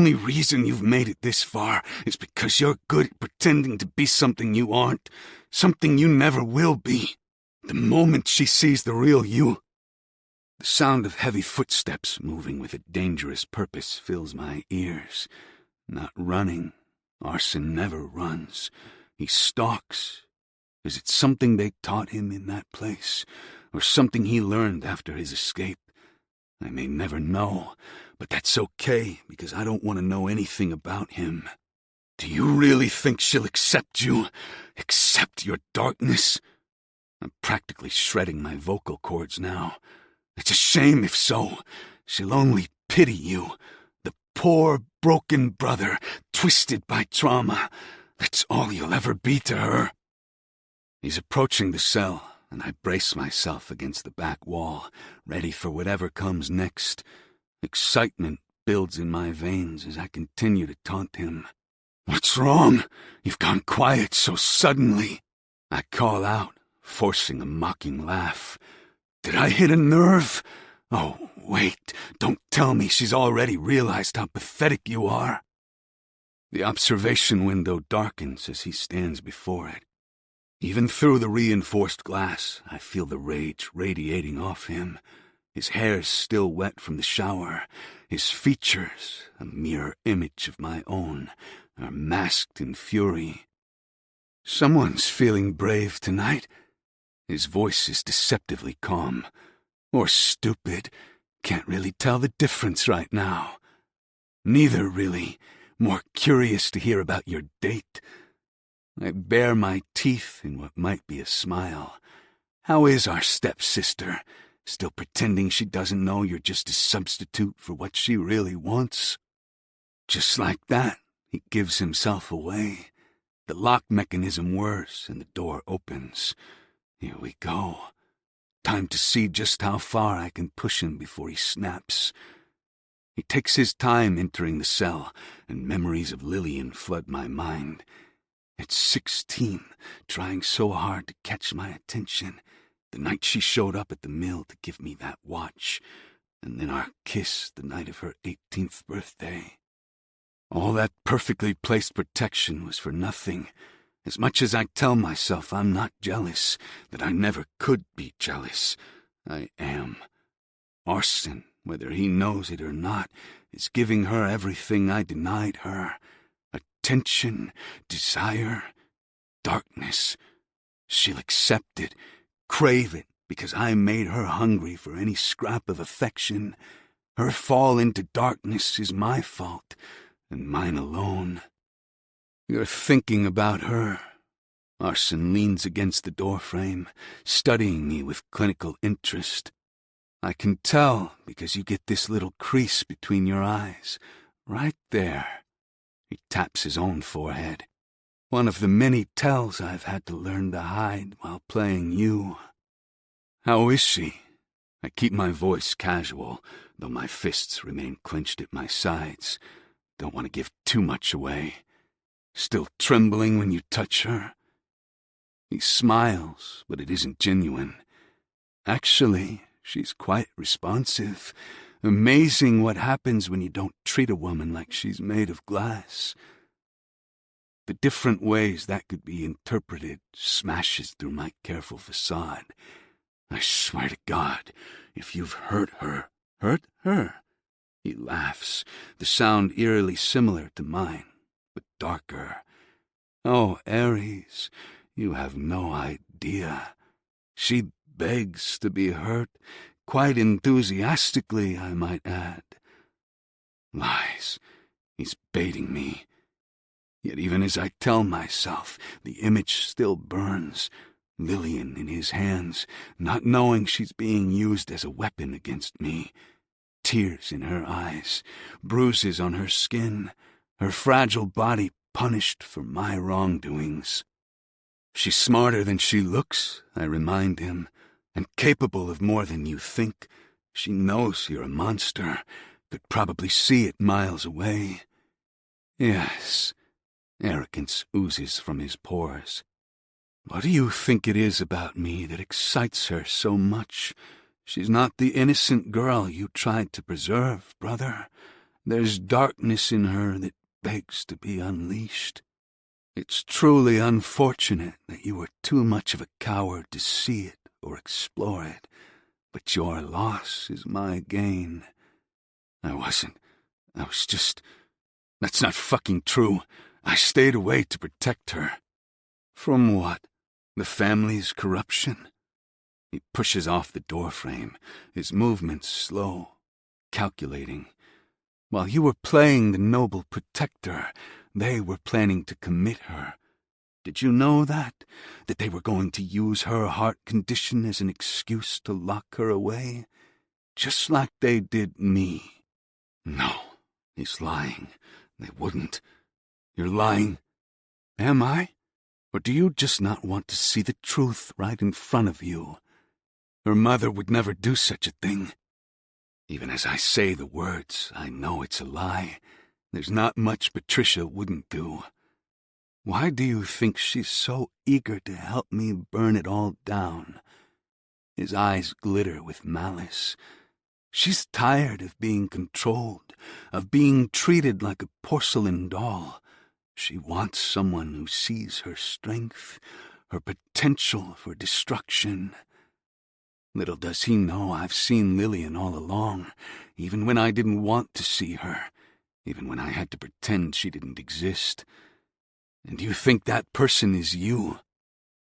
only reason you've made it this far is because you're good at pretending to be something you aren't, something you never will be. The moment she sees the real you... The sound of heavy footsteps moving with a dangerous purpose fills my ears. Not running. Arson never runs. He stalks. Is it something they taught him in that place, or something he learned after his escape? I may never know, but that's okay, because I don't want to know anything about him. Do you really think she'll accept you? Accept your darkness? I'm practically shredding my vocal cords now. It's a shame if so. She'll only pity you. The poor, broken brother, twisted by trauma. That's all you'll ever be to her. He's approaching the cell, and I brace myself against the back wall, ready for whatever comes next. Excitement builds in my veins as I continue to taunt him. What's wrong? You've gone quiet so suddenly. I call out, forcing a mocking laugh. Did I hit a nerve? Oh, wait, don't tell me she's already realized how pathetic you are. The observation window darkens as he stands before it. Even through the reinforced glass, I feel the rage radiating off him. His hair's still wet from the shower. His features, a mirror image of my own, are masked in fury. Someone's feeling brave tonight. His voice is deceptively calm. Or stupid. Can't really tell the difference right now. Neither, really. More curious to hear about your date. I bare my teeth in what might be a smile. How is our stepsister? Still pretending she doesn't know you're just a substitute for what she really wants? Just like that, he gives himself away. The lock mechanism whirs and the door opens. Here we go. Time to see just how far I can push him before he snaps. He takes his time entering the cell, and memories of Lillian flood my mind. At 16, trying so hard to catch my attention, the night she showed up at the mill to give me that watch, and then our kiss the night of her 18th birthday. All that perfectly placed protection was for nothing. As much as I tell myself I'm not jealous, that I never could be jealous, I am. Arson, whether he knows it or not, is giving her everything I denied her. Attention, desire, darkness. She'll accept it, crave it, because I made her hungry for any scrap of affection. Her fall into darkness is my fault, and mine alone. You're thinking about her. Arson leans against the doorframe, studying me with clinical interest. I can tell because you get this little crease between your eyes, right there. He taps his own forehead. One of the many tells I've had to learn to hide while playing you. How is she? I keep my voice casual, though my fists remain clenched at my sides. Don't want to give too much away. Still trembling when you touch her? He smiles, but it isn't genuine. Actually, she's quite responsive. Amazing what happens when you don't treat a woman like she's made of glass. The different ways that could be interpreted smashes through my careful facade. I swear to God, if you've hurt her... Hurt her? He laughs, the sound eerily similar to mine, but darker. Oh, Ares, you have no idea. She begs to be hurt, quite enthusiastically, I might add. Lies. He's baiting me. Yet even as I tell myself, the image still burns. Lillian in his hands, not knowing she's being used as a weapon against me. Tears in her eyes, bruises on her skin, her fragile body punished for my wrongdoings. She's smarter than she looks, I remind him, and capable of more than you think. She knows you're a monster, could probably see it miles away. Yes, arrogance oozes from his pores. What do you think it is about me that excites her so much? She's not the innocent girl you tried to preserve, brother. There's darkness in her that begs to be unleashed. It's truly unfortunate that you were too much of a coward to see it or explore it, but your loss is my gain. I was just... That's not fucking true. I stayed away to protect her. From what? The family's corruption? He pushes off the doorframe, his movements slow, calculating. While you were playing the noble protector, they were planning to commit her. Did you know that? That they were going to use her heart condition as an excuse to lock her away? Just like they did me. No, he's lying. They wouldn't. You're lying. Am I? Or do you just not want to see the truth right in front of you? Her mother would never do such a thing. Even as I say the words, I know it's a lie. There's not much Patricia wouldn't do. Why do you think she's so eager to help me burn it all down? His eyes glitter with malice. She's tired of being controlled, of being treated like a porcelain doll. She wants someone who sees her strength, her potential for destruction. Little does he know I've seen Lillian all along, even when I didn't want to see her, even when I had to pretend she didn't exist. And you think that person is you?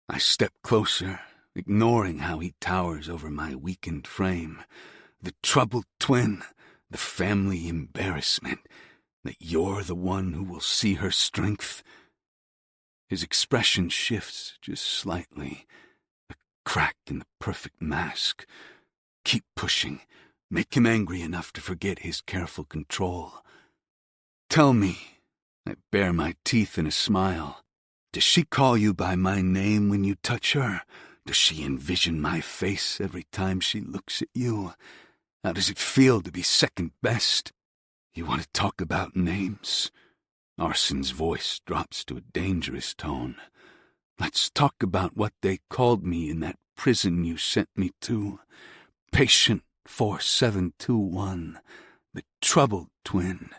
I step closer, ignoring how he towers over my weakened frame. The troubled twin, the family embarrassment, that you're the one who will see her strength. His expression shifts just slightly, a crack in the perfect mask. Keep pushing, make him angry enough to forget his careful control. Tell me, I bare my teeth in a smile, does she call you by my name when you touch her? Does she envision my face every time she looks at you? How does it feel to be second best? You want to talk about names? Arson's voice drops to a dangerous tone. Let's talk about what they called me in that prison you sent me to. Patient 4721, the troubled twin,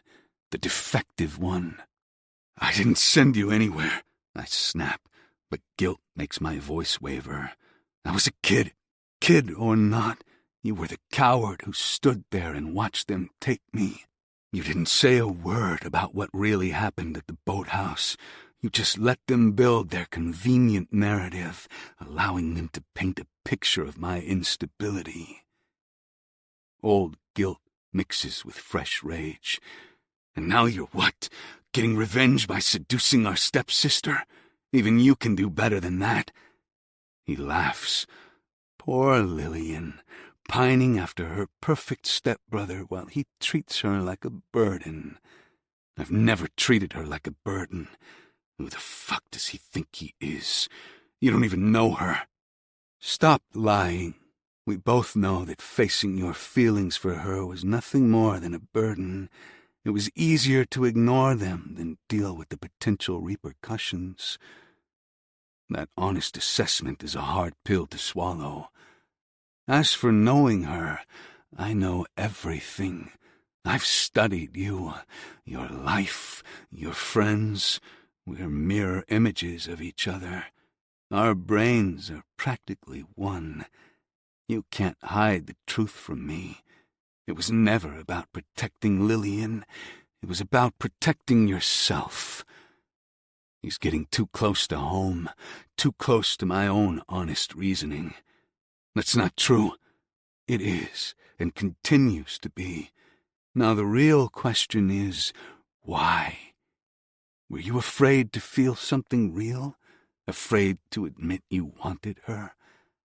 the defective one. I didn't send you anywhere, I snap, but guilt makes my voice waver. I was a kid or not. You were the coward who stood there and watched them take me. You didn't say a word about what really happened at the boathouse. You just let them build their convenient narrative, allowing them to paint a picture of my instability. Old guilt mixes with fresh rage. And now you're what? Getting revenge by seducing our stepsister? Even you can do better than that. He laughs. Poor Lillian, pining after her perfect stepbrother while he treats her like a burden. I've never treated her like a burden. Who the fuck does he think he is? You don't even know her. Stop lying. We both know that facing your feelings for her was nothing more than a burden. It was easier to ignore them than deal with the potential repercussions. That honest assessment is a hard pill to swallow. As for knowing her, I know everything. I've studied you, your life, your friends. We're mirror images of each other. Our brains are practically one. You can't hide the truth from me. It was never about protecting Lillian. It was about protecting yourself. He's getting too close to home, too close to my own honest reasoning. That's not true. It is, and continues to be. Now the real question is, why? Were you afraid to feel something real? Afraid to admit you wanted her?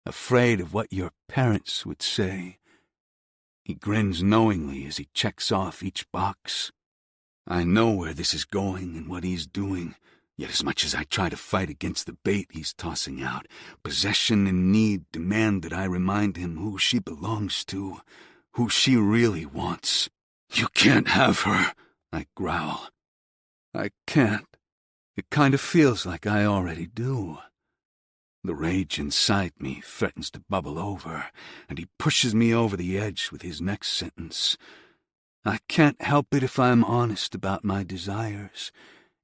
Afraid of what your parents would say? He grins knowingly as he checks off each box. I know where this is going and what he's doing. Yet as much as I try to fight against the bait he's tossing out, possession and need demand that I remind him who she belongs to, who she really wants. You can't have her, I growl. I can't. It kind of feels like I already do. The rage inside me threatens to bubble over, and he pushes me over the edge with his next sentence. I can't help it if I'm honest about my desires.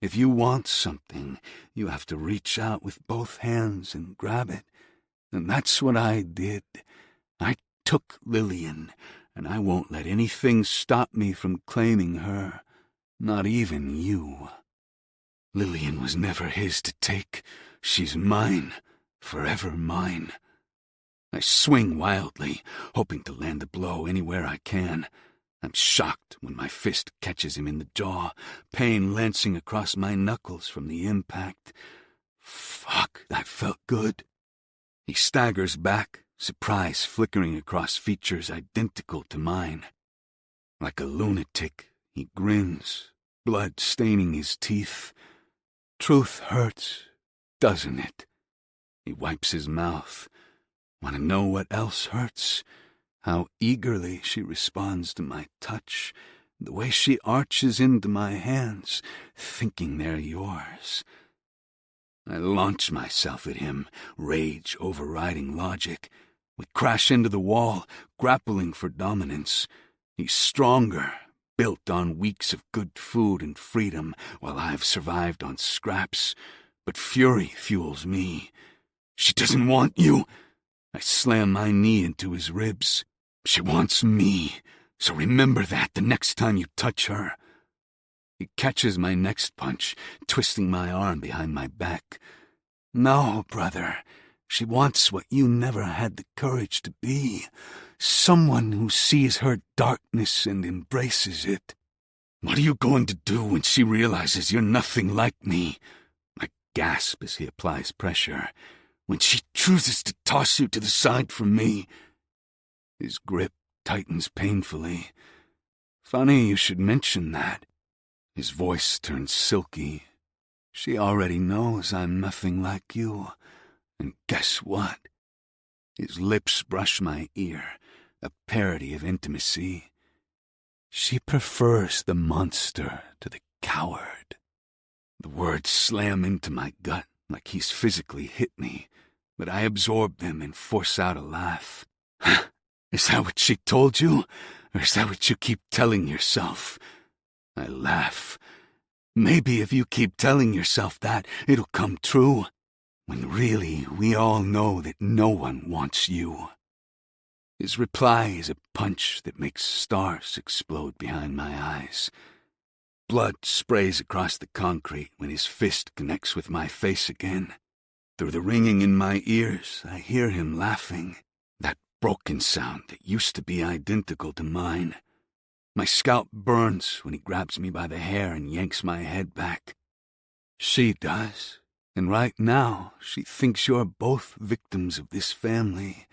If you want something, you have to reach out with both hands and grab it. And that's what I did. I took Lillian, and I won't let anything stop me from claiming her, not even you. Lillian was never his to take. She's mine, forever mine. I swing wildly, hoping to land a blow anywhere I can. I'm shocked when my fist catches him in the jaw, pain lancing across my knuckles from the impact. Fuck, that felt good. He staggers back, surprise flickering across features identical to mine. Like a lunatic, he grins, blood staining his teeth. Truth hurts, doesn't it? He wipes his mouth. Want to know what else hurts? How eagerly she responds to my touch, the way she arches into my hands, thinking they're yours. I launch myself at him, rage overriding logic. We crash into the wall, grappling for dominance. He's stronger, built on weeks of good food and freedom, while I've survived on scraps. But fury fuels me. She doesn't want you. I slam my knee into his ribs. She wants me, so remember that the next time you touch her. He catches my next punch, twisting my arm behind my back. No, brother, she wants what you never had the courage to be. Someone who sees her darkness and embraces it. What are you going to do when she realizes you're nothing like me? I gasp as he applies pressure. When she chooses to toss you to the side from me. His grip tightens painfully. Funny you should mention that. His voice turns silky. She already knows I'm nothing like you. And guess what? His lips brush my ear, a parody of intimacy. She prefers the monster to the coward. The words slam into my gut like he's physically hit me, but I absorb them and force out a laugh. Is that what she told you? Or is that what you keep telling yourself? I laugh. Maybe if you keep telling yourself that, it'll come true. When really, we all know that no one wants you. His reply is a punch that makes stars explode behind my eyes. Blood sprays across the concrete when his fist connects with my face again. Through the ringing in my ears, I hear him laughing. That broken sound that used to be identical to mine. My scalp burns when he grabs me by the hair and yanks my head back. She does, and right now she thinks you're both victims of this family,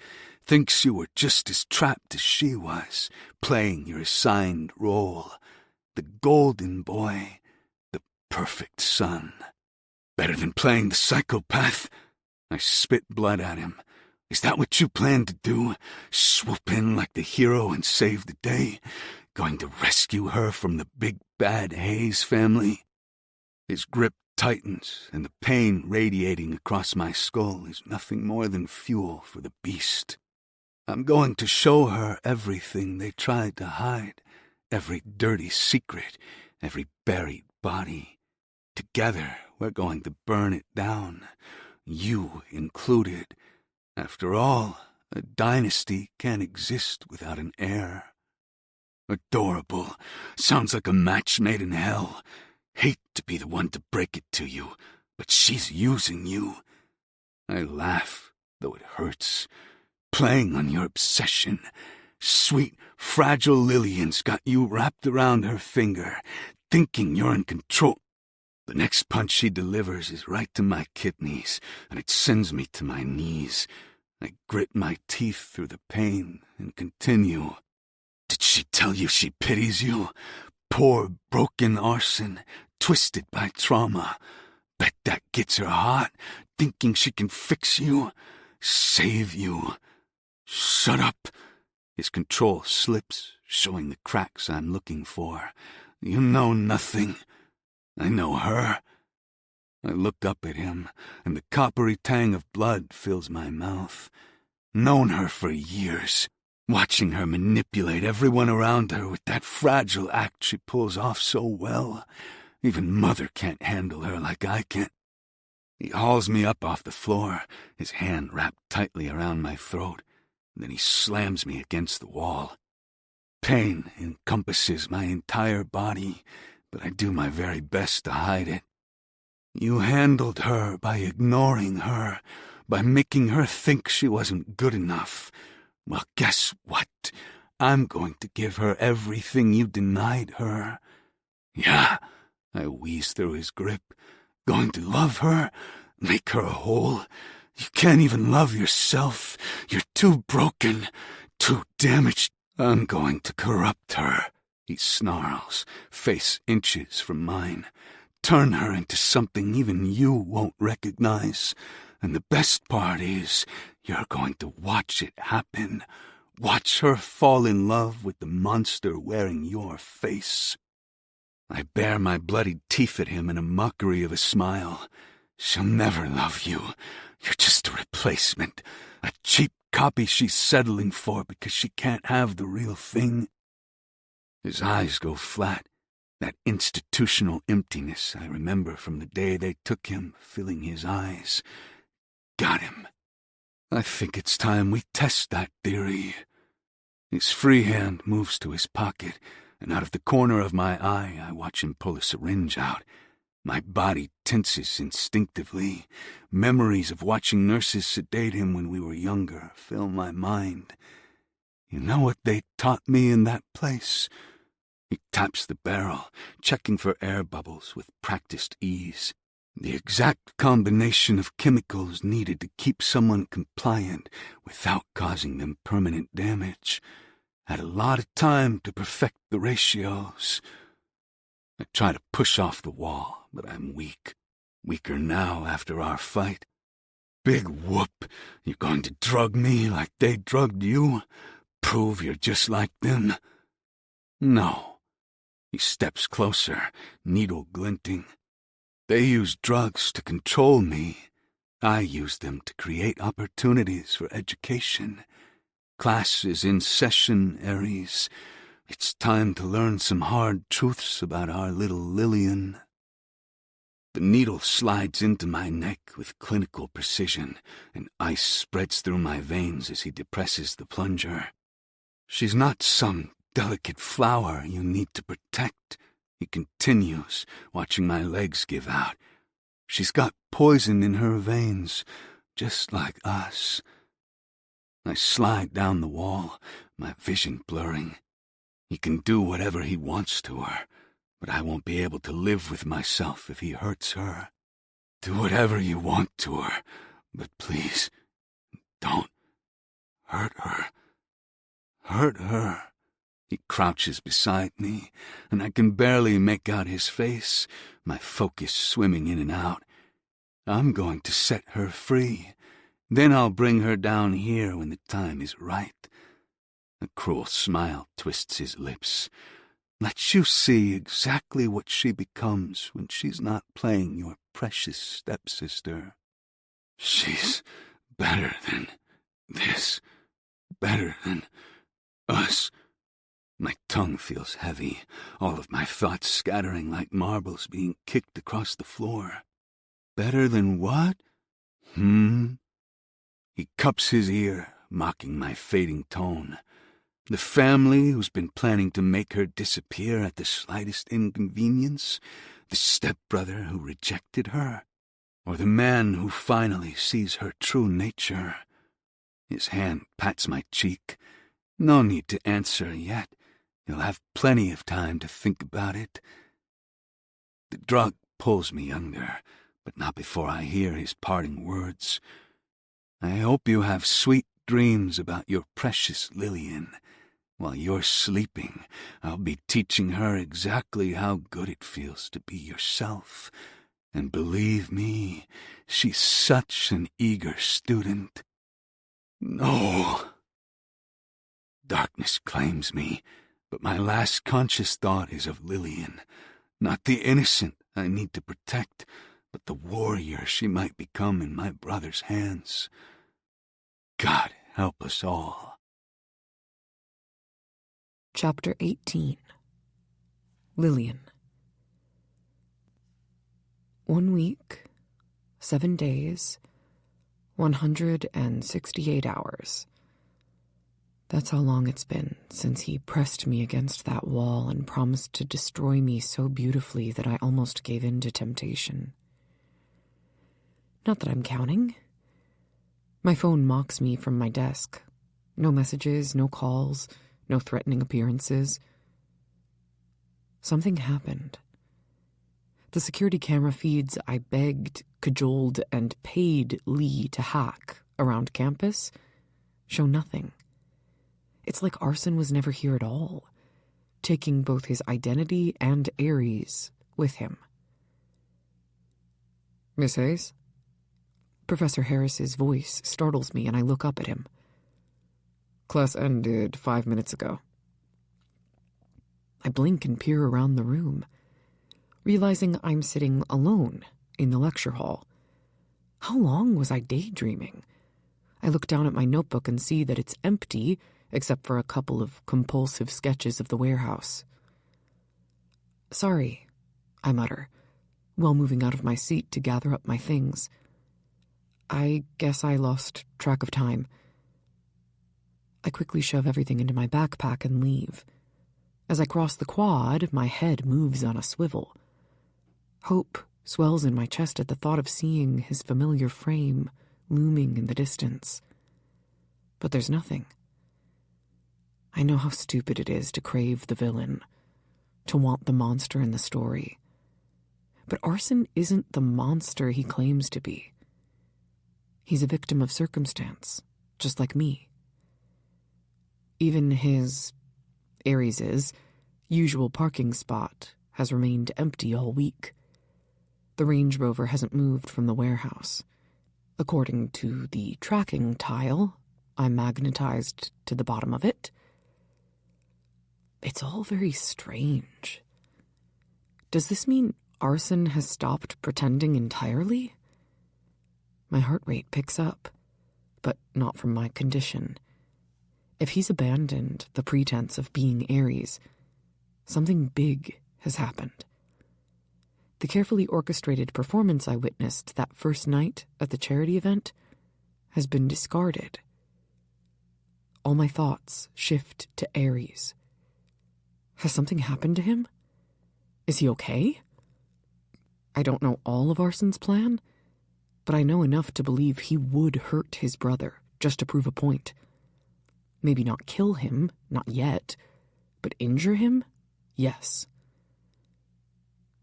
thinks you were just as trapped as she was, playing your assigned role, the golden boy, the perfect son. Better than playing the psychopath. I spit blood at him. Is that what you plan to do? Swoop in like the hero and save the day? Going to rescue her from the big bad Hayes family? His grip tightens, and the pain radiating across my skull is nothing more than fuel for the beast. I'm going to show her everything they tried to hide, every dirty secret, every buried body. Together, we're going to burn it down, you included. After all, a dynasty can't exist without an heir. Adorable. Sounds like a match made in hell. Hate to be the one to break it to you, but she's using you. I laugh, though it hurts. Playing on your obsession. Sweet, fragile Lillian's got you wrapped around her finger, thinking you're in control. The next punch she delivers is right to my kidneys, and it sends me to my knees. I grit my teeth through the pain and continue. Did she tell you she pities you? Poor, broken arson, twisted by trauma. Bet that gets her hot, thinking she can fix you, save you. Shut up. His control slips, showing the cracks I'm looking for. You know nothing. I know her. I look up at him, and the coppery tang of blood fills my mouth. Known her for years. Watching her manipulate everyone around her with that fragile act she pulls off so well. Even Mother can't handle her like I can. He hauls me up off the floor, his hand wrapped tightly around my throat, and then he slams me against the wall. Pain encompasses my entire body, but I do my very best to hide it. You handled her by ignoring her, by making her think she wasn't good enough. Well, guess what? I'm going to give her everything you denied her. Yeah, I wheeze through his grip. Going to love her, make her whole. You can't even love yourself. You're too broken, too damaged. I'm going to corrupt her, he snarls, face inches from mine. Turn her into something even you won't recognize. And the best part is, you're going to watch it happen. Watch her fall in love with the monster wearing your face. I bare my bloodied teeth at him in a mockery of a smile. She'll never love you. You're just a replacement, a cheap copy she's settling for because she can't have the real thing. His eyes go flat, that institutional emptiness I remember from the day they took him, filling his eyes. Got him. I think it's time we test that theory. His free hand moves to his pocket, and out of the corner of my eye I watch him pull a syringe out. My body tenses instinctively. Memories of watching nurses sedate him when we were younger fill my mind. You know what they taught me in that place? He taps the barrel, checking for air bubbles with practiced ease. The exact combination of chemicals needed to keep someone compliant without causing them permanent damage. Had a lot of time to perfect the ratios. I try to push off the wall, but I'm weak. Weaker now after our fight. Big whoop, you're going to drug me like they drugged you? Prove you're just like them? No. He steps closer, needle glinting. They use drugs to control me. I use them to create opportunities for education. Class is in session, Aries. It's time to learn some hard truths about our little Lillian. The needle slides into my neck with clinical precision, and ice spreads through my veins as he depresses the plunger. She's not some delicate flower you need to protect, he continues, watching my legs give out. She's got poison in her veins, just like us. I slide down the wall, my vision blurring. He can do whatever he wants to her, but I won't be able to live with myself if he hurts her. Do whatever you want to her, but please, don't hurt her. Hurt her. He crouches beside me, and I can barely make out his face, my focus swimming in and out. I'm going to set her free. Then I'll bring her down here when the time is right. A cruel smile twists his lips. Let you see exactly what she becomes when she's not playing your precious stepsister. She's better than this. Better than us. My tongue feels heavy, all of my thoughts scattering like marbles being kicked across the floor. Better than what? He cups his ear, mocking my fading tone. The family who's been planning to make her disappear at the slightest inconvenience? The stepbrother who rejected her? Or the man who finally sees her true nature? His hand pats my cheek. No need to answer yet. You'll have plenty of time to think about it. The drug pulls me under, but not before I hear his parting words. I hope you have sweet dreams about your precious Lillian. While you're sleeping, I'll be teaching her exactly how good it feels to be yourself. And believe me, she's such an eager student. No. Darkness claims me, but my last conscious thought is of Lillian. Not the innocent I need to protect, but the warrior she might become in my brother's hands. God help us all. Chapter 18. Lillian. 1 week, 7 days, 168 hours. That's how long it's been since he pressed me against that wall and promised to destroy me so beautifully that I almost gave in to temptation. Not that I'm counting. My phone mocks me from my desk. No messages, no calls, no threatening appearances. Something happened. The security camera feeds I begged, cajoled, and paid Lee to hack around campus show nothing. It's like Arson was never here at all, taking both his identity and Ares with him. Miss Hayes? Professor Harris's voice startles me and I look up at him. Class ended 5 minutes ago. I blink and peer around the room, realizing I'm sitting alone in the lecture hall. How long was I daydreaming? I look down at my notebook and see that it's empty, except for a couple of compulsive sketches of the warehouse. Sorry, I mutter, while moving out of my seat to gather up my things. I guess I lost track of time. I quickly shove everything into my backpack and leave. As I cross the quad, my head moves on a swivel. Hope swells in my chest at the thought of seeing his familiar frame looming in the distance. But there's nothing. I know how stupid it is to crave the villain, to want the monster in the story. But Arson isn't the monster he claims to be. He's a victim of circumstance, just like me. Even his, Ares's, usual parking spot has remained empty all week. The Range Rover hasn't moved from the warehouse. According to the tracking tile, I'm magnetized to the bottom of it. It's all very strange. Does this mean Arson has stopped pretending entirely? My heart rate picks up, but not from my condition. If he's abandoned the pretense of being Ares, something big has happened. The carefully orchestrated performance I witnessed that first night at the charity event has been discarded. All my thoughts shift to Ares. Has something happened to him? Is he okay? I don't know all of Arson's plan, but I know enough to believe he would hurt his brother just to prove a point. Maybe not kill him, not yet, but injure him? Yes.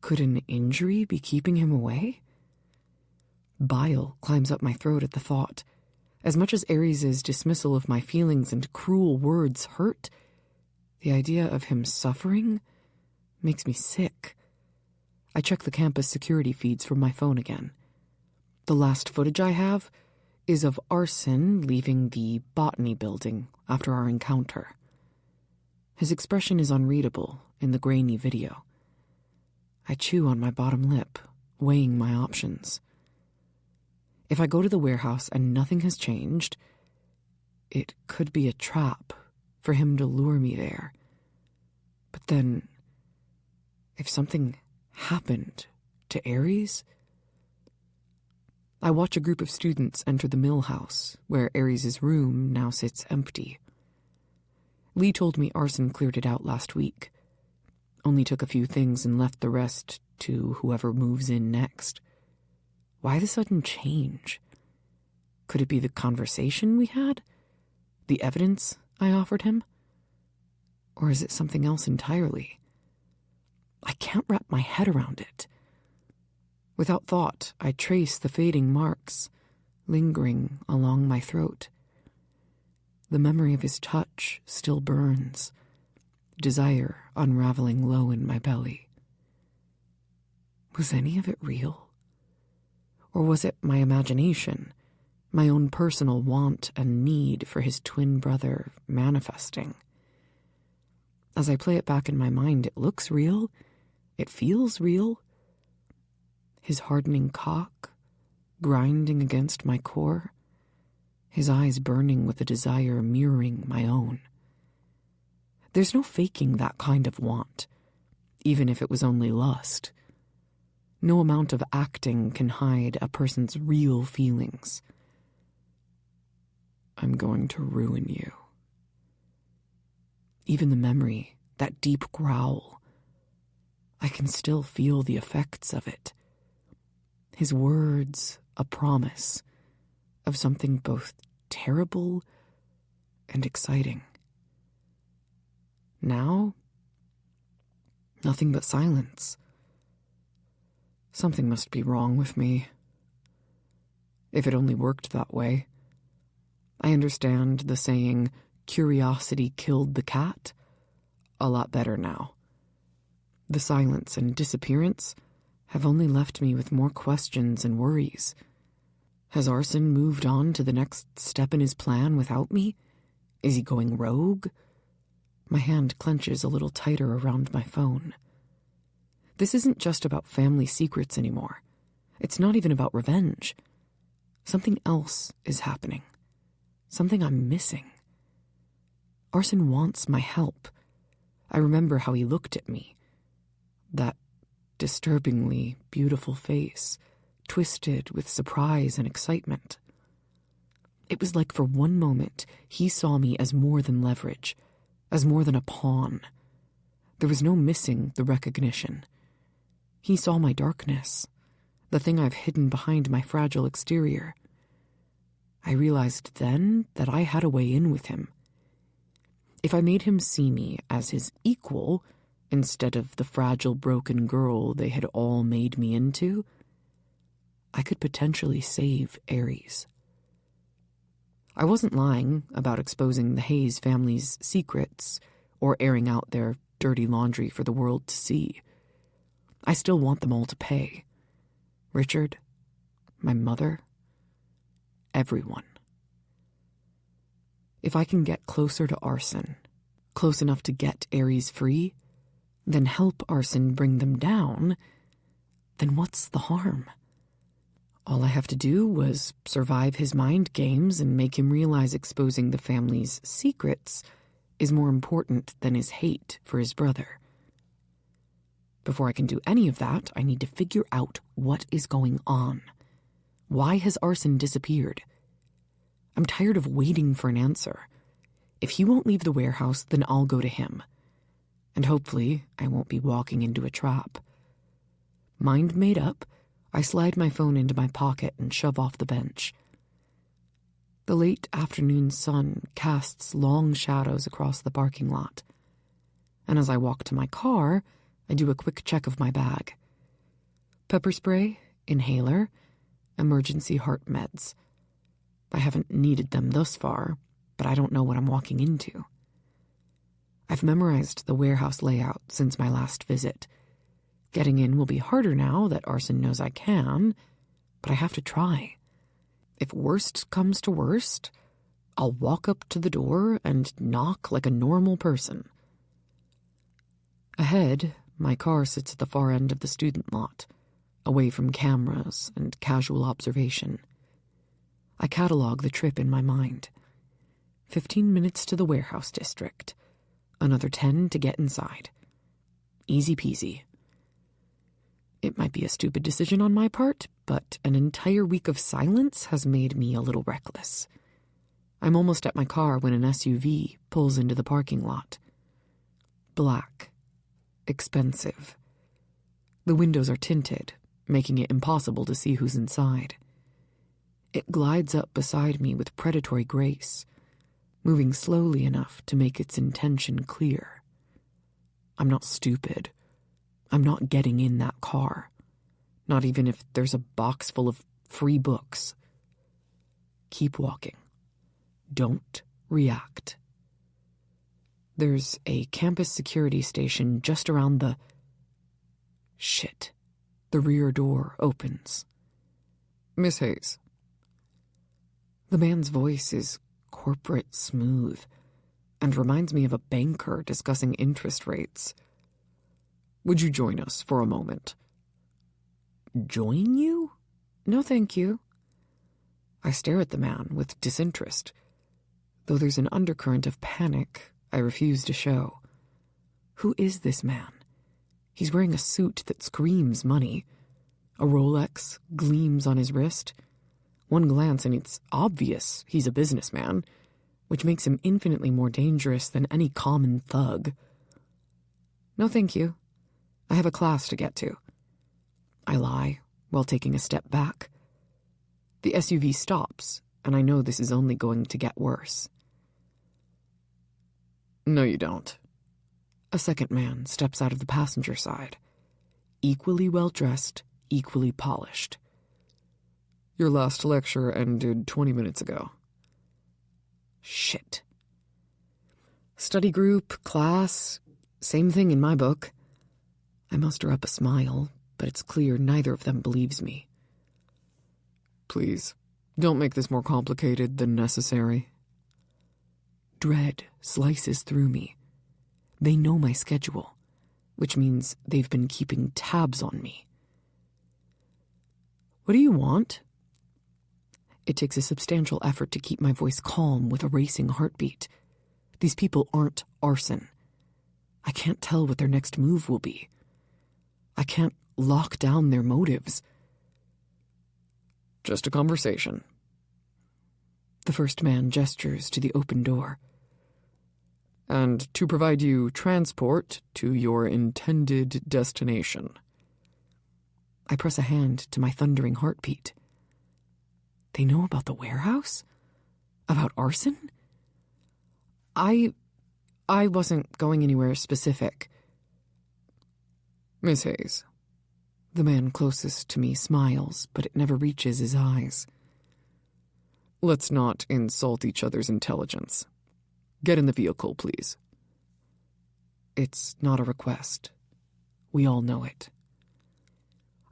Could an injury be keeping him away? Bile climbs up my throat at the thought. As much as Ares's dismissal of my feelings and cruel words hurt, the idea of him suffering makes me sick. I check the campus security feeds from my phone again. The last footage I have is of Arson leaving the botany building after our encounter. His expression is unreadable in the grainy video. I chew on my bottom lip, weighing my options. If I go to the warehouse and nothing has changed, it could be a trap for him to lure me there. But then, if something happened to Ares? I watch a group of students enter the mill house, where Ares's room now sits empty. Lee told me Arson cleared it out last week. Only took a few things and left the rest to whoever moves in next. Why the sudden change? Could it be the conversation we had? The evidence I offered him? Or is it something else entirely? I can't wrap my head around it. Without thought, I trace the fading marks, lingering along my throat. The memory of his touch still burns, desire unraveling low in my belly. Was any of it real? Or was it my imagination, my own personal want and need for his twin brother manifesting? As I play it back in my mind, it looks real, it feels real. His hardening cock, grinding against my core, his eyes burning with a desire mirroring my own. There's no faking that kind of want, even if it was only lust. No amount of acting can hide a person's real feelings. I'm going to ruin you. Even the memory, that deep growl, I can still feel the effects of it. His words, a promise of something both terrible and exciting. Now, nothing but silence. Something must be wrong with me. If it only worked that way. I understand the saying, curiosity killed the cat, a lot better now. The silence and disappearance have only left me with more questions and worries. Has Arson moved on to the next step in his plan without me? Is he going rogue? My hand clenches a little tighter around my phone. This isn't just about family secrets anymore. It's not even about revenge. Something else is happening. Something I'm missing. Arson wants my help. I remember how he looked at me. That disturbingly beautiful face, twisted with surprise and excitement. It was like for one moment he saw me as more than leverage, as more than a pawn. There was no missing the recognition. He saw my darkness, the thing I've hidden behind my fragile exterior. I realized then that I had a way in with him. If I made him see me as his equal, instead of the fragile, broken girl they had all made me into, I could potentially save Ares. I wasn't lying about exposing the Hayes family's secrets or airing out their dirty laundry for the world to see. I still want them all to pay. Richard, my mother, everyone. If I can get closer to Arson, close enough to get Ares free, then help Arson bring them down, then what's the harm? All I have to do was survive his mind games and make him realize exposing the family's secrets is more important than his hate for his brother. Before I can do any of that, I need to figure out what is going on. Why has Arson disappeared? I'm tired of waiting for an answer. If he won't leave the warehouse, then I'll go to him. And hopefully, I won't be walking into a trap. Mind made up, I slide my phone into my pocket and shove off the bench. The late afternoon sun casts long shadows across the parking lot. And as I walk to my car, I do a quick check of my bag. Pepper spray, inhaler, emergency heart meds. I haven't needed them thus far, but I don't know what I'm walking into. I've memorized the warehouse layout since my last visit. Getting in will be harder now that Arson knows I can, but I have to try. If worst comes to worst, I'll walk up to the door and knock like a normal person. Ahead, my car sits at the far end of the student lot, away from cameras and casual observation. I catalog the trip in my mind. 15 minutes to the warehouse district. Another 10 to get inside. Easy peasy. It might be a stupid decision on my part, but an entire week of silence has made me a little reckless. I'm almost at my car when an SUV pulls into the parking lot. Black. Expensive. The windows are tinted, making it impossible to see who's inside. It glides up beside me with predatory grace, moving slowly enough to make its intention clear. I'm not stupid. I'm not getting in that car. Not even if there's a box full of free books. Keep walking. Don't react. There's a campus security station just around the... Shit. The rear door opens. Miss Hayes. The man's voice is corporate smooth and reminds me of a banker discussing interest rates. Would you join us for a moment? Join you? No, thank you. I stare at the man with disinterest. Though there's an undercurrent of panic I refuse to show. Who is this man? He's wearing a suit that screams money. A Rolex gleams on his wrist. One glance and it's obvious he's a businessman, which makes him infinitely more dangerous than any common thug. No, thank you. I have a class to get to. I lie while taking a step back. The SUV stops, and I know this is only going to get worse. No, you don't. A second man steps out of the passenger side, equally well-dressed, equally polished. Your last lecture ended 20 minutes ago. Shit. Study group, class, same thing in my book. I muster up a smile, but it's clear neither of them believes me. Please, don't make this more complicated than necessary. Dread slices through me. They know my schedule, which means they've been keeping tabs on me. What do you want? It takes a substantial effort to keep my voice calm with a racing heartbeat. These people aren't arson. I can't tell what their next move will be. I can't lock down their motives. Just a conversation. The first man gestures to the open door. And to provide you transport to your intended destination. I press a hand to my thundering heartbeat. They know about the warehouse? About arson? I wasn't going anywhere specific. Miss Hayes. The man closest to me smiles, but it never reaches his eyes. Let's not insult each other's intelligence. Get in the vehicle, please. It's not a request. We all know it.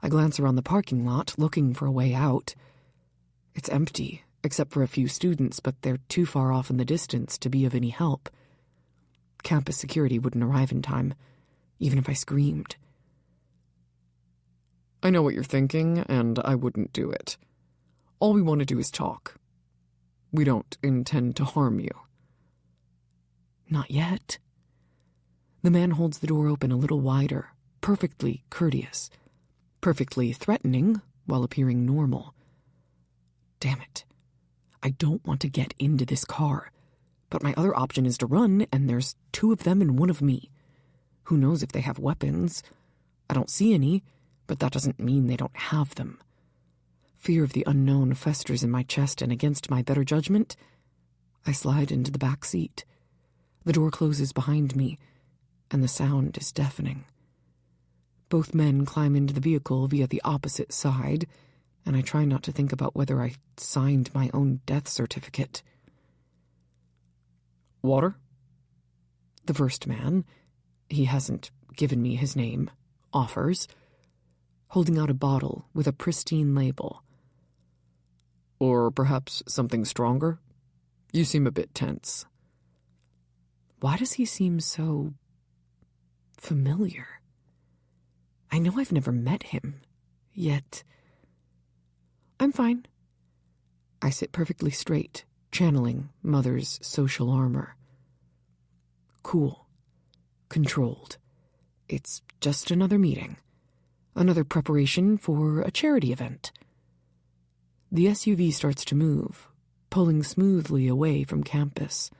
I glance around the parking lot, looking for a way out. It's empty, except for a few students, but they're too far off in the distance to be of any help. Campus security wouldn't arrive in time, even if I screamed. I know what you're thinking, and I wouldn't do it. All we want to do is talk. We don't intend to harm you. Not yet. The man holds the door open a little wider, perfectly courteous, perfectly threatening while appearing normal. Damn it. I don't want to get into this car, but my other option is to run, and there's two of them and one of me. Who knows if they have weapons? I don't see any, but that doesn't mean they don't have them. Fear of the unknown festers in my chest, and against my better judgment, I slide into the back seat. The door closes behind me, and the sound is deafening. Both men climb into the vehicle via the opposite side, and I try not to think about whether I signed my own death certificate. Water? The first man, he hasn't given me his name, offers, holding out a bottle with a pristine label. Or perhaps something stronger? You seem a bit tense. Why does he seem so familiar? I know I've never met him, yet I'm fine. I sit perfectly straight, channeling Mother's social armor. Cool. Controlled. It's just another meeting. Another preparation for a charity event. The SUV starts to move, pulling smoothly away from campus.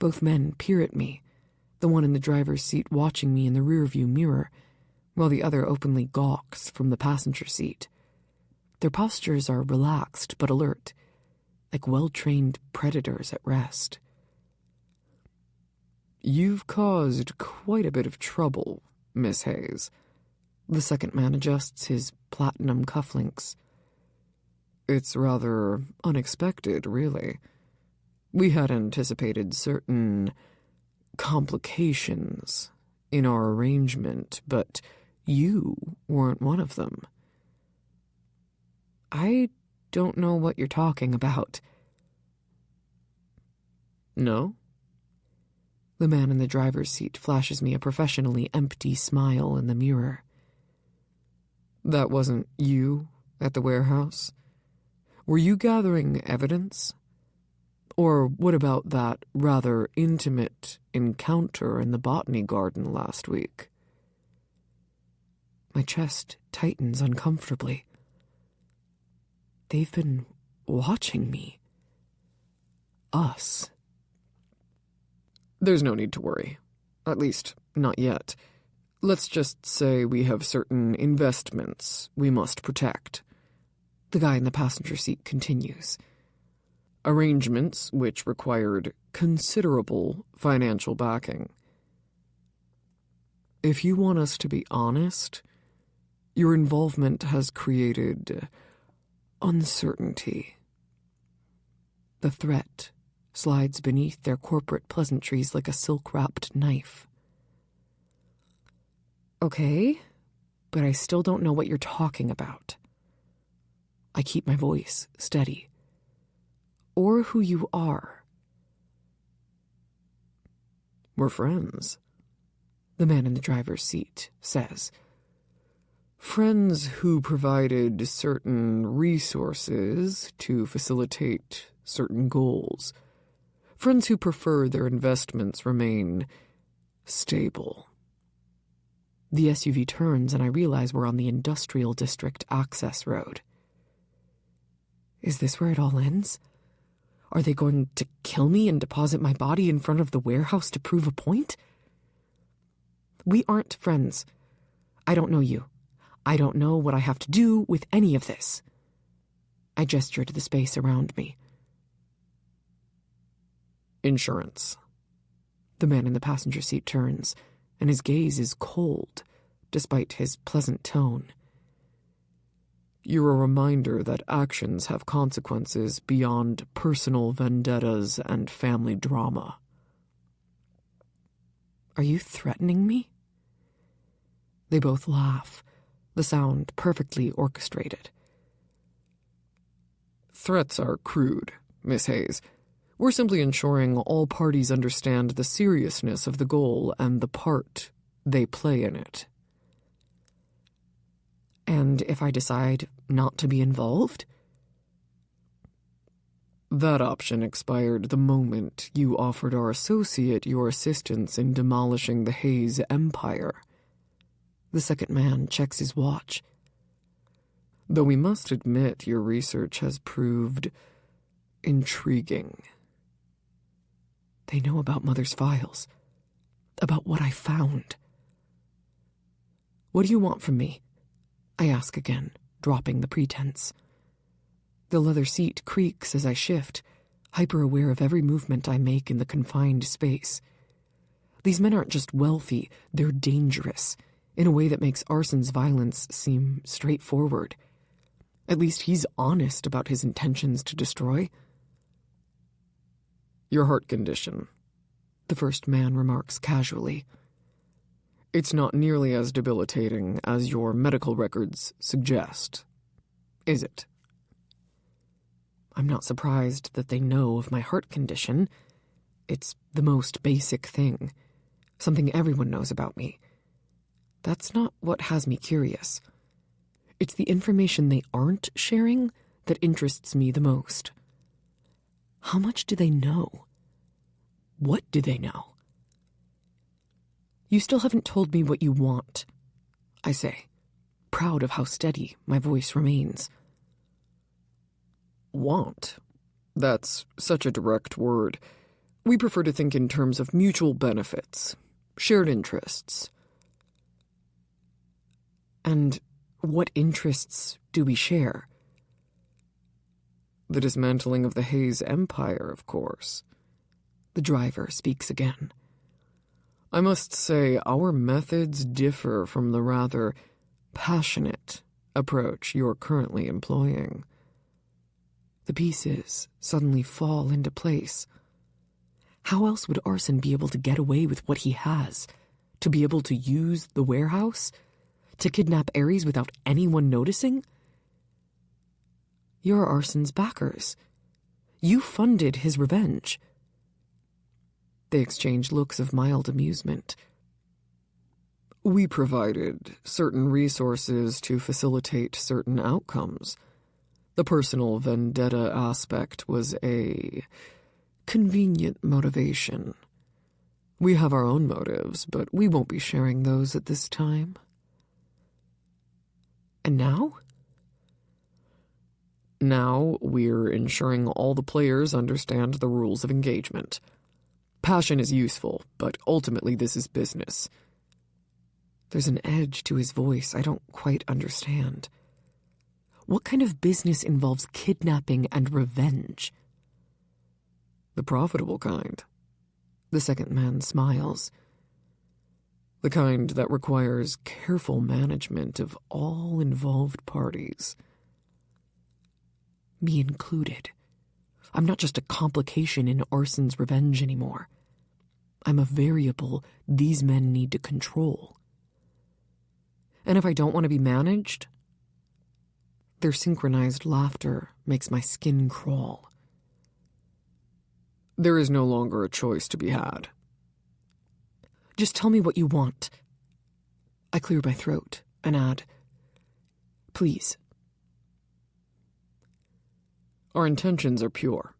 Both men peer at me, the one in the driver's seat watching me in the rearview mirror, while the other openly gawks from the passenger seat. Their postures are relaxed but alert, like well-trained predators at rest. You've caused quite a bit of trouble, Miss Hayes. The second man adjusts his platinum cufflinks. It's rather unexpected, really. We had anticipated certain complications in our arrangement, but you weren't one of them. I don't know what you're talking about. No? The man in the driver's seat flashes me a professionally empty smile in the mirror. That wasn't you at the warehouse? Were you gathering evidence? Or what about that rather intimate encounter in the botany garden last week. My chest tightens uncomfortably. They've been watching me. Us. There's no need to worry. At least, not yet. Let's just say we have certain investments we must protect. The guy in the passenger seat continues. Arrangements which required considerable financial backing. If you want us to be honest, your involvement has created uncertainty. The threat slides beneath their corporate pleasantries like a silk-wrapped knife. Okay, but I still don't know what you're talking about. I keep my voice steady. Or who you are. We're friends, the man in the driver's seat says. Friends who provided certain resources to facilitate certain goals. Friends who prefer their investments remain stable. The SUV turns and I realize we're on the Industrial District access road. Is this where it all ends? Are they going to kill me and deposit my body in front of the warehouse to prove a point? We aren't friends. I don't know you. I don't know what I have to do with any of this. I gesture to the space around me. Insurance. The man in the passenger seat turns, and his gaze is cold, despite his pleasant tone. You're a reminder that actions have consequences beyond personal vendettas and family drama. Are you threatening me? They both laugh, the sound perfectly orchestrated. Threats are crude, Miss Hayes. We're simply ensuring all parties understand the seriousness of the goal and the part they play in it. And if I decide not to be involved? That option expired the moment you offered our associate your assistance in demolishing the Hayes empire. The second man checks his watch. Though we must admit your research has proved intriguing. They know about Mother's files, about what I found. What do you want from me? I ask again, dropping the pretense. The leather seat creaks as I shift, hyper-aware of every movement I make in the confined space. These men aren't just wealthy, they're dangerous, in a way that makes Arson's violence seem straightforward. At least he's honest about his intentions to destroy. Your heart condition, the first man remarks casually. It's not nearly as debilitating as your medical records suggest, is it? I'm not surprised that they know of my heart condition. It's the most basic thing, something everyone knows about me. That's not what has me curious. It's the information they aren't sharing that interests me the most. How much do they know? What do they know? You still haven't told me what you want, I say, proud of how steady my voice remains. Want? That's such a direct word. We prefer to think in terms of mutual benefits, shared interests. And what interests do we share? The dismantling of the Hayes empire, of course. The driver speaks again. I must say our methods differ from the rather passionate approach you're currently employing. The pieces suddenly fall into place. How else would Arson be able to get away with what he has? To be able to use the warehouse? To kidnap Ares without anyone noticing? You're Arson's backers. You funded his revenge. They exchange looks of mild amusement. We provided certain resources to facilitate certain outcomes. The personal vendetta aspect was a convenient motivation. We have our own motives, but we won't be sharing those at this time. And now? Now we're ensuring all the players understand the rules of engagement. Passion is useful, but ultimately this is business. There's an edge to his voice I don't quite understand. What kind of business involves kidnapping and revenge? The profitable kind. The second man smiles. The kind that requires careful management of all involved parties. Me included. I'm not just a complication in Arson's revenge anymore. I'm a variable these men need to control. And if I don't want to be managed, their synchronized laughter makes my skin crawl. There is no longer a choice to be had. Just tell me what you want. I clear my throat and add, please. Our intentions are pure.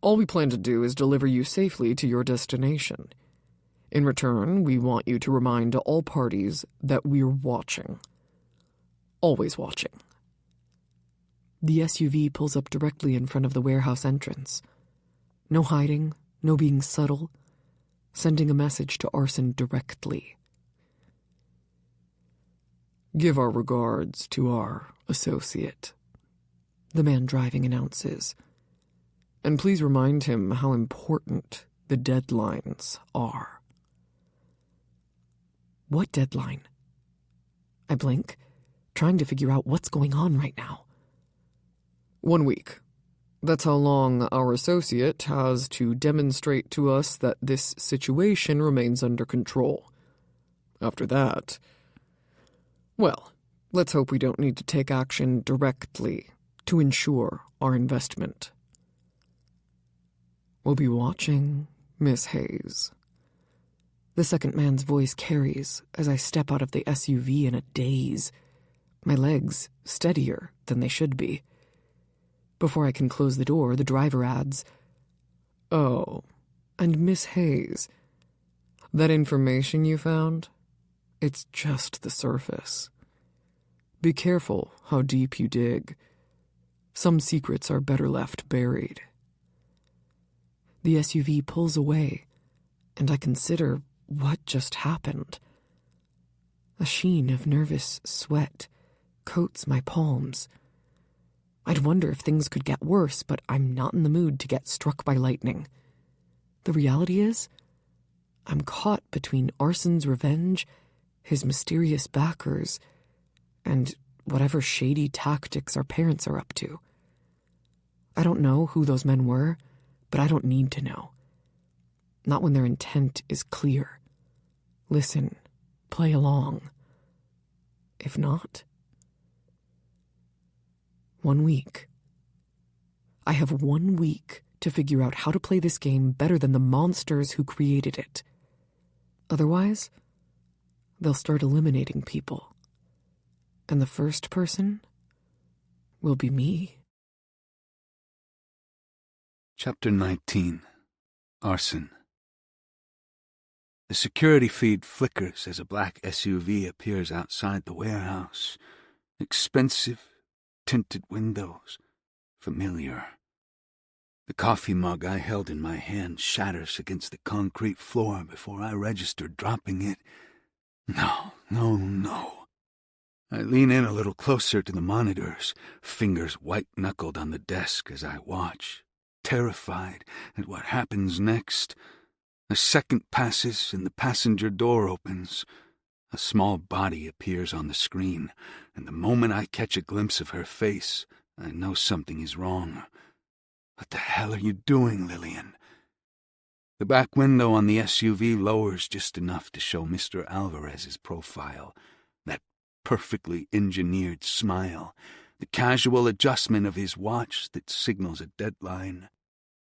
All we plan to do is deliver you safely to your destination. In return, we want you to remind all parties that we're watching. Always watching. The SUV pulls up directly in front of the warehouse entrance. No hiding, no being subtle, sending a message to Arson directly. Give our regards to our associate, the man driving announces. And please remind him how important the deadlines are. What deadline? I blink, trying to figure out what's going on right now. 1 week. That's how long our associate has to demonstrate to us that this situation remains under control. After that, well, let's hope we don't need to take action directly to ensure our investment. We'll be watching, Miss Hayes. The second man's voice carries as I step out of the SUV in a daze, my legs steadier than they should be. Before I can close the door, the driver adds, "Oh, and Miss Hayes, that information you found, it's just the surface. Be careful how deep you dig. Some secrets are better left buried." The SUV pulls away, and I consider what just happened. A sheen of nervous sweat coats my palms. I'd wonder if things could get worse, but I'm not in the mood to get struck by lightning. The reality is, I'm caught between Arson's revenge, his mysterious backers, and whatever shady tactics our parents are up to. I don't know who those men were, but I don't need to know. Not when their intent is clear. Listen, play along. If not, 1 week. I have 1 week to figure out how to play this game better than the monsters who created it. Otherwise, they'll start eliminating people. And the first person will be me. Chapter 19. Arson. The security feed flickers as a black SUV appears outside the warehouse. Expensive, tinted windows. Familiar. The coffee mug I held in my hand shatters against the concrete floor before I register dropping it. No. I lean in a little closer to the monitors, fingers white-knuckled on the desk as I watch, terrified at what happens next. A second passes and the passenger door opens. A small body appears on the screen, and the moment I catch a glimpse of her face, I know something is wrong. What the hell are you doing, Lillian? The back window on the SUV lowers just enough to show Mr. Alvarez's profile. That perfectly engineered smile, the casual adjustment of his watch that signals a deadline.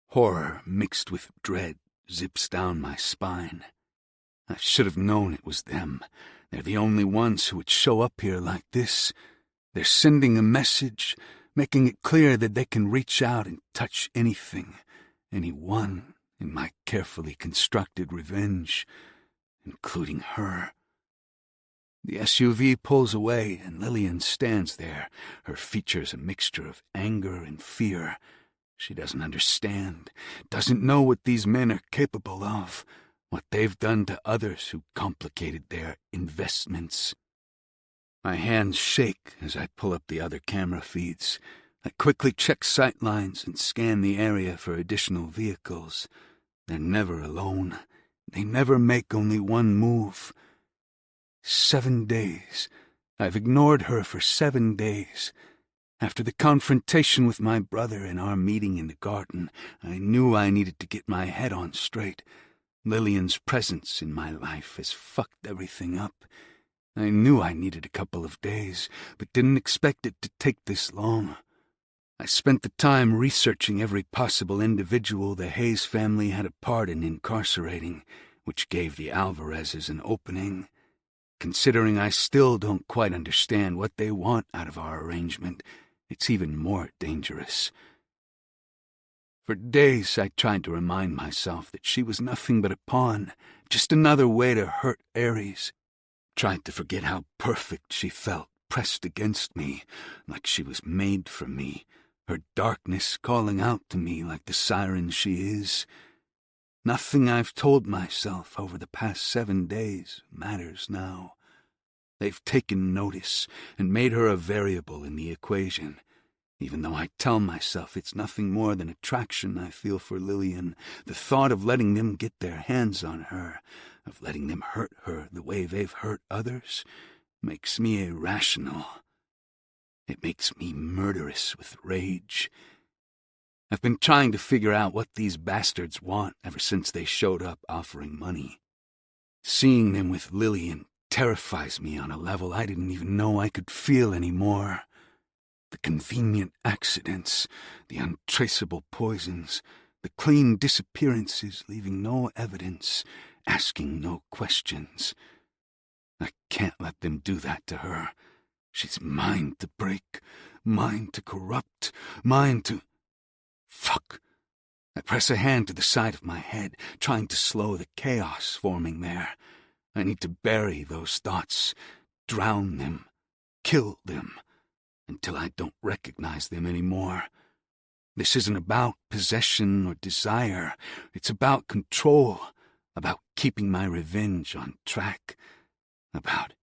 Horror mixed with dread zips down my spine. I should have known it was them. They're the only ones who would show up here like this. They're sending a message, making it clear that they can reach out and touch anything, anyone, in my carefully constructed revenge, including her. The SUV pulls away, and Lillian stands there, her features a mixture of anger and fear. She doesn't understand, doesn't know what these men are capable of, what they've done to others who complicated their investments. My hands shake as I pull up the other camera feeds. I quickly check sight lines and scan the area for additional vehicles. They're never alone. They never make only one move. 7 days. I've ignored her for 7 days. After the confrontation with my brother and our meeting in the garden, I knew I needed to get my head on straight. Lillian's presence in my life has fucked everything up. I knew I needed a couple of days, but didn't expect it to take this long. I spent the time researching every possible individual the Hayes family had a part in incarcerating, which gave the Alvarezes an opening. Considering I still don't quite understand what they want out of our arrangement, it's even more dangerous. For days I tried to remind myself that she was nothing but a pawn, just another way to hurt Aries. Tried to forget how perfect she felt, pressed against me, like she was made for me, her darkness calling out to me like the siren she is. Nothing I've told myself over the past 7 days matters now. They've taken notice and made her a variable in the equation. Even though I tell myself it's nothing more than attraction I feel for Lillian, the thought of letting them get their hands on her, of letting them hurt her the way they've hurt others, makes me irrational. It makes me murderous with rage. I've been trying to figure out what these bastards want ever since they showed up offering money. Seeing them with Lillian terrifies me on a level I didn't even know I could feel anymore. The convenient accidents, the untraceable poisons, the clean disappearances leaving no evidence, asking no questions. I can't let them do that to her. She's mine to break, mine to corrupt, mine to... Fuck. I press a hand to the side of my head, trying to slow the chaos forming there. I need to bury those thoughts, drown them, kill them, until I don't recognize them anymore. This isn't about possession or desire. It's about control, about keeping my revenge on track, about...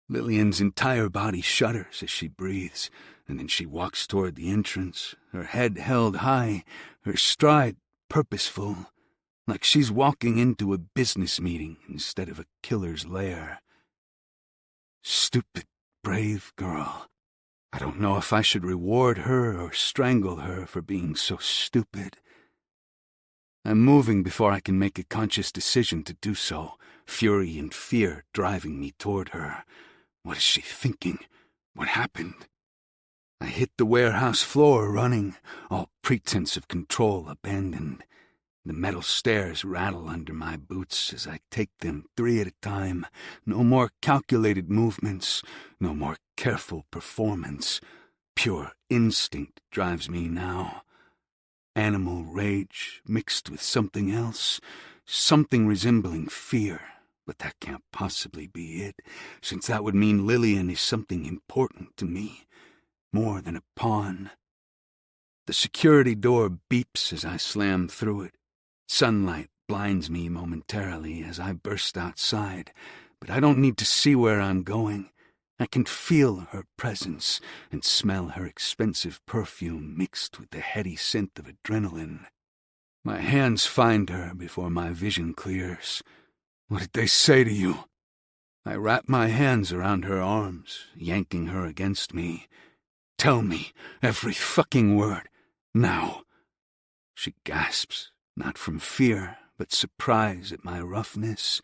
Lillian's entire body shudders as she breathes, and then she walks toward the entrance, her head held high, her stride purposeful, like she's walking into a business meeting instead of a killer's lair. Stupid, brave girl. I don't know if I should reward her or strangle her for being so stupid. I'm moving before I can make a conscious decision to do so, fury and fear driving me toward her. What is she thinking? What happened? I hit the warehouse floor running, all pretense of control abandoned. The metal stairs rattle under my boots as I take them 3 at a time. No more calculated movements, no more careful performance. Pure instinct drives me now. Animal rage mixed with something else, something resembling fear. But that can't possibly be it, since that would mean Lillian is something important to me, more than a pawn. The security door beeps as I slam through it. Sunlight blinds me momentarily as I burst outside, but I don't need to see where I'm going. I can feel her presence and smell her expensive perfume mixed with the heady scent of adrenaline. My hands find her before my vision clears. What did they say to you? I wrap my hands around her arms, yanking her against me. Tell me every fucking word, now. She gasps, not from fear, but surprise at my roughness.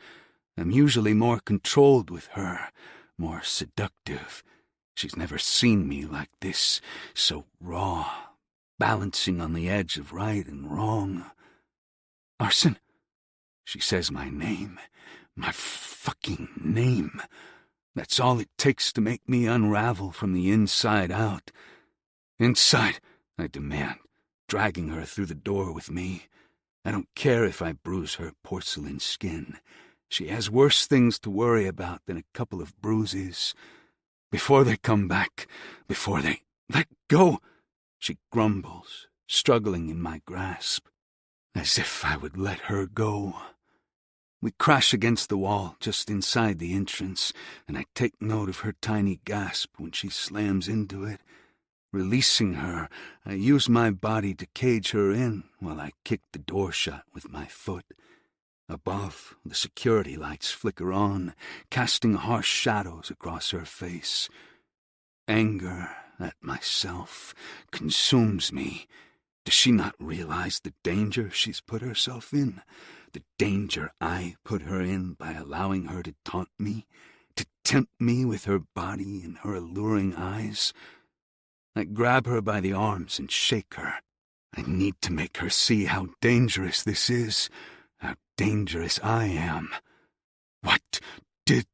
I'm usually more controlled with her, more seductive. She's never seen me like this, so raw, balancing on the edge of right and wrong. Arson, she says my name, my fucking name. That's all it takes to make me unravel from the inside out. Inside, I demand, dragging her through the door with me. I don't care if I bruise her porcelain skin. She has worse things to worry about than a couple of bruises. Before they come back, before they let go, she grumbles, struggling in my grasp, as if I would let her go. We crash against the wall just inside the entrance, and I take note of her tiny gasp when she slams into it. Releasing her, I use my body to cage her in while I kick the door shut with my foot. Above, the security lights flicker on, casting harsh shadows across her face. Anger at myself consumes me. Does she not realize the danger she's put herself in? The danger I put her in by allowing her to taunt me, to tempt me with her body and her alluring eyes? I grab her by the arms and shake her. I need to make her see how dangerous this is, how dangerous I am. What did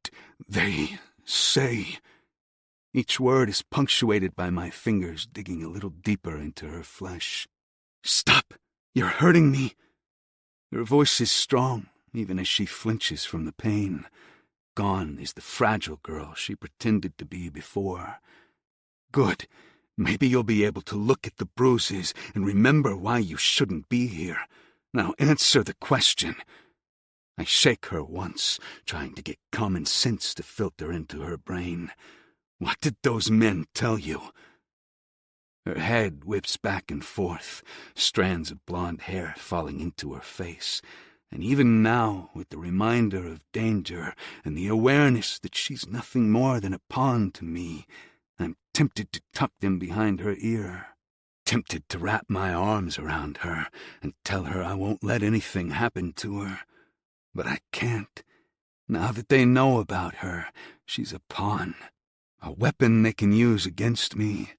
they say? Each word is punctuated by my fingers digging a little deeper into her flesh. Stop! You're hurting me! Her voice is strong, even as she flinches from the pain. Gone is the fragile girl she pretended to be before. Good. Maybe you'll be able to look at the bruises and remember why you shouldn't be here. Now answer the question. I shake her once, trying to get common sense to filter into her brain. What did those men tell you? Her head whips back and forth, strands of blonde hair falling into her face. And even now, with the reminder of danger and the awareness that she's nothing more than a pawn to me, I'm tempted to tuck them behind her ear, tempted to wrap my arms around her and tell her I won't let anything happen to her. But I can't. Now that they know about her, she's a pawn, a weapon they can use against me.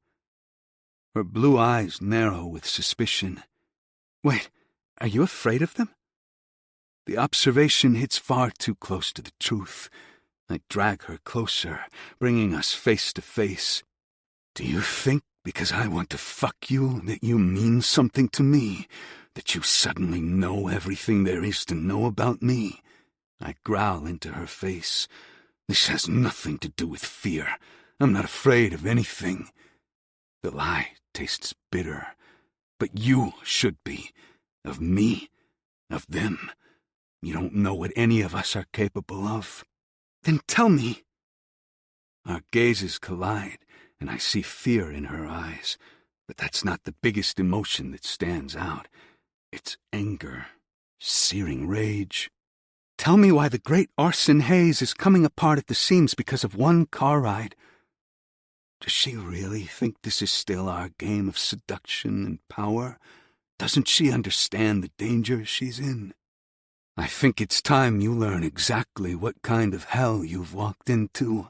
Her blue eyes narrow with suspicion. Wait, are you afraid of them? The observation hits far too close to the truth. I drag her closer, bringing us face to face. Do you think because I want to fuck you that you mean something to me? That you suddenly know everything there is to know about me? I growl into her face. This has nothing to do with fear. I'm not afraid of anything. The lie tastes bitter, but you should be. Of me, of them. You don't know what any of us are capable of. Then tell me. Our gazes collide, and I see fear in her eyes, but that's not the biggest emotion that stands out. It's anger, searing rage. Tell me why the great Orson Hayes is coming apart at the seams because of one car ride. Does she really think this is still our game of seduction and power? Doesn't she understand the danger she's in? I think it's time you learn exactly what kind of hell you've walked into.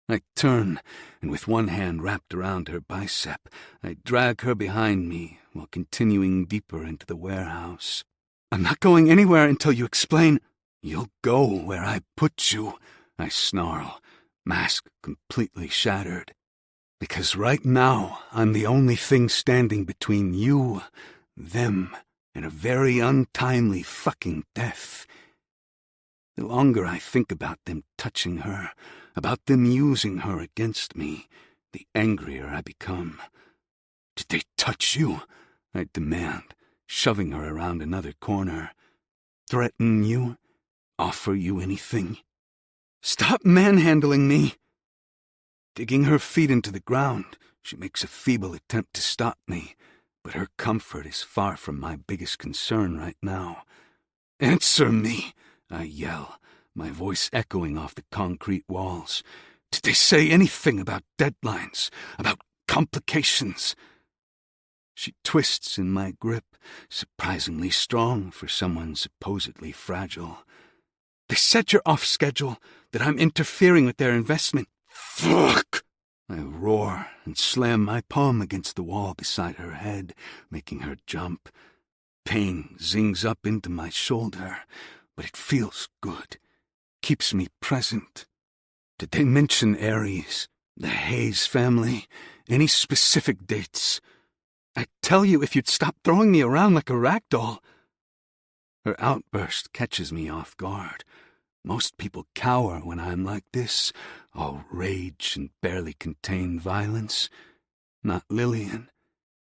I turn, and with one hand wrapped around her bicep, I drag her behind me while continuing deeper into the warehouse. I'm not going anywhere until you explain. You'll go where I put you, I snarl, mask completely shattered. Because right now, I'm the only thing standing between you, them, and a very untimely fucking death. The longer I think about them touching her, about them using her against me, the angrier I become. Did they touch you? I demand, shoving her around another corner. Threaten you? Offer you anything? Stop manhandling me! Digging her feet into the ground, she makes a feeble attempt to stop me, but her comfort is far from my biggest concern right now. Answer me, I yell, my voice echoing off the concrete walls. Did they say anything about deadlines, about complications? She twists in my grip, surprisingly strong for someone supposedly fragile. They said you're off schedule, that I'm interfering with their investment. Fuck! I roar and slam my palm against the wall beside her head, making her jump. Pain zings up into my shoulder, but it feels good, keeps me present. Did they mention Aries, the Hayes family, any specific dates? I'd tell you if you'd stop throwing me around like a rag doll. Her outburst catches me off guard. Most people cower when I'm like this, all rage and barely contained violence. Not Lillian.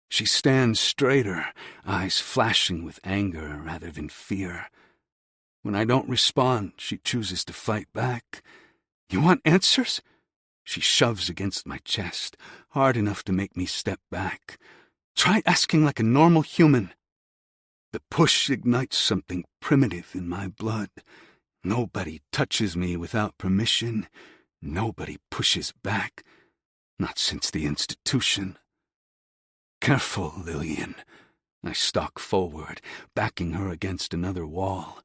She stands straighter, eyes flashing with anger rather than fear. When I don't respond, she chooses to fight back. You want answers? She shoves against my chest, hard enough to make me step back. Try asking like a normal human. The push ignites something primitive in my blood. Nobody touches me without permission. Nobody pushes back. Not since the institution. Careful, Lillian. I stalk forward, backing her against another wall.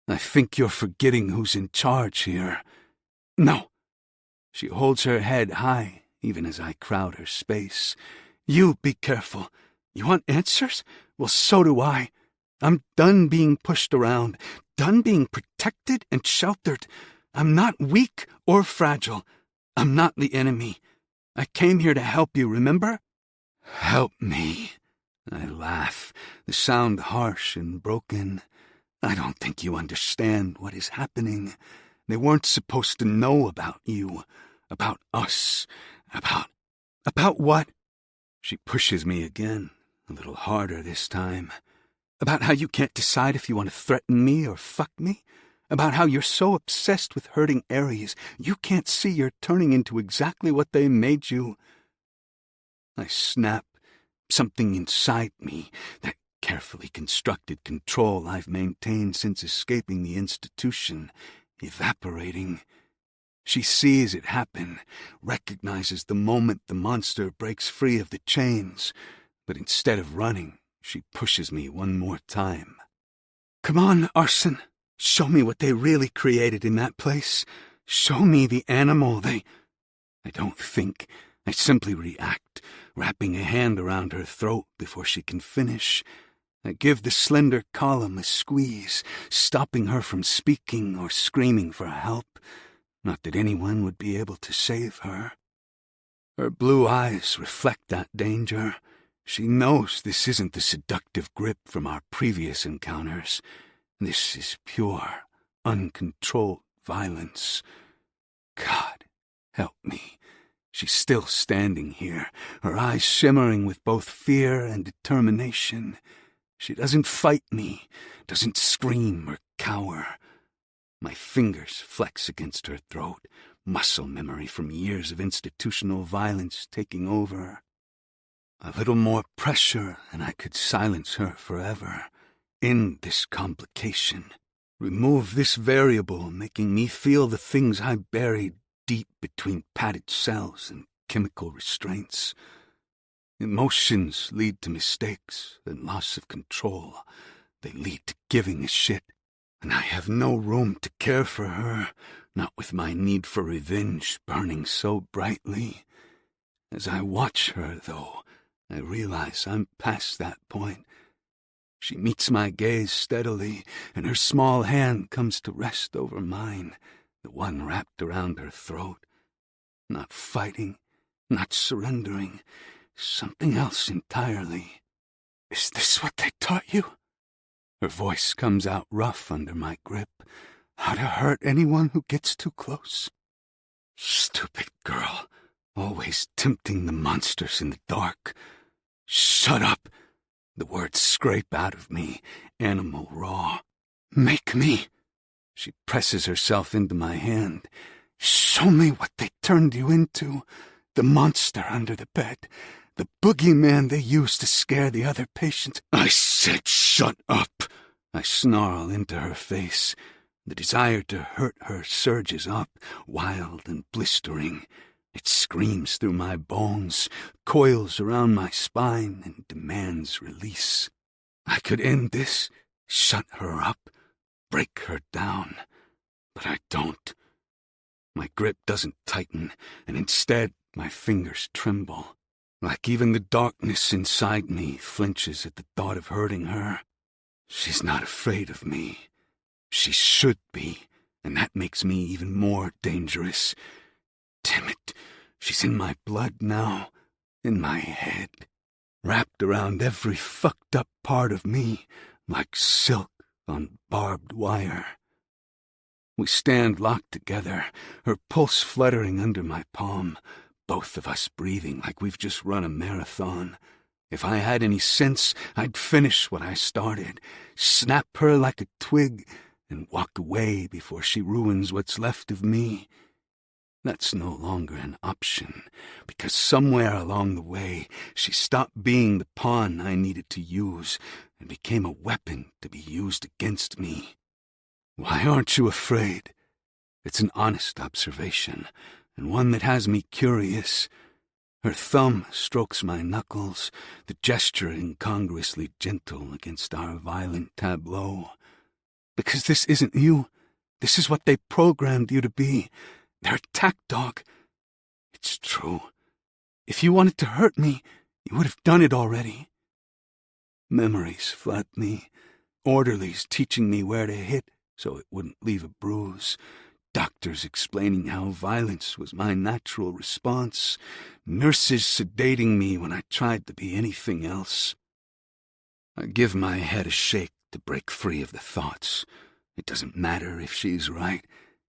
I think you're forgetting who's in charge here. No. She holds her head high, even as I crowd her space. You be careful. You want answers? Well, so do I. I'm done being pushed around, done being protected and sheltered. I'm not weak or fragile. I'm not the enemy. I came here to help you, remember? Help me. I laugh, the sound harsh and broken. I don't think you understand what is happening. They weren't supposed to know about you, about us, about what? She pushes me again, a little harder this time. About how you can't decide if you want to threaten me or fuck me? About how you're so obsessed with hurting Aries, you can't see you're turning into exactly what they made you. I snap. Something inside me, that carefully constructed control I've maintained since escaping the institution, evaporating. She sees it happen, recognizes the moment the monster breaks free of the chains, but instead of running, she pushes me one more time. Come on, Arson. Show me what they really created in that place. Show me the animal they... I don't think. I simply react, wrapping a hand around her throat before she can finish. I give the slender column a squeeze, stopping her from speaking or screaming for help. Not that anyone would be able to save her. Her blue eyes reflect that danger. She knows this isn't the seductive grip from our previous encounters. This is pure, uncontrolled violence. God, help me. She's still standing here, her eyes shimmering with both fear and determination. She doesn't fight me, doesn't scream or cower. My fingers flex against her throat, muscle memory from years of institutional violence taking over. A little more pressure and I could silence her forever. End this complication. Remove this variable making me feel the things I buried deep between padded cells and chemical restraints. Emotions lead to mistakes and loss of control. They lead to giving a shit. And I have no room to care for her, not with my need for revenge burning so brightly. As I watch her, though, I realize I'm past that point. She meets my gaze steadily, and her small hand comes to rest over mine, the one wrapped around her throat. Not fighting, not surrendering, something else entirely. Is this what they taught you? Her voice comes out rough under my grip. How to hurt anyone who gets too close. Stupid girl, always tempting the monsters in the dark. Shut up. The words scrape out of me, animal raw. Make me. She presses herself into my hand. Show me what they turned you into. The monster under the bed. The boogeyman they used to scare the other patients. I said shut up. I snarl into her face. The desire to hurt her surges up, wild and blistering. It screams through my bones, coils around my spine, and demands release. I could end this, shut her up, break her down. But I don't. My grip doesn't tighten, and instead my fingers tremble. Like even the darkness inside me flinches at the thought of hurting her. She's not afraid of me. She should be, and that makes me even more dangerous. Damn it, she's in my blood now, in my head, wrapped around every fucked up part of me, like silk on barbed wire. We stand locked together, her pulse fluttering under my palm, both of us breathing like we've just run a marathon. If I had any sense, I'd finish what I started, snap her like a twig, and walk away before she ruins what's left of me. That's no longer an option, because somewhere along the way, she stopped being the pawn I needed to use and became a weapon to be used against me. Why aren't you afraid? It's an honest observation, and one that has me curious. Her thumb strokes my knuckles, the gesture incongruously gentle against our violent tableau. Because this isn't you. This is what they programmed you to be. Their attack dog. It's true. If you wanted to hurt me, you would have done it already. Memories flood me, orderlies teaching me where to hit so it wouldn't leave a bruise, doctors explaining how violence was my natural response, nurses sedating me when I tried to be anything else. I give my head a shake to break free of the thoughts. It doesn't matter if she's right.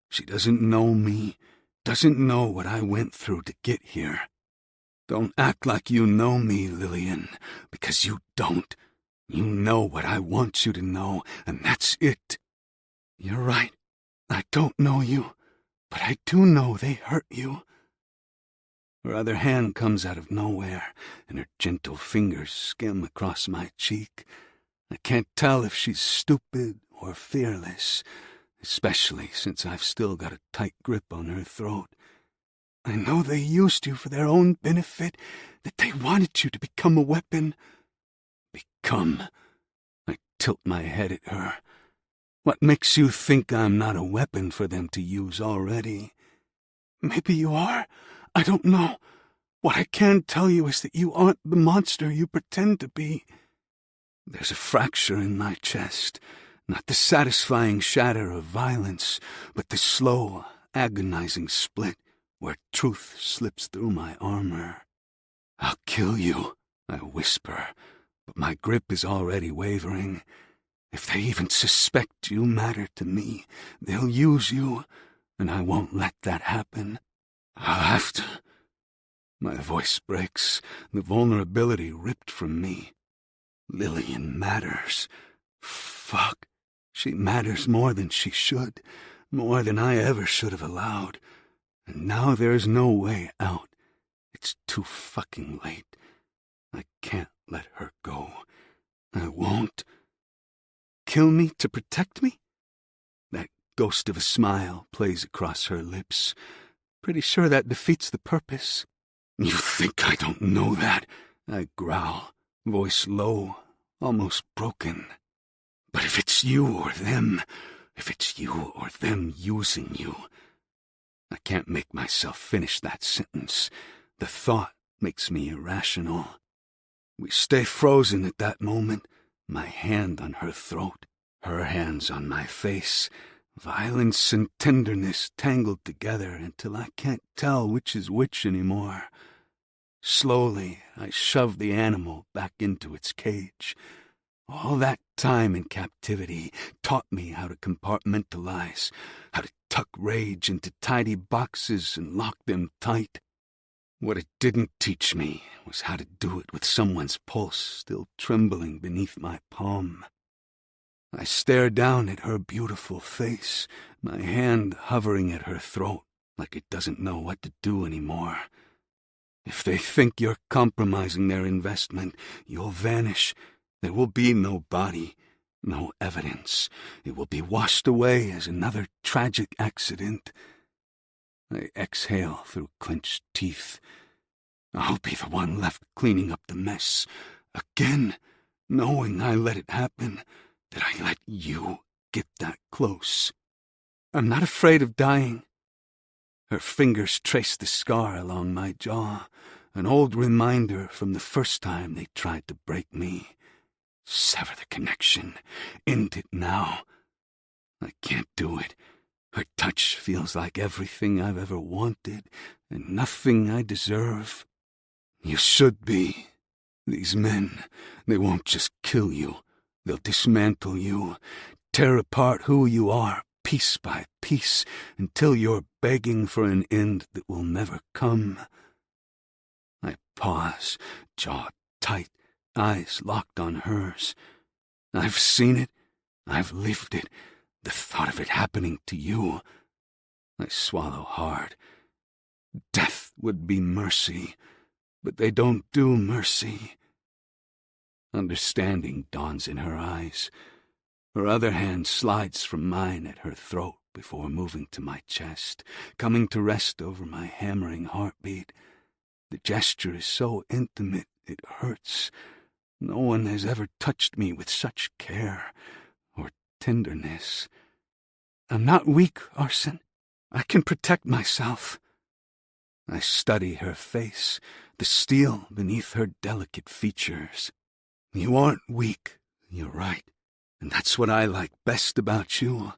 She doesn't know me, doesn't know what I went through to get here. Don't act like you know me, Lillian, because you don't. You know what I want you to know, and that's it. You're right. I don't know you, but I do know they hurt you. Her other hand comes out of nowhere, and her gentle fingers skim across my cheek. I can't tell if she's stupid or fearless, especially since I've still got a tight grip on her throat. I know they used you for their own benefit, that they wanted you to become a weapon. Become. I tilt my head at her. What makes you think I'm not a weapon for them to use already? Maybe you are. I don't know. What I can tell you is that you aren't the monster you pretend to be. There's a fracture in my chest, not the satisfying shatter of violence, but the slow, agonizing split where truth slips through my armor. I'll kill you, I whisper, but my grip is already wavering. If they even suspect you matter to me, they'll use you, and I won't let that happen. I'll have to. My voice breaks, the vulnerability ripped from me. Lillian matters. Fuck. She matters more than she should, more than I ever should have allowed. And now there's no way out. It's too fucking late. I can't let her go. I won't. Kill me to protect me? That ghost of a smile plays across her lips. Pretty sure that defeats the purpose. You think I don't know that? I growl, voice low, almost broken. But if it's you or them, if it's you or them using you... I can't make myself finish that sentence. The thought makes me irrational. We stay frozen at that moment, my hand on her throat, her hands on my face, violence and tenderness tangled together until I can't tell which is which anymore. Slowly, I shove the animal back into its cage. All that time in captivity taught me how to compartmentalize, how to tuck rage into tidy boxes and lock them tight. What it didn't teach me was how to do it with someone's pulse still trembling beneath my palm. I stare down at her beautiful face, my hand hovering at her throat like it doesn't know what to do anymore. If they think you're compromising their investment, you'll vanish. There will be no body, no evidence. It will be washed away as another tragic accident. I exhale through clenched teeth. I'll be the one left cleaning up the mess. Again, knowing I let it happen, that I let you get that close. I'm not afraid of dying. Her fingers trace the scar along my jaw, an old reminder from the first time they tried to break me. Sever the connection. End it now. I can't do it. Her touch feels like everything I've ever wanted, and nothing I deserve. You should be. These men, they won't just kill you. They'll dismantle you, tear apart who you are, piece by piece, until you're begging for an end that will never come. I pause, jaw tight, eyes locked on hers. I've seen it. I've lived it. The thought of it happening to you. I swallow hard. Death would be mercy, but they don't do mercy. Understanding dawns in her eyes. Her other hand slides from mine at her throat before moving to my chest, coming to rest over my hammering heartbeat. The gesture is so intimate, it hurts. No one has ever touched me with such care or tenderness. I'm not weak, Arson. I can protect myself. I study her face, the steel beneath her delicate features. You aren't weak, you're right. And that's what I like best about you.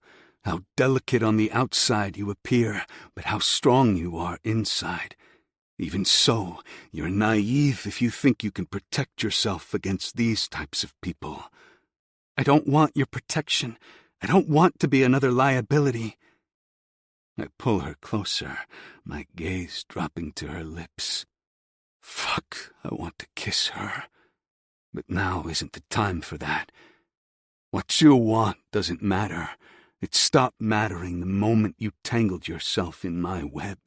How delicate on the outside you appear, but how strong you are inside. Even so, you're naive if you think you can protect yourself against these types of people. I don't want your protection. I don't want to be another liability. I pull her closer, my gaze dropping to her lips. Fuck, I want to kiss her. But now isn't the time for that. What you want doesn't matter. It stopped mattering the moment you tangled yourself in my web.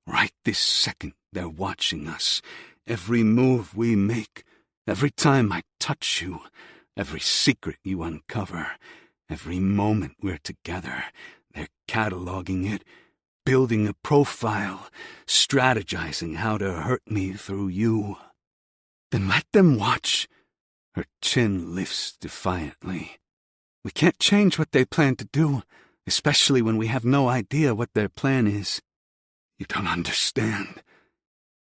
Right this second, they're watching us. Every move we make, every time I touch you, every secret you uncover, every moment we're together, they're cataloging it, building a profile, strategizing how to hurt me through you. Then let them watch. Her chin lifts defiantly. We can't change what they plan to do, especially when we have no idea what their plan is. You don't understand.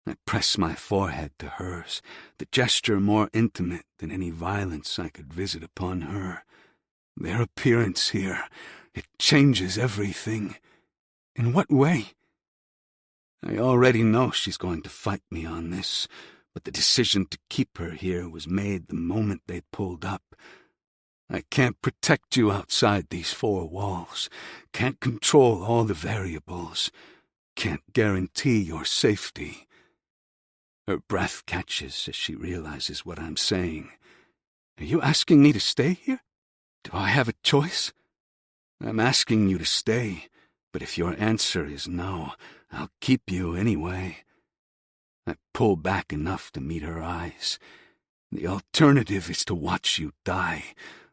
I press my forehead to hers, the gesture more intimate than any violence I could visit upon her. Their appearance here, it changes everything. In what way? I already know she's going to fight me on this, but the decision to keep her here was made the moment they pulled up. I can't protect you outside these four walls, can't control all the variables, can't guarantee your safety. Her breath catches as she realizes what I'm saying. Are you asking me to stay here? Do I have a choice? I'm asking you to stay, but if your answer is no, I'll keep you anyway. I pull back enough to meet her eyes. The alternative is to watch you die,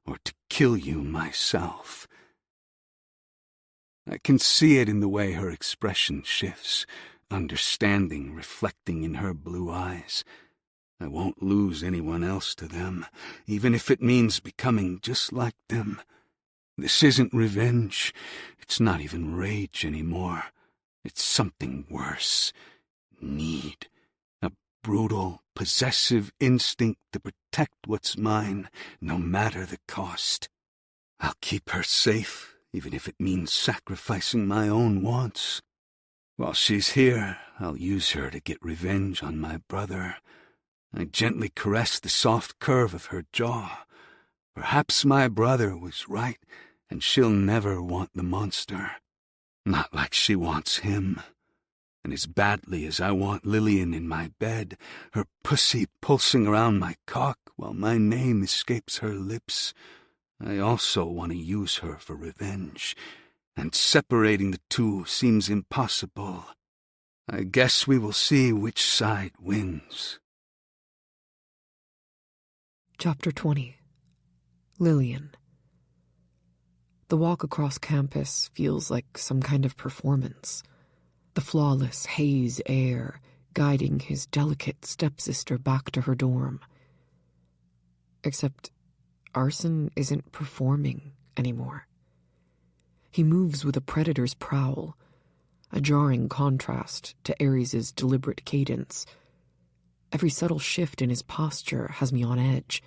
or to kill you myself. I can see it in the way her expression shifts, understanding reflecting in her blue eyes. I won't lose anyone else to them, even if it means becoming just like them. This isn't revenge. It's not even rage anymore. It's something worse. Need. A brutal, possessive instinct to protect what's mine, no matter the cost. I'll keep her safe, even if it means sacrificing my own wants. While she's here, I'll use her to get revenge on my brother. I gently caress the soft curve of her jaw. Perhaps my brother was right, and she'll never want the monster. Not like she wants him. And as badly as I want Lillian in my bed, her pussy pulsing around my cock while my name escapes her lips, I also want to use her for revenge. And separating the two seems impossible. I guess we will see which side wins. Chapter 20. Lillian. The walk across campus feels like some kind of performance. The flawless haze air guiding his delicate stepsister back to her dorm. Except Arson isn't performing anymore. He moves with a predator's prowl, a jarring contrast to Ares's deliberate cadence. Every subtle shift in his posture has me on edge,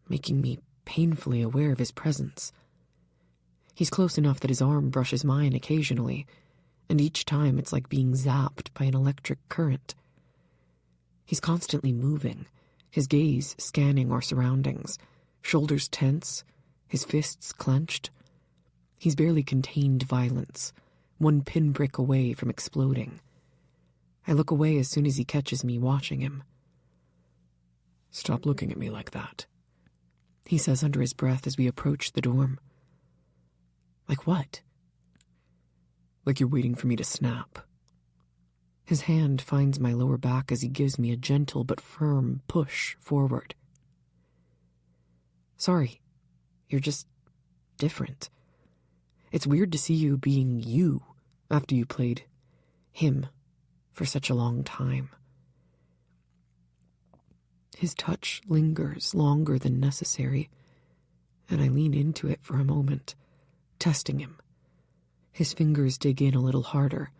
making me painfully aware of his presence. He's close enough that his arm brushes mine occasionally, and each time it's like being zapped by an electric current. He's constantly moving, his gaze scanning our surroundings, shoulders tense, his fists clenched. He's barely contained violence, one pinprick away from exploding. I look away as soon as he catches me watching him. "Stop looking at me like that," he says under his breath as we approach the dorm. Like what? Like you're waiting for me to snap. His hand finds my lower back as he gives me a gentle but firm push forward. Sorry, you're just different. It's weird to see you being you after you played him for such a long time. His touch lingers longer than necessary, and I lean into it for a moment, testing him. His fingers dig in a little harder,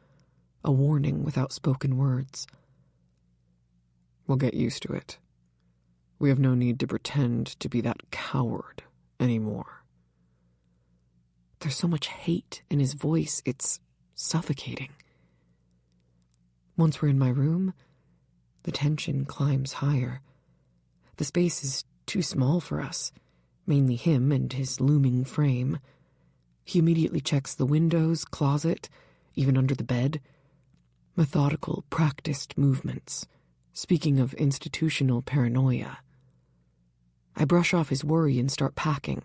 a warning without spoken words. We'll get used to it. We have no need to pretend to be that coward anymore. There's so much hate in his voice, it's suffocating. Once we're in my room, the tension climbs higher. The space is too small for us, mainly him and his looming frame. He immediately checks the windows, closet, even under the bed. Methodical, practiced movements, speaking of institutional paranoia. I brush off his worry and start packing,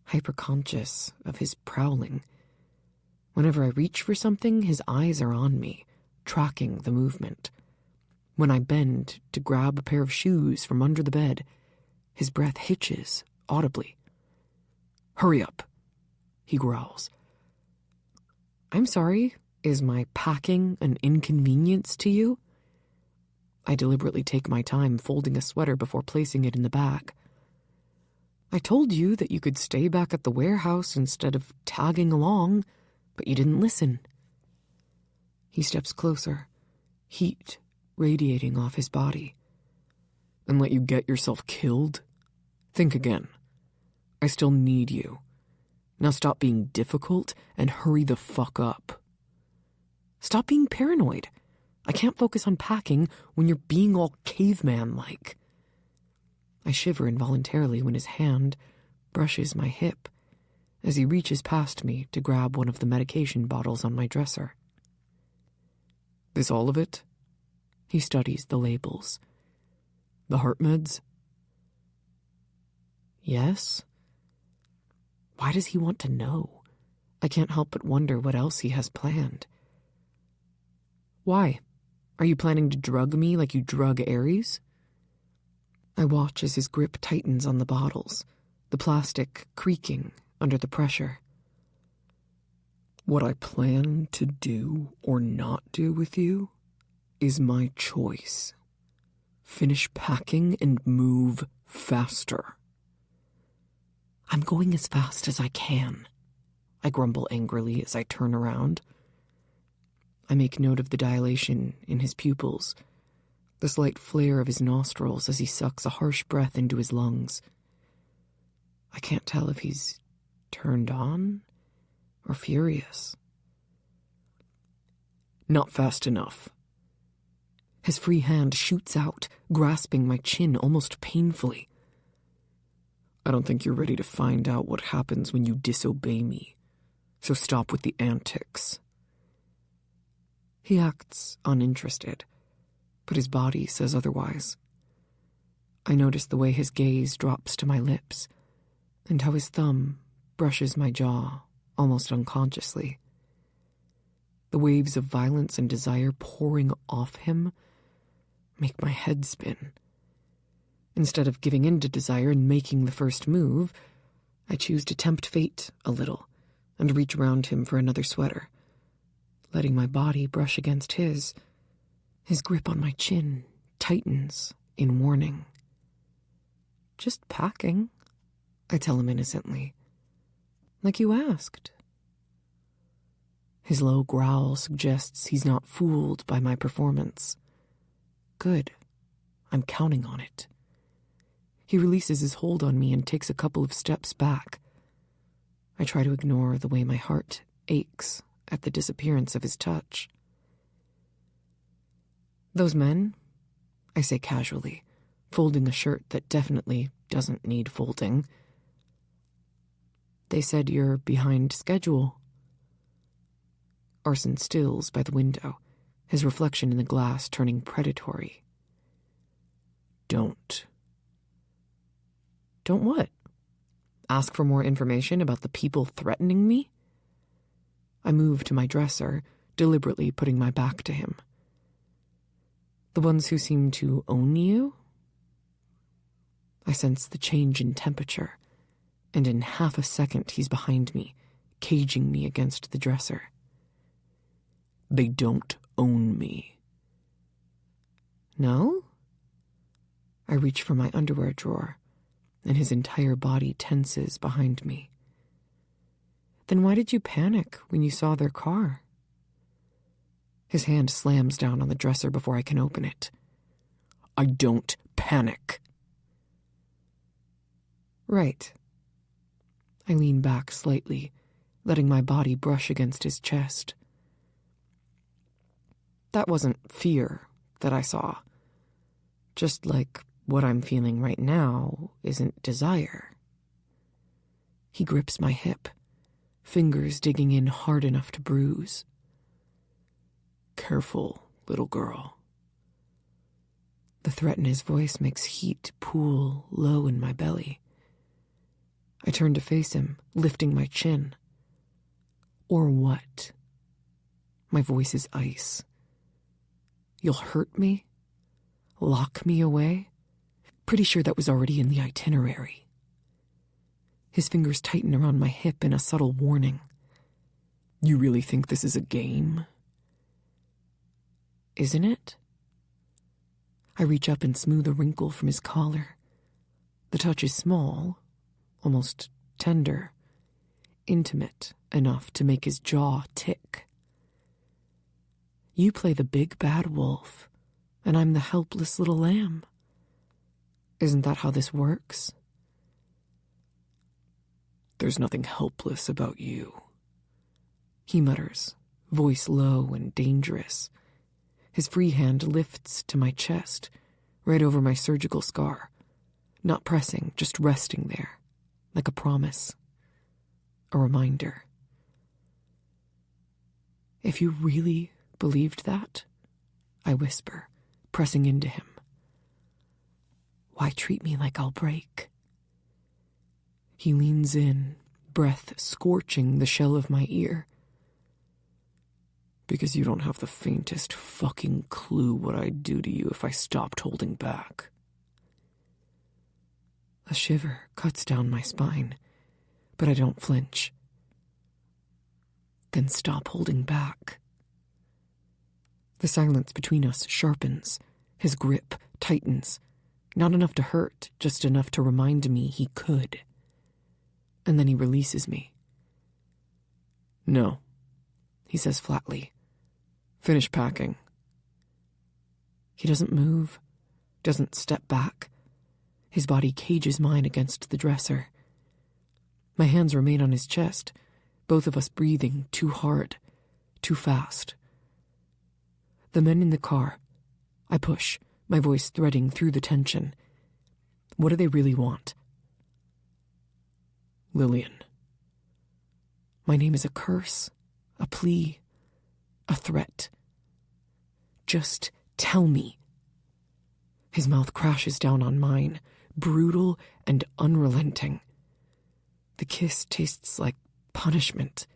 hyper-conscious of his prowling. Whenever I reach for something, his eyes are on me, tracking the movement. When I bend to grab a pair of shoes from under the bed, his breath hitches audibly. "Hurry up," he growls. I'm sorry, is my packing an inconvenience to you? I deliberately take my time folding a sweater before placing it in the bag. I told you that you could stay back at the warehouse instead of tagging along, but you didn't listen. He steps closer, heat radiating off his body. "And let you get yourself killed? Think again. I still need you. Now stop being difficult and hurry the fuck up." Stop being paranoid. I can't focus on packing when you're being all caveman-like. I shiver involuntarily when his hand brushes my hip as he reaches past me to grab one of the medication bottles on my dresser. "This all of it?" He studies the labels. "The heart meds?" Yes. Why does he want to know? I can't help but wonder what else he has planned. Why? Are you planning to drug me like you drug Ares? I watch as his grip tightens on the bottles, the plastic creaking under the pressure. "What I plan to do or not do with you is my choice. Finish packing and move faster." I'm going as fast as I can, I grumble angrily as I turn around. I make note of the dilation in his pupils, the slight flare of his nostrils as he sucks a harsh breath into his lungs. I can't tell if he's turned on or furious. "Not fast enough." His free hand shoots out, grasping my chin almost painfully. "I don't think you're ready to find out what happens when you disobey me, so stop with the antics." He acts uninterested, but his body says otherwise. I notice the way his gaze drops to my lips, and how his thumb brushes my jaw almost unconsciously. The waves of violence and desire pouring off him make my head spin. Instead of giving in to desire and making the first move, I choose to tempt fate a little and reach around him for another sweater, letting my body brush against his. His grip on my chin tightens in warning. Just packing, I tell him innocently. Like you asked. His low growl suggests he's not fooled by my performance. Good. I'm counting on it. He releases his hold on me and takes a couple of steps back. I try to ignore the way my heart aches at the disappearance of his touch. Those men, I say casually, folding a shirt that definitely doesn't need folding. They said you're behind schedule. Arson stills by the window, his reflection in the glass turning predatory. Don't. Don't what? Ask for more information about the people threatening me? I move to my dresser, deliberately putting my back to him. The ones who seem to own you? I sense the change in temperature, and in half a second he's behind me, caging me against the dresser. They don't own me. No? I reach for my underwear drawer, and his entire body tenses behind me. Then why did you panic when you saw their car? His hand slams down on the dresser before I can open it. I don't panic. Right. I lean back slightly, letting my body brush against his chest. That wasn't fear that I saw. Just like what I'm feeling right now isn't desire. He grips my hip, fingers digging in hard enough to bruise. Careful, little girl. The threat in his voice makes heat pool low in my belly. I turn to face him, lifting my chin. Or what? My voice is ice. You'll hurt me? Lock me away? Pretty sure that was already in the itinerary. His fingers tighten around my hip in a subtle warning. You really think this is a game? Isn't it? I reach up and smooth a wrinkle from his collar. The touch is small, almost tender, intimate enough to make his jaw tick. You play the big bad wolf, and I'm the helpless little lamb. Isn't that how this works? There's nothing helpless about you, he mutters, voice low and dangerous. His free hand lifts to my chest, right over my surgical scar, not pressing, just resting there, like a promise, a reminder. If you really believed that, I whisper, pressing into him, why treat me like I'll break? He leans in, breath scorching the shell of my ear. Because you don't have the faintest fucking clue what I'd do to you if I stopped holding back. A shiver cuts down my spine, but I don't flinch. Then stop holding back. The silence between us sharpens. His grip tightens. Not enough to hurt, just enough to remind me he could. And then he releases me. No, he says flatly. Finish packing. He doesn't move, doesn't step back. His body cages mine against the dresser. My hands remain on his chest, both of us breathing too hard, too fast. The men in the car. I push, my voice threading through the tension. What do they really want? Lillian. My name is a curse, a plea, a threat. Just tell me. His mouth crashes down on mine, brutal and unrelenting. The kiss tastes like punishment,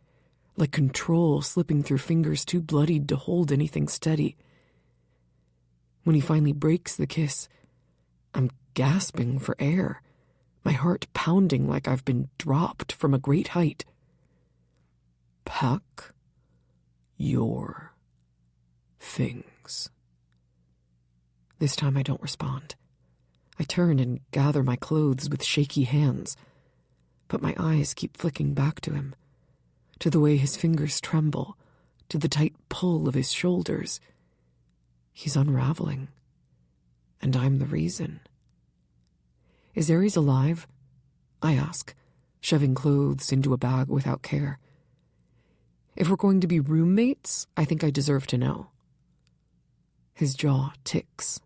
like control slipping through fingers too bloodied to hold anything steady. When he finally breaks the kiss, I'm gasping for air, my heart pounding like I've been dropped from a great height. Pack your things. This time I don't respond. I turn and gather my clothes with shaky hands, but my eyes keep flicking back to him, to the way his fingers tremble, to the tight pull of his shoulders. He's unraveling, and I'm the reason. Is Ares alive? I ask, shoving clothes into a bag without care. If we're going to be roommates, I think I deserve to know. His jaw ticks.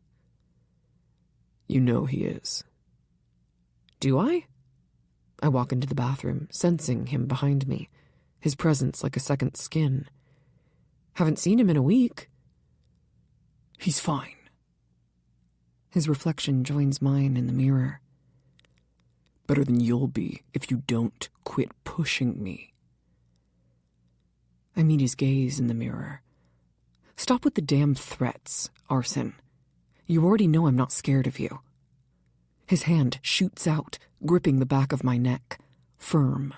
You know he is. Do I? I walk into the bathroom, sensing him behind me, his presence like a second skin. Haven't seen him in a week. He's fine. His reflection joins mine in the mirror. Better than you'll be if you don't quit pushing me. I meet his gaze in the mirror. Stop with the damn threats, Arson. You already know I'm not scared of you. His hand shoots out, gripping the back of my neck, firm,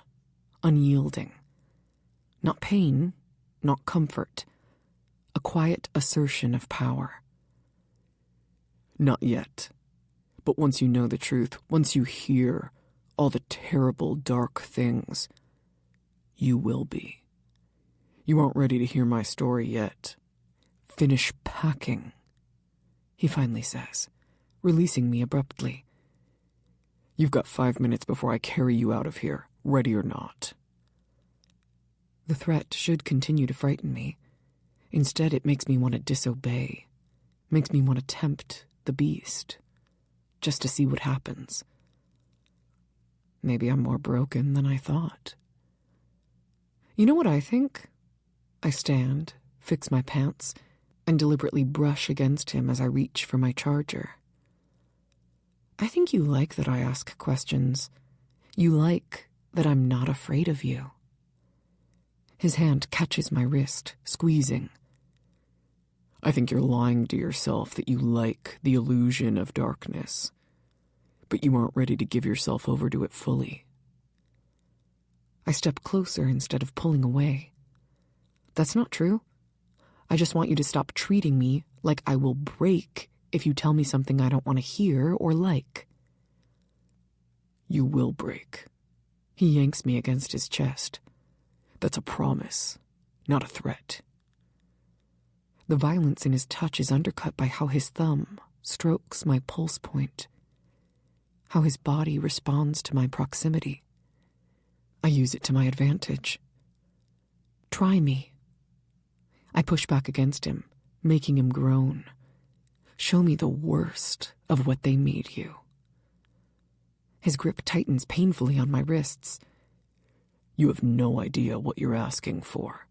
unyielding. Not pain, not comfort. A quiet assertion of power. Not yet. But once you know the truth, once you hear all the terrible, dark things, you will be. You aren't ready to hear my story yet. Finish packing, he finally says, releasing me abruptly. You've got 5 minutes before I carry you out of here, ready or not. The threat should continue to frighten me. Instead, it makes me want to disobey. Makes me want to tempt the beast. Just to see what happens. Maybe I'm more broken than I thought. You know what I think? I stand, fix my pants, and deliberately brush against him as I reach for my charger. I think you like that I ask questions. You like that I'm not afraid of you. His hand catches my wrist, squeezing. I think you're lying to yourself that you like the illusion of darkness, but you aren't ready to give yourself over to it fully. I step closer instead of pulling away. That's not true. I just want you to stop treating me like I will break if you tell me something I don't want to hear or like. You will break. He yanks me against his chest. That's a promise, not a threat. The violence in his touch is undercut by how his thumb strokes my pulse point, how his body responds to my proximity. I use it to my advantage. Try me. I push back against him, making him groan. Show me the worst of what they made you. His grip tightens painfully on my wrists. You have no idea what you're asking for.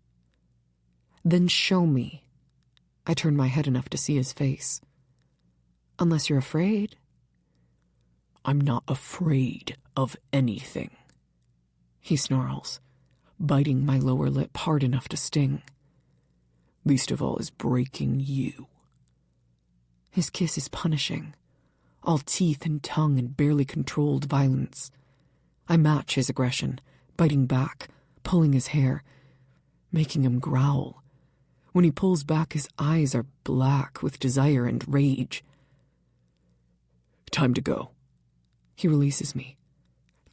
Then show me. I turn my head enough to see his face. Unless you're afraid. I'm not afraid of anything. He snarls, biting my lower lip hard enough to sting. Least of all is breaking you. His kiss is punishing, all teeth and tongue and barely controlled violence. I match his aggression, biting back, pulling his hair, making him growl. When he pulls back, his eyes are black with desire and rage. Time to go. He releases me.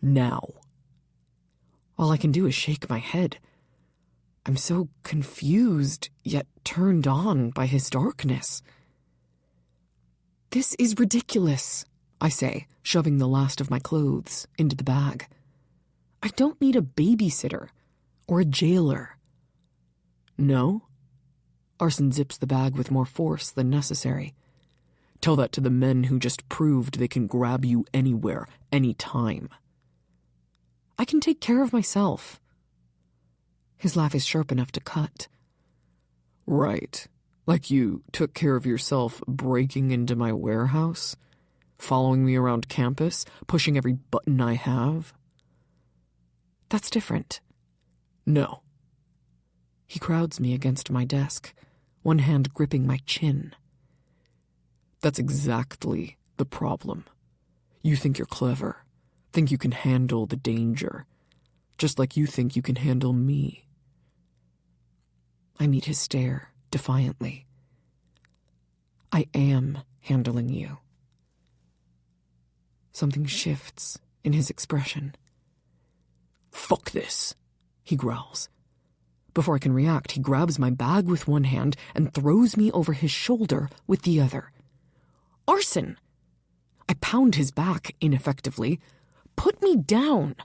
Now. All I can do is shake my head. I'm so confused, yet turned on by his darkness. This is ridiculous, I say, shoving the last of my clothes into the bag. I don't need a babysitter or a jailer. No? Arson zips the bag with more force than necessary. Tell that to the men who just proved they can grab you anywhere, anytime. I can take care of myself. His laugh is sharp enough to cut. Right. Like you took care of yourself breaking into my warehouse, following me around campus, pushing every button I have. That's different. No. He crowds me against my desk, one hand gripping my chin. That's exactly the problem. You think you're clever, think you can handle the danger, just like you think you can handle me. I meet his stare, defiantly. I am handling you. Something shifts in his expression. Fuck this, he growls. Before I can react, he grabs my bag with one hand and throws me over his shoulder with the other. Arson! I pound his back ineffectively. Put me down!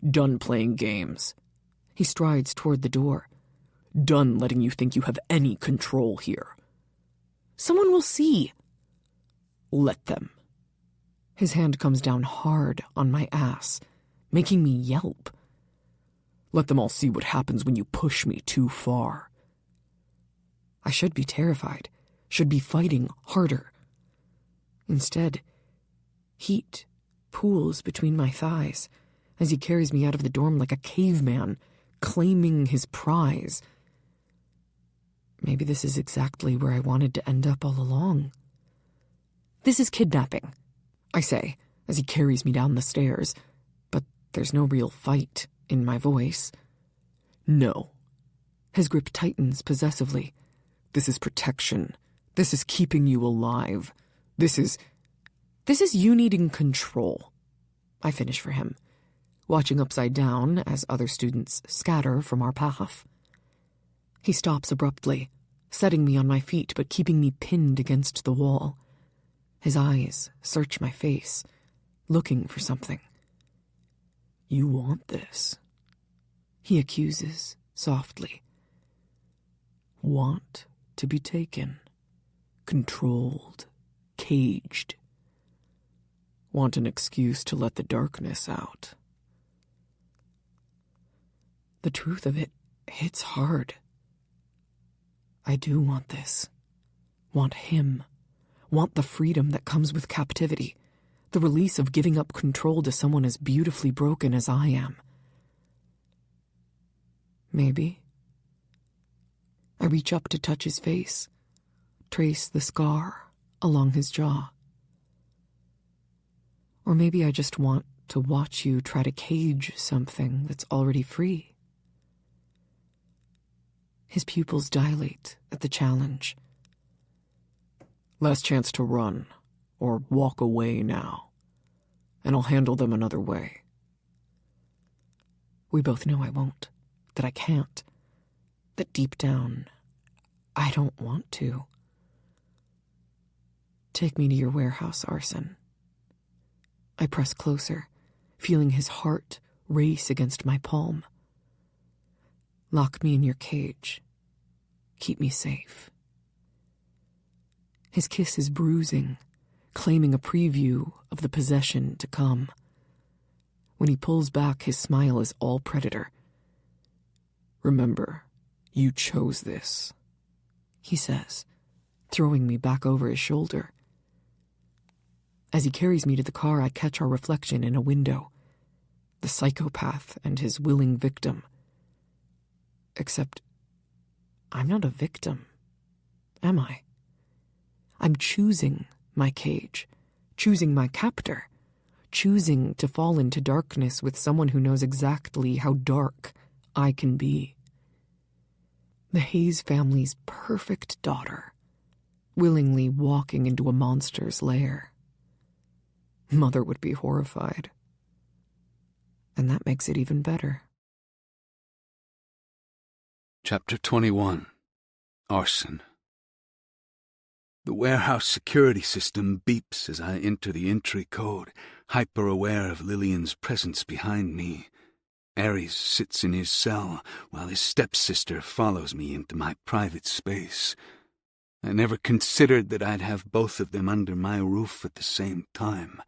Done playing games. He strides toward the door. Done letting you think you have any control here. Someone will see. Let them. His hand comes down hard on my ass, making me yelp. Let them all see what happens when you push me too far. I should be terrified, should be fighting harder. Instead, heat pools between my thighs as he carries me out of the dorm like a caveman, claiming his prize. Maybe this is exactly where I wanted to end up all along. This is kidnapping, I say, as he carries me down the stairs, but there's no real fight in my voice. No. His grip tightens possessively. This is protection. This is keeping you alive. This is you needing control, I finish for him, watching upside down as other students scatter from our path. He stops abruptly, setting me on my feet but keeping me pinned against the wall. His eyes search my face, looking for something. You want this, he accuses softly. Want to be taken, controlled, caged. Want an excuse to let the darkness out. The truth of it hits hard. I do want this. Want him. Want the freedom that comes with captivity. The release of giving up control to someone as beautifully broken as I am. Maybe. I reach up to touch his face, trace the scar along his jaw. Or maybe I just want to watch you try to cage something that's already free. His pupils dilate at the challenge. Last chance to run, or walk away now, and I'll handle them another way. We both know I won't, that I can't, that deep down, I don't want to. Take me to your warehouse, Arson. I press closer, feeling his heart race against my palm. Lock me in your cage. Keep me safe. His kiss is bruising, claiming a preview of the possession to come. When he pulls back, his smile is all predator. Remember, you chose this, he says, throwing me back over his shoulder. As he carries me to the car, I catch our reflection in a window. The psychopath and his willing victim. Except, I'm not a victim, am I? I'm choosing my cage, choosing my captor, choosing to fall into darkness with someone who knows exactly how dark I can be. The Hayes family's perfect daughter, willingly walking into a monster's lair. Mother would be horrified. And that makes it even better. Chapter 21. Arson. The warehouse security system beeps as I enter the entry code, hyper-aware of Lillian's presence behind me. Ares sits in his cell, while his stepsister follows me into my private space. I never considered that I'd have both of them under my roof at the same time.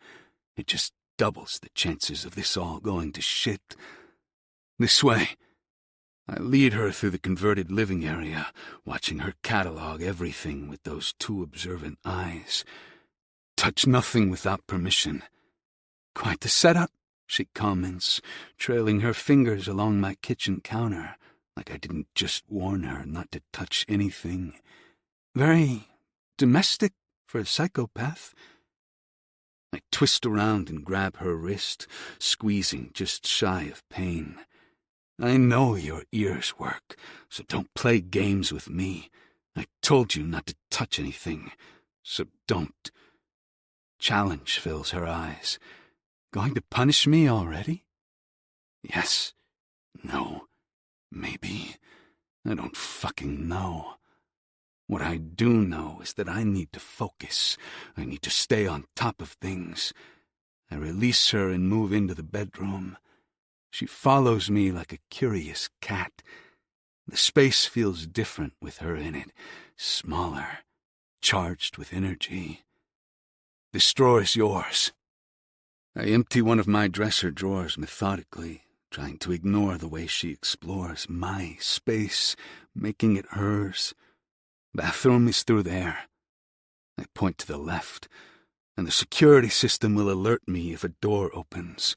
It just doubles the chances of this all going to shit. This way. I lead her through the converted living area, watching her catalog everything with those two observant eyes. Touch nothing without permission. Quite the setup, she comments, trailing her fingers along my kitchen counter, like I didn't just warn her not to touch anything. Very domestic for a psychopath. I twist around and grab her wrist, squeezing just shy of pain. I know your ears work, so don't play games with me. I told you not to touch anything, so don't. Challenge fills her eyes. Going to punish me already? Yes. No. Maybe. I don't fucking know. What I do know is that I need to focus. I need to stay on top of things. I release her and move into the bedroom. She follows me like a curious cat. The space feels different with her in it, smaller, charged with energy. "The straw is yours," I empty one of my dresser drawers methodically, trying to ignore the way she explores my space, making it hers. Bathroom is through there. I point to the left, and the security system will alert me if a door opens.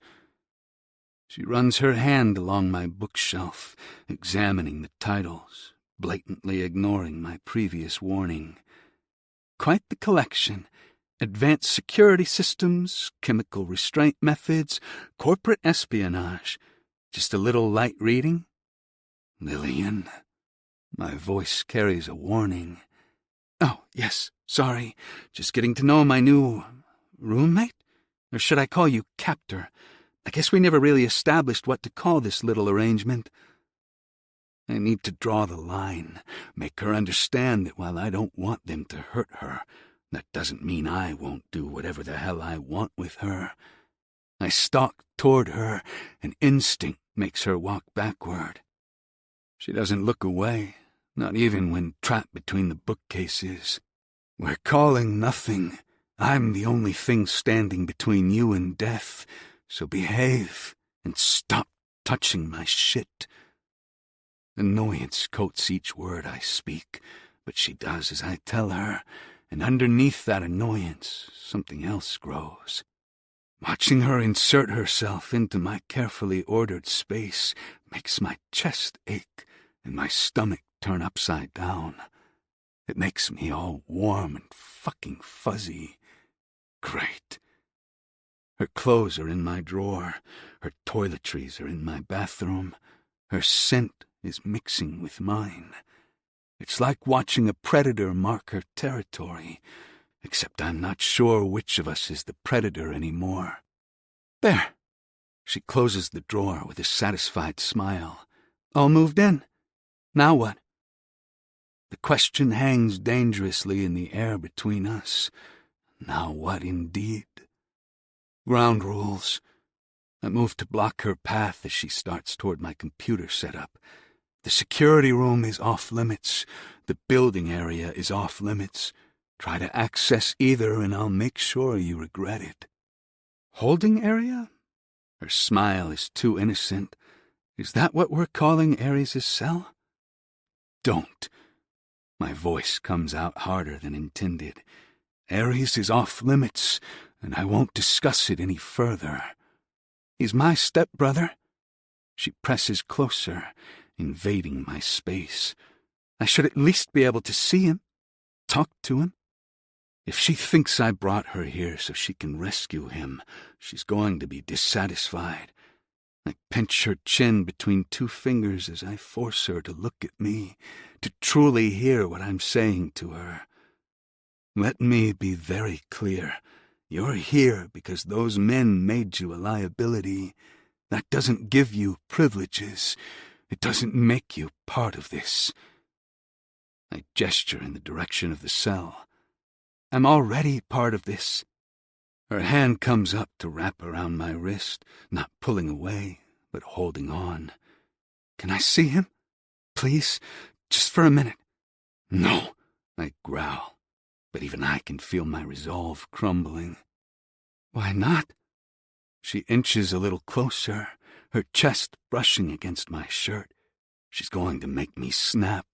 She runs her hand along my bookshelf, examining the titles, blatantly ignoring my previous warning. Quite the collection. Advanced security systems, chemical restraint methods, corporate espionage. Just a little light reading? Lillian. My voice carries a warning. Oh, yes, sorry. Just getting to know my new roommate? Or should I call you captor? I guess we never really established what to call this little arrangement. I need to draw the line, make her understand that while I don't want them to hurt her, that doesn't mean I won't do whatever the hell I want with her. I stalk toward her, and instinct makes her walk backward. She doesn't look away, not even when trapped between the bookcases. We're calling nothing. I'm the only thing standing between you and death, so behave and stop touching my shit. Annoyance coats each word I speak, but she does as I tell her, and underneath that annoyance, something else grows. Watching her insert herself into my carefully ordered space makes my chest ache and my stomach turn upside down. It makes me all warm and fucking fuzzy. Great. Her clothes are in my drawer. Her toiletries are in my bathroom. Her scent is mixing with mine. It's like watching a predator mark her territory, except I'm not sure which of us is the predator anymore. There. She closes the drawer with a satisfied smile. All moved in. Now what? The question hangs dangerously in the air between us. Now what indeed? Ground rules. I move to block her path as she starts toward my computer setup. The security room is off limits. The building area is off limits. Try to access either and I'll make sure you regret it. Holding area? Her smile is too innocent. Is that what we're calling Ares' cell? Don't. My voice comes out harder than intended. Ares is off limits, and I won't discuss it any further. He's my stepbrother. She presses closer, invading my space. I should at least be able to see him, talk to him. If she thinks I brought her here so she can rescue him, she's going to be dissatisfied. I pinch her chin between two fingers as I force her to look at me, to truly hear what I'm saying to her. Let me be very clear. You're here because those men made you a liability. That doesn't give you privileges. It doesn't make you part of this. I gesture in the direction of the cell. I'm already part of this. Her hand comes up to wrap around my wrist, not pulling away, but holding on. Can I see him? Please? Just for a minute. No, I growl, but even I can feel my resolve crumbling. Why not? She inches a little closer, her chest brushing against my shirt. She's going to make me snap,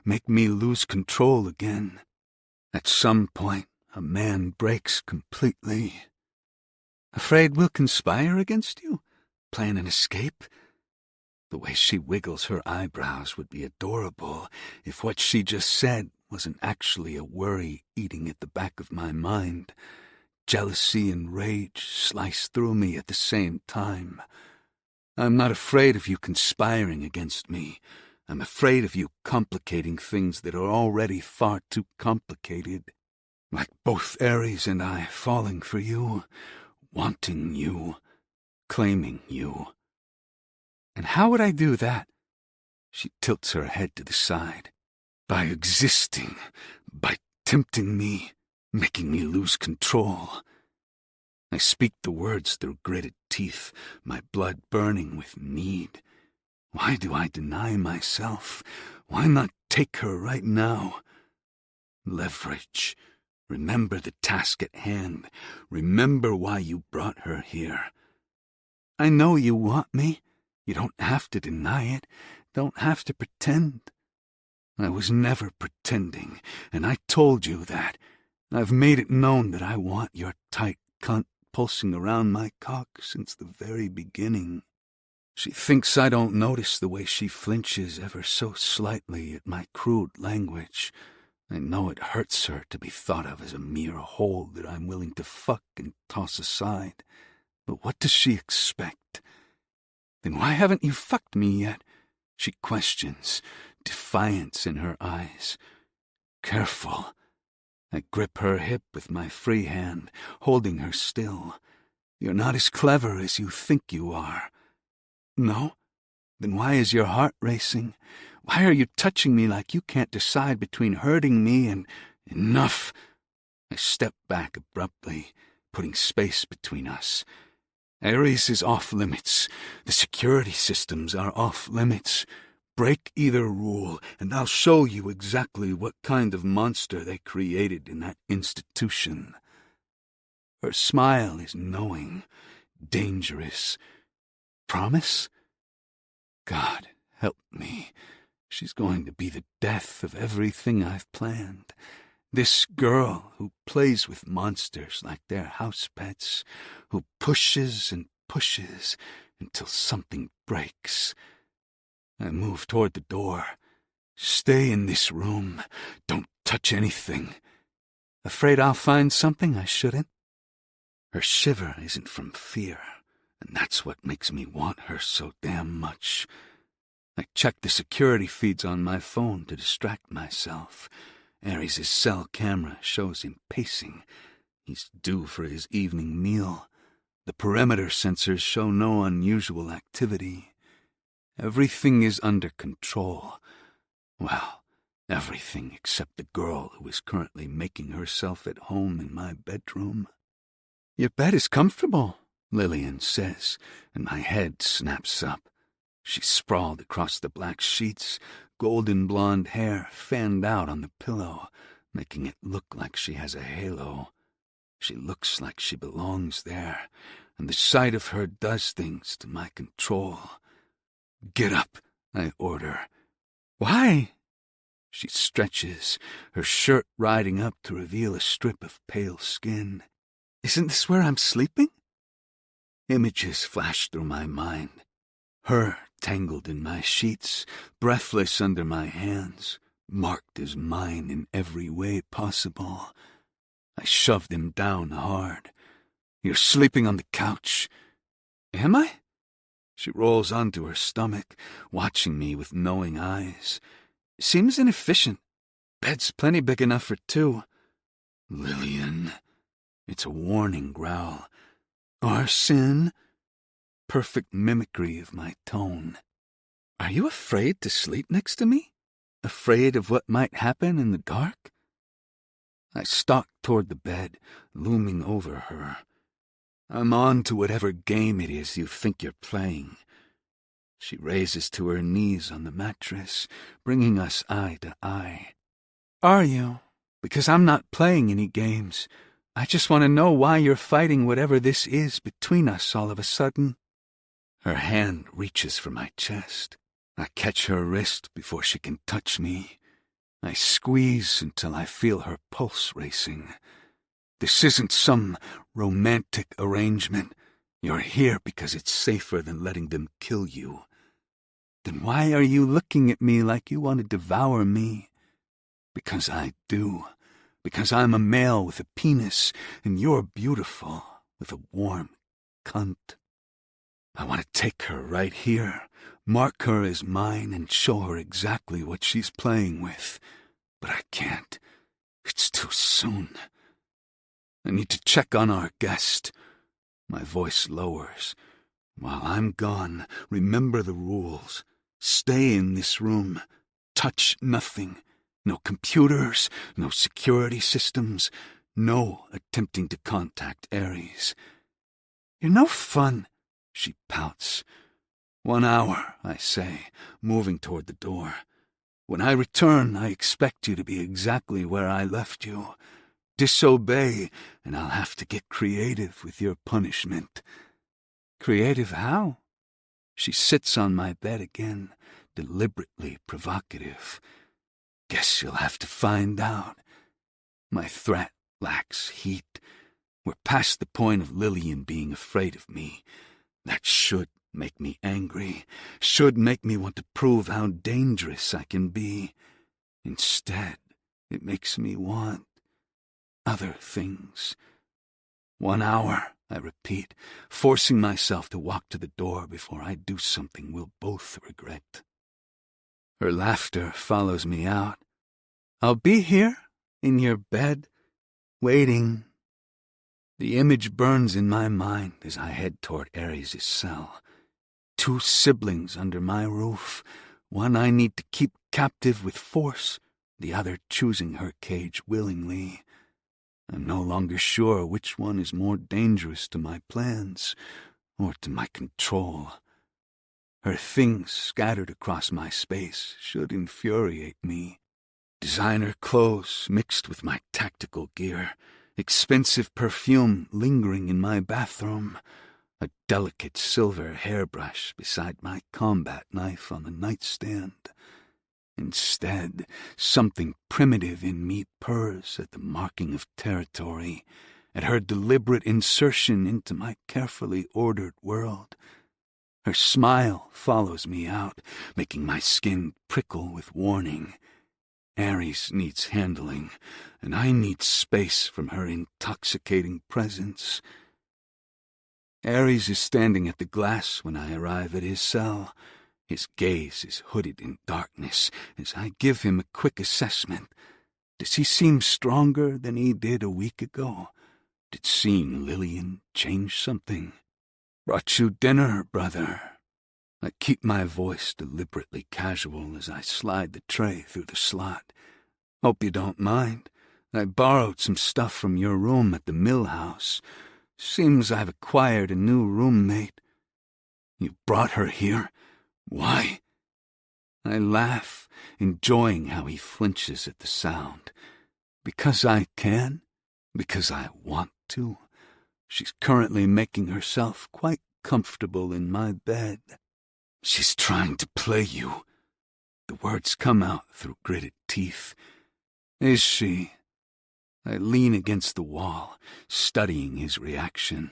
make me lose control again. At some point, a man breaks completely. Afraid we'll conspire against you? Plan an escape? The way she wiggles her eyebrows would be adorable if what she just said wasn't actually a worry eating at the back of my mind. Jealousy and rage slice through me at the same time. I'm not afraid of you conspiring against me. I'm afraid of you complicating things that are already far too complicated. Like both Ares and I falling for you, wanting you, claiming you. And how would I do that? She tilts her head to the side. By existing, by tempting me, making me lose control. I speak the words through gritted teeth, my blood burning with need. Why do I deny myself? Why not take her right now? Leverage, Remember the task at hand. Remember why you brought her here. I know you want me. You don't have to deny it. Don't have to pretend. I was never pretending, and I told you that. I've made it known that I want your tight cunt pulsing around my cock since the very beginning. She thinks I don't notice the way she flinches ever so slightly at my crude language. I know it hurts her to be thought of as a mere hole that I'm willing to fuck and toss aside. But what does she expect? Then why haven't you fucked me yet? She questions, defiance in her eyes. Careful. I grip her hip with my free hand, holding her still. You're not as clever as you think you are. No? Then why is your heart racing? Why are you touching me like you can't decide between hurting me and... Enough! I step back abruptly, putting space between us. Ares is off limits. The security systems are off limits. Break either rule, and I'll show you exactly what kind of monster they created in that institution. Her smile is knowing, dangerous. Promise? God, help me. She's going to be the death of everything I've planned. This girl who plays with monsters like they're house pets, who pushes and pushes until something breaks. I move toward the door. Stay in this room. Don't touch anything. Afraid I'll find something I shouldn't? Her shiver isn't from fear, and that's what makes me want her so damn much. I check the security feeds on my phone to distract myself. Ares' cell camera shows him pacing. He's due for his evening meal. The perimeter sensors show no unusual activity. Everything is under control. Well, everything except the girl who is currently making herself at home in my bedroom. Your bed is comfortable, Lillian says, and my head snaps up. She's sprawled across the black sheets, golden blonde hair fanned out on the pillow, making it look like she has a halo. She looks like she belongs there, and the sight of her does things to my control. Get up, I order. Why? She stretches, her shirt riding up to reveal a strip of pale skin. Isn't this where I'm sleeping? Images flash through my mind. Her tangled in my sheets, breathless under my hands, marked as mine in every way possible. I shoved him down hard. You're sleeping on the couch. Am I? She rolls onto her stomach, watching me with knowing eyes. Seems inefficient. Bed's plenty big enough for two. Lillian. It's a warning growl. Arson? Perfect mimicry of my tone. Are you afraid to sleep next to me? Afraid of what might happen in the dark? I stalk toward the bed, looming over her. I'm on to whatever game it is you think you're playing. She raises to her knees on the mattress, bringing us eye to eye. Are you? Because I'm not playing any games. I just want to know why you're fighting whatever this is between us all of a sudden. Her hand reaches for my chest. I catch her wrist before she can touch me. I squeeze until I feel her pulse racing. This isn't some romantic arrangement. You're here because it's safer than letting them kill you. Then why are you looking at me like you want to devour me? Because I do. Because I'm a male with a penis, and you're beautiful with a warm cunt. I want to take her right here, mark her as mine, and show her exactly what she's playing with. But I can't. It's too soon. I need to check on our guest. My voice lowers. While I'm gone, remember the rules. Stay in this room. Touch nothing. No computers, no security systems, no attempting to contact Ares. You're no fun, she pouts. 1 hour, I say, moving toward the door. When I return, I expect you to be exactly where I left you. disobey, and I'll have to get creative with your punishment. Creative how? She sits on my bed again, deliberately provocative. Guess you'll have to find out. My threat lacks heat. We're past the point of Lillian being afraid of me. That should make me angry, should make me want to prove how dangerous I can be. Instead, it makes me want other things. 1 hour, I repeat, forcing myself to walk to the door before I do something we'll both regret. Her laughter follows me out. I'll be here, in your bed, waiting. The image burns in my mind as I head toward Ares' cell. 2 siblings under my roof, one I need to keep captive with force, the other choosing her cage willingly. I'm no longer sure which one is more dangerous to my plans or to my control. Her things scattered across my space should infuriate me. Designer clothes mixed with my tactical gear, expensive perfume lingering in my bathroom, a delicate silver hairbrush beside my combat knife on the nightstand. Instead, something primitive in me purrs at the marking of territory, at her deliberate insertion into my carefully ordered world. Her smile follows me out, making my skin prickle with warning. Ares needs handling, and I need space from her intoxicating presence. Ares is standing at the glass when I arrive at his cell. His gaze is hooded in darkness as I give him a quick assessment. Does he seem stronger than he did a week ago? Did seeing Lillian change something? Brought you dinner, brother. I keep my voice deliberately casual as I slide the tray through the slot. Hope you don't mind. I borrowed some stuff from your room at the mill house. Seems I've acquired a new roommate. You brought her here? Why? I laugh, enjoying how he flinches at the sound. Because I can? Because I want to? She's currently making herself quite comfortable in my bed. She's trying to play you. The words come out through gritted teeth. Is she? I lean against the wall, studying his reaction.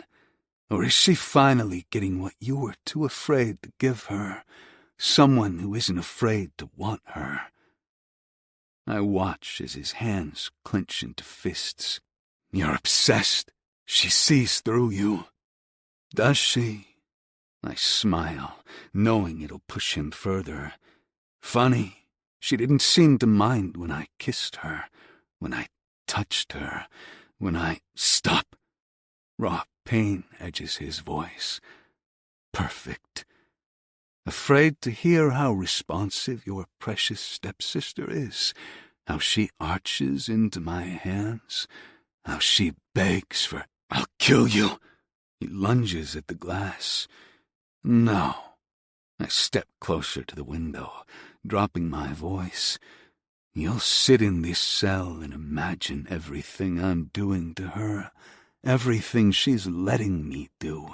Or is she finally getting what you were too afraid to give her? Someone who isn't afraid to want her. I watch as his hands clench into fists. You're obsessed. She sees through you. Does she? I smile, knowing it'll push him further. Funny, she didn't seem to mind when I kissed her, when I touched her, when I... Stop! Raw pain edges his voice. Perfect. Afraid to hear how responsive your precious stepsister is, how she arches into my hands, how she begs for... I'll kill you! He lunges at the glass. No. I step closer to the window, dropping my voice. You'll sit in this cell and imagine everything I'm doing to her, everything she's letting me do,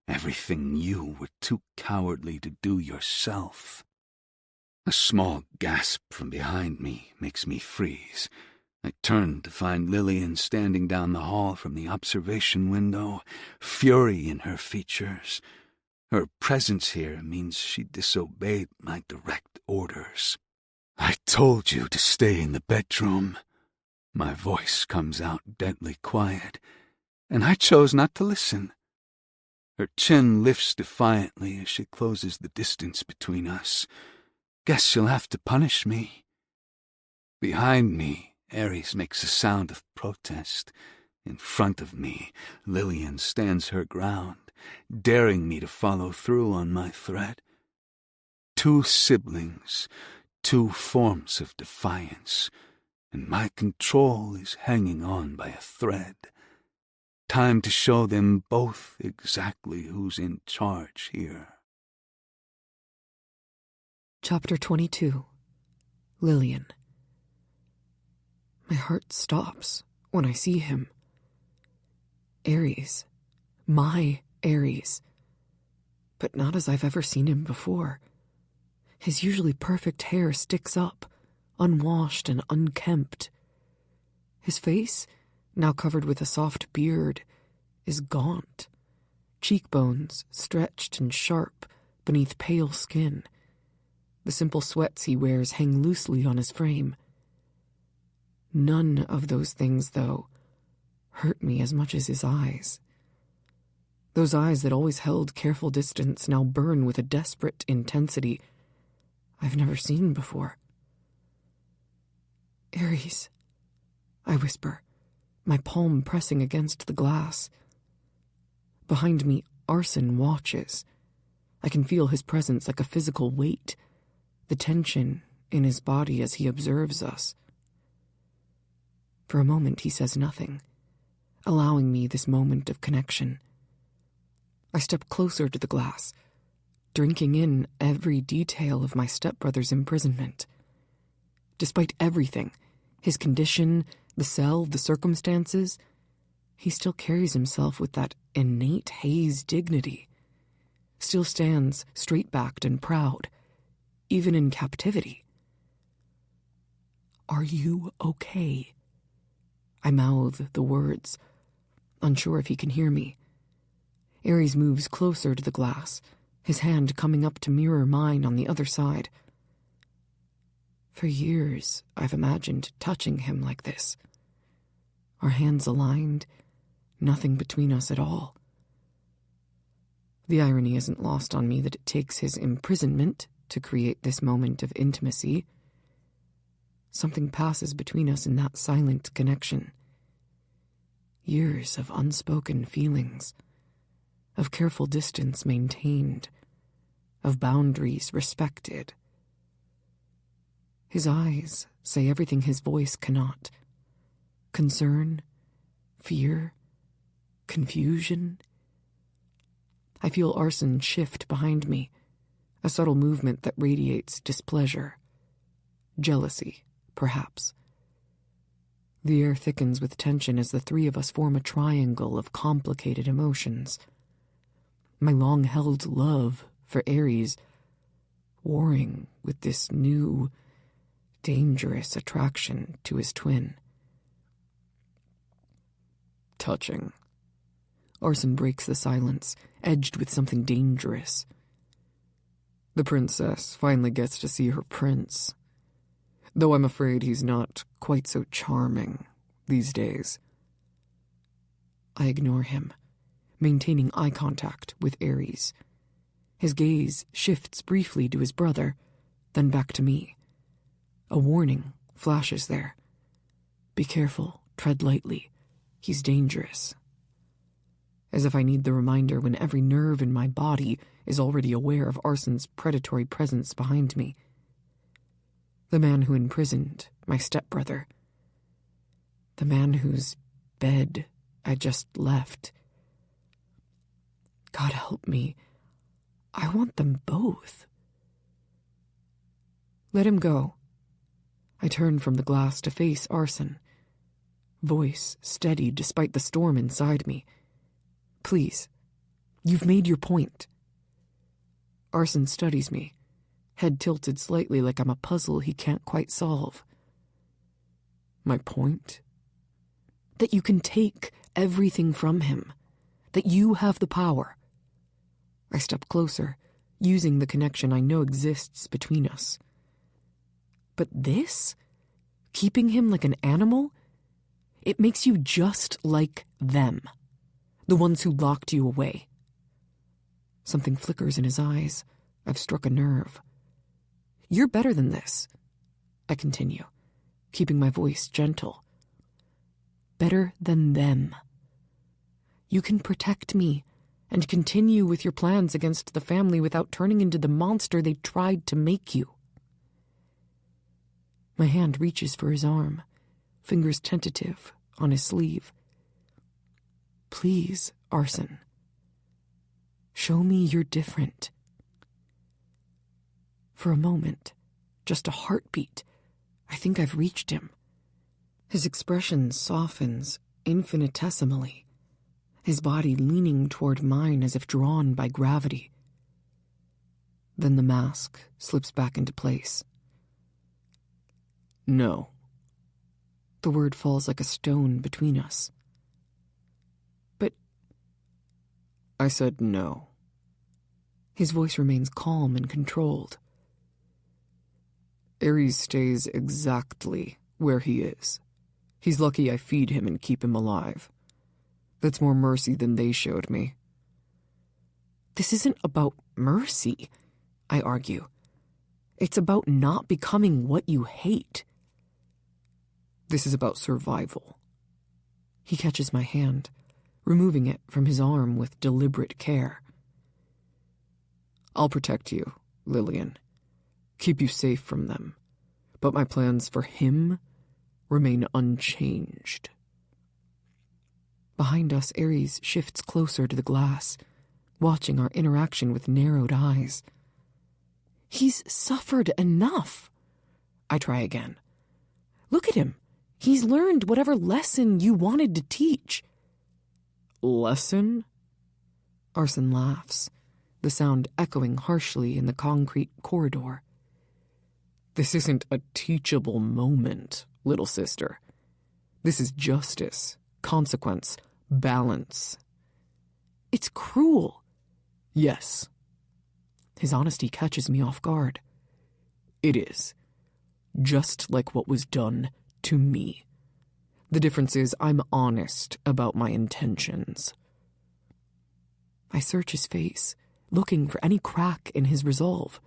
everything you were too cowardly to do yourself. A small gasp from behind me makes me freeze. I turn to find Lillian standing down the hall from the observation window, fury in her features. Her presence here means she disobeyed my direct orders. I told you to stay in the bedroom. My voice comes out deadly quiet, and I chose not to listen. Her chin lifts defiantly as she closes the distance between us. Guess you'll have to punish me. Behind me, Ares makes a sound of protest. In front of me, Lillian stands her ground, daring me to follow through on my threat. 2 siblings, 2 forms of defiance, and my control is hanging on by a thread. Time to show them both exactly who's in charge here. Chapter 22. Lillian. My heart stops, when I see him. Aries. My Aries. But not as I've ever seen him before. His usually perfect hair sticks up, unwashed and unkempt. His face, now covered with a soft beard, is gaunt. Cheekbones stretched and sharp beneath pale skin. The simple sweats he wears hang loosely on his frame. None of those things, though, hurt me as much as his eyes. Those eyes that always held careful distance now burn with a desperate intensity I've never seen before. Aries, I whisper, my palm pressing against the glass. Behind me, Arson watches. I can feel his presence like a physical weight, the tension in his body as he observes us. For a moment he says nothing, allowing me this moment of connection. I step closer to the glass, drinking in every detail of my stepbrother's imprisonment. Despite everything, his condition, the cell, the circumstances, he still carries himself with that innate Hayes dignity, still stands straight-backed and proud, even in captivity. Are you okay? I mouth the words, unsure if he can hear me. Aries moves closer to the glass, his hand coming up to mirror mine on the other side. For years, I've imagined touching him like this. Our hands aligned, nothing between us at all. The irony isn't lost on me that it takes his imprisonment to create this moment of intimacy. Something passes between us in that silent connection. Years of unspoken feelings, of careful distance maintained, of boundaries respected. His eyes say everything his voice cannot. Concern, fear, confusion. I feel Arson shift behind me, a subtle movement that radiates displeasure, jealousy, perhaps. The air thickens with tension as the three of us form a triangle of complicated emotions. My long-held love for Aries, warring with this new, dangerous attraction to his twin. Touching. Arson breaks the silence, edged with something dangerous. The princess finally gets to see her prince, though I'm afraid he's not quite so charming these days. I ignore him, maintaining eye contact with Aries. His gaze shifts briefly to his brother, then back to me. A warning flashes there. Be careful, tread lightly. He's dangerous. As if I need the reminder when every nerve in my body is already aware of Arson's predatory presence behind me. The man who imprisoned my stepbrother. The man whose bed I just left. God help me. I want them both. Let him go. I turn from the glass to face Arson. Voice steady despite the storm inside me. Please, you've made your point. Arson studies me, head tilted slightly like I'm a puzzle he can't quite solve. My point? That you can take everything from him. That you have the power. I step closer, using the connection I know exists between us. But this? Keeping him like an animal? It makes you just like them. The ones who locked you away. Something flickers in his eyes. I've struck a nerve. You're better than this, I continue, keeping my voice gentle. Better than them. You can protect me and continue with your plans against the family without turning into the monster they tried to make you. My hand reaches for his arm, fingers tentative on his sleeve. Please, Arson. Show me you're different. For a moment, just a heartbeat, I think I've reached him. His expression softens infinitesimally, his body leaning toward mine as if drawn by gravity. Then the mask slips back into place. No. The word falls like a stone between us. But I said no. His voice remains calm and controlled. Ares stays exactly where he is. He's lucky I feed him and keep him alive. That's more mercy than they showed me. This isn't about mercy, I argue. It's about not becoming what you hate. This is about survival. He catches my hand, removing it from his arm with deliberate care. I'll protect you, Lillian. Keep you safe from them. But my plans for him remain unchanged. Behind us, Ares shifts closer to the glass, watching our interaction with narrowed eyes. He's suffered enough. I try again. Look at him. He's learned whatever lesson you wanted to teach. Lesson? Arson laughs, the sound echoing harshly in the concrete corridor. This isn't a teachable moment, little sister. This is justice, consequence, balance. It's cruel. Yes. His honesty catches me off guard. It is. Just like what was done to me. The difference is I'm honest about my intentions. I search his face, looking for any crack in his resolve.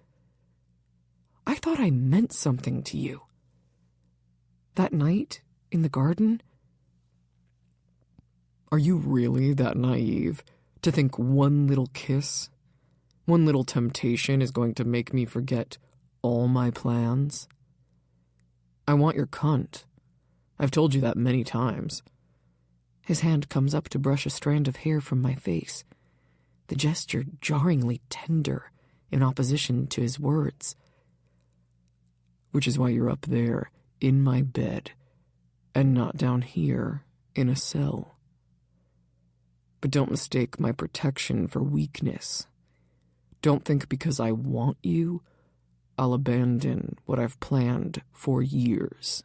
I thought I meant something to you. That night in the garden? Are you really that naive to think one little kiss, one little temptation is going to make me forget all my plans? I want your cunt. I've told you that many times. His hand comes up to brush a strand of hair from my face, the gesture jarringly tender in opposition to his words. Which is why you're up there in my bed and not down here in a cell. But don't mistake my protection for weakness. Don't think because I want you, I'll abandon what I've planned for years.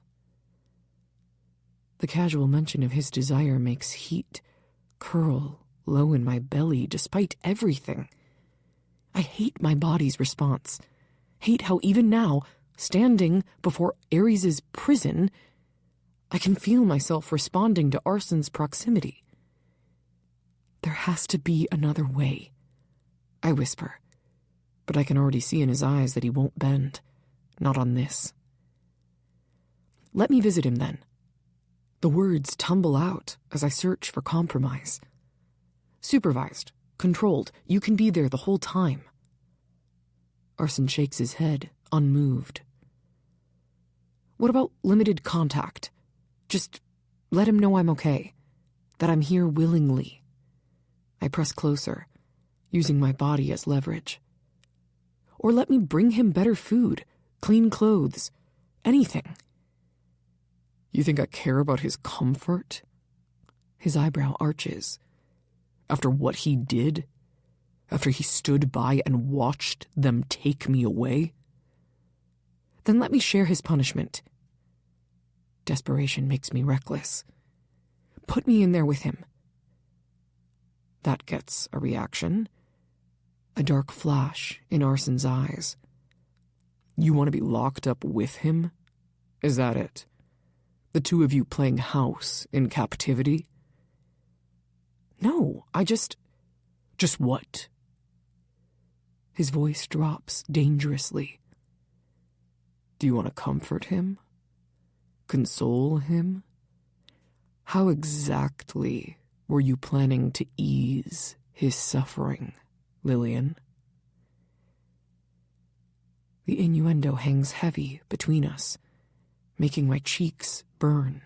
The casual mention of his desire makes heat curl low in my belly despite everything. I hate my body's response. Hate how even now, standing before Ares' prison, I can feel myself responding to Arson's proximity. There has to be another way, I whisper, but I can already see in his eyes that he won't bend. Not on this. Let me visit him then. The words tumble out as I search for compromise. Supervised, controlled, you can be there the whole time. Arson shakes his head, unmoved. What about limited contact? Just let him know I'm okay, that I'm here willingly. I press closer, using my body as leverage. Or let me bring him better food, clean clothes, anything. You think I care about his comfort? His eyebrow arches. After what he did? After he stood by and watched them take me away? Then let me share his punishment. Desperation makes me reckless. Put me in there with him. That gets a reaction. A dark flash in Arson's eyes. You want to be locked up with him? Is that it? The two of you playing house in captivity? No, Just what? His voice drops dangerously. Do you want to comfort him? Console him? How exactly were you planning to ease his suffering, Lillian? The innuendo hangs heavy between us, making my cheeks burn.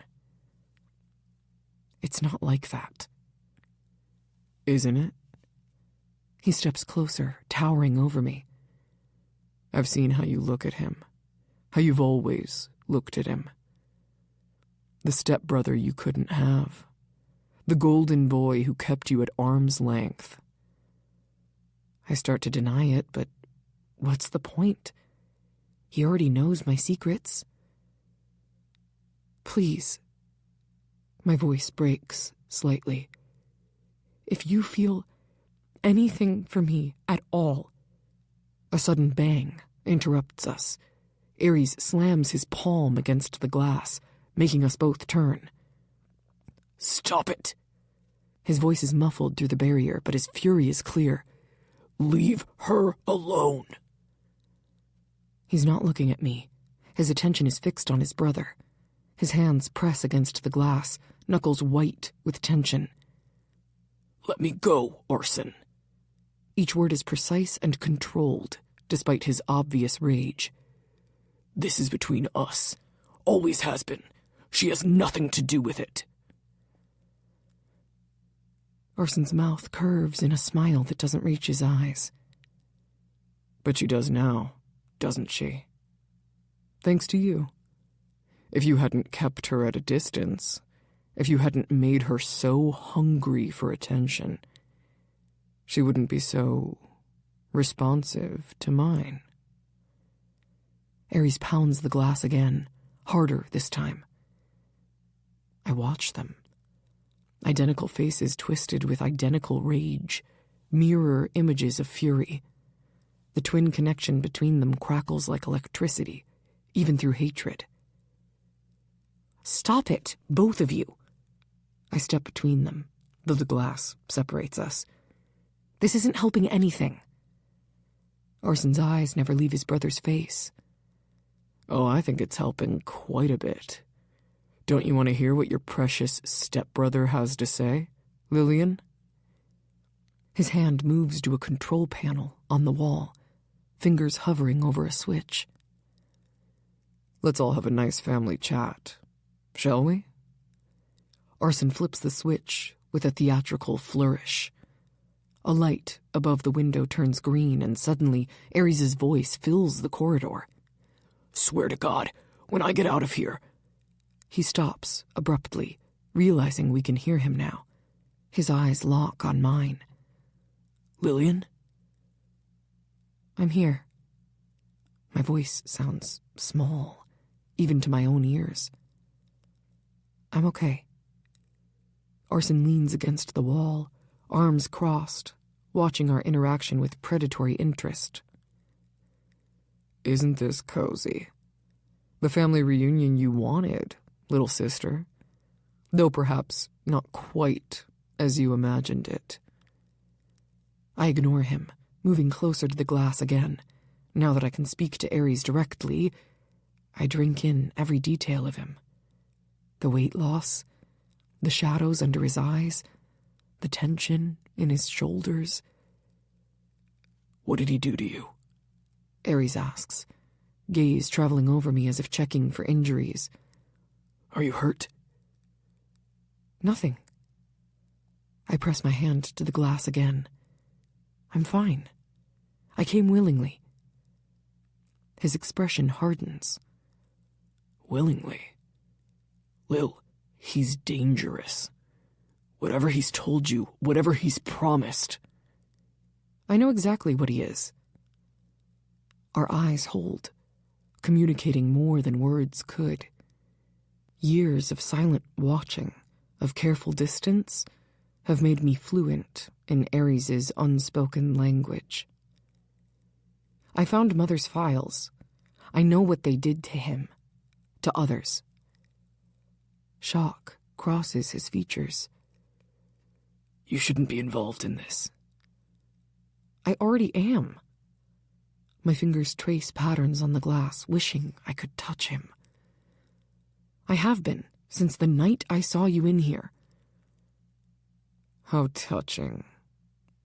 It's not like that. Isn't it? He steps closer, towering over me. I've seen how you look at him, how you've always looked at him. The stepbrother you couldn't have. The golden boy who kept you at arm's length. I start to deny it, but what's the point? He already knows my secrets. Please. My voice breaks slightly. If you feel anything for me at all. A sudden bang interrupts us. Ares slams his palm against the glass, making us both turn. Stop it! His voice is muffled through the barrier, but his fury is clear. Leave her alone. He's not looking at me. His attention is fixed on his brother. His hands press against the glass, knuckles white with tension. Let me go, Arson. Each word is precise and controlled, despite his obvious rage. This is between us. Always has been. She has nothing to do with it. Arson's mouth curves in a smile that doesn't reach his eyes. But she does now, doesn't she? Thanks to you. If you hadn't kept her at a distance, if you hadn't made her so hungry for attention, she wouldn't be so responsive to mine. Ares pounds the glass again, harder this time. I watch them. Identical faces twisted with identical rage, mirror images of fury. The twin connection between them crackles like electricity, even through hatred. Stop it, both of you. I step between them, though the glass separates us. This isn't helping anything. Arson's eyes never leave his brother's face. Oh, I think it's helping quite a bit. Don't you want to hear what your precious stepbrother has to say, Lillian? His hand moves to a control panel on the wall, fingers hovering over a switch. Let's all have a nice family chat, shall we? Arson flips the switch with a theatrical flourish. A light above the window turns green, and suddenly Ares' voice fills the corridor. Swear to God, when I get out of here... He stops abruptly, realizing we can hear him now. His eyes lock on mine. Lillian? I'm here. My voice sounds small, even to my own ears. I'm okay. Arson leans against the wall, arms crossed, watching our interaction with predatory interest. Isn't this cozy? The family reunion you wanted, little sister. Though perhaps not quite as you imagined it. I ignore him, moving closer to the glass again. Now that I can speak to Ares directly, I drink in every detail of him. The weight loss, the shadows under his eyes, the tension in his shoulders. What did he do to you? Ares asks, gaze traveling over me as if checking for injuries. Are you hurt? Nothing. I press my hand to the glass again. I'm fine. I came willingly. His expression hardens. Willingly? Lil, he's dangerous. Whatever he's told you, whatever he's promised. I know exactly what he is. Our eyes hold, communicating more than words could. Years of silent watching, of careful distance, have made me fluent in Ares' unspoken language. I found Mother's files. I know what they did to him, to others. Shock crosses his features. You shouldn't be involved in this. I already am. My fingers trace patterns on the glass, wishing I could touch him. I have been, since the night I saw you in here. How touching,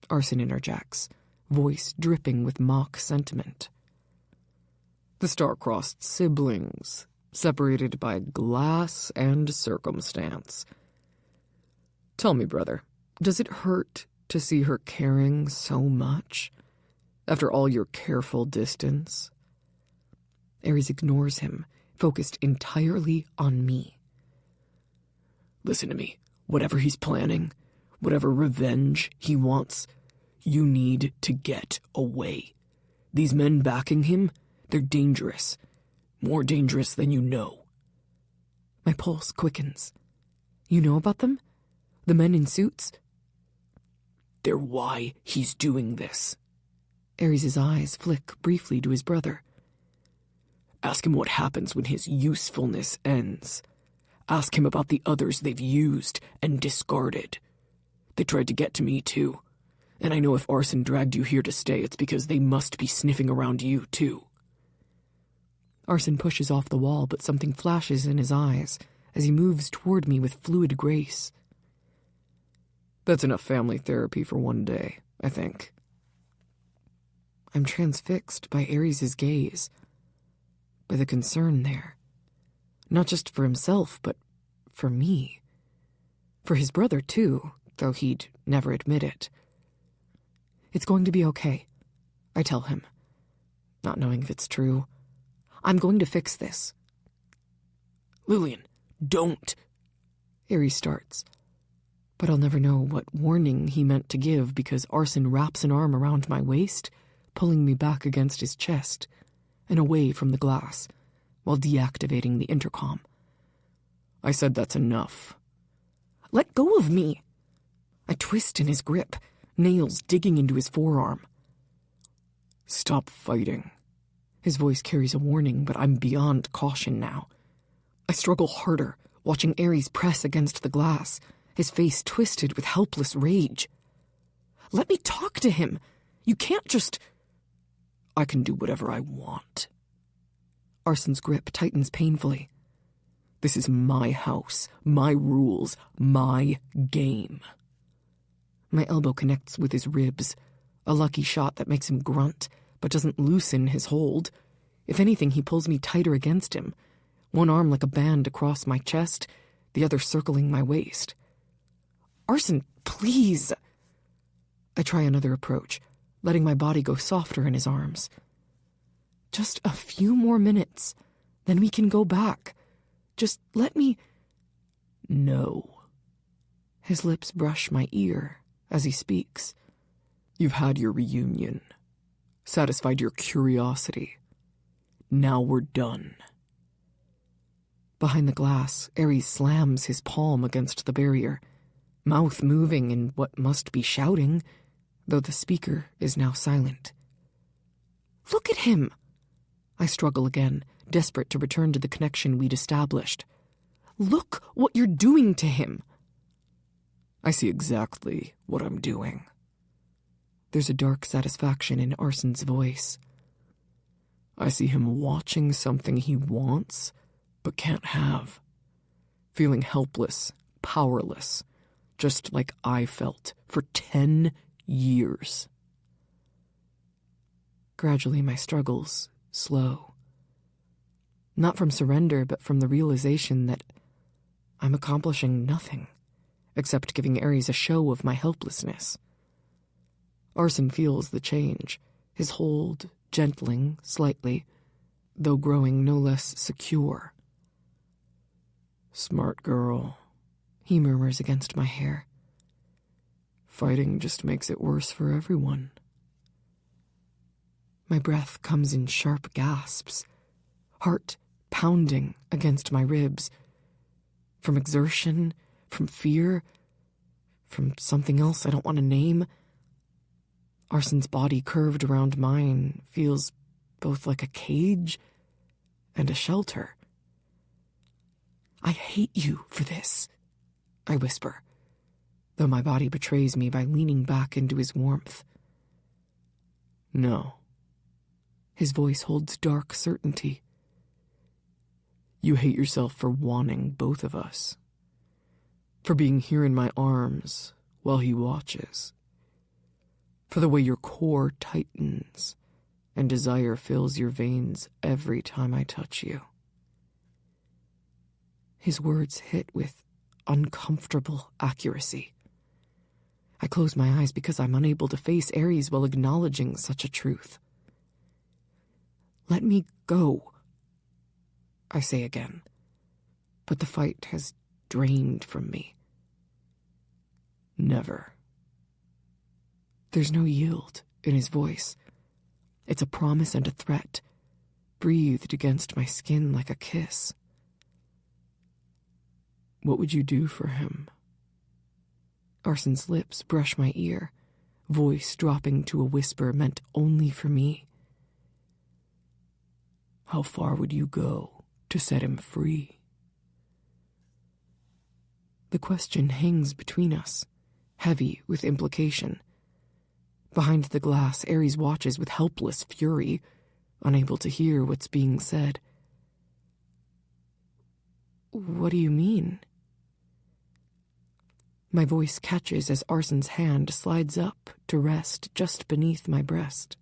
Arson interjects, voice dripping with mock sentiment. The star-crossed siblings, separated by glass and circumstance. Tell me, brother, does it hurt to see her caring so much? After all your careful distance? Ares ignores him, focused entirely on me. Listen to me. Whatever he's planning, whatever revenge he wants, you need to get away. These men backing him, they're dangerous. More dangerous than you know. My pulse quickens. You know about them? The men in suits? They're why he's doing this. Ares' eyes flick briefly to his brother. Ask him what happens when his usefulness ends. Ask him about the others they've used and discarded. They tried to get to me, too. And I know if Arson dragged you here to stay, it's because they must be sniffing around you, too. Arson pushes off the wall, but something flashes in his eyes as he moves toward me with fluid grace. That's enough family therapy for one day, I think. I'm transfixed by Ares' gaze, by the concern there. Not just for himself, but for me. For his brother, too, though he'd never admit it. It's going to be okay, I tell him, not knowing if it's true. I'm going to fix this. Lillian, don't. Ares starts, but I'll never know what warning he meant to give because Arson wraps an arm around my waist, pulling me back against his chest and away from the glass while deactivating the intercom. I said that's enough. Let go of me. I twist in his grip, nails digging into his forearm. Stop fighting. His voice carries a warning, but I'm beyond caution now. I struggle harder, watching Ares press against the glass, his face twisted with helpless rage. Let me talk to him. You can't just... I can do whatever I want. Arson's grip tightens painfully. This is my house, my rules, my game. My elbow connects with his ribs, a lucky shot that makes him grunt, but doesn't loosen his hold. If anything, he pulls me tighter against him, one arm like a band across my chest, the other circling my waist. Arson, please! I try another approach, letting my body go softer in his arms. Just a few more minutes, then we can go back. Just let me... No. His lips brush my ear as he speaks. You've had your reunion. Satisfied your curiosity. Now we're done. Behind the glass, Ares slams his palm against the barrier, mouth moving in what must be shouting, though the speaker is now silent. Look at him! I struggle again, desperate to return to the connection we'd established. Look what you're doing to him! I see exactly what I'm doing. There's a dark satisfaction in Arson's voice. I see him watching something he wants, but can't have. Feeling helpless, powerless, just like I felt for 10 years. Gradually, my struggles slow. Not from surrender, but from the realization that I'm accomplishing nothing, except giving Ares a show of my helplessness. Arson feels the change, his hold gentling slightly, though growing no less secure. Smart girl, he murmurs against my hair. Fighting just makes it worse for everyone. My breath comes in sharp gasps, heart pounding against my ribs. From exertion, from fear, from something else I don't want to name. Arson's body curved around mine feels both like a cage and a shelter. I hate you for this, I whisper, though my body betrays me by leaning back into his warmth. No. His voice holds dark certainty. You hate yourself for wanting both of us. For being here in my arms while he watches. For the way your core tightens and desire fills your veins every time I touch you. His words hit with uncomfortable accuracy. I close my eyes because I'm unable to face Ares while acknowledging such a truth. Let me go, I say again, but the fight has drained from me. Never. There's no yield in his voice. It's a promise and a threat, breathed against my skin like a kiss. What would you do for him? Arson's lips brush my ear, voice dropping to a whisper meant only for me. How far would you go to set him free? The question hangs between us, heavy with implication. Behind the glass, Ares watches with helpless fury, unable to hear what's being said. What do you mean? My voice catches as Arson's hand slides up to rest just beneath my breast.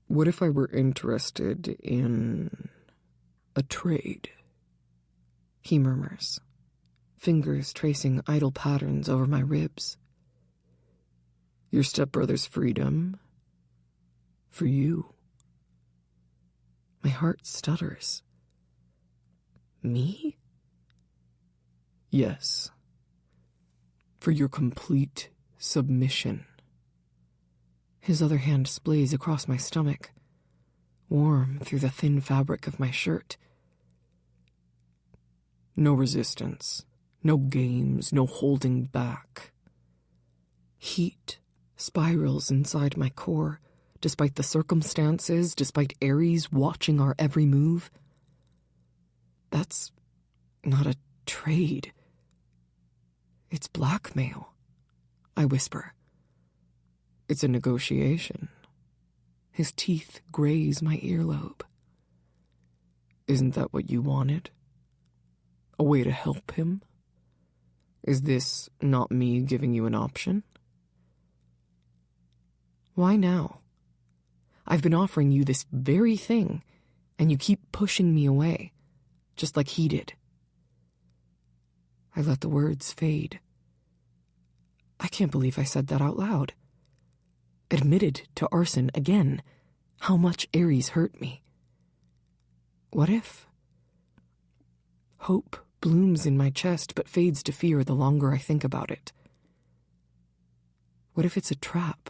What if I were interested in a trade? He murmurs, fingers tracing idle patterns over my ribs. Your stepbrother's freedom for you. My heart stutters. Me? Yes. For your complete submission. His other hand splays across my stomach, warm through the thin fabric of my shirt. No resistance, no games, no holding back. Heat spirals inside my core, despite the circumstances, despite Ares watching our every move. That's not a trade. It's blackmail, I whisper. It's a negotiation. His teeth graze my earlobe. Isn't that what you wanted? A way to help him? Is this not me giving you an option? Why now? I've been offering you this very thing, and you keep pushing me away, just like he did. I let the words fade. I can't believe I said that out loud. Admitted to Arson again how much Ares hurt me. What if? Hope blooms in my chest but fades to fear the longer I think about it. What if it's a trap?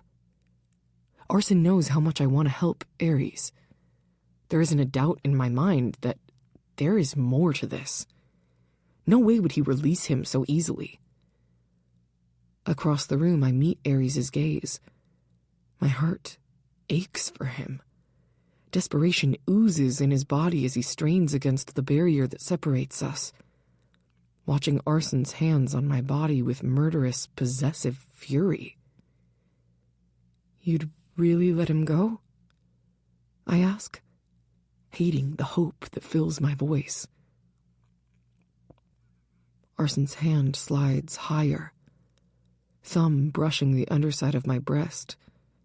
Arson knows how much I want to help Ares. There isn't a doubt in my mind that there is more to this. No way would he release him so easily. Across the room, I meet Ares' gaze. My heart aches for him. Desperation oozes in his body as he strains against the barrier that separates us. Watching Arson's hands on my body with murderous, possessive fury. You'd really let him go? I ask, hating the hope that fills my voice. Arson's hand slides higher, thumb brushing the underside of my breast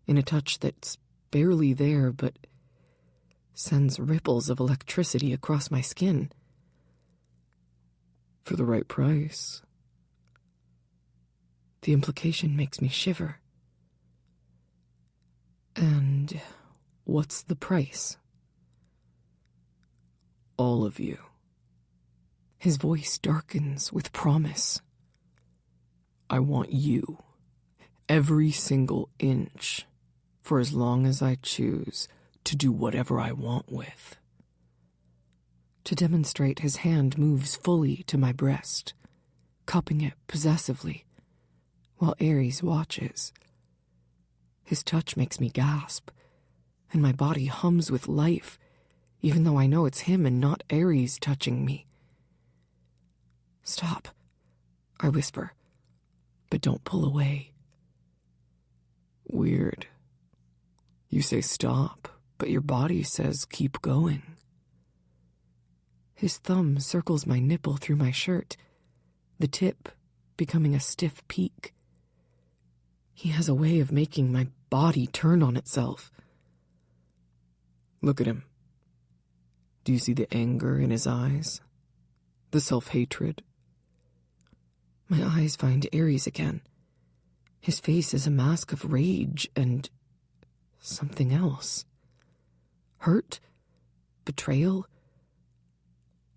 in a touch that's barely there but sends ripples of electricity across my skin. For the right price. The implication makes me shiver. And what's the price? All of you. His voice darkens with promise. I want you. Every single inch. For as long as I choose to do whatever I want with. To demonstrate, his hand moves fully to my breast, cupping it possessively, while Ares watches. His touch makes me gasp, and my body hums with life, even though I know it's him and not Ares touching me. Stop, I whisper, but don't pull away. Weird. You say stop, but your body says keep going. His thumb circles my nipple through my shirt, the tip becoming a stiff peak. He has a way of making my body turn on itself. Look at him. Do you see the anger in his eyes? The self-hatred? My eyes find Ares again. His face is a mask of rage and something else. Hurt? Betrayal?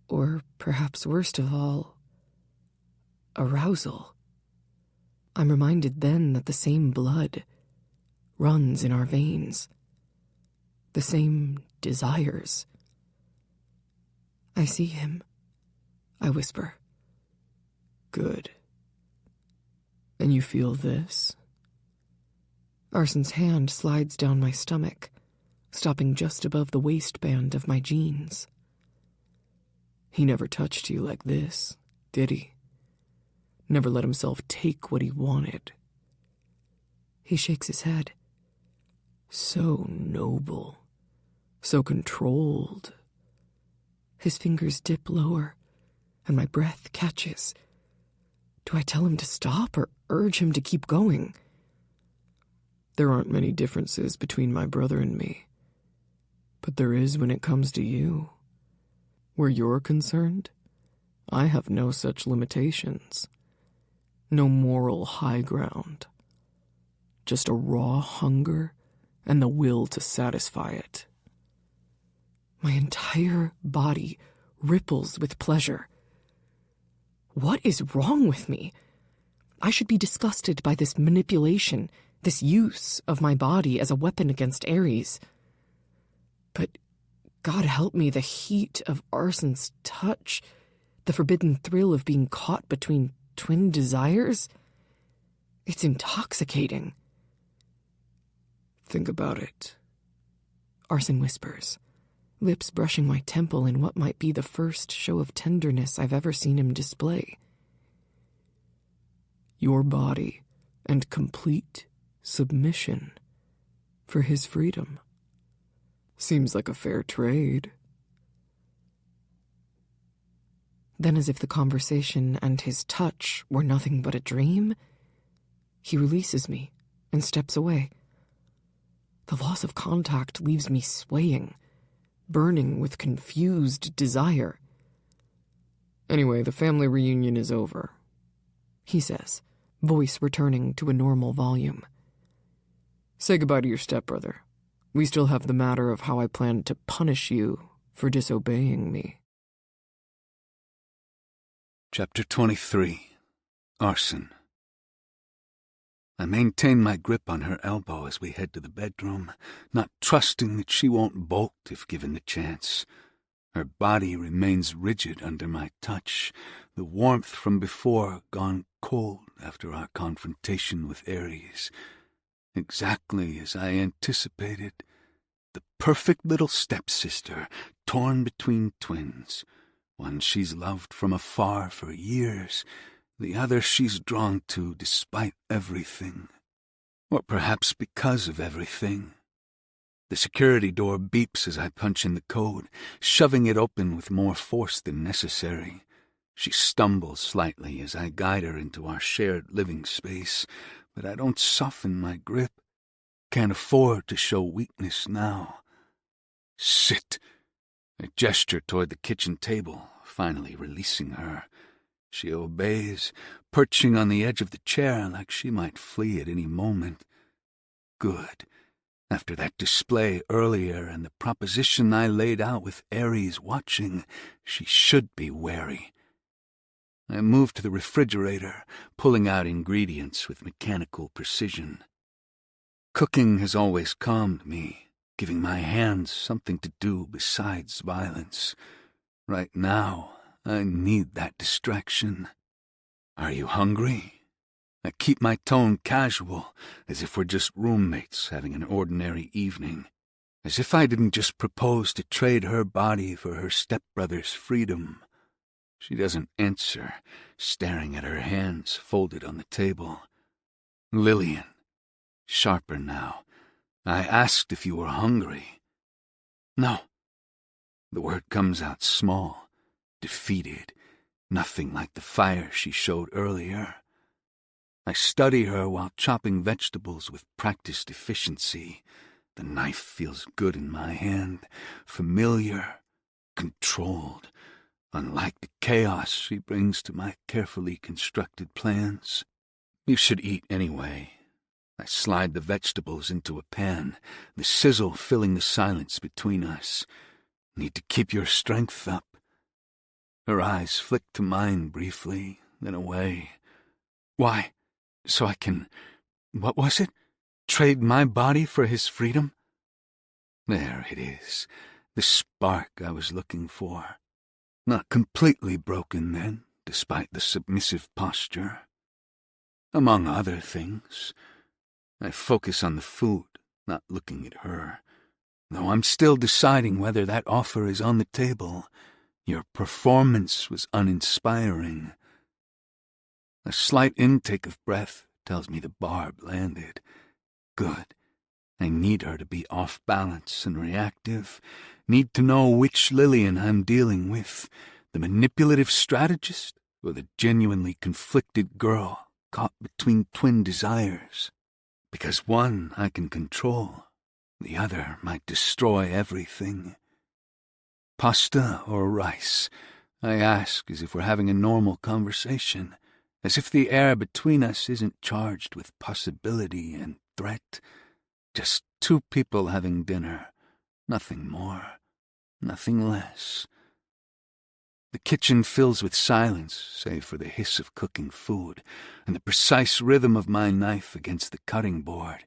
Or perhaps worst of all, arousal. I'm reminded then that the same blood runs in our veins, the same desires. I see him, I whisper. Good. And you feel this? Arson's hand slides down my stomach, stopping just above the waistband of my jeans. He never touched you like this, did he? Never let himself take what he wanted. He shakes his head. So noble, so controlled. His fingers dip lower, and my breath catches. Do I tell him to stop or urge him to keep going? There aren't many differences between my brother and me, but there is when it comes to you. Where you're concerned, I have no such limitations. No moral high ground. Just a raw hunger and the will to satisfy it. My entire body ripples with pleasure. What is wrong with me? I should be disgusted by this manipulation, this use of my body as a weapon against Ares. But God help me, the heat of Arson's touch, the forbidden thrill of being caught between twin desires, it's intoxicating. Think about it, Arson whispers, lips brushing my temple in what might be the first show of tenderness I've ever seen him display. Your body and complete submission for his freedom. Seems like a fair trade. Then, as if the conversation and his touch were nothing but a dream, he releases me and steps away. The loss of contact leaves me swaying, burning with confused desire. Anyway, the family reunion is over, he says, voice returning to a normal volume. Say goodbye to your stepbrother. We still have the matter of how I plan to punish you for disobeying me. Chapter 23. Arson. I maintain my grip on her elbow as we head to the bedroom, not trusting that she won't bolt if given the chance. Her body remains rigid under my touch, the warmth from before gone cold after our confrontation with Ares. Exactly as I anticipated, the perfect little stepsister torn between twins, one she's loved from afar for years, the other she's drawn to despite everything. Or perhaps because of everything. The security door beeps as I punch in the code, shoving it open with more force than necessary. She stumbles slightly as I guide her into our shared living space, but I don't soften my grip. Can't afford to show weakness now. Sit. I gesture toward the kitchen table, finally releasing her. She obeys, perching on the edge of the chair like she might flee at any moment. Good. After that display earlier and the proposition I laid out with Ares watching, she should be wary. I move to the refrigerator, pulling out ingredients with mechanical precision. Cooking has always calmed me, giving my hands something to do besides violence. Right now, I need that distraction. Are you hungry? I keep my tone casual, as if we're just roommates having an ordinary evening. As if I didn't just propose to trade her body for her stepbrother's freedom. She doesn't answer, staring at her hands folded on the table. Lillian. Sharper now. I asked if you were hungry. No. The word comes out small, defeated, nothing like the fire she showed earlier. I study her while chopping vegetables with practiced efficiency. The knife feels good in my hand, familiar, controlled, unlike the chaos she brings to my carefully constructed plans. You should eat anyway. I slide the vegetables into a pan, the sizzle filling the silence between us. Need to keep your strength up. Her eyes flicked to mine briefly, then away. Why? So I can, what was it? Trade my body for his freedom? There it is, the spark I was looking for. Not completely broken, then, despite the submissive posture. Among other things, I focus on the food, not looking at her, though I'm still deciding whether that offer is on the table. Your performance was uninspiring. A slight intake of breath tells me the barb landed. Good. I need her to be off balance and reactive. Need to know which Lillian I'm dealing with, the manipulative strategist or the genuinely conflicted girl caught between twin desires. Because one I can control, the other might destroy everything. Pasta or rice? I ask as if we're having a normal conversation, as if the air between us isn't charged with possibility and threat. Just two people having dinner, nothing more, nothing less. The kitchen fills with silence, save for the hiss of cooking food and the precise rhythm of my knife against the cutting board.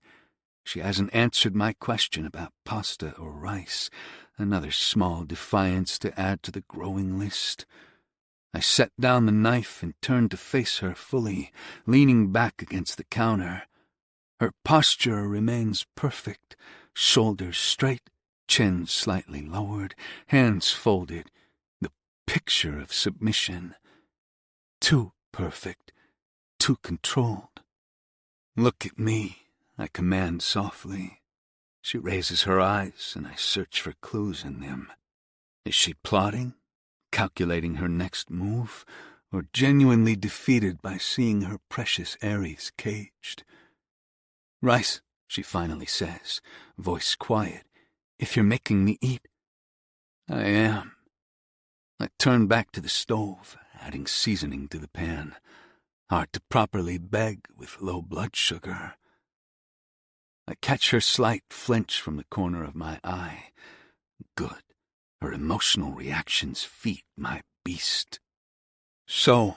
She hasn't answered my question about pasta or rice, another small defiance to add to the growing list. I set down the knife and turned to face her fully, leaning back against the counter. Her posture remains perfect, shoulders straight, chin slightly lowered, hands folded, the picture of submission. Too perfect, too controlled. Look at me, I command softly. She raises her eyes, and I search for clues in them. Is she plotting, calculating her next move, or genuinely defeated by seeing her precious Ares caged? Rice, she finally says, voice quiet, if you're making me eat. I am. I turn back to the stove, adding seasoning to the pan. Hard to properly beg with low blood sugar. I catch her slight flinch from the corner of my eye. Good. Her emotional reactions feed my beast. So,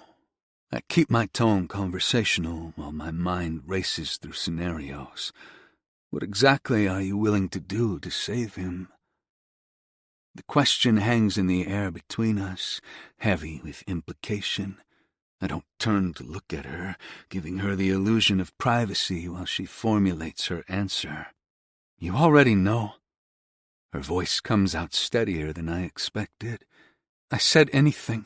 I keep my tone conversational while my mind races through scenarios. What exactly are you willing to do to save him? The question hangs in the air between us, heavy with implication. I don't turn to look at her, giving her the illusion of privacy while she formulates her answer. You already know. Her voice comes out steadier than I expected. I said anything.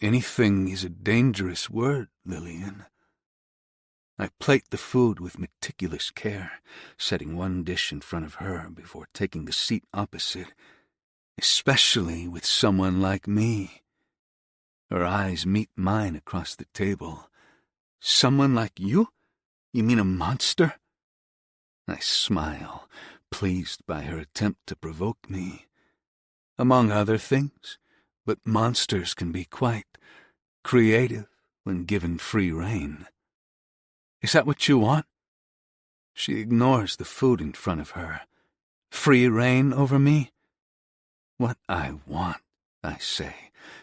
Anything is a dangerous word, Lillian. I plate the food with meticulous care, setting one dish in front of her before taking the seat opposite, especially with someone like me. Her eyes meet mine across the table. Someone like you? You mean a monster? I smile, pleased by her attempt to provoke me. Among other things, but monsters can be quite creative when given free rein. Is that what you want? She ignores the food in front of her. Free rein over me? What I want, I say,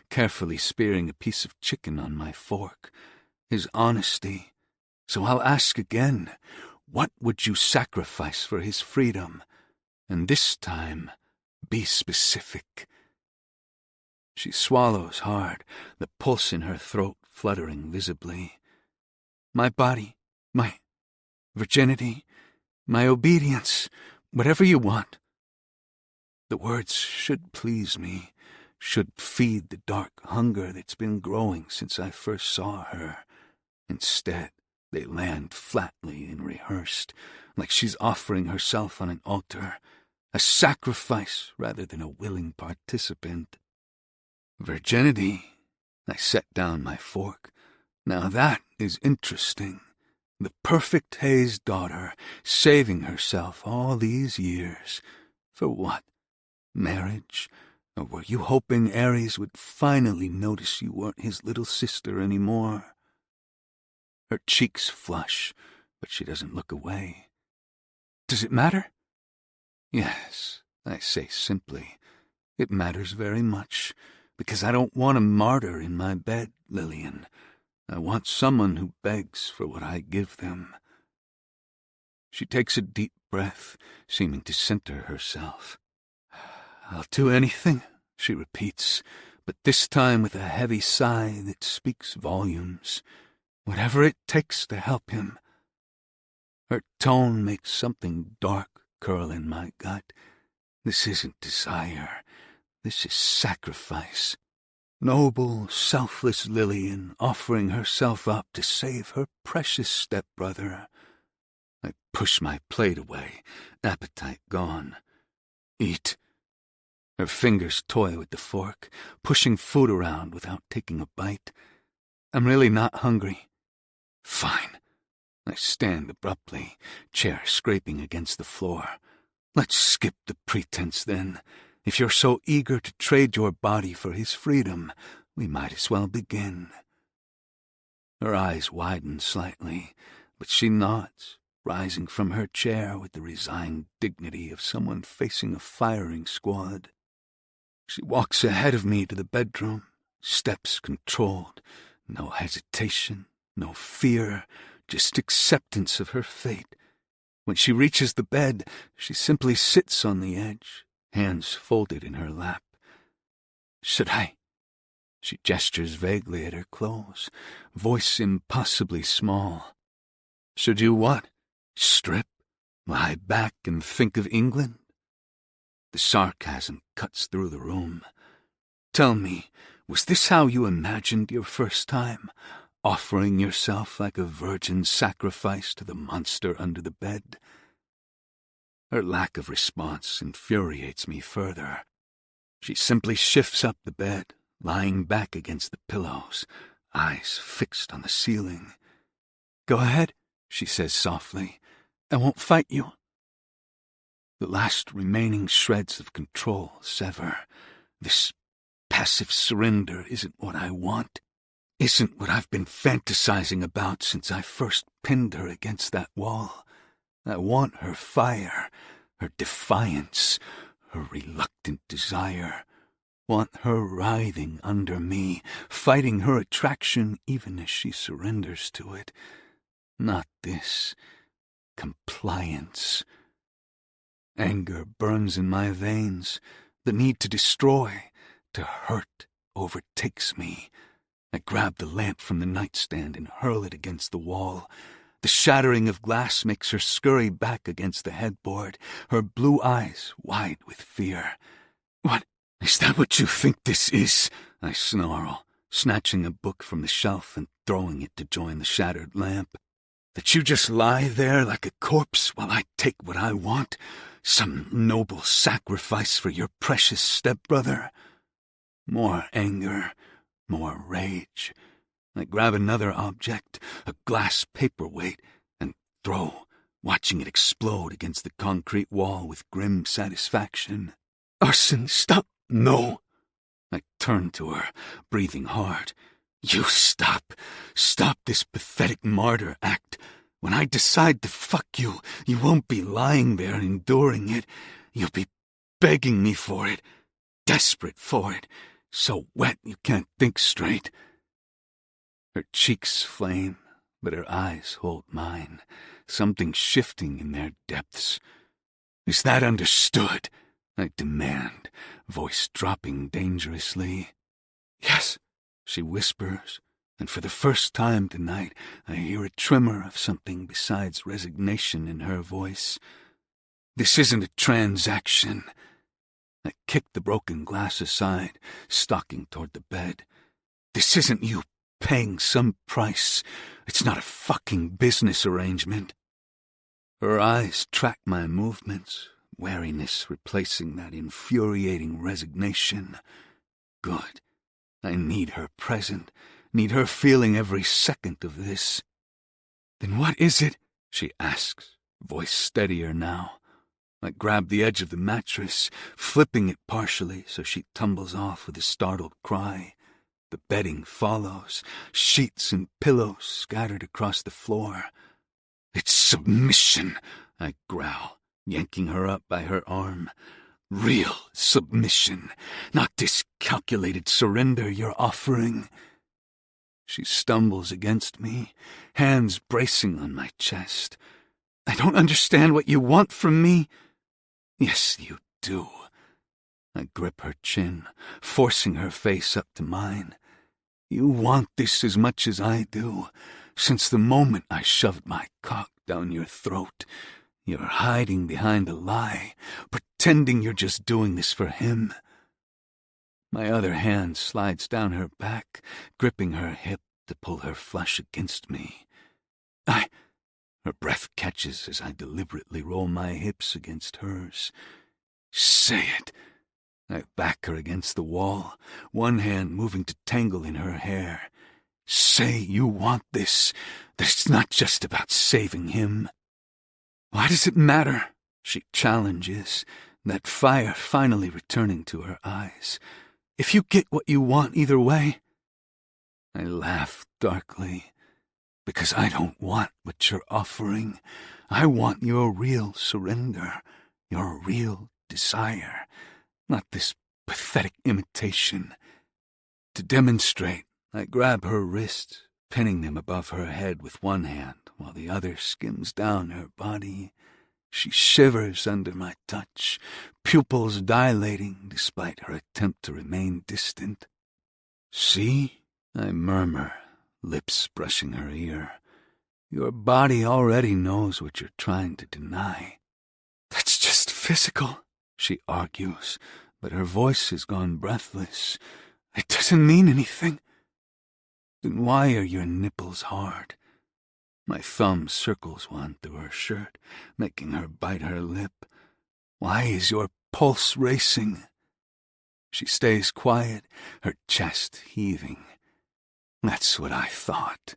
carefully spearing a piece of chicken on my fork, is honesty. So I'll ask again, what would you sacrifice for his freedom? And this time, be specific. She swallows hard, the pulse in her throat fluttering visibly. My body, my virginity, my obedience, whatever you want. The words should please me, should feed the dark hunger that's been growing since I first saw her. Instead, they land flatly and rehearsed, like she's offering herself on an altar, a sacrifice rather than a willing participant. Virginity. I set down my fork. Now that is interesting. The perfect Hayes daughter, saving herself all these years. For what? Marriage? Or were you hoping Ares would finally notice you weren't his little sister anymore? Her cheeks flush, but she doesn't look away. Does it matter? Yes, I say simply. It matters very much. because I don't want a martyr in my bed, Lillian. I want someone who begs for what I give them." She takes a deep breath, seeming to center herself. "I'll do anything," she repeats, but this time with a heavy sigh that speaks volumes. "Whatever it takes to help him." Her tone makes something dark curl in my gut. This isn't desire. This is sacrifice. Noble, selfless Lillian offering herself up to save her precious stepbrother. I push my plate away, appetite gone. "Eat." Her fingers toy with the fork, pushing food around without taking a bite. "I'm really not hungry." "Fine." I stand abruptly, chair scraping against the floor. "Let's skip the pretense, then. If you're so eager to trade your body for his freedom, we might as well begin." Her eyes widen slightly, but she nods, rising from her chair with the resigned dignity of someone facing a firing squad. She walks ahead of me to the bedroom, steps controlled, no hesitation, no fear, just acceptance of her fate. When she reaches the bed, she simply sits on the edge, hands folded in her lap. "Should I?" She gestures vaguely at her clothes, voice impossibly small. "Should you what? Strip? Lie back and think of England?" The sarcasm cuts through the room. "Tell me, was this how you imagined your first time? Offering yourself like a virgin sacrifice to the monster under the bed?" Her lack of response infuriates me further. She simply shifts up the bed, lying back against the pillows, eyes fixed on the ceiling. "Go ahead," she says softly. "I won't fight you." The last remaining shreds of control sever. This passive surrender isn't what I want. Isn't what I've been fantasizing about since I first pinned her against that wall. I want her fire, her defiance, her reluctant desire. Want her writhing under me, fighting her attraction even as she surrenders to it. Not this. Compliance. Anger burns in my veins. The need to destroy, to hurt, overtakes me. I grab the lamp from the nightstand and hurl it against the wall. The shattering of glass makes her scurry back against the headboard, her blue eyes wide with fear. "What? Is that what you think this is?" I snarl, snatching a book from the shelf and throwing it to join the shattered lamp. "That you just lie there like a corpse while I take what I want? Some noble sacrifice for your precious stepbrother?" More anger. More rage. I grab another object, a glass paperweight, and throw, watching it explode against the concrete wall with grim satisfaction. "Arson, stop!" "No!" I turn to her, breathing hard. "You stop. Stop this pathetic martyr act. When I decide to fuck you, you won't be lying there enduring it. You'll be begging me for it, desperate for it. So wet you can't think straight." Her cheeks flame, but her eyes hold mine, something shifting in their depths. "Is that understood?" I demand, voice dropping dangerously. "Yes," she whispers, and for the first time tonight I hear a tremor of something besides resignation in her voice. "This isn't a transaction." I kick the broken glass aside, stalking toward the bed. "This isn't you paying some price. It's not a fucking business arrangement." Her eyes track my movements, wariness replacing that infuriating resignation. Good. I need her present, need her feeling every second of this. "Then what is it?" she asks, voice steadier now. I grab the edge of the mattress, flipping it partially so she tumbles off with a startled cry. The bedding follows, sheets and pillows scattered across the floor. "It's submission," I growl, yanking her up by her arm. Real submission, not this calculated surrender you're offering. She stumbles against me, hands bracing on my chest. I don't understand what you want from me. Yes, you do. I grip her chin, forcing her face up to mine. You want this as much as I do. Since the moment I shoved my cock down your throat, you're hiding behind a lie, pretending you're just doing this for him. My other hand slides down her back, gripping her hip to pull her flush against me. Her breath catches as I deliberately roll my hips against hers. Say it. I back her against the wall, one hand moving to tangle in her hair. Say you want this, that it's not just about saving him. Why does it matter? She challenges, that fire finally returning to her eyes. If you get what you want either way. I laugh darkly, because I don't want what you're offering. I want your real surrender, your real desire, not this pathetic imitation. To demonstrate, I grab her wrists, pinning them above her head with one hand, while the other skims down her body. She shivers under my touch, pupils dilating despite her attempt to remain distant. See? I murmur, lips brushing her ear. Your body already knows what you're trying to deny. That's just physical, she argues, but her voice has gone breathless. It doesn't mean anything. Then why are your nipples hard? My thumb circles one through her shirt, making her bite her lip. Why is your pulse racing? She stays quiet, her chest heaving. That's what I thought.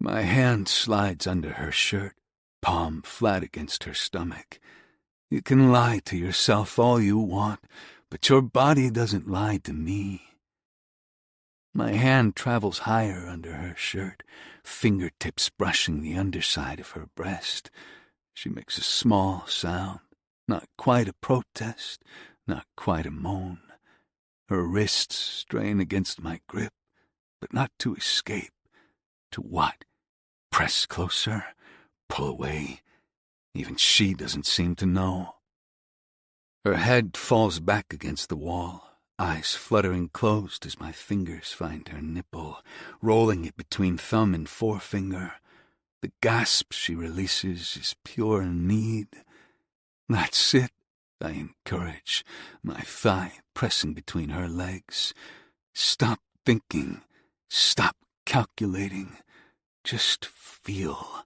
My hand slides under her shirt, palm flat against her stomach. You can lie to yourself all you want, but your body doesn't lie to me. My hand travels higher under her shirt, fingertips brushing the underside of her breast. She makes a small sound, not quite a protest, not quite a moan. Her wrists strain against my grip, but not to escape. To what? Press closer? Pull away? Even she doesn't seem to know. Her head falls back against the wall, eyes fluttering closed as my fingers find her nipple, rolling it between thumb and forefinger. The gasp she releases is pure need. That's it, I encourage, my thigh pressing between her legs. Stop thinking. Stop calculating. Just feel.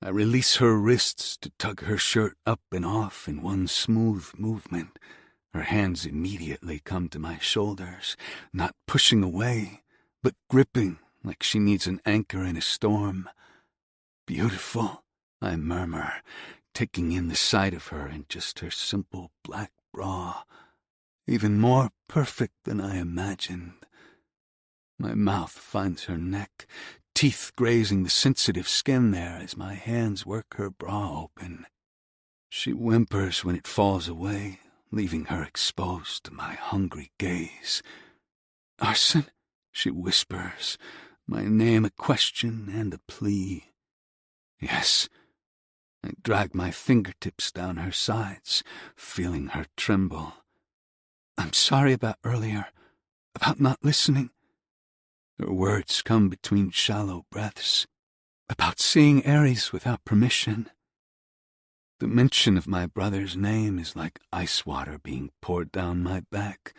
I release her wrists to tug her shirt up and off in one smooth movement. Her hands immediately come to my shoulders, not pushing away, but gripping like she needs an anchor in a storm. Beautiful, I murmur, taking in the sight of her in just her simple black bra. Even more perfect than I imagined. My mouth finds her neck, teeth grazing the sensitive skin there as my hands work her bra open. She whimpers when it falls away, leaving her exposed to my hungry gaze. Arson, she whispers, my name a question and a plea. Yes. I drag my fingertips down her sides, feeling her tremble. I'm sorry about earlier, about not listening. Her words come between shallow breaths, about seeing Ares without permission. The mention of my brother's name is like ice water being poured down my back.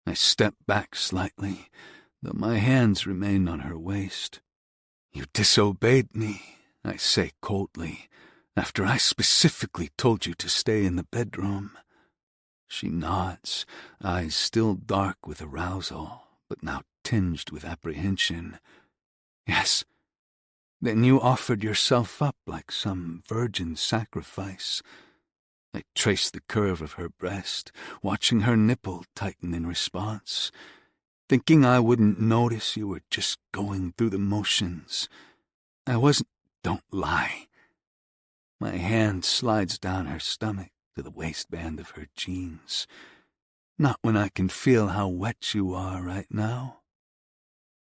I step back slightly, though my hands remain on her waist. You disobeyed me, I say coldly, after I specifically told you to stay in the bedroom. She nods, eyes still dark with arousal, but now tinged with apprehension. Yes. Then you offered yourself up like some virgin sacrifice. I traced the curve of her breast, watching her nipple tighten in response, thinking I wouldn't notice you were just going through the motions. I wasn't. Don't lie. My hand slides down her stomach to the waistband of her jeans. Not when I can feel how wet you are right now.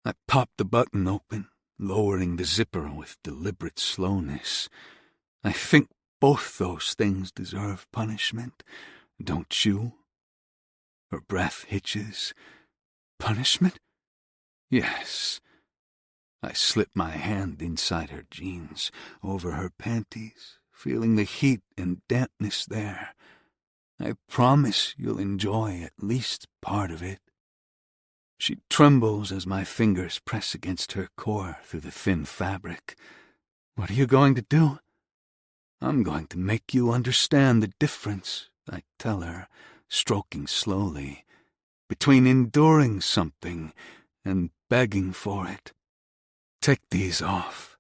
I pop the button open, lowering the zipper with deliberate slowness. I think both those things deserve punishment, don't you? Her breath hitches. Punishment? Yes. I slip my hand inside her jeans, over her panties, feeling the heat and dampness there. I promise you'll enjoy at least part of it. She trembles as my fingers press against her core through the thin fabric. What are you going to do? I'm going to make you understand the difference, I tell her, stroking slowly, between enduring something and begging for it. Take these off.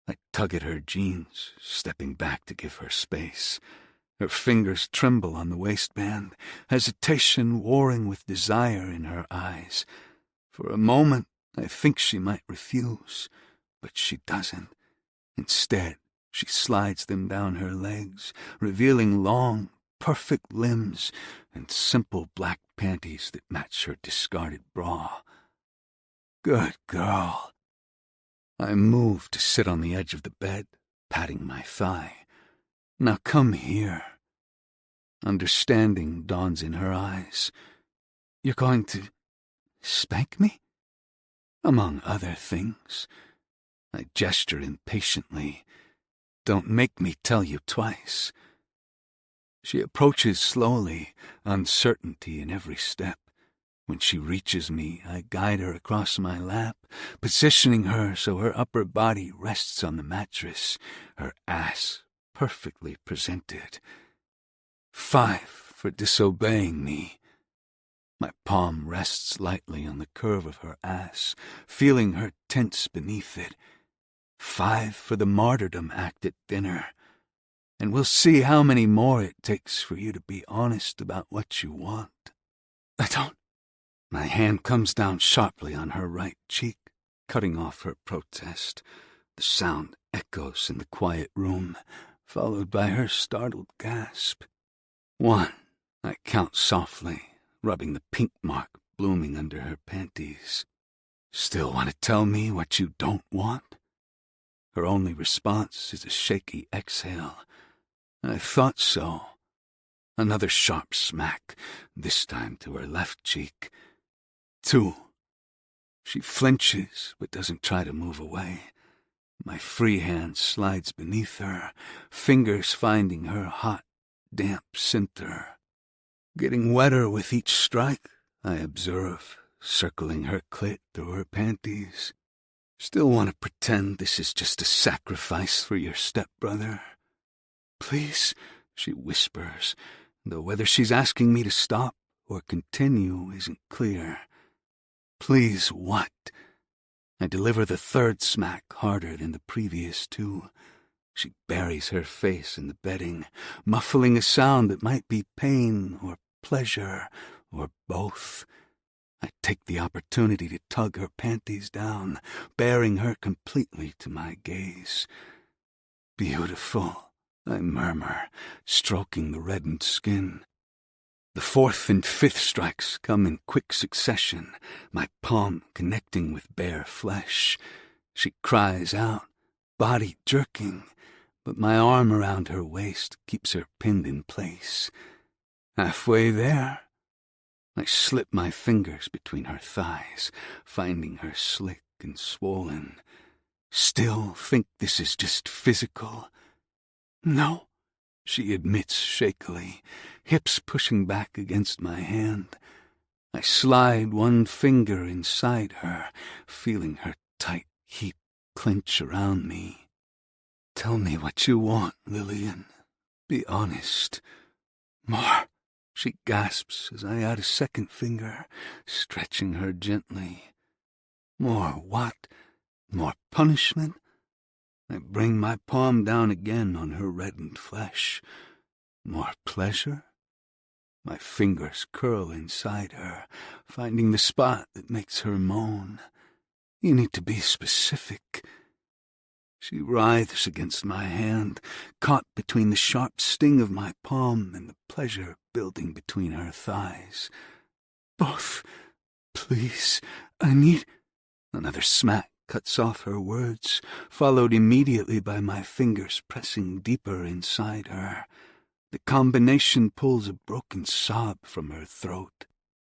I tug at her jeans, stepping back to give her space. Her fingers tremble on the waistband, hesitation warring with desire in her eyes. For a moment, I think she might refuse, but she doesn't. Instead, she slides them down her legs, revealing long, perfect limbs and simple black panties that match her discarded bra. Good girl. I move to sit on the edge of the bed, patting my thigh. Now come here. Understanding dawns in her eyes. You're going to spank me? Among other things. I gesture impatiently. Don't make me tell you twice. She approaches slowly, uncertainty in every step. When she reaches me, I guide her across my lap, positioning her so her upper body rests on the mattress, her ass perfectly presented. 5 for disobeying me. My palm rests lightly on the curve of her ass, feeling her tense beneath it. 5 for the martyrdom act at dinner. And we'll see how many more it takes for you to be honest about what you want. I don't. My hand comes down sharply on her right cheek, cutting off her protest. The sound echoes in the quiet room, followed by her startled gasp. 1, I count softly, rubbing the pink mark blooming under her panties. Still want to tell me what you don't want? Her only response is a shaky exhale. I thought so. Another sharp smack, this time to her left cheek. 2. She flinches, but doesn't try to move away. My free hand slides beneath her, fingers finding her hot, damp center. Getting wetter with each strike, I observe, circling her clit through her panties. Still want to pretend this is just a sacrifice for your stepbrother? Please, she whispers, though whether she's asking me to stop or continue isn't clear. Please what? I deliver the third smack harder than the previous 2. She buries her face in the bedding, muffling a sound that might be pain or pleasure or both. I take the opportunity to tug her panties down, bearing her completely to my gaze. Beautiful, I murmur, stroking the reddened skin. The 4th and 5th strikes come in quick succession, my palm connecting with bare flesh. She cries out, body jerking, but my arm around her waist keeps her pinned in place. Halfway there, I slip my fingers between her thighs, finding her slick and swollen. Still think this is just physical? No, she admits shakily, hips pushing back against my hand. I slide one finger inside her, feeling her tight heap clench around me. Tell me what you want, Lillian. Be honest. More, she gasps as I add a second finger, stretching her gently. More what? More punishment? I bring my palm down again on her reddened flesh. More pleasure? My fingers curl inside her, finding the spot that makes her moan. You need to be specific. She writhes against my hand, caught between the sharp sting of my palm and the pleasure building between her thighs. Both, please, I need... Another smack cuts off her words, followed immediately by my fingers pressing deeper inside her. The combination pulls a broken sob from her throat.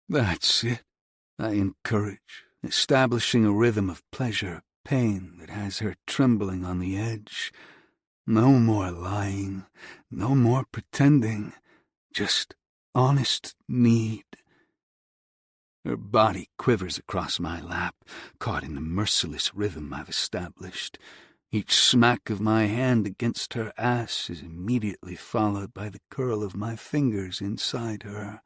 That's it, I encourage, establishing a rhythm of pleasure, pain that has her trembling on the edge. No more lying, no more pretending, just honest need. Her body quivers across my lap, caught in the merciless rhythm I've established. Each smack of my hand against her ass is immediately followed by the curl of my fingers inside her,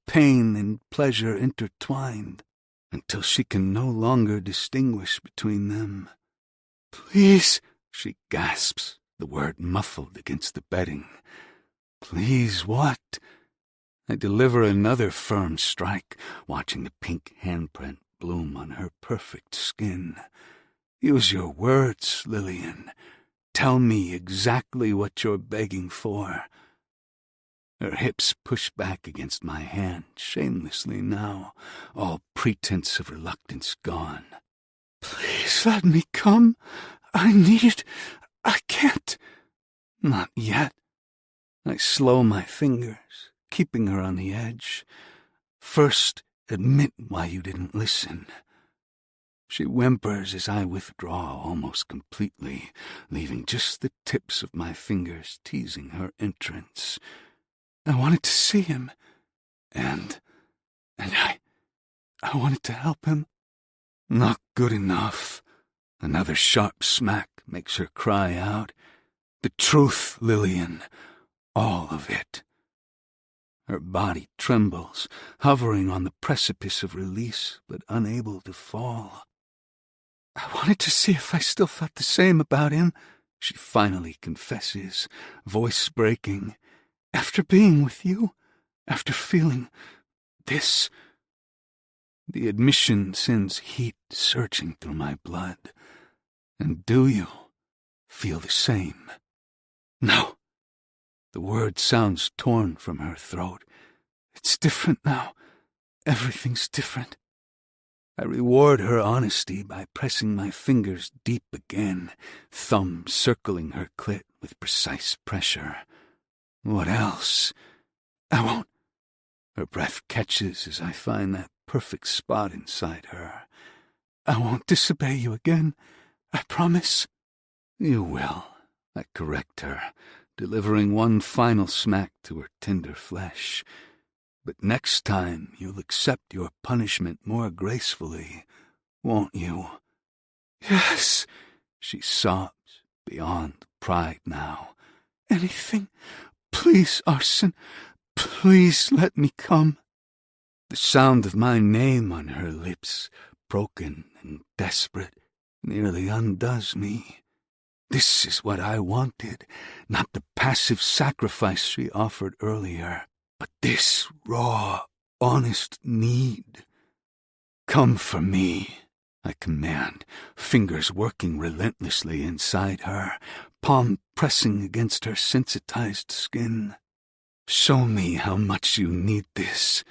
pain and pleasure intertwined, until she can no longer distinguish between them. Please, she gasps, the word muffled against the bedding. Please what? I deliver another firm strike, watching the pink handprint bloom on her perfect skin. Use your words, Lillian. Tell me exactly what you're begging for. Her hips push back against my hand, shamelessly now, all pretense of reluctance gone. Please let me come. I can't. Not yet. I slow my fingers, keeping her on the edge. First, admit why you didn't listen. She whimpers as I withdraw almost completely, leaving just the tips of my fingers teasing her entrance. I wanted to see him, and I wanted to help him. Not good enough. Another sharp smack makes her cry out. The truth, Lillian, all of it. Her body trembles, hovering on the precipice of release, but unable to fall. I wanted to see if I still felt the same about him, she finally confesses, voice breaking. After being with you, after feeling this. The admission sends heat surging through my blood. And do you feel the same? No. The word sounds torn from her throat. It's different now. Everything's different. I reward her honesty by pressing my fingers deep again, thumb circling her clit with precise pressure. What else? I won't. Her breath catches as I find that perfect spot inside her. I won't disobey you again. I promise. You will, I correct her, delivering one final smack to her tender flesh. But next time you'll accept your punishment more gracefully, won't you? Yes, she sobs, beyond pride now. Anything. Please, Arson, please let me come. The sound of my name on her lips, broken and desperate, nearly undoes me. This is what I wanted, not the passive sacrifice she offered earlier, but this raw, honest need. Come for me, I command, fingers working relentlessly inside her, palm pressing against her sensitized skin. Show me how much you need this.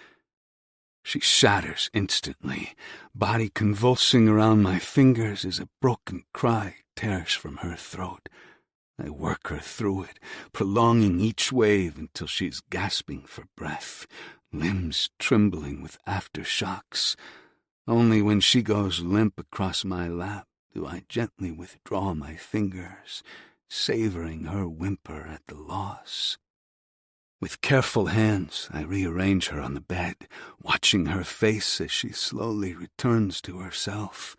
She shatters instantly, body convulsing around my fingers as a broken cry tears from her throat. I work her through it, prolonging each wave until she's gasping for breath, limbs trembling with aftershocks. Only when she goes limp across my lap do I gently withdraw my fingers, savoring her whimper at the loss. With careful hands, I rearrange her on the bed, watching her face as she slowly returns to herself.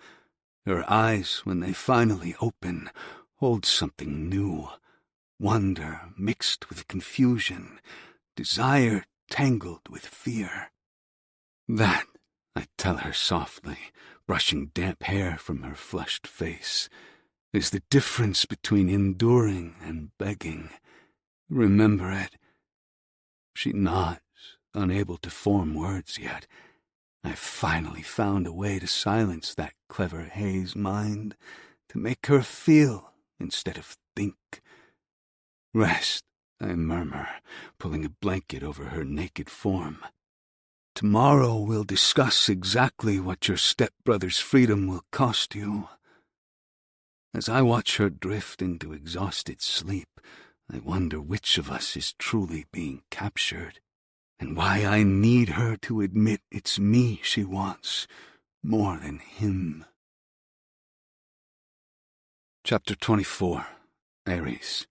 Her eyes, when they finally open, hold something new, wonder mixed with confusion, desire tangled with fear. That, I tell her softly, brushing damp hair from her flushed face, is the difference between enduring and begging. Remember it. She nods, unable to form words yet. I've finally found a way to silence that clever Hayes mind, to make her feel instead of think. Rest, I murmur, pulling a blanket over her naked form. Tomorrow we'll discuss exactly what your stepbrother's freedom will cost you. As I watch her drift into exhausted sleep, I wonder which of us is truly being captured, and why I need her to admit it's me she wants more than him. Chapter 24, Aries.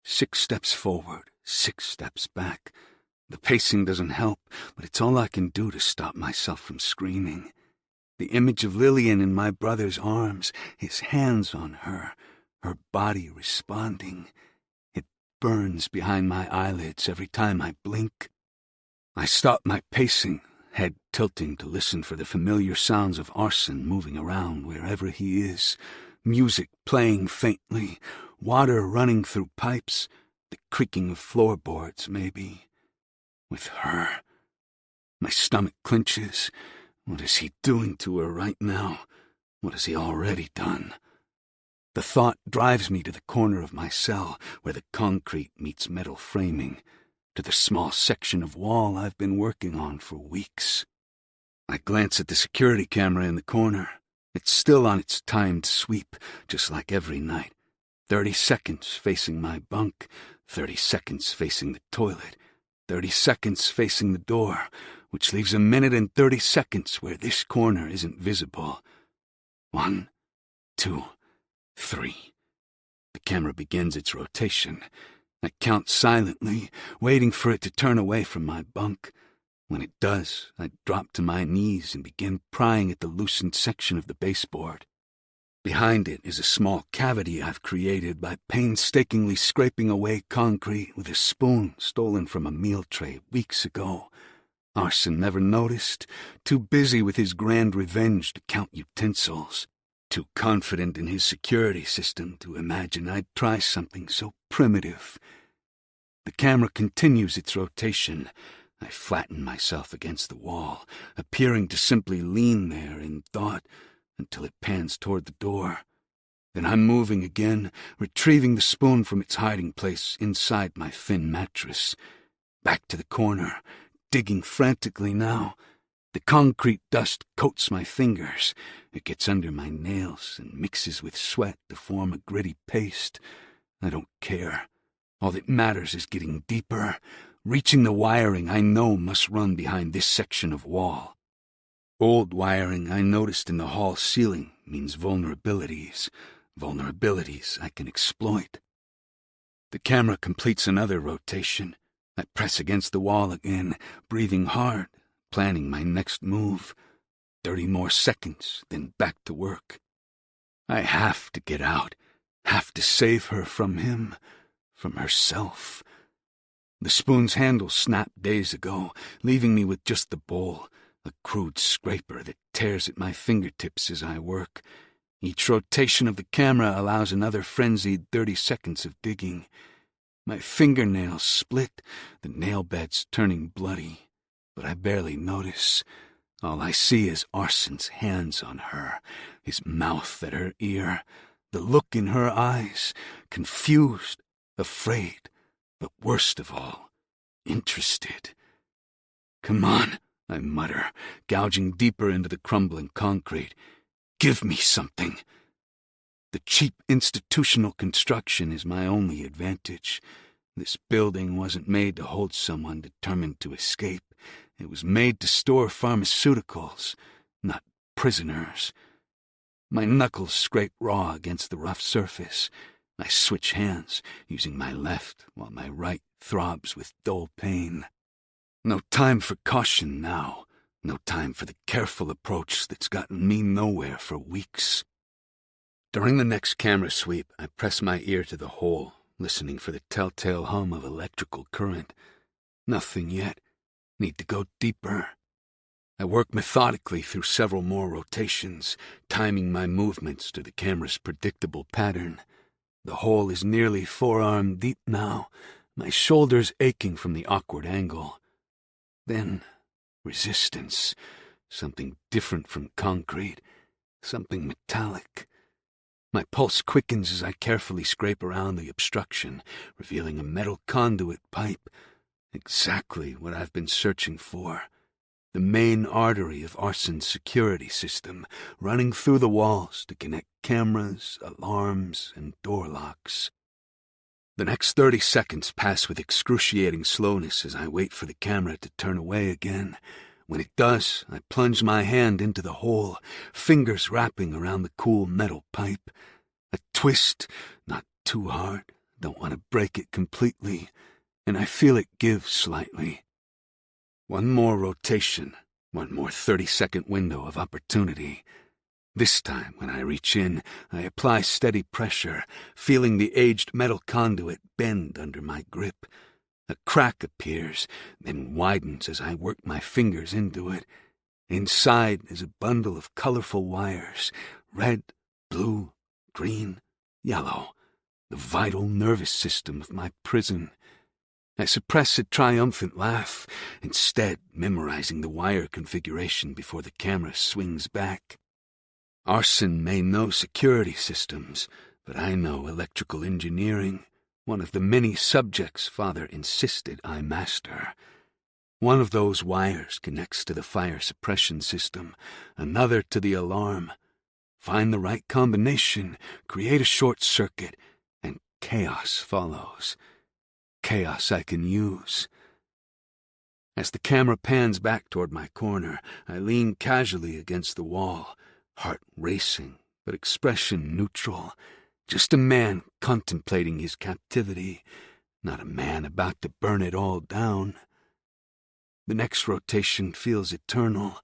6 steps forward, 6 steps back. The pacing doesn't help, but it's all I can do to stop myself from screaming. The image of Lillian in my brother's arms, his hands on her, her body responding. It burns behind my eyelids every time I blink. I stop my pacing, head tilting to listen for the familiar sounds of arson moving around wherever he is, music playing faintly, water running through pipes, the creaking of floorboards, maybe. With her. My stomach clenches. What is he doing to her right now? What has he already done? The thought drives me to the corner of my cell where the concrete meets metal framing, to the small section of wall I've been working on for weeks. I glance at the security camera in the corner. It's still on its timed sweep, just like every night. 30 seconds facing my bunk, 30 seconds facing the toilet, 30 seconds facing the door, which leaves 1 minute and 30 seconds where this corner isn't visible. 1, 2, 3. The camera begins its rotation. I count silently, waiting for it to turn away from my bunk. When it does, I drop to my knees and begin prying at the loosened section of the baseboard. Behind it is a small cavity I've created by painstakingly scraping away concrete with a spoon stolen from a meal tray weeks ago. Arson never noticed, too busy with his grand revenge to count utensils, too confident in his security system to imagine I'd try something so primitive. The camera continues its rotation. I flatten myself against the wall, appearing to simply lean there in thought, until it pans toward the door. Then I'm moving again, retrieving the spoon from its hiding place inside my thin mattress. Back to the corner, digging frantically now. The concrete dust coats my fingers. It gets under my nails and mixes with sweat to form a gritty paste. I don't care. All that matters is getting deeper, reaching the wiring I know must run behind this section of wall. Old wiring I noticed in the hall ceiling means vulnerabilities I can exploit. The camera completes another rotation. I press against the wall again, breathing hard, planning my next move. 30 more seconds, then back to work. I have to get out, have to save her from him, from herself. The spoon's handle snapped days ago, leaving me with just the bowl, a crude scraper that tears at my fingertips as I work. Each rotation of the camera allows another frenzied 30 seconds of digging. My fingernails split, the nail beds turning bloody, but I barely notice. All I see is Arson's hands on her, his mouth at her ear, the look in her eyes, confused, afraid, but worst of all, interested. Come on, I mutter, gouging deeper into the crumbling concrete. Give me something. The cheap institutional construction is my only advantage. This building wasn't made to hold someone determined to escape. It was made to store pharmaceuticals, not prisoners. My knuckles scrape raw against the rough surface. I switch hands, using my left while my right throbs with dull pain. No time for caution now. No time for the careful approach that's gotten me nowhere for weeks. During the next camera sweep, I press my ear to the hole, listening for the telltale hum of electrical current. Nothing yet. Need to go deeper. I work methodically through several more rotations, timing my movements to the camera's predictable pattern. The hole is nearly forearm deep now, my shoulders aching from the awkward angle. Then, resistance, something different from concrete, something metallic. My pulse quickens as I carefully scrape around the obstruction, revealing a metal conduit pipe. Exactly what I've been searching for. The main artery of Arson's security system, running through the walls to connect cameras, alarms, and door locks. The next 30 seconds pass with excruciating slowness as I wait for the camera to turn away again. When it does, I plunge my hand into the hole, fingers wrapping around the cool metal pipe. A twist, not too hard, don't want to break it completely, and I feel it give slightly. One more rotation, one more 30-second window of opportunity. This time, when I reach in, I apply steady pressure, feeling the aged metal conduit bend under my grip. A crack appears, then widens as I work my fingers into it. Inside is a bundle of colorful wires, red, blue, green, yellow, the vital nervous system of my prison. I suppress a triumphant laugh, instead memorizing the wire configuration before the camera swings back. Arson may know security systems, but I know electrical engineering, one of the many subjects Father insisted I master. One of those wires connects to the fire suppression system, another to the alarm. Find the right combination, create a short circuit, and chaos follows. Chaos I can use. As the camera pans back toward my corner, I lean casually against the wall, heart racing, but expression neutral. Just a man contemplating his captivity, not a man about to burn it all down. The next rotation feels eternal.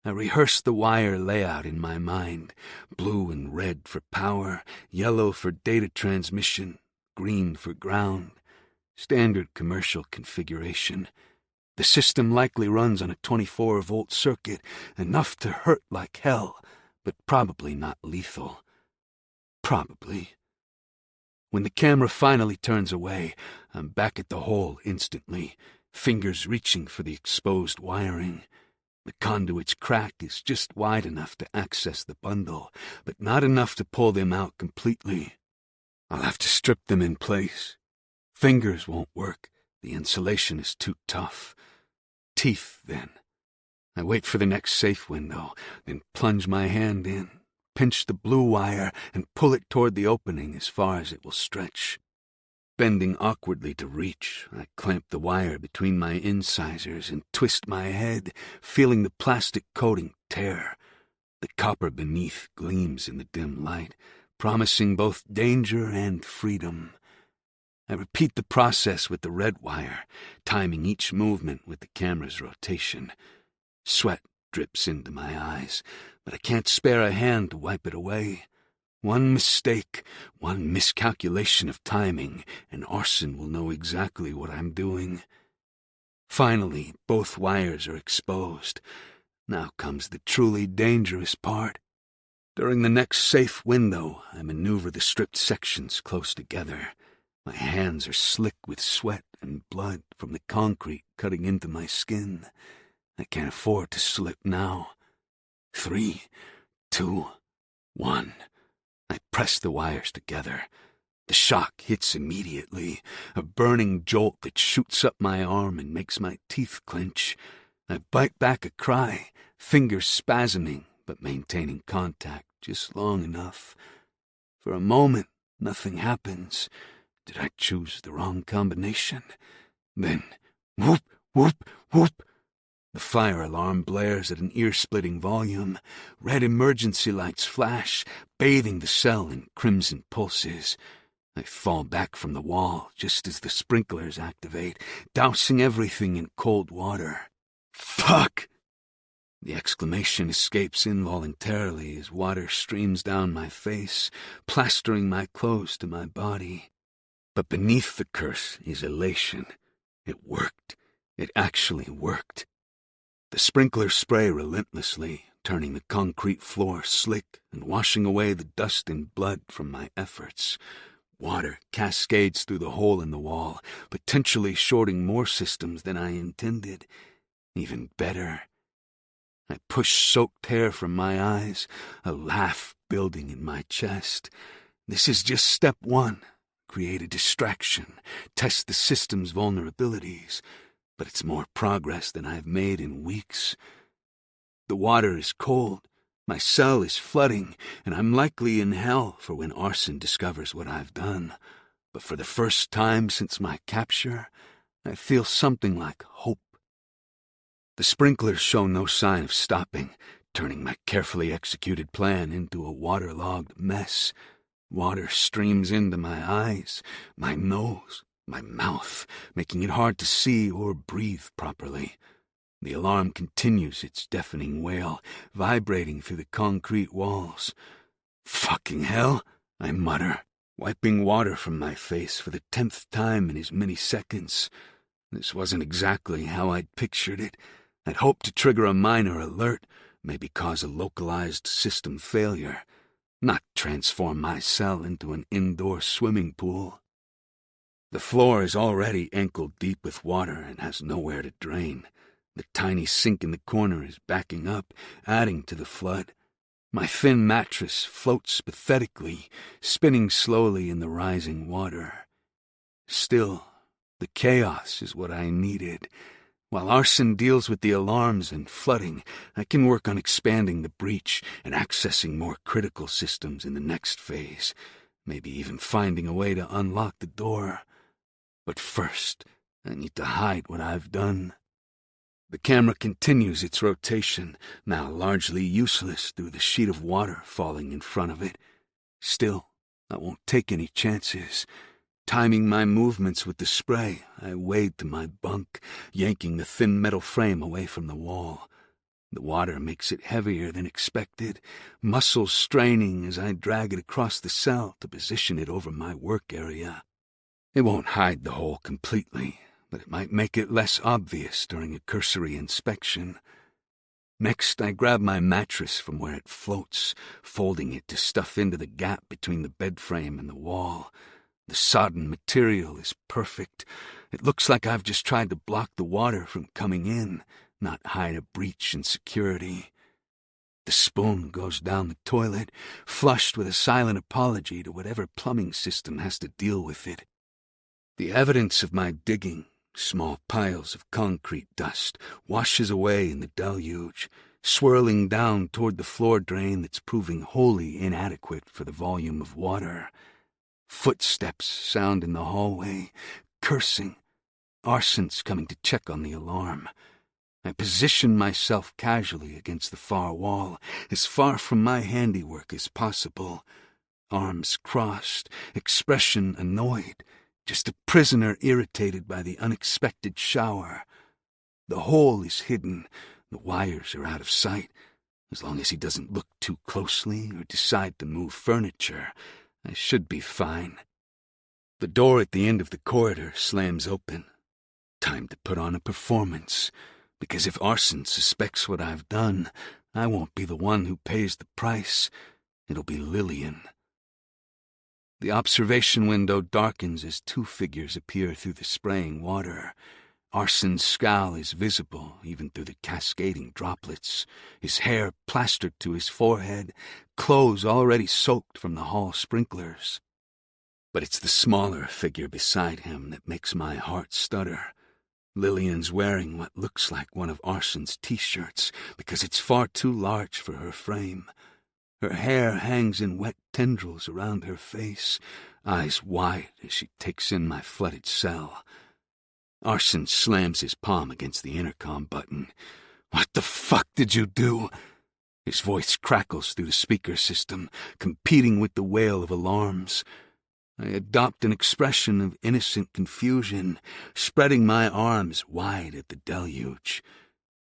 I rehearse the wire layout in my mind, blue and red for power, yellow for data transmission, green for ground. Standard commercial configuration. The system likely runs on a 24-volt circuit, enough to hurt like hell, but probably not lethal. Probably. When the camera finally turns away, I'm back at the hole instantly, fingers reaching for the exposed wiring. The conduit's crack is just wide enough to access the bundle, but not enough to pull them out completely. I'll have to strip them in place. Fingers won't work. The insulation is too tough. Teeth, then. I wait for the next safe window, then plunge my hand in, pinch the blue wire, and pull it toward the opening as far as it will stretch. Bending awkwardly to reach, I clamp the wire between my incisors and twist my head, feeling the plastic coating tear. The copper beneath gleams in the dim light, promising both danger and freedom. I repeat the process with the red wire, timing each movement with the camera's rotation. Sweat drips into my eyes, but I can't spare a hand to wipe it away. One mistake, one miscalculation of timing, and Arson will know exactly what I'm doing. Finally, both wires are exposed. Now comes the truly dangerous part. During the next safe window, I maneuver the stripped sections close together. My hands are slick with sweat and blood from the concrete cutting into my skin. I can't afford to slip now. 3, 2, 1. I press the wires together. The shock hits immediately, a burning jolt that shoots up my arm and makes my teeth clench. I bite back a cry, fingers spasming but maintaining contact just long enough. For a moment, nothing happens. Did I choose the wrong combination? Then, whoop, whoop, whoop. The fire alarm blares at an ear-splitting volume. Red emergency lights flash, bathing the cell in crimson pulses. I fall back from the wall just as the sprinklers activate, dousing everything in cold water. Fuck! The exclamation escapes involuntarily as water streams down my face, plastering my clothes to my body. But beneath the curse is elation. It worked. It actually worked. The sprinklers spray relentlessly, turning the concrete floor slick and washing away the dust and blood from my efforts. Water cascades through the hole in the wall, potentially shorting more systems than I intended. Even better. I push soaked hair from my eyes, a laugh building in my chest. This is just step one. Create a distraction, test the system's vulnerabilities. But it's more progress than I've made in weeks. The water is cold, my cell is flooding, and I'm likely in hell for when Arson discovers what I've done. But for the first time since my capture, I feel something like hope. The sprinklers show no sign of stopping, turning my carefully executed plan into a waterlogged mess. Water streams into my eyes, my nose, my mouth, making it hard to see or breathe properly. The alarm continues its deafening wail, vibrating through the concrete walls. "Fucking hell," I mutter, wiping water from my face for the 10th time in as many seconds. This wasn't exactly how I'd pictured it. I'd hoped to trigger a minor alert, maybe cause a localized system failure, not transform my cell into an indoor swimming pool. The floor is already ankle-deep with water and has nowhere to drain. The tiny sink in the corner is backing up, adding to the flood. My thin mattress floats pathetically, spinning slowly in the rising water. Still, the chaos is what I needed. While Arson deals with the alarms and flooding, I can work on expanding the breach and accessing more critical systems in the next phase, maybe even finding a way to unlock the door. But first, I need to hide what I've done. The camera continues its rotation, now largely useless through the sheet of water falling in front of it. Still, I won't take any chances. Timing my movements with the spray, I wade to my bunk, yanking the thin metal frame away from the wall. The water makes it heavier than expected, muscles straining as I drag it across the cell to position it over my work area. It won't hide the hole completely, but it might make it less obvious during a cursory inspection. Next, I grab my mattress from where it floats, folding it to stuff into the gap between the bed frame and the wall. The sodden material is perfect. It looks like I've just tried to block the water from coming in, not hide a breach in security. The spoon goes down the toilet, flushed with a silent apology to whatever plumbing system has to deal with it. The evidence of my digging, small piles of concrete dust, washes away in the deluge, swirling down toward the floor drain that's proving wholly inadequate for the volume of water. Footsteps sound in the hallway, cursing. Arson's coming to check on the alarm. I position myself casually against the far wall, as far from my handiwork as possible. Arms crossed, expression annoyed, just a prisoner irritated by the unexpected shower. The hole is hidden, the wires are out of sight. As long as he doesn't look too closely or decide to move furniture, I should be fine. The door at the end of the corridor slams open. Time to put on a performance, because if Arson suspects what I've done, I won't be the one who pays the price. It'll be Lillian. The observation window darkens as two figures appear through the spraying water. Arson's scowl is visible even through the cascading droplets, his hair plastered to his forehead, clothes already soaked from the hall sprinklers. But it's the smaller figure beside him that makes my heart stutter. Lillian's wearing what looks like one of Arson's t-shirts because it's far too large for her frame. Her hair hangs in wet tendrils around her face, eyes wide as she takes in my flooded cell. Arson slams his palm against the intercom button. "What the fuck did you do?" His voice crackles through the speaker system, competing with the wail of alarms. I adopt an expression of innocent confusion, spreading my arms wide at the deluge.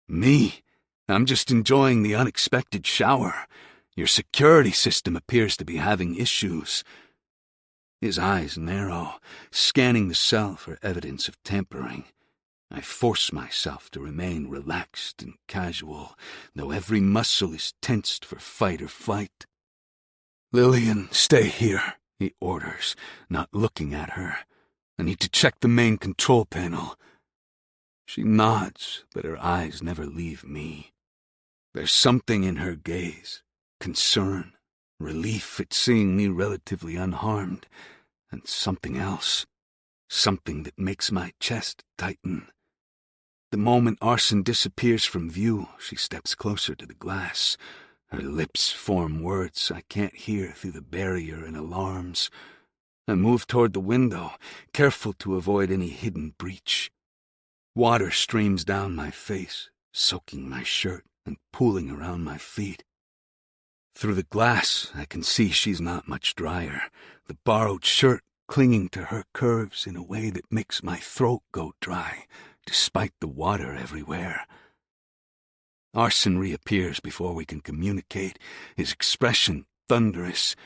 "Me? I'm just enjoying the unexpected shower. Your security system appears to be having issues." His eyes narrow, scanning the cell for evidence of tampering. I force myself to remain relaxed and casual, though every muscle is tensed for fight or flight. "Lillian, stay here," he orders, not looking at her. "I need to check the main control panel." She nods, but her eyes never leave me. There's something in her gaze, concern, relief at seeing me relatively unharmed, and something else, something that makes my chest tighten. The moment Arson disappears from view, she steps closer to the glass. Her lips form words I can't hear through the barrier and alarms. I move toward the window, careful to avoid any hidden breach. Water streams down my face, soaking my shirt and pooling around my feet. Through the glass, I can see she's not much drier, the borrowed shirt clinging to her curves in a way that makes my throat go dry, despite the water everywhere. Arson reappears before we can communicate, his expression thunderous.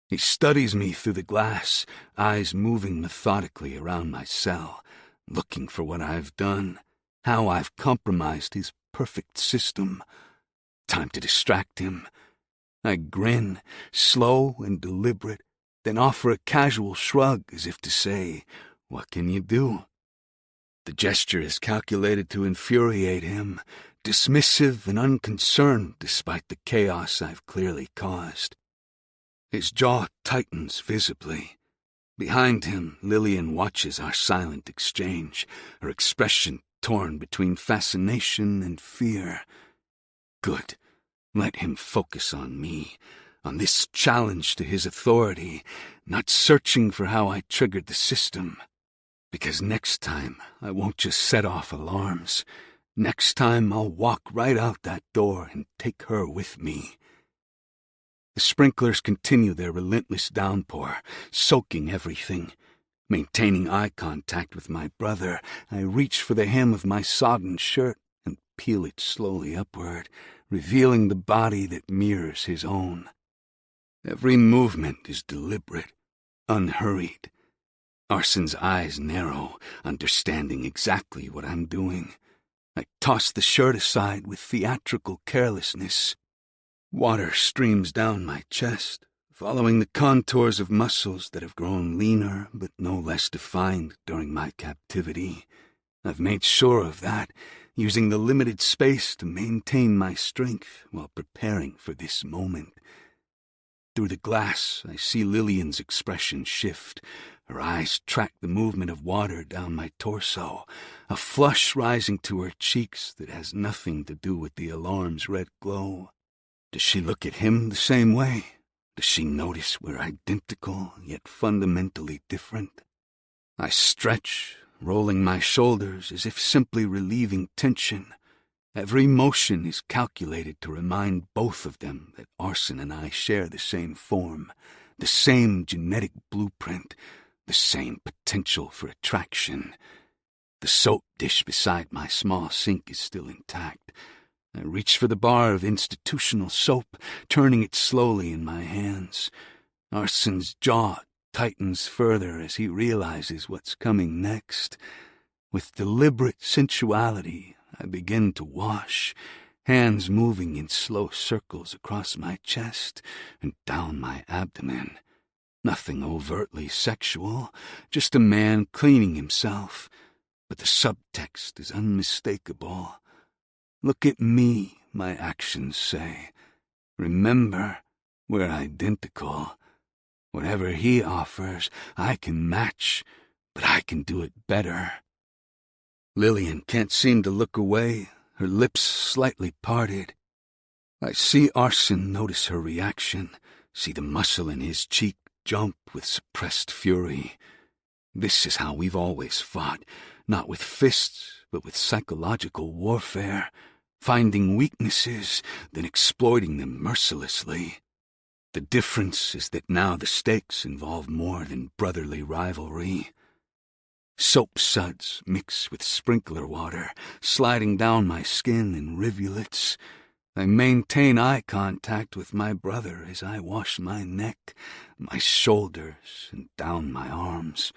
He studies me through the glass, eyes moving methodically around my cell, looking for what I've done, how I've compromised his perfect system. Time to distract him. I grin, slow and deliberate, then offer a casual shrug as if to say, "What can you do?" The gesture is calculated to infuriate him, dismissive and unconcerned despite the chaos I've clearly caused. His jaw tightens visibly. Behind him, Lillian watches our silent exchange, her expression torn between fascination and fear. Good. Let him focus on me, on this challenge to his authority, not searching for how I triggered the system. Because next time, I won't just set off alarms. Next time, I'll walk right out that door and take her with me. The sprinklers continue their relentless downpour, soaking everything. Maintaining eye contact with my brother, I reach for the hem of my sodden shirt and peel it slowly upward, revealing the body that mirrors his own. Every movement is deliberate, unhurried. Arson's eyes narrow, understanding exactly what I'm doing. I toss the shirt aside with theatrical carelessness. Water streams down my chest, following the contours of muscles that have grown leaner but no less defined during my captivity. I've made sure of that, using the limited space to maintain my strength while preparing for this moment. Through the glass, I see Lillian's expression shift. Her eyes track the movement of water down my torso, a flush rising to her cheeks that has nothing to do with the alarm's red glow. Does she look at him the same way? Does she notice we're identical, yet fundamentally different? I stretch, rolling my shoulders as if simply relieving tension. Every motion is calculated to remind both of them that Arson and I share the same form, the same genetic blueprint, the same potential for attraction. The soap dish beside my small sink is still intact. I reach for the bar of institutional soap, turning it slowly in my hands. Arson's jaw tightens further as he realizes what's coming next. With deliberate sensuality, I begin to wash, hands moving in slow circles across my chest and down my abdomen. Nothing overtly sexual, just a man cleaning himself, but the subtext is unmistakable. Look at me, my actions say. Remember, we're identical. Whatever he offers, I can match, but I can do it better. Lillian can't seem to look away, her lips slightly parted. I see Arson notice her reaction, see the muscle in his cheek jump with suppressed fury. This is how we've always fought, not with fists, but with psychological warfare, finding weaknesses, then exploiting them mercilessly. The difference is that now the stakes involve more than brotherly rivalry. Soap suds mix with sprinkler water, sliding down my skin in rivulets. I maintain eye contact with my brother as I wash my neck, my shoulders, and down my arms.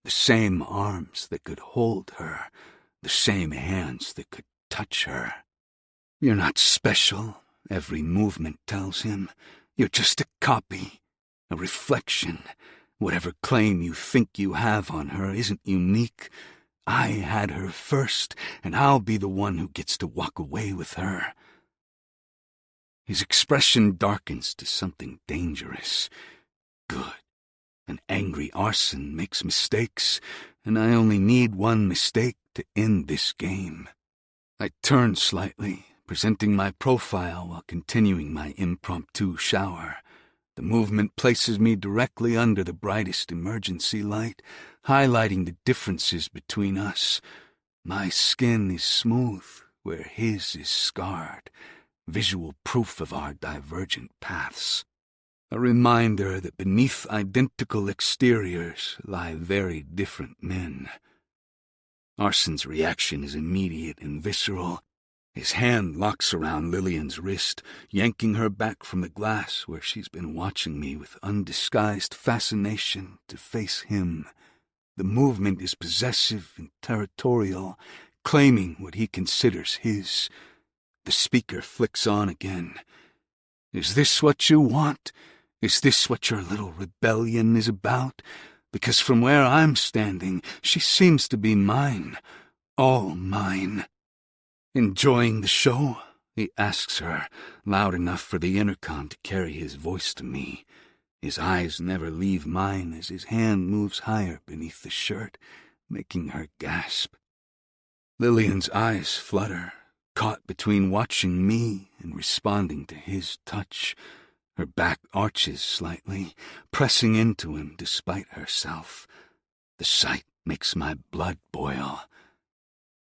The same arms that could hold her, the same hands that could touch her. You're not special, every movement tells him. You're just a copy, a reflection. Whatever claim you think you have on her isn't unique. I had her first, and I'll be the one who gets to walk away with her. His expression darkens to something dangerous. Good. An angry arson makes mistakes, and I only need one mistake to end this game. I turn slightly, presenting my profile while continuing my impromptu shower. The movement places me directly under the brightest emergency light, highlighting the differences between us. My skin is smooth, where his is scarred, visual proof of our divergent paths. A reminder that beneath identical exteriors lie very different men. Arson's reaction is immediate and visceral. His hand locks around Lillian's wrist, yanking her back from the glass where she's been watching me with undisguised fascination to face him. The movement is possessive and territorial, claiming what he considers his. The speaker flicks on again. Is this what you want? Is this what your little rebellion is about? Because from where I'm standing, she seems to be mine. All mine. Enjoying the show? He asks her, loud enough for the intercom to carry his voice to me. His eyes never leave mine as his hand moves higher beneath the shirt, making her gasp. Lillian's eyes flutter, caught between watching me and responding to his touch. Her back arches slightly, pressing into him despite herself. The sight makes my blood boil.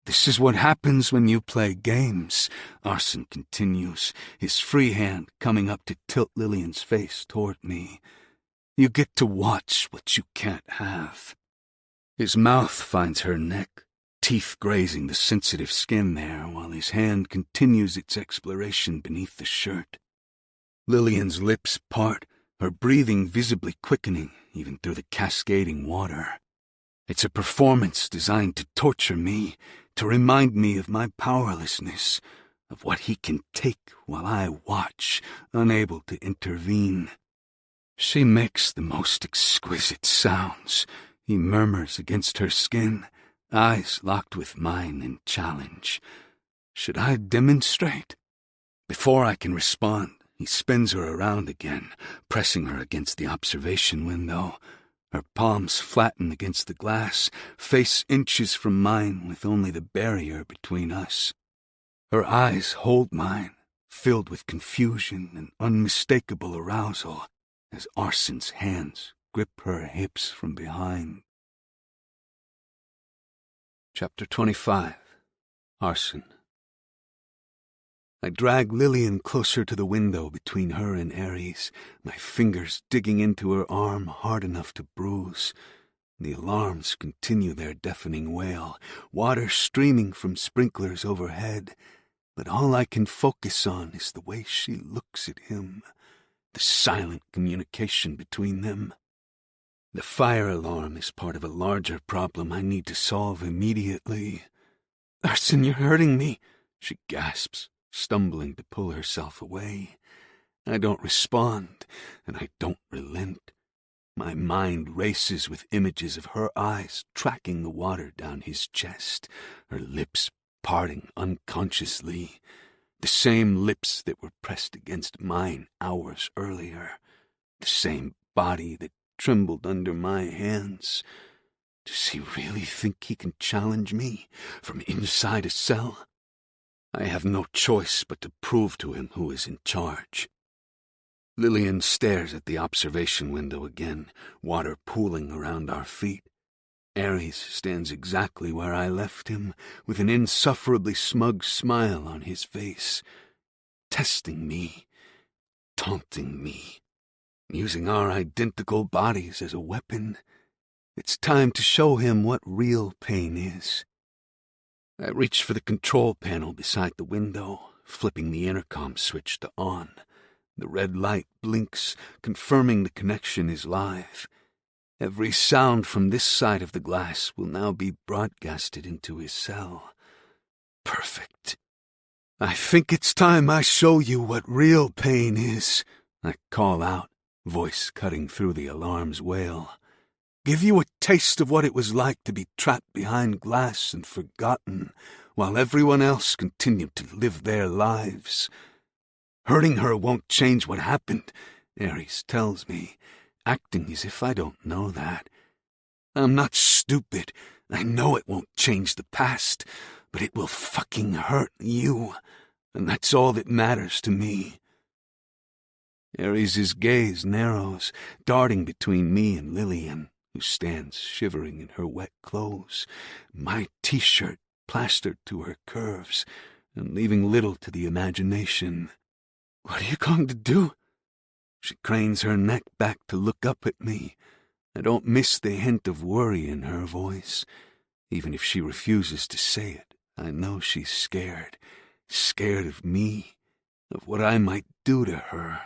This is what happens when you play games, Arson continues, his free hand coming up to tilt Lillian's face toward me. You get to watch what you can't have. His mouth finds her neck, teeth grazing the sensitive skin there while his hand continues its exploration beneath the shirt. Lillian's lips part, her breathing visibly quickening even through the cascading water. It's a performance designed to torture me, to remind me of my powerlessness, of what he can take while I watch, unable to intervene. She makes the most exquisite sounds, he murmurs against her skin, eyes locked with mine in challenge. Should I demonstrate? Before I can respond, he spins her around again, pressing her against the observation window. Her palms flatten against the glass, face inches from mine with only the barrier between us. Her eyes hold mine, filled with confusion and unmistakable arousal, as Arson's hands grip her hips from behind. Chapter 25. Arson. I drag Lillian closer to the window between her and Ares, my fingers digging into her arm hard enough to bruise. The alarms continue their deafening wail, water streaming from sprinklers overhead, but all I can focus on is the way she looks at him, the silent communication between them. The fire alarm is part of a larger problem I need to solve immediately. Arson, you're hurting me, she gasps, stumbling to pull herself away. I don't respond, and I don't relent. My mind races with images of her eyes tracking the water down his chest, her lips parting unconsciously, the same lips that were pressed against mine hours earlier, the same body that trembled under my hands. Does he really think he can challenge me from inside a cell? I have no choice but to prove to him who is in charge. Lillian stares at the observation window again, water pooling around our feet. Ares stands exactly where I left him, with an insufferably smug smile on his face, testing me, taunting me, using our identical bodies as a weapon. It's time to show him what real pain is. I reach for the control panel beside the window, flipping the intercom switch to on. The red light blinks, confirming the connection is live. Every sound from this side of the glass will now be broadcasted into his cell. Perfect. I think it's time I show you what real pain is, I call out, voice cutting through the alarm's wail. Give you a taste of what it was like to be trapped behind glass and forgotten, while everyone else continued to live their lives. Hurting her won't change what happened, Ares tells me, acting as if I don't know that. I'm not stupid. I know it won't change the past, but it will fucking hurt you, and that's all that matters to me. Ares' gaze narrows, darting between me and Lillian, who stands shivering in her wet clothes, my t-shirt plastered to her curves, and leaving little to the imagination. What are you going to do? She cranes her neck back to look up at me. I don't miss the hint of worry in her voice. Even if she refuses to say it, I know she's scared. Scared of me, of what I might do to her.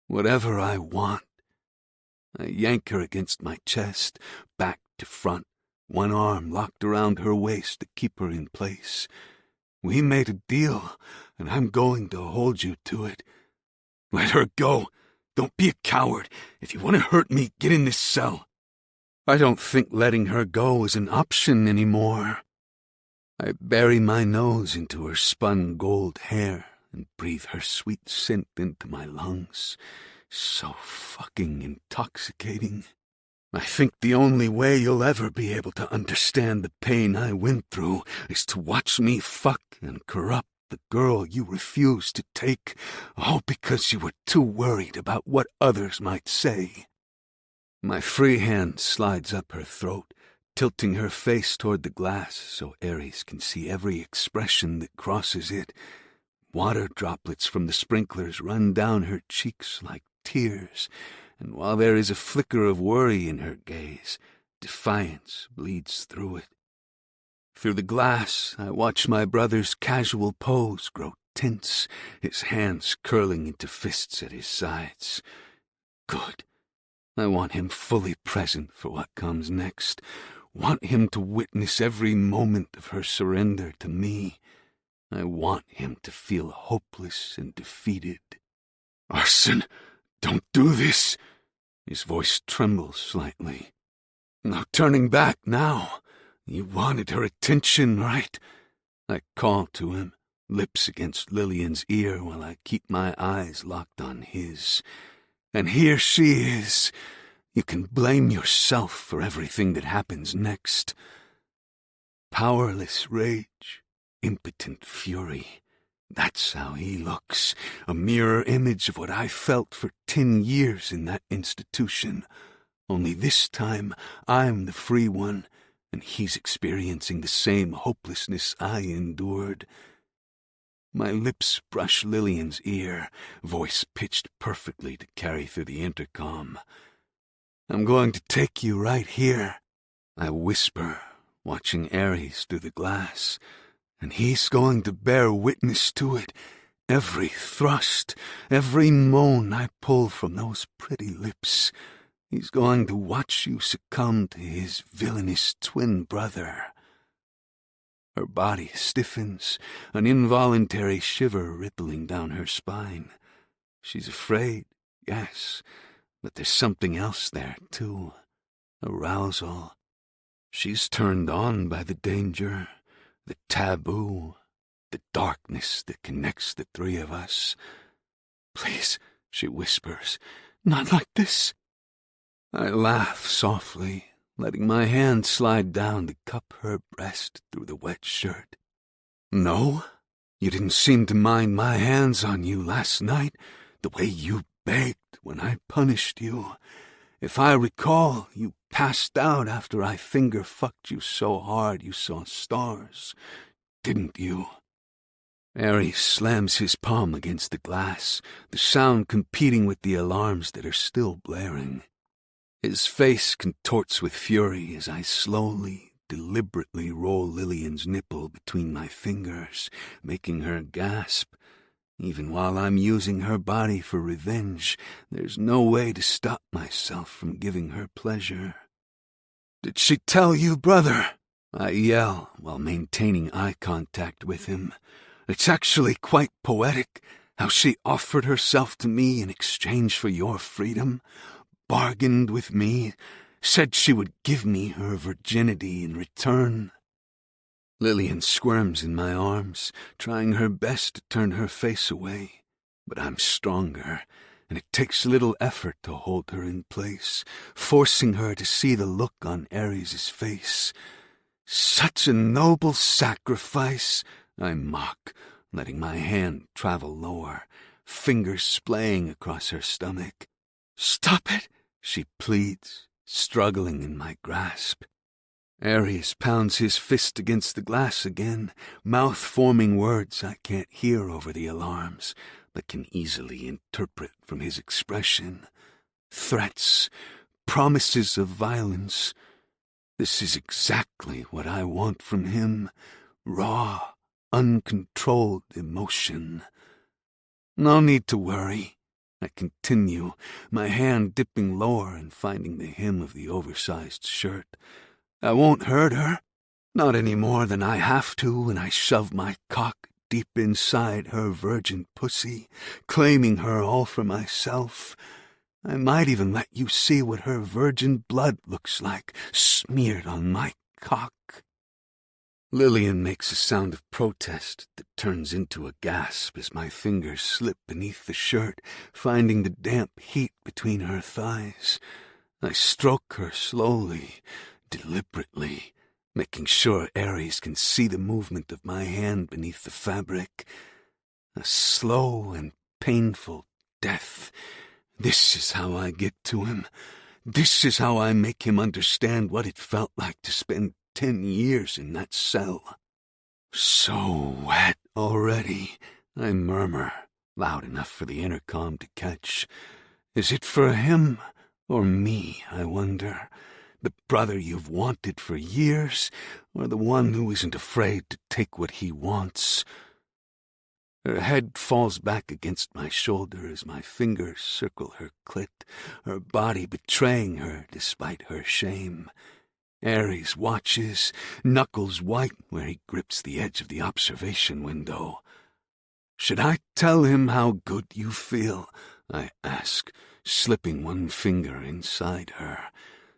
Whatever I want. I yank her against my chest, back to front, one arm locked around her waist to keep her in place. We made a deal, and I'm going to hold you to it. Let her go. Don't be a coward. If you want to hurt me, get in this cell. I don't think letting her go is an option anymore. I bury my nose into her spun gold hair and breathe her sweet scent into my lungs. So fucking intoxicating. I think the only way you'll ever be able to understand the pain I went through is to watch me fuck and corrupt the girl you refused to take, all because you were too worried about what others might say. My free hand slides up her throat, tilting her face toward the glass so Ares can see every expression that crosses it. Water droplets from the sprinklers run down her cheeks like tears, and while there is a flicker of worry in her gaze, defiance bleeds through it. Through the glass, I watch my brother's casual pose grow tense, his hands curling into fists at his sides. Good. I want him fully present for what comes next. Want him to witness every moment of her surrender to me. I want him to feel hopeless and defeated. Arson, don't do this. His voice trembles slightly. No turning back now. You wanted her attention, right? I call to him, lips against Lillian's ear while I keep my eyes locked on his. And here she is. You can blame yourself for everything that happens next. Powerless rage, impotent fury. That's how he looks, a mirror image of what I felt for 10 years in that institution. Only this time, I'm the free one, and he's experiencing the same hopelessness I endured. My lips brush Lillian's ear, voice pitched perfectly to carry through the intercom. I'm going to take you right here, I whisper, watching Ares through the glass, and he's going to bear witness to it. Every thrust, every moan I pull from those pretty lips. He's going to watch you succumb to his villainous twin brother. Her body stiffens, an involuntary shiver rippling down her spine. She's afraid, yes, but there's something else there, too. Arousal. She's turned on by the danger, the taboo, the darkness that connects the three of us. Please, she whispers, not like this. I laugh softly, letting my hand slide down to cup her breast through the wet shirt. No? You didn't seem to mind my hands on you last night, the way you begged when I punished you. If I recall, you passed out after I finger-fucked you so hard you saw stars, didn't you? Ares slams his palm against the glass, the sound competing with the alarms that are still blaring. His face contorts with fury as I slowly, deliberately roll Lillian's nipple between my fingers, making her gasp. Even while I'm using her body for revenge, there's no way to stop myself from giving her pleasure. Did she tell you, brother? I yell while maintaining eye contact with him. It's actually quite poetic how she offered herself to me in exchange for your freedom, bargained with me, said she would give me her virginity in return. Lillian squirms in my arms, trying her best to turn her face away, But I'm stronger, and it takes little effort to hold her in place, forcing her to see the look on Ares' face. Such a noble sacrifice, I mock, letting my hand travel lower, fingers splaying across her stomach. Stop it, she pleads, struggling in my grasp. Ares pounds his fist against the glass again, mouth forming words I can't hear over the alarms, but can easily interpret from his expression. Threats, promises of violence. This is exactly what I want from him. Raw, uncontrolled emotion. No need to worry. I continue, my hand dipping lower and finding the hem of the oversized shirt. I won't hurt her, not any more than I have to when I shove my cock deep inside her virgin pussy, claiming her all for myself. I might even let you see what her virgin blood looks like, smeared on my cock. Lillian makes a sound of protest that turns into a gasp as my fingers slip beneath the shirt, finding the damp heat between her thighs. I stroke her slowly, deliberately, making sure Ares can see the movement of my hand beneath the fabric. A slow and painful death. This is how I get to him. This is how I make him understand what it felt like to spend 10 years in that cell. So wet already, I murmur, loud enough for the intercom to catch. Is it for him or me, I wonder? The brother you've wanted for years, or the one who isn't afraid to take what he wants? Her head falls back against my shoulder as my fingers circle her clit, her body betraying her despite her shame. Ares watches, knuckles white where he grips the edge of the observation window. Should I tell him how good you feel? I ask, slipping one finger inside her.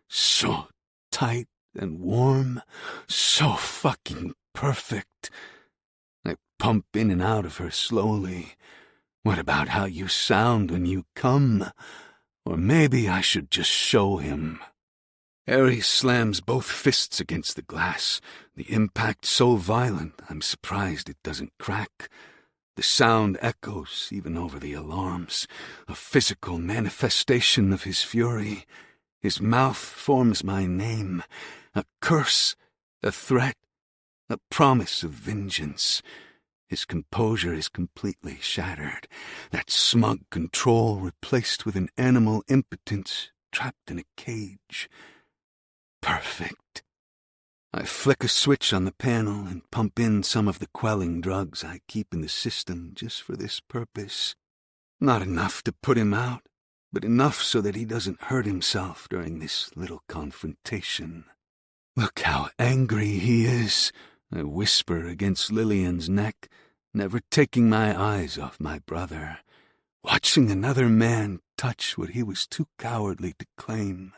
So tight and warm, so fucking perfect. I pump in and out of her slowly. What about how you sound when you come? Or maybe I should just show him. Ares slams both fists against the glass, the impact so violent I'm surprised it doesn't crack. The sound echoes even over the alarms, a physical manifestation of his fury. His mouth forms my name, a curse, a threat, a promise of vengeance. His composure is completely shattered, that smug control replaced with an animal impotence trapped in a cage. Perfect. I flick a switch on the panel and pump in some of the quelling drugs I keep in the system just for this purpose. Not enough to put him out, but enough so that he doesn't hurt himself during this little confrontation. Look how angry he is, I whisper against Lillian's neck, never taking my eyes off my brother, watching another man touch what he was too cowardly to claim.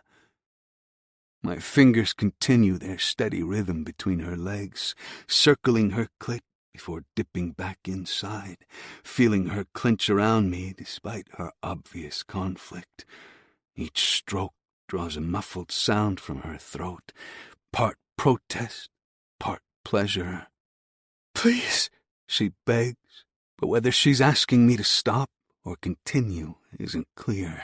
My fingers continue their steady rhythm between her legs, circling her clit before dipping back inside, feeling her clench around me despite her obvious conflict. Each stroke draws a muffled sound from her throat, part protest, part pleasure. Please, she begs, but whether she's asking me to stop or continue isn't clear.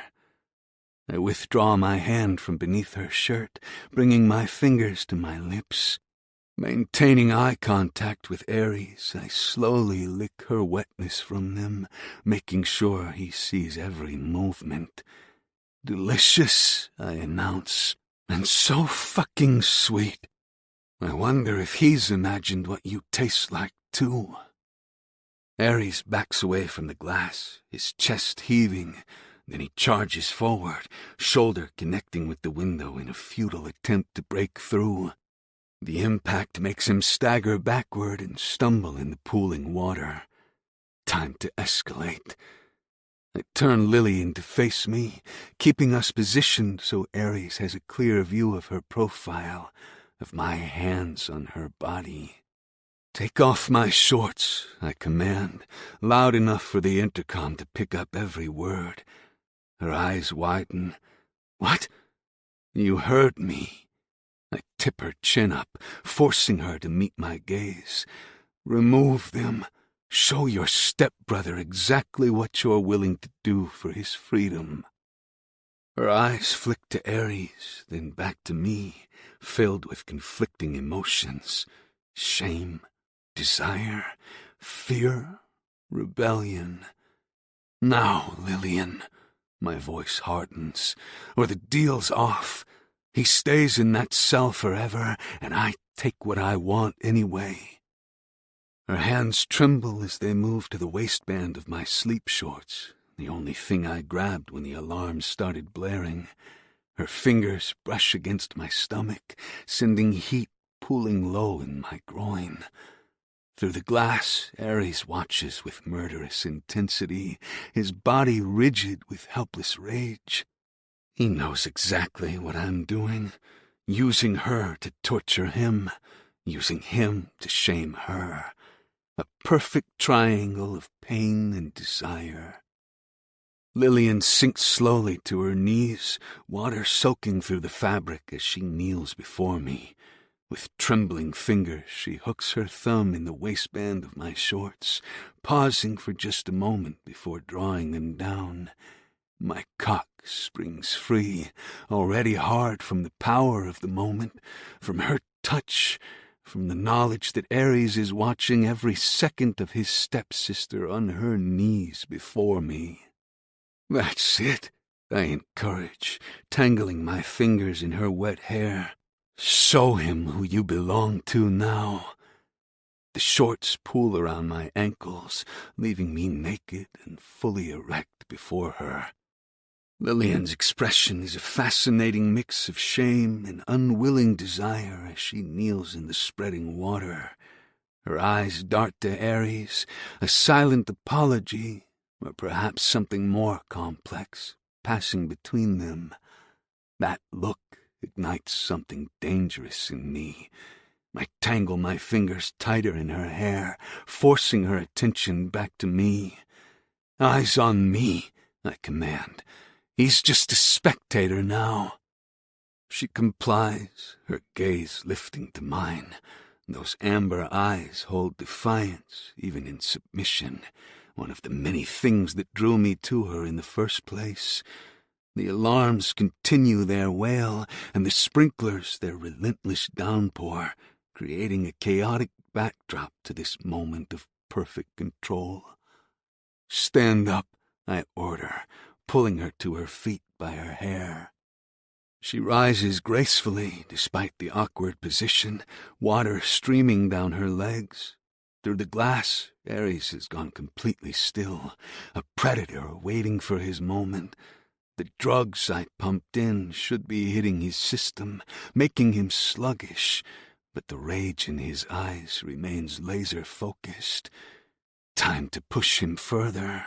I withdraw my hand from beneath her shirt, bringing my fingers to my lips. Maintaining eye contact with Ares, I slowly lick her wetness from them, making sure he sees every movement. Delicious, I announce, and so fucking sweet. I wonder if he's imagined what you taste like, too. Ares backs away from the glass, his chest heaving. Then he charges forward, shoulder connecting with the window in a futile attempt to break through. The impact makes him stagger backward and stumble in the pooling water. Time to escalate. I turn Lillian to face me, keeping us positioned so Ares has a clear view of her profile, of my hands on her body. Take off my shorts, I command, loud enough for the intercom to pick up every word. Her eyes widen. What? You heard me. I tip her chin up, forcing her to meet my gaze. Remove them. Show your stepbrother exactly what you're willing to do for his freedom. Her eyes flick to Ares, then back to me, filled with conflicting emotions. Shame, desire, fear, rebellion. Now, Lillian, my voice hardens, or the deal's off. He stays in that cell forever, and I take what I want anyway. Her hands tremble as they move to the waistband of my sleep shorts, the only thing I grabbed when the alarm started blaring. Her fingers brush against my stomach, sending heat pooling low in my groin. Through the glass, Ares watches with murderous intensity, his body rigid with helpless rage. He knows exactly what I'm doing, using her to torture him, using him to shame her. A perfect triangle of pain and desire. Lillian sinks slowly to her knees, water soaking through the fabric as she kneels before me. With trembling fingers, she hooks her thumb in the waistband of my shorts, pausing for just a moment before drawing them down. My cock springs free, already hard from the power of the moment, from her touch, from the knowledge that Ares is watching every second of his stepsister on her knees before me. That's it, I encourage, tangling my fingers in her wet hair. Show him who you belong to now. The shorts pull around my ankles, leaving me naked and fully erect before her. Lillian's expression is a fascinating mix of shame and unwilling desire as she kneels in the spreading water. Her eyes dart to Ares, a silent apology, or perhaps something more complex, passing between them. That look ignites something dangerous in me. I tangle my fingers tighter in her hair, forcing her attention back to me. Eyes on me, I command. He's just a spectator now. She complies, her gaze lifting to mine. Those amber eyes hold defiance, even in submission, one of the many things that drew me to her in the first place. The alarms continue their wail, and the sprinklers their relentless downpour, creating a chaotic backdrop to this moment of perfect control. Stand up, I order, pulling her to her feet by her hair. She rises gracefully, despite the awkward position, water streaming down her legs. Through the glass, Ares has gone completely still, a predator waiting for his moment. The drugs I pumped in should be hitting his system, making him sluggish, but the rage in his eyes remains laser-focused. Time to push him further.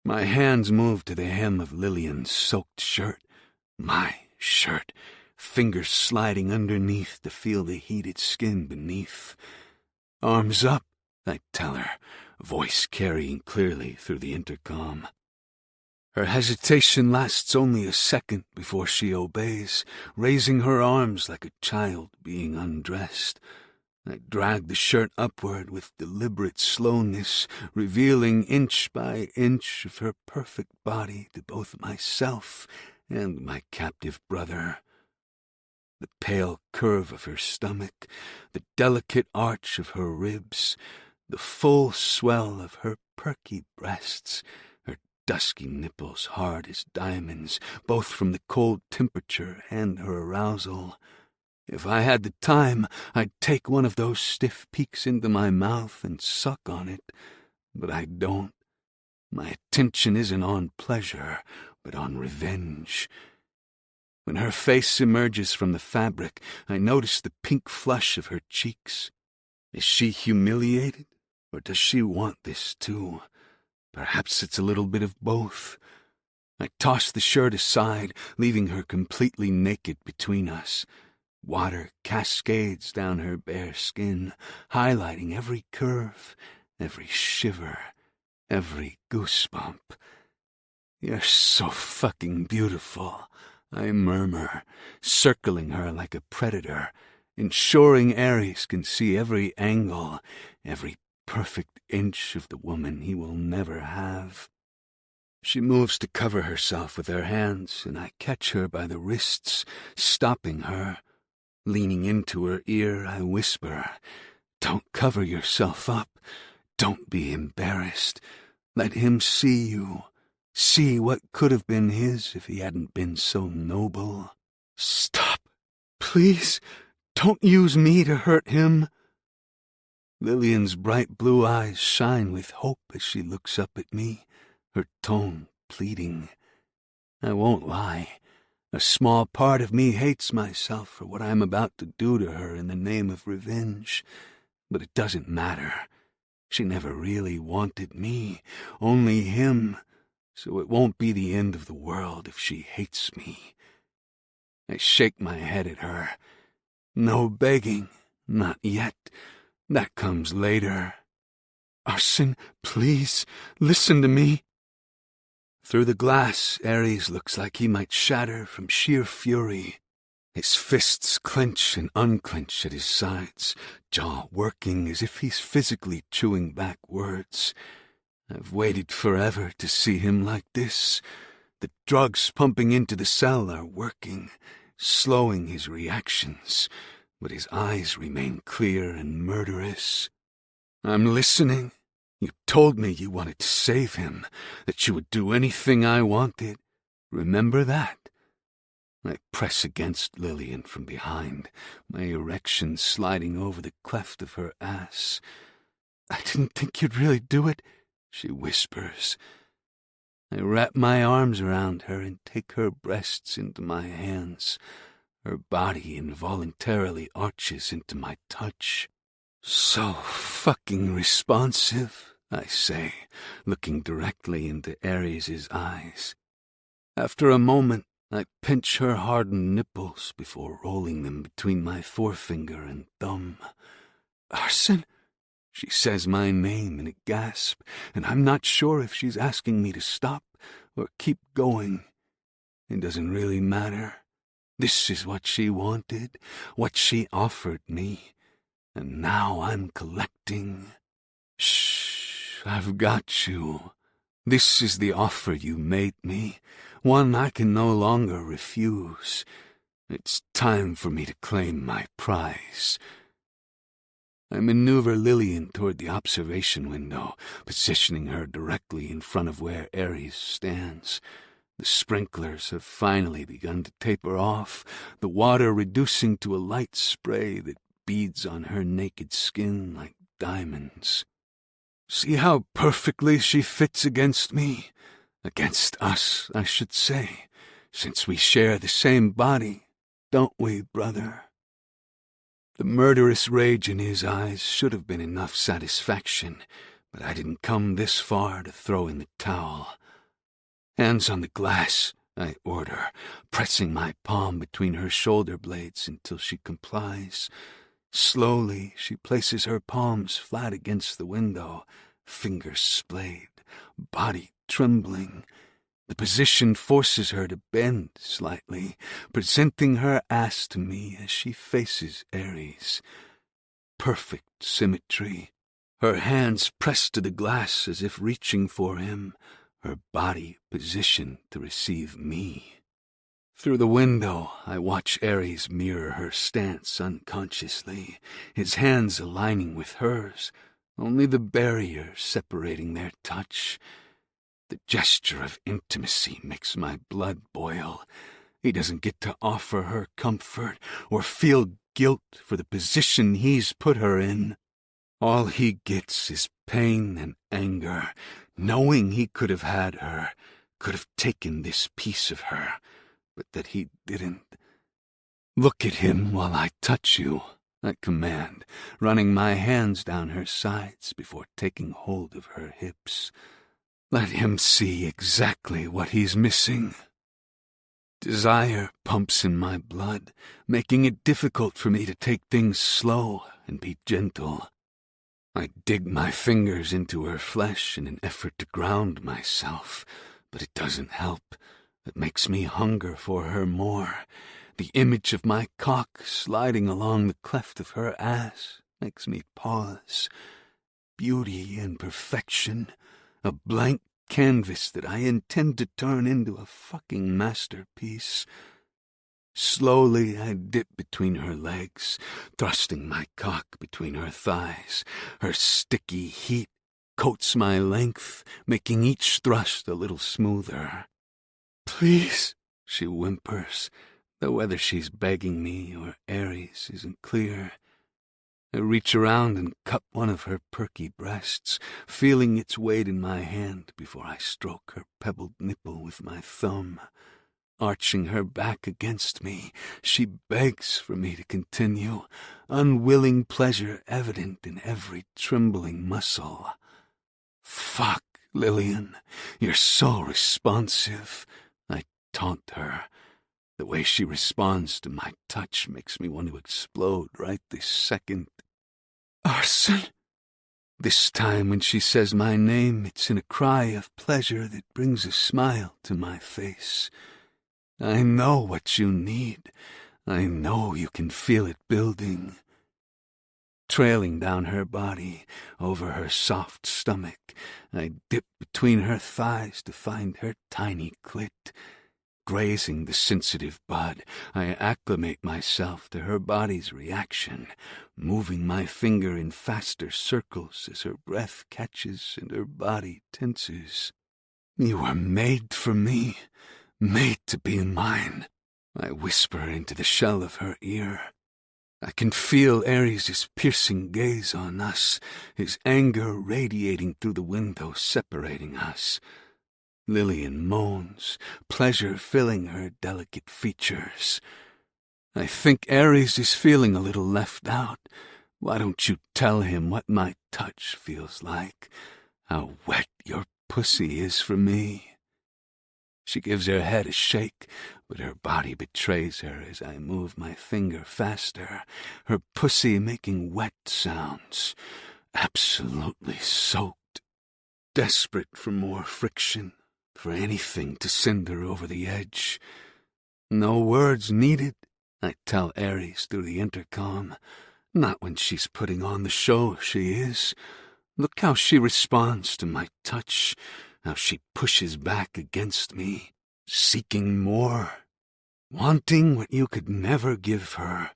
My hands move to the hem of Lillian's soaked shirt. My shirt, fingers sliding underneath to feel the heated skin beneath. Arms up, I tell her, voice carrying clearly through the intercom. Her hesitation lasts only a second before she obeys, raising her arms like a child being undressed. I drag the shirt upward with deliberate slowness, revealing inch by inch of her perfect body to both myself and my captive brother. The pale curve of her stomach, the delicate arch of her ribs, the full swell of her perky breasts, her dusky nipples hard as diamonds, both from the cold temperature and her arousal. If I had the time, I'd take one of those stiff peaks into my mouth and suck on it, but I don't. My attention isn't on pleasure, but on revenge. When her face emerges from the fabric, I notice the pink flush of her cheeks. Is she humiliated, or does she want this too? Perhaps it's a little bit of both. I toss the shirt aside, leaving her completely naked between us. Water cascades down her bare skin, highlighting every curve, every shiver, every goosebump. "You're so fucking beautiful," I murmur, circling her like a predator, ensuring Ares can see every angle, every perfect inch of the woman he will never have. She moves to cover herself with her hands, and I catch her by the wrists, stopping her. Leaning into her ear, I whisper, "Don't cover yourself up. Don't be embarrassed. Let him see you. See what could have been his if he hadn't been so noble. Stop. Please, don't use me to hurt him." Lillian's bright blue eyes shine with hope as she looks up at me, her tone pleading. I won't lie. A small part of me hates myself for what I'm about to do to her in the name of revenge. But it doesn't matter. She never really wanted me, only him, so it won't be the end of the world if she hates me. I shake my head at her. "No begging, not yet. That comes later. Arsen, please, listen to me." Through the glass, Ares looks like he might shatter from sheer fury. His fists clench and unclench at his sides, jaw working as if he's physically chewing back words. I've waited forever to see him like this. The drugs pumping into the cell are working, slowing his reactions, but his eyes remain clear and murderous. "I'm listening. You told me you wanted to save him, that you would do anything I wanted. Remember that?" I press against Lillian from behind, my erection sliding over the cleft of her ass. "I didn't think you'd really do it," she whispers. I wrap my arms around her and take her breasts into my hands. Her body involuntarily arches into my touch. "So fucking responsive," I say, looking directly into Ares' eyes. After a moment, I pinch her hardened nipples before rolling them between my forefinger and thumb. "Arsen," she says my name in a gasp, and I'm not sure if she's asking me to stop or keep going. It doesn't really matter. This is what she wanted, what she offered me. And now I'm collecting. "Shh, I've got you. This is the offer you made me, one I can no longer refuse. It's time for me to claim my prize." I maneuver Lillian toward the observation window, positioning her directly in front of where Ares stands. The sprinklers have finally begun to taper off, the water reducing to a light spray that beads on her naked skin like diamonds. "See how perfectly she fits against me? Against us, I should say, since we share the same body, don't we, brother?" The murderous rage in his eyes should have been enough satisfaction, but I didn't come this far to throw in the towel. "Hands on the glass," I order, pressing my palm between her shoulder blades until she complies. Slowly, she places her palms flat against the window, fingers splayed, body trembling. The position forces her to bend slightly, presenting her ass to me as she faces Ares. Perfect symmetry. Her hands pressed to the glass as if reaching for him, her body positioned to receive me. Through the window, I watch Ares mirror her stance unconsciously, his hands aligning with hers, only the barrier separating their touch. The gesture of intimacy makes my blood boil. He doesn't get to offer her comfort or feel guilt for the position he's put her in. All he gets is pain and anger, knowing he could have had her, could have taken this piece of her, but that he didn't. "Look at him while I touch you," I command, running my hands down her sides before taking hold of her hips. "Let him see exactly what he's missing." Desire pumps in my blood, making it difficult for me to take things slow and be gentle. I dig my fingers into her flesh in an effort to ground myself, but it doesn't help. It makes me hunger for her more. The image of my cock sliding along the cleft of her ass makes me pause. Beauty and perfection, a blank canvas that I intend to turn into a fucking masterpiece. Slowly I dip between her legs, thrusting my cock between her thighs. Her sticky heat coats my length, making each thrust a little smoother. "Please," she whimpers, though whether she's begging me or Aries isn't clear. I reach around and cup one of her perky breasts, feeling its weight in my hand before I stroke her pebbled nipple with my thumb. Arching her back against me, she begs for me to continue, unwilling pleasure evident in every trembling muscle. "Fuck, Lillian, you're so responsive," I taunt her. The way she responds to my touch makes me want to explode right this second. "Arson." This time when she says my name, it's in a cry of pleasure that brings a smile to my face. I know what you need. I know you can feel it building. Trailing down her body, over her soft stomach, I dip between her thighs to find her tiny clit. Grazing the sensitive bud, I acclimate myself to her body's reaction, moving my finger in faster circles as her breath catches and her body tenses. "You were made for me, made to be mine," I whisper into the shell of her ear. I can feel Aries' piercing gaze on us, his anger radiating through the window separating us. Lillian moans, pleasure filling her delicate features. I think Aries is feeling a little left out. Why don't you tell him what my touch feels like? How wet your pussy is for me. She gives her head a shake, but her body betrays her as I move my finger faster, her pussy making wet sounds, absolutely soaked. Desperate for more friction, for anything to send her over the edge. "No words needed," I tell Aries through the intercom. Not when she's putting on the show, she is. Look how she responds to my touch, how she pushes back against me, seeking more, wanting what you could never give her,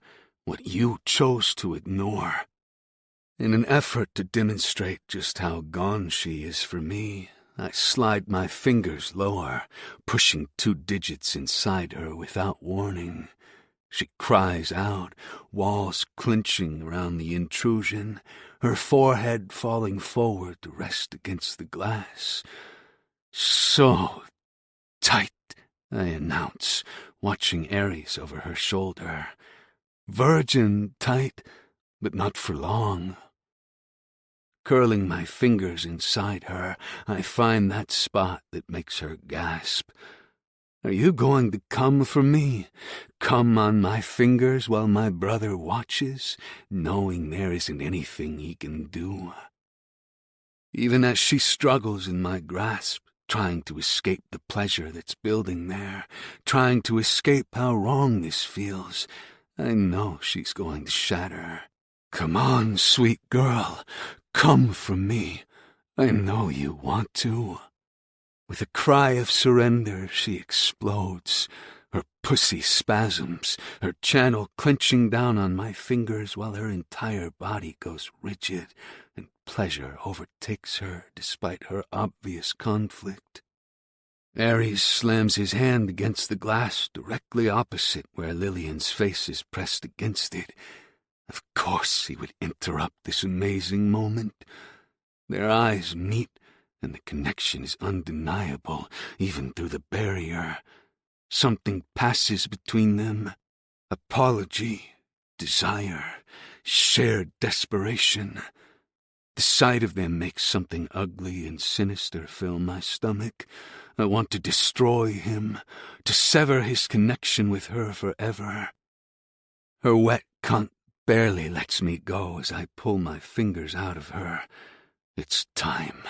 what you chose to ignore. In an effort to demonstrate just how gone she is for me, I slide my fingers lower, pushing 2 digits inside her without warning. She cries out, walls clenching around the intrusion, her forehead falling forward to rest against the glass. "So tight," I announce, watching Aries over her shoulder. "Virgin tight, but not for long." Curling my fingers inside her, I find that spot that makes her gasp. "Are you going to come for me? Come on my fingers while my brother watches, knowing there isn't anything he can do?" Even as she struggles in my grasp, trying to escape the pleasure that's building there, trying to escape how wrong this feels, I know she's going to shatter. "Come on, sweet girl. Come from me. I know you want to." With a cry of surrender, she explodes. Her pussy spasms, her channel clenching down on my fingers while her entire body goes rigid, and pleasure overtakes her despite her obvious conflict. Aries slams his hand against the glass directly opposite where Lillian's face is pressed against it. Of course he would interrupt this amazing moment. Their eyes meet, and the connection is undeniable, even through the barrier. Something passes between them. Apology, desire, shared desperation. The sight of them makes something ugly and sinister fill my stomach. I want to destroy him, to sever his connection with her forever. Her wet cunt barely lets me go as I pull my fingers out of her. It's time.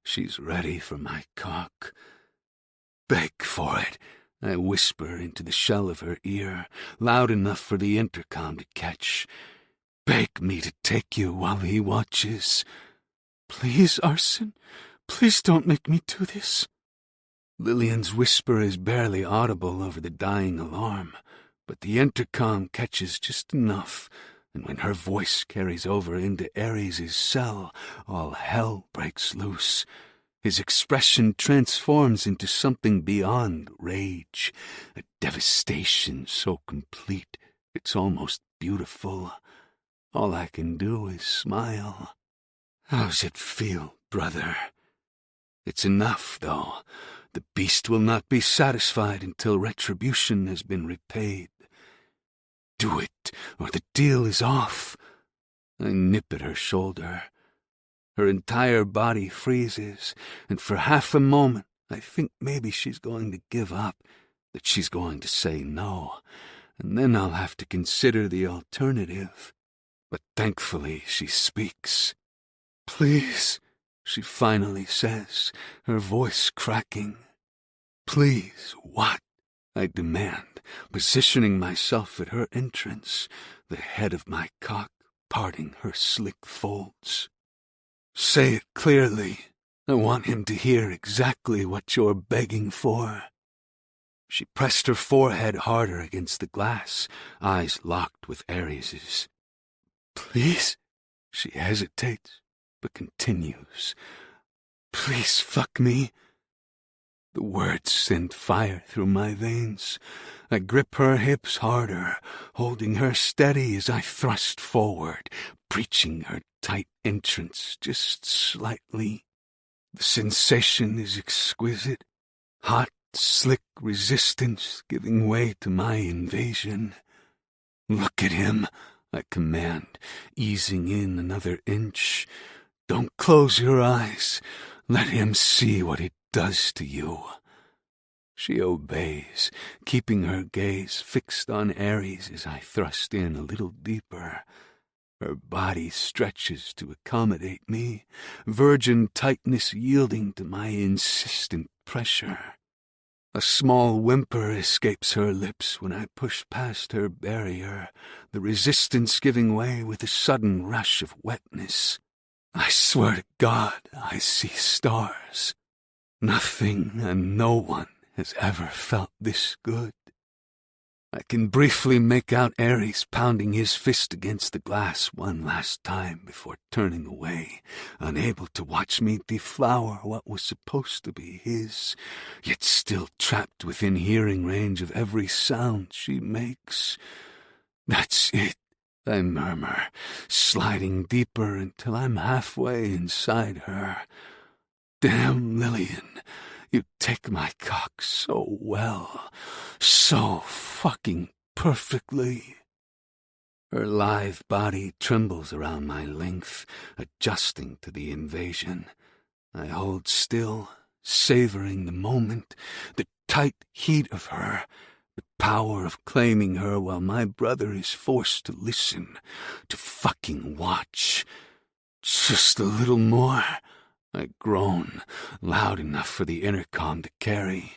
She's ready for my cock. Beg for it, I whisper into the shell of her ear, loud enough for the intercom to catch. Beg me to take you while he watches. Please, Arson, please don't make me do this. Lillian's whisper is barely audible over the dying alarm, but the intercom catches just enough, and when her voice carries over into Ares' cell, all hell breaks loose. His expression transforms into something beyond rage, a devastation so complete it's almost beautiful. All I can do is smile. How's it feel, brother? It's enough, though. The beast will not be satisfied until retribution has been repaid. Do it, or the deal is off. I nip at her shoulder. Her entire body freezes, and for half a moment I think maybe she's going to give up, that she's going to say no, and then I'll have to consider the alternative. But thankfully she speaks. Please, she finally says, her voice cracking. Please, what? I demand, positioning myself at her entrance, the head of my cock parting her slick folds. Say it clearly. I want him to hear exactly what you're begging for. She pressed her forehead harder against the glass, eyes locked with Ares's. Please? She hesitates, but continues. Please fuck me. The words send fire through my veins. I grip her hips harder, holding her steady as I thrust forward, breaching her tight entrance just slightly. The sensation is exquisite. Hot, slick resistance giving way to my invasion. Look at him, I command, easing in another inch. Don't close your eyes. Let him see what it does to you. She obeys, keeping her gaze fixed on Ares as I thrust in a little deeper. Her body stretches to accommodate me, virgin tightness yielding to my insistent pressure. A small whimper escapes her lips when I push past her barrier, the resistance giving way with a sudden rush of wetness. I swear to God I see stars. Nothing and no one has ever felt this good. I can briefly make out Ares pounding his fist against the glass one last time before turning away, unable to watch me deflower what was supposed to be his, yet still trapped within hearing range of every sound she makes. That's it, I murmur, sliding deeper until I'm halfway inside her. Damn, Lillian, you take my cock so well, so fucking perfectly. Her lithe body trembles around my length, adjusting to the invasion. I hold still, savoring the moment, the tight heat of her, the power of claiming her while my brother is forced to listen, to fucking watch. Just a little more. I groan, loud enough for the intercom to carry.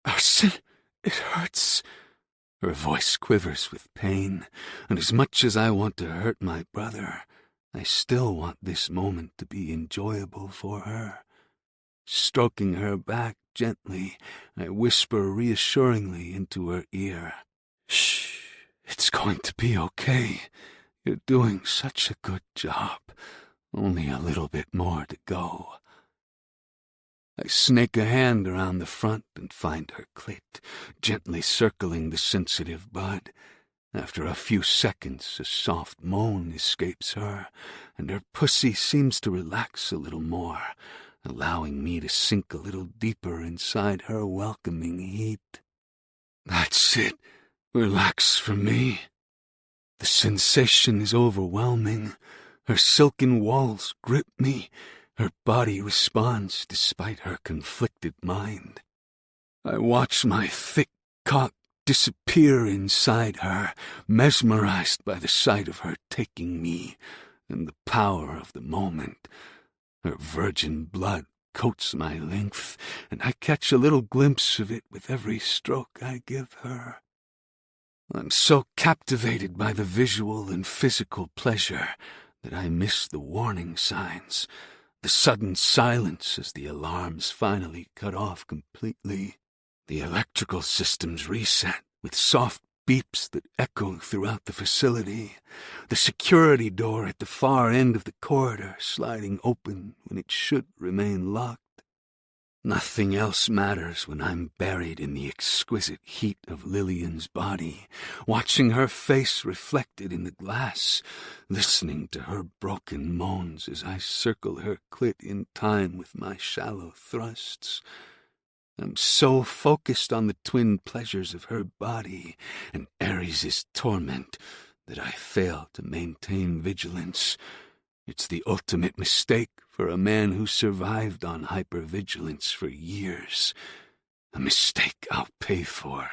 Arson, it hurts. Her voice quivers with pain, and as much as I want to hurt my brother, I still want this moment to be enjoyable for her. Stroking her back gently, I whisper reassuringly into her ear. Shh, it's going to be okay. You're doing such a good job. Only a little bit more to go. I snake a hand around the front and find her clit, gently circling the sensitive bud. After a few seconds, a soft moan escapes her, and her pussy seems to relax a little more, allowing me to sink a little deeper inside her welcoming heat. That's it. Relax for me. The sensation is overwhelming. Her silken walls grip me. Her body responds despite her conflicted mind. I watch my thick cock disappear inside her, mesmerized by the sight of her taking me and the power of the moment. Her virgin blood coats my length, and I catch a little glimpse of it with every stroke I give her. I'm so captivated by the visual and physical pleasure that I miss the warning signs, the sudden silence as the alarms finally cut off completely. The electrical systems reset with soft beeps that echo throughout the facility, the security door at the far end of the corridor sliding open when it should remain locked. Nothing else matters when I'm buried in the exquisite heat of Lillian's body, watching her face reflected in the glass, listening to her broken moans as I circle her clit in time with my shallow thrusts. I'm so focused on the twin pleasures of her body and Ares' torment that I fail to maintain vigilance. It's the ultimate mistake for a man who survived on hypervigilance for years. A mistake I'll pay for.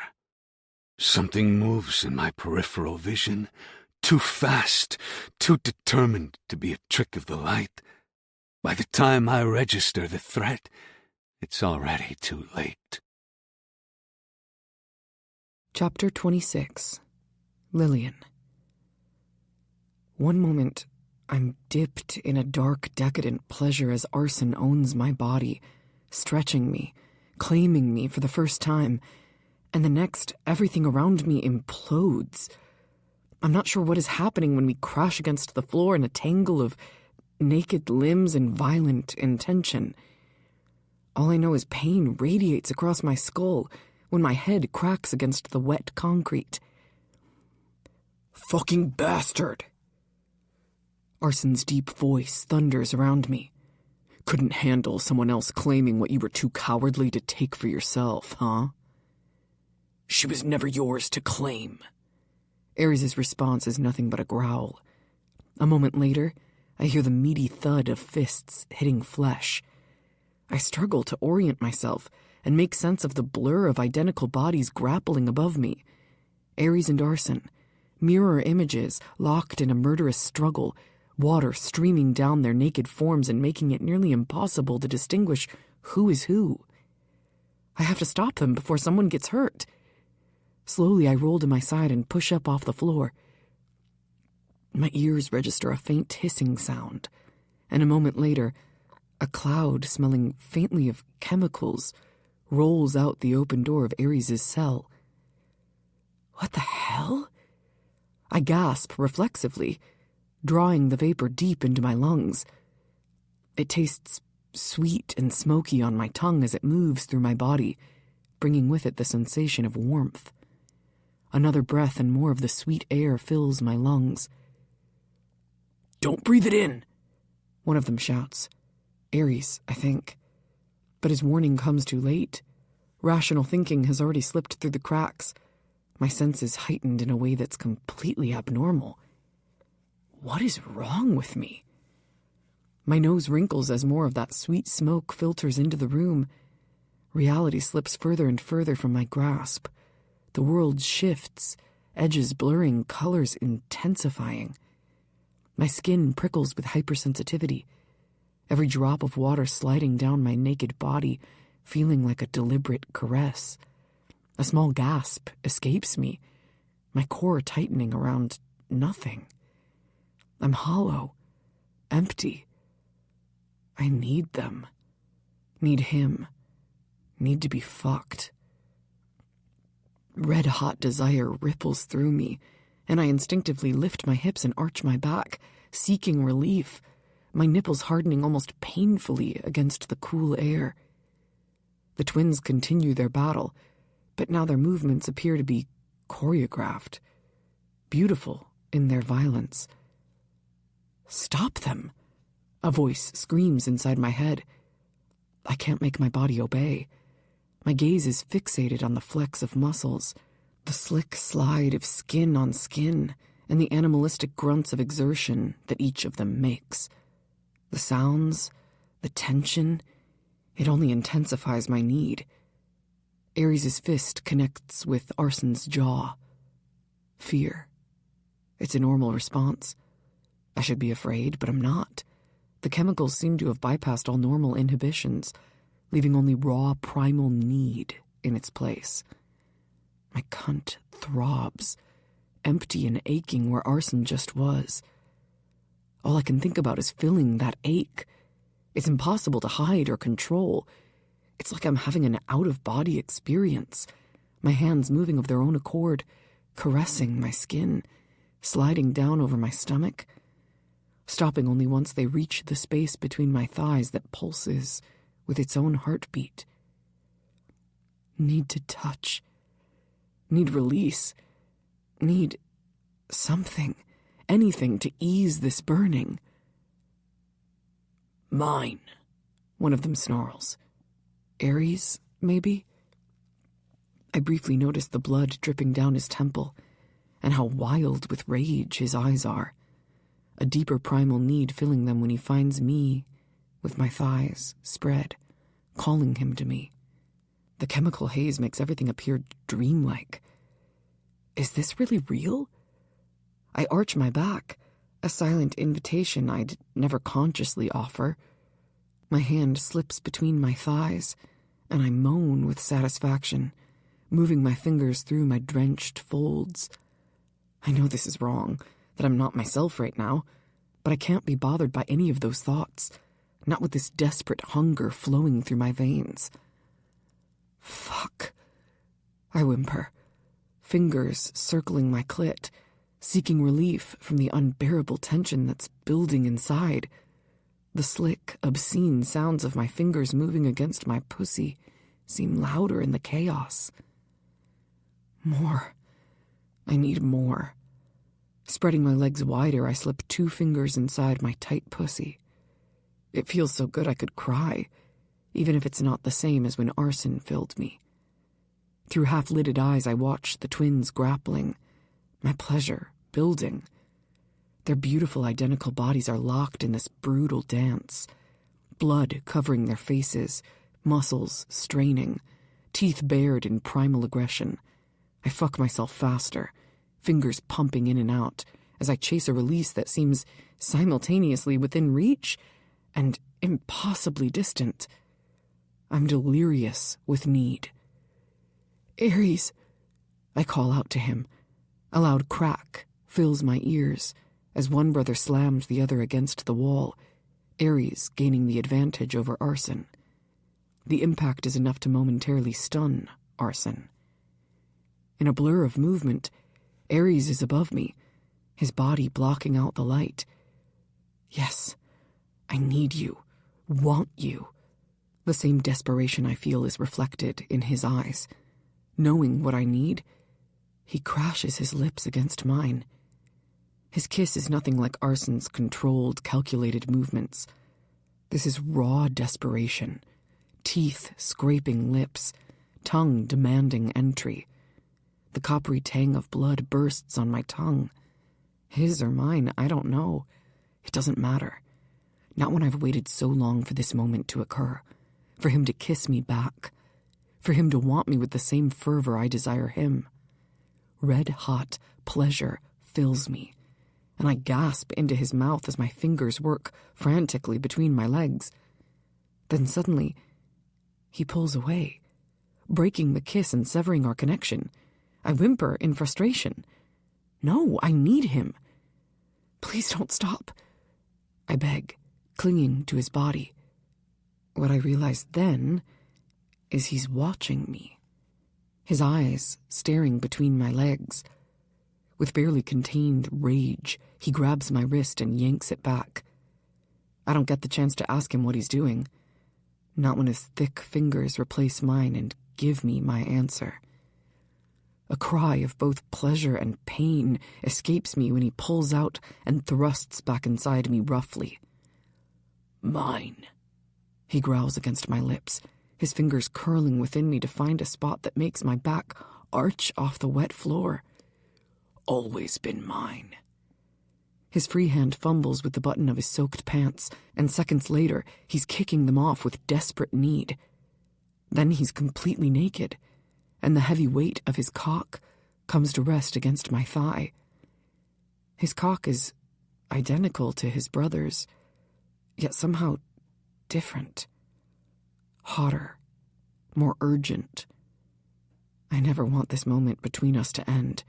Something moves in my peripheral vision, too fast, too determined to be a trick of the light. By the time I register the threat, it's already too late. Chapter 26. Lillian. One moment, I'm dipped in a dark, decadent pleasure as arson owns my body, stretching me, claiming me for the first time, and the next, everything around me implodes. I'm not sure what is happening when we crash against the floor in a tangle of naked limbs and violent intention. All I know is pain radiates across my skull when my head cracks against the wet concrete. Fucking bastard! Arson's deep voice thunders around me. Couldn't handle someone else claiming what you were too cowardly to take for yourself, huh? She was never yours to claim. Ares' response is nothing but a growl. A moment later, I hear the meaty thud of fists hitting flesh. I struggle to orient myself and make sense of the blur of identical bodies grappling above me. Ares and Arson, mirror images locked in a murderous struggle, water streaming down their naked forms and making it nearly impossible to distinguish who is who. I have to stop them before someone gets hurt. Slowly, I roll to my side and push up off the floor. My ears register a faint hissing sound, and a moment later, a cloud smelling faintly of chemicals rolls out the open door of Ares' cell. What the hell? I gasp reflexively, drawing the vapor deep into my lungs. It tastes sweet and smoky on my tongue as it moves through my body, bringing with it the sensation of warmth. Another breath and more of the sweet air fills my lungs. Don't breathe it in, one of them shouts. Ares, I think. But his warning comes too late. Rational thinking has already slipped through the cracks. My senses heightened in a way that's completely abnormal. What is wrong with me? My nose wrinkles as more of that sweet smoke filters into the room. Reality slips further and further from my grasp. The world shifts, edges blurring, colors intensifying. My skin prickles with hypersensitivity. Every drop of water sliding down my naked body, feeling like a deliberate caress. A small gasp escapes me, my core tightening around nothing. I'm hollow, empty. I need them. Need him. Need to be fucked. Red-hot desire ripples through me, and I instinctively lift my hips and arch my back, seeking relief, my nipples hardening almost painfully against the cool air. The twins continue their battle, but now their movements appear to be choreographed, beautiful in their violence. Stop them! A voice screams inside my head. I can't make my body obey. My gaze is fixated on the flex of muscles, the slick slide of skin on skin, and the animalistic grunts of exertion that each of them makes. The sounds, the tension, it only intensifies my need. Ares' fist connects with Arson's jaw. Fear. It's a normal response. I should be afraid, but I'm not. The chemicals seem to have bypassed all normal inhibitions, leaving only raw primal need in its place. My cunt throbs, empty and aching where Arson just was. All I can think about is filling that ache. It's impossible to hide or control. It's like I'm having an out-of-body experience, my hands moving of their own accord, caressing my skin, sliding down over my stomach, stopping only once they reach the space between my thighs that pulses with its own heartbeat. Need to touch. Need release. Need something, anything to ease this burning. Mine, one of them snarls. Ares, maybe? I briefly noticed the blood dripping down his temple, and how wild with rage his eyes are. A deeper primal need filling them when he finds me, with my thighs spread, calling him to me. The chemical haze makes everything appear dreamlike. Is this really real? I arch my back, a silent invitation I'd never consciously offer. My hand slips between my thighs, and I moan with satisfaction, moving my fingers through my drenched folds. I know this is wrong, that I'm not myself right now, but I can't be bothered by any of those thoughts, not with this desperate hunger flowing through my veins. Fuck, I whimper, fingers circling my clit, seeking relief from the unbearable tension that's building inside. The slick, obscene sounds of my fingers moving against my pussy seem louder in the chaos. More. I need more. Spreading my legs wider, I slip 2 fingers inside my tight pussy. It feels so good I could cry, even if it's not the same as when Arson filled me. Through half-lidded eyes, I watch the twins grappling, my pleasure building. Their beautiful identical bodies are locked in this brutal dance, blood covering their faces, muscles straining, teeth bared in primal aggression. I fuck myself faster, fingers pumping in and out, as I chase a release that seems simultaneously within reach and impossibly distant. I'm delirious with need. Ares, I call out to him. A loud crack fills my ears as one brother slams the other against the wall, Ares gaining the advantage over Arson. The impact is enough to momentarily stun Arson. In a blur of movement, Ares is above me, his body blocking out the light. Yes, I need you, want you. The same desperation I feel is reflected in his eyes. Knowing what I need, he crashes his lips against mine. His kiss is nothing like Arson's controlled, calculated movements. This is raw desperation, teeth scraping lips, tongue demanding entry. The coppery tang of blood bursts on my tongue. His or mine, I don't know. It doesn't matter. Not when I've waited so long for this moment to occur, for him to kiss me back, for him to want me with the same fervor I desire him. Red-hot pleasure fills me, and I gasp into his mouth as my fingers work frantically between my legs. Then suddenly, he pulls away, breaking the kiss and severing our connection. I whimper in frustration. No, I need him. Please don't stop, I beg, clinging to his body. What I realize then is he's watching me, his eyes staring between my legs. With barely contained rage, he grabs my wrist and yanks it back. I don't get the chance to ask him what he's doing, not when his thick fingers replace mine and give me my answer. A cry of both pleasure and pain escapes me when he pulls out and thrusts back inside me roughly. Mine, he growls against my lips, his fingers curling within me to find a spot that makes my back arch off the wet floor. always been mine. His free hand fumbles with the button of his soaked pants, and seconds later, he's kicking them off with desperate need. Then he's completely naked, and the heavy weight of his cock comes to rest against my thigh. His cock is identical to his brother's, yet somehow different. Hotter, more urgent. I never want this moment between us to end.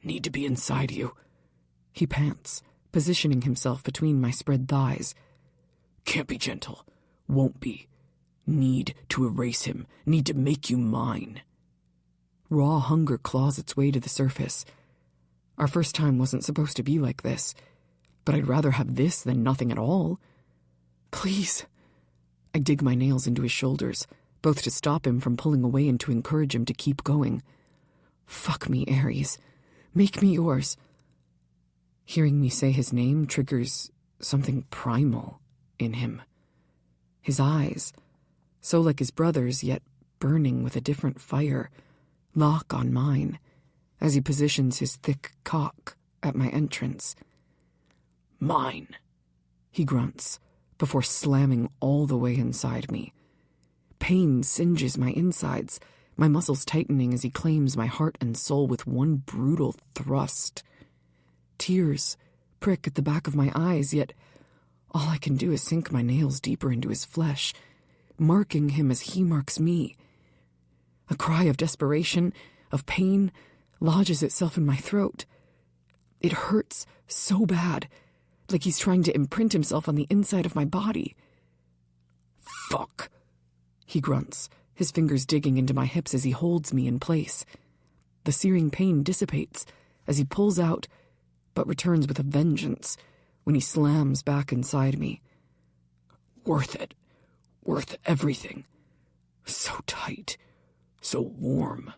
Need to be inside you, he pants, positioning himself between my spread thighs. Can't be gentle. Won't be. Need to erase him. Need to make you mine. Raw hunger claws its way to the surface. Our first time wasn't supposed to be like this, but I'd rather have this than nothing at all. Please. I dig my nails into his shoulders, both to stop him from pulling away and to encourage him to keep going. Fuck me, Aries. Make me yours. Hearing me say his name triggers something primal in him. His eyes, so like his brother's, yet burning with a different fire, lock on mine as he positions his thick cock at my entrance. Mine, he grunts before slamming all the way inside me. Pain singes my insides, my muscles tightening as he claims my heart and soul with one brutal thrust. Tears prick at the back of my eyes, yet all I can do is sink my nails deeper into his flesh, marking him as he marks me. A cry of desperation, of pain, lodges itself in my throat. It hurts so bad, like he's trying to imprint himself on the inside of my body. Fuck, he grunts, his fingers digging into my hips as he holds me in place. The searing pain dissipates as he pulls out, but returns with a vengeance when he slams back inside me. Worth it. Worth everything. So tight. So warm.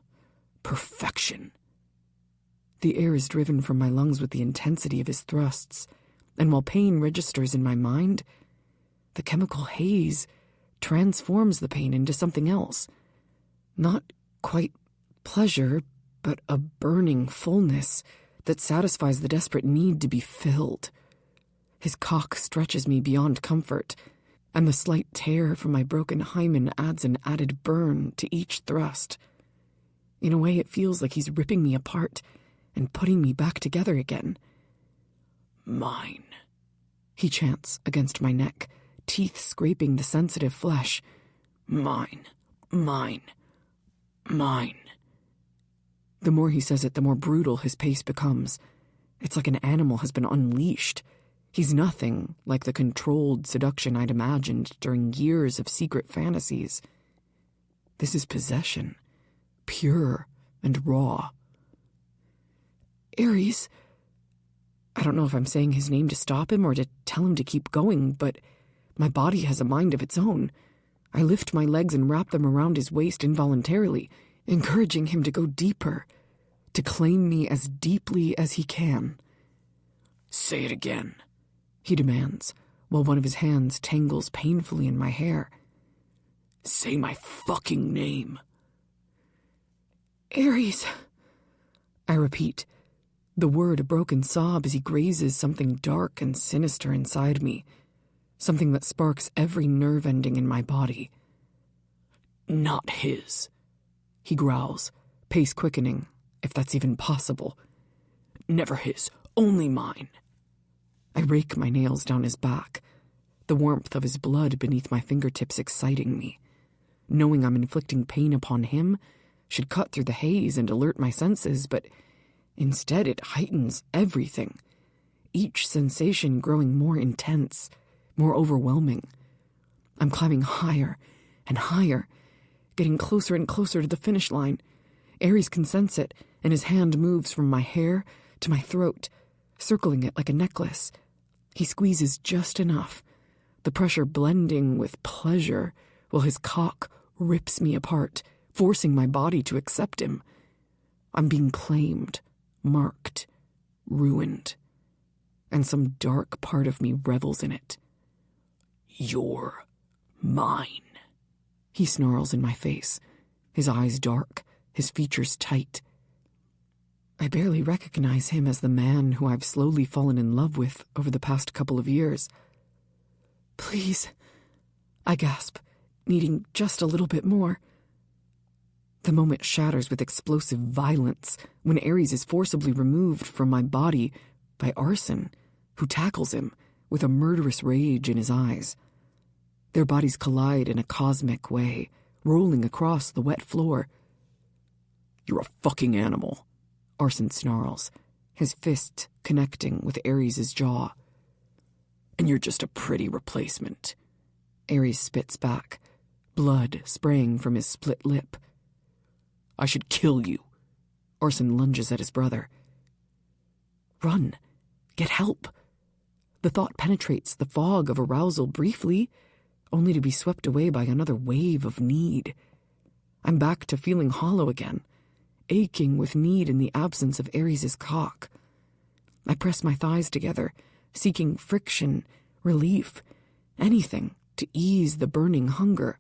Perfection. The air is driven from my lungs with the intensity of his thrusts, and while pain registers in my mind, the chemical haze transforms the pain into something else. Not quite pleasure, but a burning fullness that satisfies the desperate need to be filled. His cock stretches me beyond comfort, and the slight tear from my broken hymen adds an added burn to each thrust. In a way, it feels like he's ripping me apart and putting me back together again. Mine, he chants against my neck, teeth scraping the sensitive flesh. Mine, mine, mine. The more he says it, the more brutal his pace becomes. It's like an animal has been unleashed. He's nothing like the controlled seduction I'd imagined during years of secret fantasies. This is possession, pure and raw. Aries. I don't know if I'm saying his name to stop him or to tell him to keep going, but my body has a mind of its own. I lift my legs and wrap them around his waist involuntarily, encouraging him to go deeper, to claim me as deeply as he can. Say it again, he demands, while one of his hands tangles painfully in my hair. Say my fucking name. Aries, I repeat, the word a broken sob as he grazes something dark and sinister inside me, something that sparks every nerve ending in my body. Not his, he growls, pace quickening, if that's even possible. Never his, only mine. I rake my nails down his back, the warmth of his blood beneath my fingertips exciting me. Knowing I'm inflicting pain upon him should cut through the haze and alert my senses, but instead it heightens everything, each sensation growing more intense, more overwhelming. I'm climbing higher and higher, getting closer and closer to the finish line. Aries can sense it, and his hand moves from my hair to my throat, circling it like a necklace. He squeezes just enough, the pressure blending with pleasure, while his cock rips me apart, forcing my body to accept him. I'm being claimed, marked, ruined, and some dark part of me revels in it. You're mine, he snarls in my face, his eyes dark, his features tight. I barely recognize him as the man who I've slowly fallen in love with over the past couple of years. Please, I gasp, needing just a little bit more. The moment shatters with explosive violence when Ares is forcibly removed from my body by Arson, who tackles him with a murderous rage in his eyes. Their bodies collide in a cosmic way, rolling across the wet floor. You're a fucking animal, Arson snarls, his fist connecting with Ares' jaw. And you're just a pretty replacement. Ares spits back, blood spraying from his split lip. I should kill you. Arson lunges at his brother. Run. Get help. The thought penetrates the fog of arousal briefly, only to be swept away by another wave of need. I'm back to feeling hollow again, aching with need in the absence of Ares' cock. I press my thighs together, seeking friction, relief, anything to ease the burning hunger.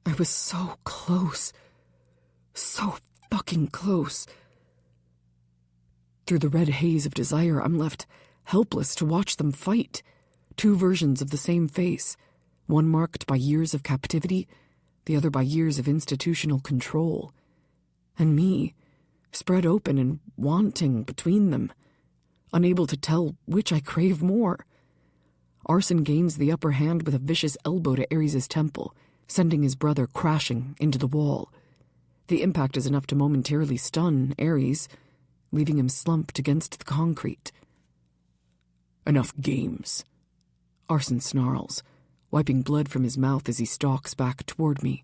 I was so close. So fucking close. Through the red haze of desire, I'm left helpless to watch them fight. Two versions of the same face, one marked by years of captivity, the other by years of institutional control. And me, spread open and wanting between them, unable to tell which I crave more. Arson gains the upper hand with a vicious elbow to Ares' temple, sending his brother crashing into the wall. The impact is enough to momentarily stun Ares, leaving him slumped against the concrete. Enough games, Arson snarls, wiping blood from his mouth as he stalks back toward me.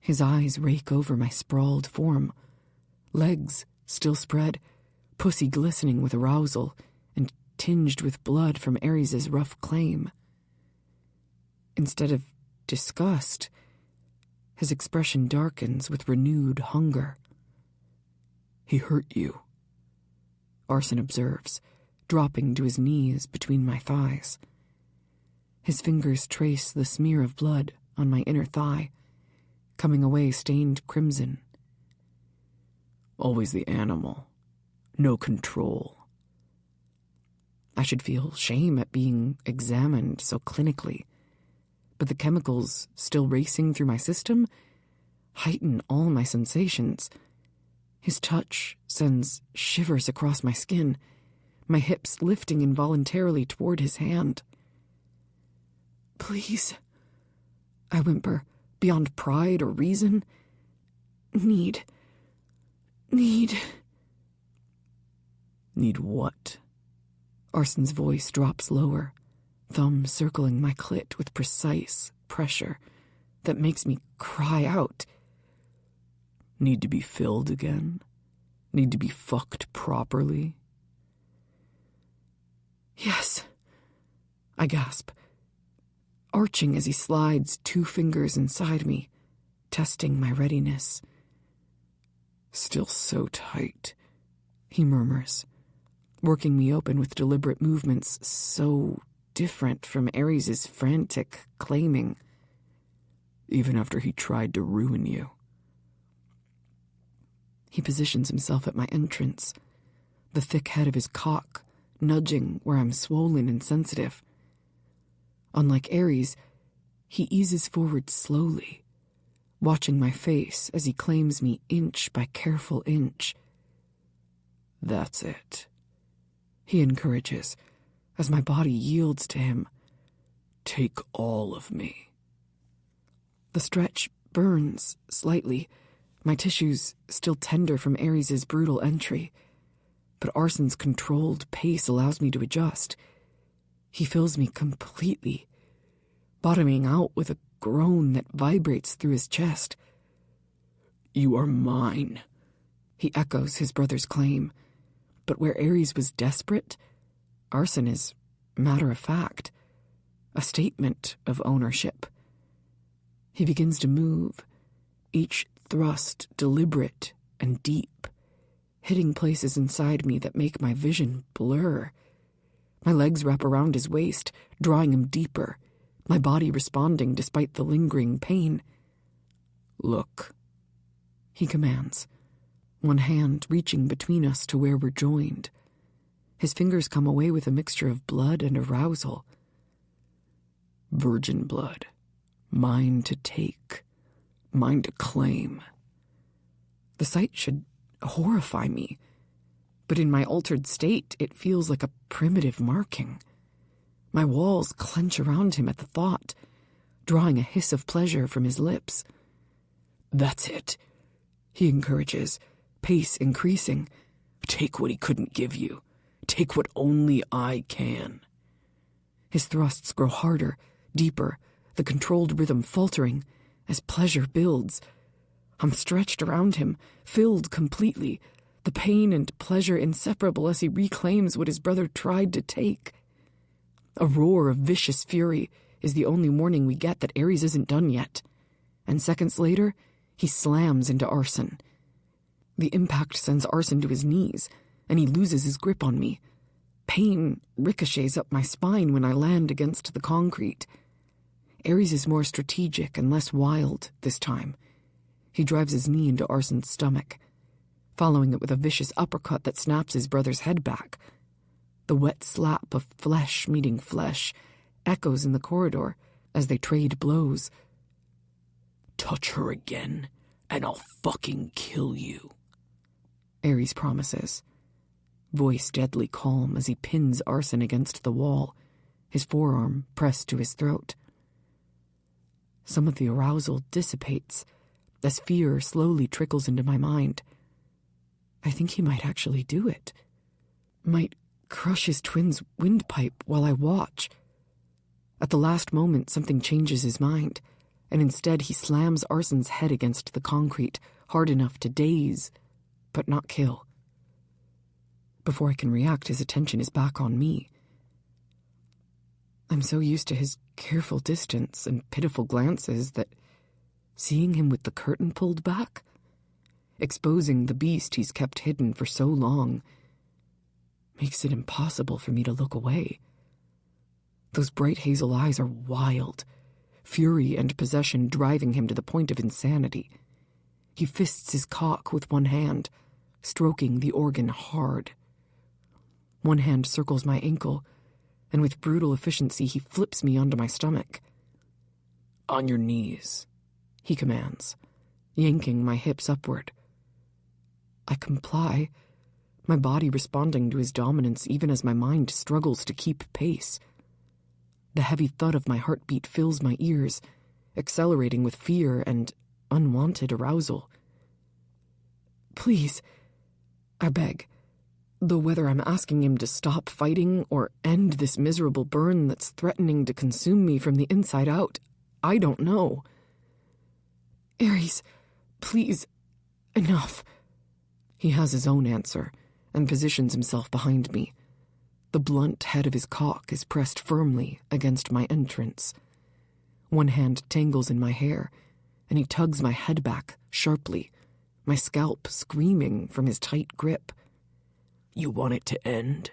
His eyes rake over my sprawled form, legs still spread, pussy glistening with arousal and tinged with blood from Ares' rough claim. Instead of disgust, his expression darkens with renewed hunger. He hurt you, Arson observes, dropping to his knees between my thighs. His fingers trace the smear of blood on my inner thigh, coming away stained crimson. Always the animal. No control. I should feel shame at being examined so clinically, but the chemicals still racing through my system heighten all my sensations. His touch sends shivers across my skin, my hips lifting involuntarily toward his hand. Please, I whimper, beyond pride or reason. Need what? Arson's voice drops lower, thumb circling my clit with precise pressure that makes me cry out. Need to be filled again? Need to be fucked properly? Yes, I gasp, arching as he slides 2 fingers inside me, testing my readiness. Still so tight, he murmurs, working me open with deliberate movements so different from Ares' frantic claiming. Even after he tried to ruin you. He positions himself at my entrance, the thick head of his cock nudging where I'm swollen and sensitive. Unlike Ares, he eases forward slowly, watching my face as he claims me inch by careful inch. That's it, he encourages, as my body yields to him. Take all of me. The stretch burns slightly, my tissues still tender from Ares' brutal entry, but Arson's controlled pace allows me to adjust. He fills me completely, bottoming out with a groan that vibrates through his chest. You are mine, he echoes his brother's claim, but where Ares was desperate, Arson is matter-of-fact, a statement of ownership. He begins to move, each thrust deliberate and deep, hitting places inside me that make my vision blur. My legs wrap around his waist, drawing him deeper, my body responding despite the lingering pain. Look, he commands, one hand reaching between us to where we're joined. His fingers come away with a mixture of blood and arousal. Virgin blood. Mine to take. Mine to claim. The sight should horrify me, but in my altered state, it feels like a primitive marking. My walls clench around him at the thought, drawing a hiss of pleasure from his lips. That's it, he encourages, pace increasing. Take what he couldn't give you. Take what only I can. His thrusts grow harder, deeper, the controlled rhythm faltering as pleasure builds. I'm stretched around him, filled completely, the pain and pleasure inseparable as he reclaims what his brother tried to take. A roar of vicious fury is the only warning we get that Ares isn't done yet, and seconds later, he slams into Arson. The impact sends Arson to his knees, and he loses his grip on me. Pain ricochets up my spine when I land against the concrete. Ares is more strategic and less wild this time. He drives his knee into Arson's stomach, following it with a vicious uppercut that snaps his brother's head back. The wet slap of flesh meeting flesh echoes in the corridor as they trade blows. Touch her again, and I'll fucking kill you, Ares promises, voice deadly calm as he pins Arson against the wall, his forearm pressed to his throat. Some of the arousal dissipates as fear slowly trickles into my mind. I think he might actually do it. Might crush his twin's windpipe while I watch. At the last moment, something changes his mind, and instead he slams Arson's head against the concrete, hard enough to daze, but not kill. Before I can react, his attention is back on me. I'm so used to his careful distance and pitiful glances that seeing him with the curtain pulled back, exposing the beast he's kept hidden for so long, makes it impossible for me to look away. Those bright hazel eyes are wild, fury and possession driving him to the point of insanity. He fists his cock with one hand, stroking the organ hard. One hand circles my ankle, and with brutal efficiency he flips me onto my stomach. On your knees, he commands, yanking my hips upward. I comply, my body responding to his dominance even as my mind struggles to keep pace. The heavy thud of my heartbeat fills my ears, accelerating with fear and unwanted arousal. Please, I beg, though whether I'm asking him to stop fighting or end this miserable burn that's threatening to consume me from the inside out, I don't know. Ares, please, enough. He has his own answer and positions himself behind me. The blunt head of his cock is pressed firmly against my entrance. One hand tangles in my hair, and he tugs my head back sharply, my scalp screaming from his tight grip. You want it to end?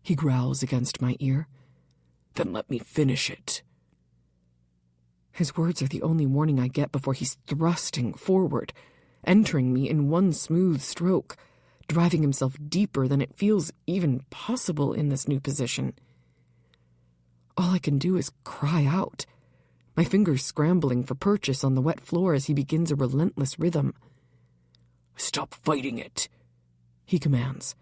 He growls against my ear. Then let me finish it. His words are the only warning I get before he's thrusting forward, entering me in one smooth stroke, driving himself deeper than it feels even possible in this new position. All I can do is cry out, my fingers scrambling for purchase on the wet floor as he begins a relentless rhythm. Stop fighting it, he commands,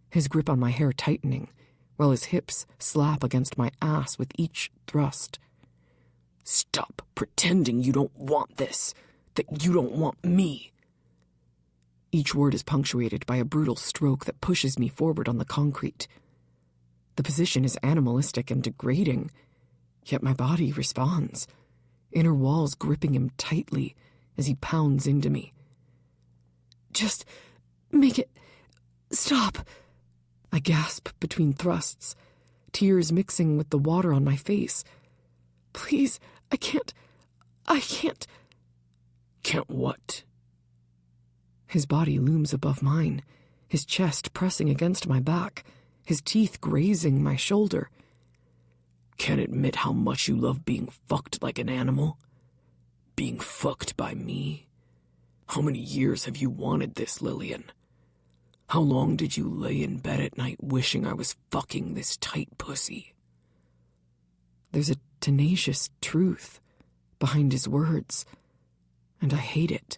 his grip on my hair tightening, while his hips slap against my ass with each thrust. Stop pretending you don't want this, that you don't want me. Each word is punctuated by a brutal stroke that pushes me forward on the concrete. The position is animalistic and degrading, yet my body responds, inner walls gripping him tightly as he pounds into me. Just make it stop. I gasp between thrusts, tears mixing with the water on my face. Please, I can't. Can't what? His body looms above mine, his chest pressing against my back, his teeth grazing my shoulder. Can't admit how much you love being fucked like an animal? Being fucked by me? How many years have you wanted this, Lillian? How long did you lay in bed at night wishing I was fucking this tight pussy? There's a tenacious truth behind his words, and I hate it.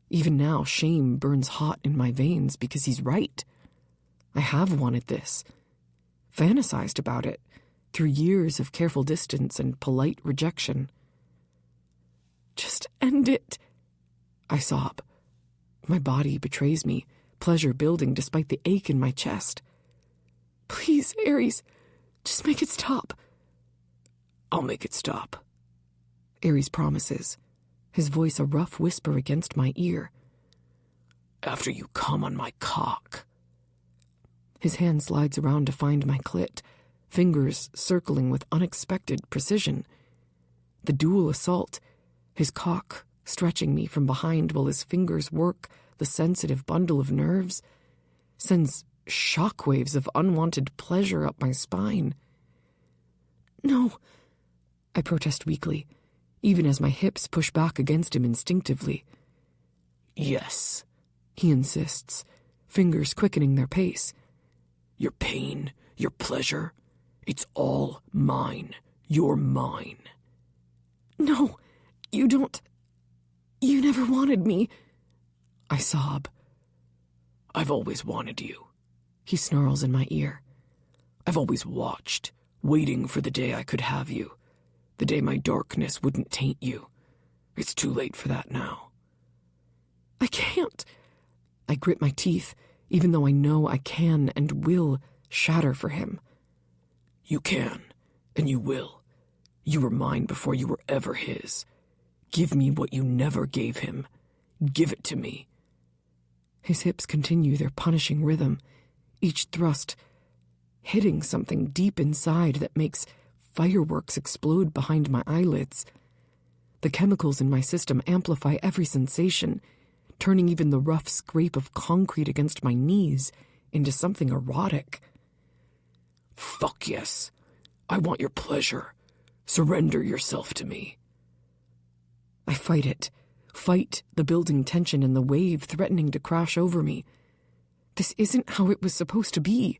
Even now, shame burns hot in my veins because he's right. I have wanted this, fantasized about it, through years of careful distance and polite rejection. Just end it, I sob. My body betrays me, pleasure building despite the ache in my chest. Please, Aries, just make it stop. I'll make it stop, Aries promises, his voice a rough whisper against my ear. After you come on my cock. His hand slides around to find my clit, fingers circling with unexpected precision. The dual assault, his cock stretching me from behind while his fingers work the sensitive bundle of nerves, sends shockwaves of unwanted pleasure up my spine. No, I protest weakly, even as my hips push back against him instinctively. Yes, he insists, fingers quickening their pace. Your pain, your pleasure, it's all mine. You're mine. No, you don't. You never wanted me. I sob. I've always wanted you, he snarls in my ear. I've always watched, waiting for the day I could have you, the day my darkness wouldn't taint you. It's too late for that now. I can't. I grit my teeth, even though I know I can and will shatter for him. You can, and you will. You were mine before you were ever his. Give me what you never gave him. Give it to me. His hips continue their punishing rhythm, each thrust hitting something deep inside that makes fireworks explode behind my eyelids. The chemicals in my system amplify every sensation, turning even the rough scrape of concrete against my knees into something erotic. Fuck yes. I want your pleasure. Surrender yourself to me. I fight it. Fight the building tension and the wave threatening to crash over me. This isn't how it was supposed to be.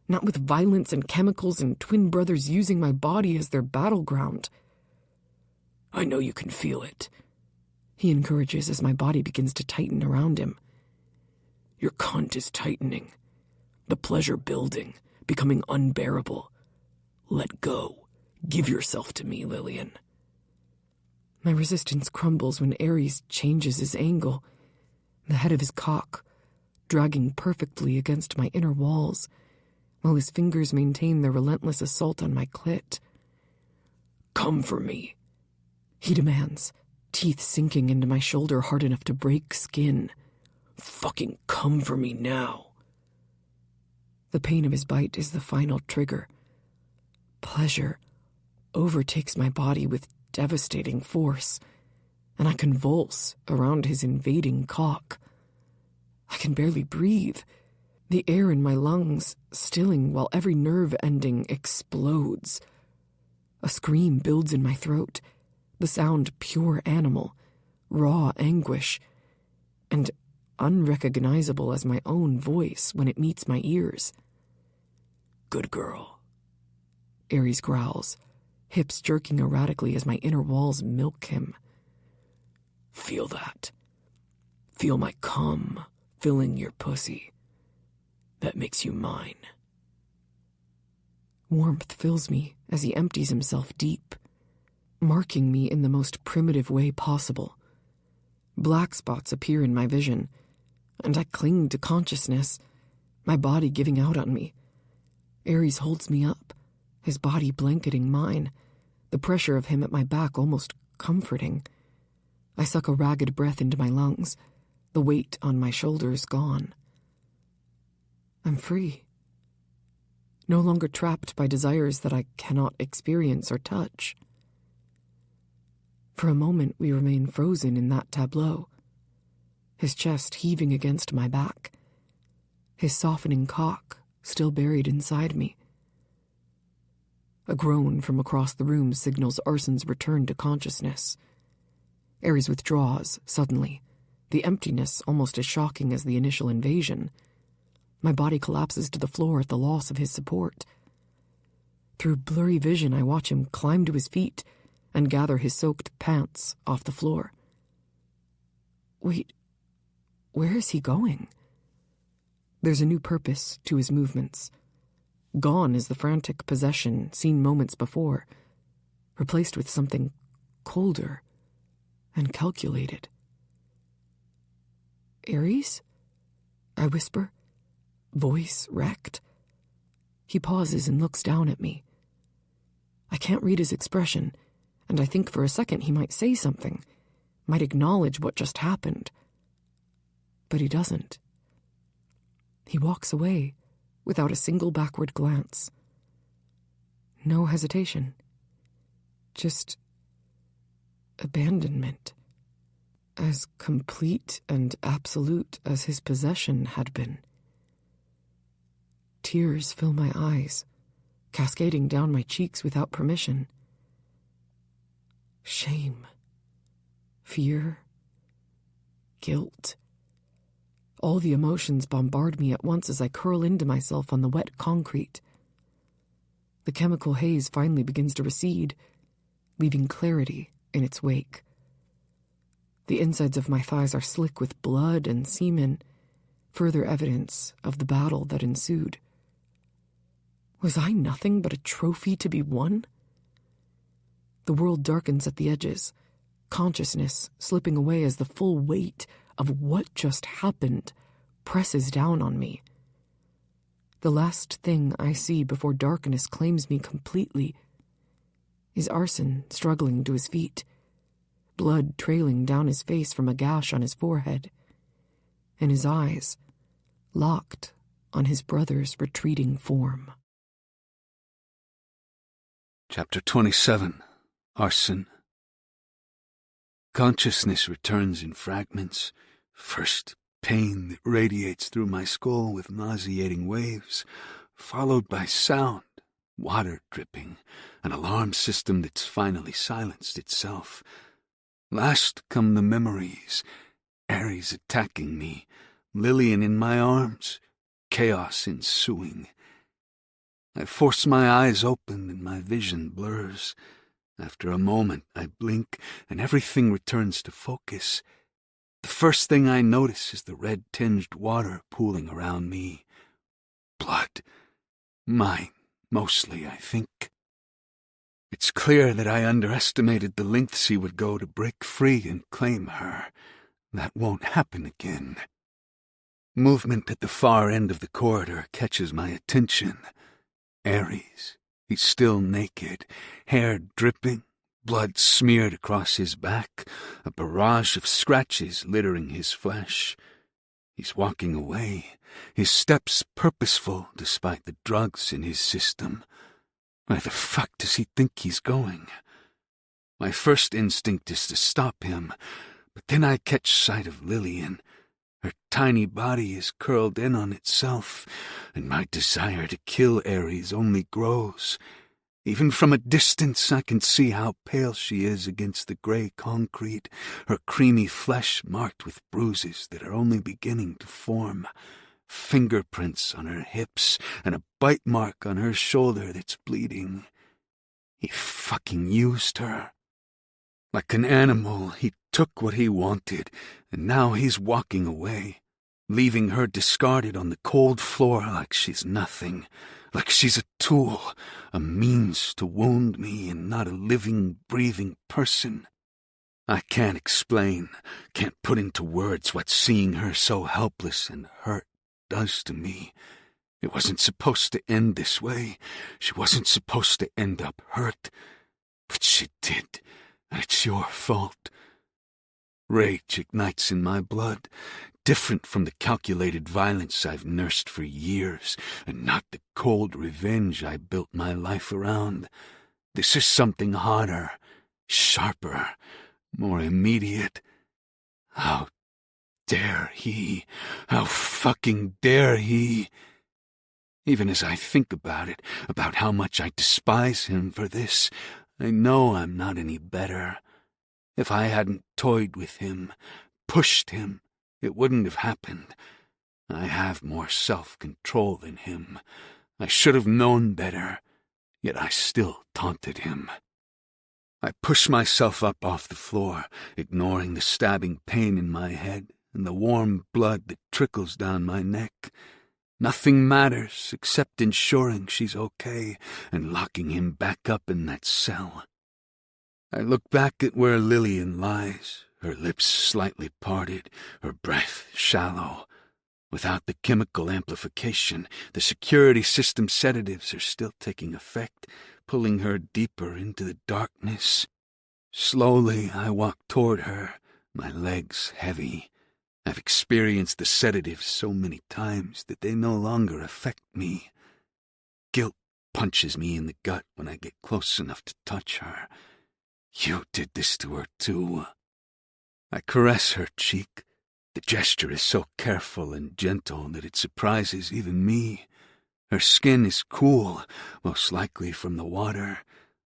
Not with violence and chemicals and twin brothers using my body as their battleground. I know you can feel it, he encourages as my body begins to tighten around him. Your cunt is tightening. The pleasure building, becoming unbearable. Let go. Give yourself to me, Lillian. My resistance crumbles when Aries changes his angle, the head of his cock dragging perfectly against my inner walls, while his fingers maintain their relentless assault on my clit. Come for me, he demands, teeth sinking into my shoulder hard enough to break skin. Fucking come for me now. The pain of his bite is the final trigger. Pleasure overtakes my body with devastating force, and I convulse around his invading cock. I can barely breathe, the air in my lungs stilling while every nerve ending explodes. A scream builds in my throat, the sound pure animal, raw anguish, and unrecognizable as my own voice when it meets my ears. Good girl, Aries growls, hips jerking erratically as my inner walls milk him. Feel that. Feel my cum filling your pussy. That makes you mine. Warmth fills me as he empties himself deep, marking me in the most primitive way possible. Black spots appear in my vision, and I cling to consciousness, my body giving out on me. Aries holds me up, his body blanketing mine, the pressure of him at my back almost comforting. I suck a ragged breath into my lungs, the weight on my shoulders gone. I'm free. No longer trapped by desires that I cannot experience or touch. For a moment we remain frozen in that tableau, his chest heaving against my back, his softening cock still buried inside me. A groan from across the room signals Arson's return to consciousness. Aries withdraws, suddenly, the emptiness almost as shocking as the initial invasion. My body collapses to the floor at the loss of his support. Through blurry vision, I watch him climb to his feet and gather his soaked pants off the floor. Wait, where is he going? There's a new purpose to his movements. Gone is the frantic possession seen moments before, replaced with something colder and calculated. Ares? I whisper, voice wrecked. He pauses and looks down at me. I can't read his expression, and I think for a second he might say something, might acknowledge what just happened. But he doesn't. He walks away without a single backward glance. No hesitation. Just abandonment. As complete and absolute as his possession had been. Tears fill my eyes, cascading down my cheeks without permission. Shame. Fear. Guilt. All the emotions bombard me at once as I curl into myself on the wet concrete. The chemical haze finally begins to recede, leaving clarity in its wake. The insides of my thighs are slick with blood and semen, further evidence of the battle that ensued. Was I nothing but a trophy to be won? The world darkens at the edges, consciousness slipping away as the full weight of what just happened presses down on me. The last thing I see before darkness claims me completely is Arson struggling to his feet, blood trailing down his face from a gash on his forehead, and his eyes locked on his brother's retreating form. Chapter 27. Arson. Consciousness returns in fragments. First, pain that radiates through my skull with nauseating waves, followed by sound, water dripping, an alarm system that's finally silenced itself. Last come the memories, Ares attacking me, Lillian in my arms, chaos ensuing. I force my eyes open and my vision blurs. After a moment, I blink and everything returns to focus. The first thing I notice is the red-tinged water pooling around me. Blood. Mine, mostly, I think. It's clear that I underestimated the lengths he would go to break free and claim her. That won't happen again. Movement at the far end of the corridor catches my attention. Ares. He's still naked, hair dripping, blood smeared across his back, a barrage of scratches littering his flesh. He's walking away, his steps purposeful despite the drugs in his system. Where the fuck does he think he's going? My first instinct is to stop him, but then I catch sight of Lillian. Her tiny body is curled in on itself, and my desire to kill Ares only grows. Even from a distance I can see how pale she is against the grey concrete, her creamy flesh marked with bruises that are only beginning to form. Fingerprints on her hips, and a bite mark on her shoulder that's bleeding. He fucking used her. Like an animal, he took what he wanted, and now he's walking away, leaving her discarded on the cold floor like she's nothing, like she's a tool, a means to wound me and not a living, breathing person. I can't explain, can't put into words what seeing her so helpless and hurt does to me. It wasn't supposed to end this way. She wasn't supposed to end up hurt. But she did, and it's your fault. Rage ignites in my blood, different from the calculated violence I've nursed for years, and not the cold revenge I built my life around. This is something hotter, sharper, more immediate. How dare he? How fucking dare he? Even as I think about it, about how much I despise him for this, I know I'm not any better. If I hadn't toyed with him, pushed him, it wouldn't have happened. I have more self-control than him. I should have known better, yet I still taunted him. I push myself up off the floor, ignoring the stabbing pain in my head and the warm blood that trickles down my neck. Nothing matters except ensuring she's okay and locking him back up in that cell. I look back at where Lillian lies, her lips slightly parted, her breath shallow. Without the chemical amplification, the security system sedatives are still taking effect, pulling her deeper into the darkness. Slowly, I walk toward her, my legs heavy. I've experienced the sedatives so many times that they no longer affect me. Guilt punches me in the gut when I get close enough to touch her. You did this to her too. I caress her cheek. The gesture is so careful and gentle that it surprises even me. Her skin is cool, most likely from the water,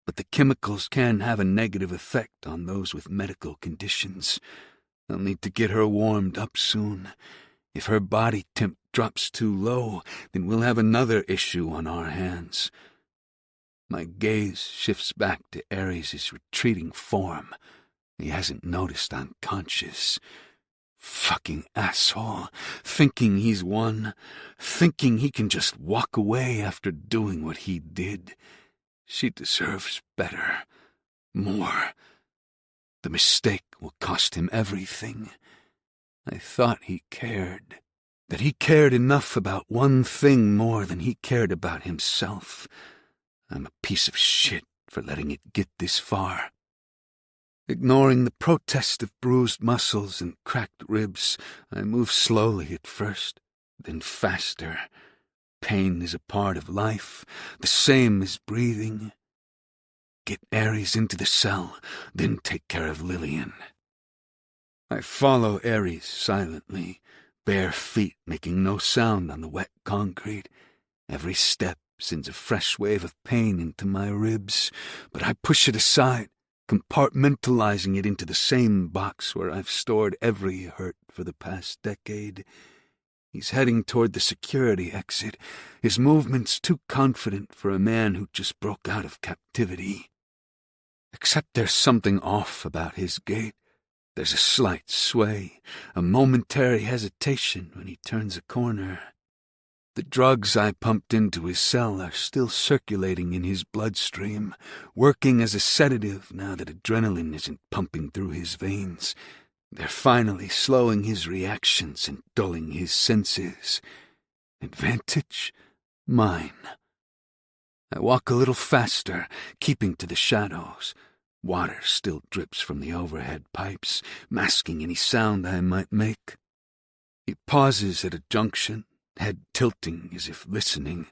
but the chemicals can have a negative effect on those with medical conditions. I'll need to get her warmed up soon. If her body temp drops too low, then we'll have another issue on our hands. My gaze shifts back to Ares' retreating form. He hasn't noticed I'm conscious. Fucking asshole, thinking he's won, thinking he can just walk away after doing what he did. She deserves better, more. The mistake will cost him everything. I thought he cared, that he cared enough about one thing more than he cared about himself. I'm a piece of shit for letting it get this far. Ignoring the protest of bruised muscles and cracked ribs, I move slowly at first, then faster. Pain is a part of life, the same as breathing. Get Ares into the cell, then take care of Lillian. I follow Ares silently, bare feet making no sound on the wet concrete. Every step sends a fresh wave of pain into my ribs, but I push it aside, compartmentalizing it into the same box where I've stored every hurt for the past decade. He's heading toward the security exit, his movements too confident for a man who just broke out of captivity. Except there's something off about his gait. There's a slight sway, a momentary hesitation when he turns a corner. The drugs I pumped into his cell are still circulating in his bloodstream, working as a sedative now that adrenaline isn't pumping through his veins. They're finally slowing his reactions and dulling his senses. Advantage? Mine. I walk a little faster, keeping to the shadows. Water still drips from the overhead pipes, masking any sound I might make. He pauses at a junction, head tilting as if listening,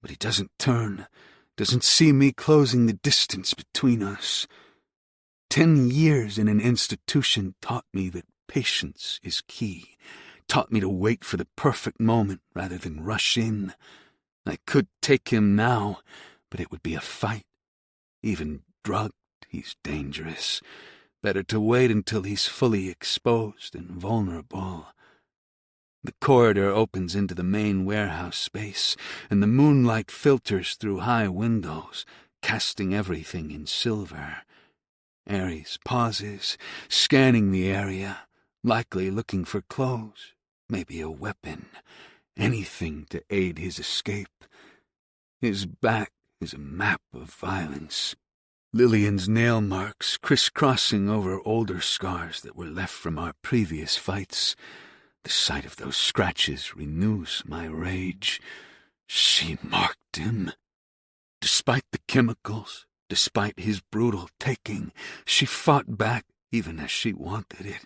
but he doesn't turn, doesn't see me closing the distance between us. 10 years in an institution taught me that patience is key, taught me to wait for the perfect moment rather than rush in. I could take him now, but it would be a fight. Even drugged, he's dangerous. Better to wait until he's fully exposed and vulnerable. The corridor opens into the main warehouse space, and the moonlight filters through high windows, casting everything in silver. Ares pauses, scanning the area, likely looking for clothes, maybe a weapon, anything to aid his escape. His back is a map of violence. Lillian's nail marks crisscrossing over older scars that were left from our previous fights. The sight of those scratches renews my rage. She marked him. Despite the chemicals, despite his brutal taking, she fought back even as she wanted it.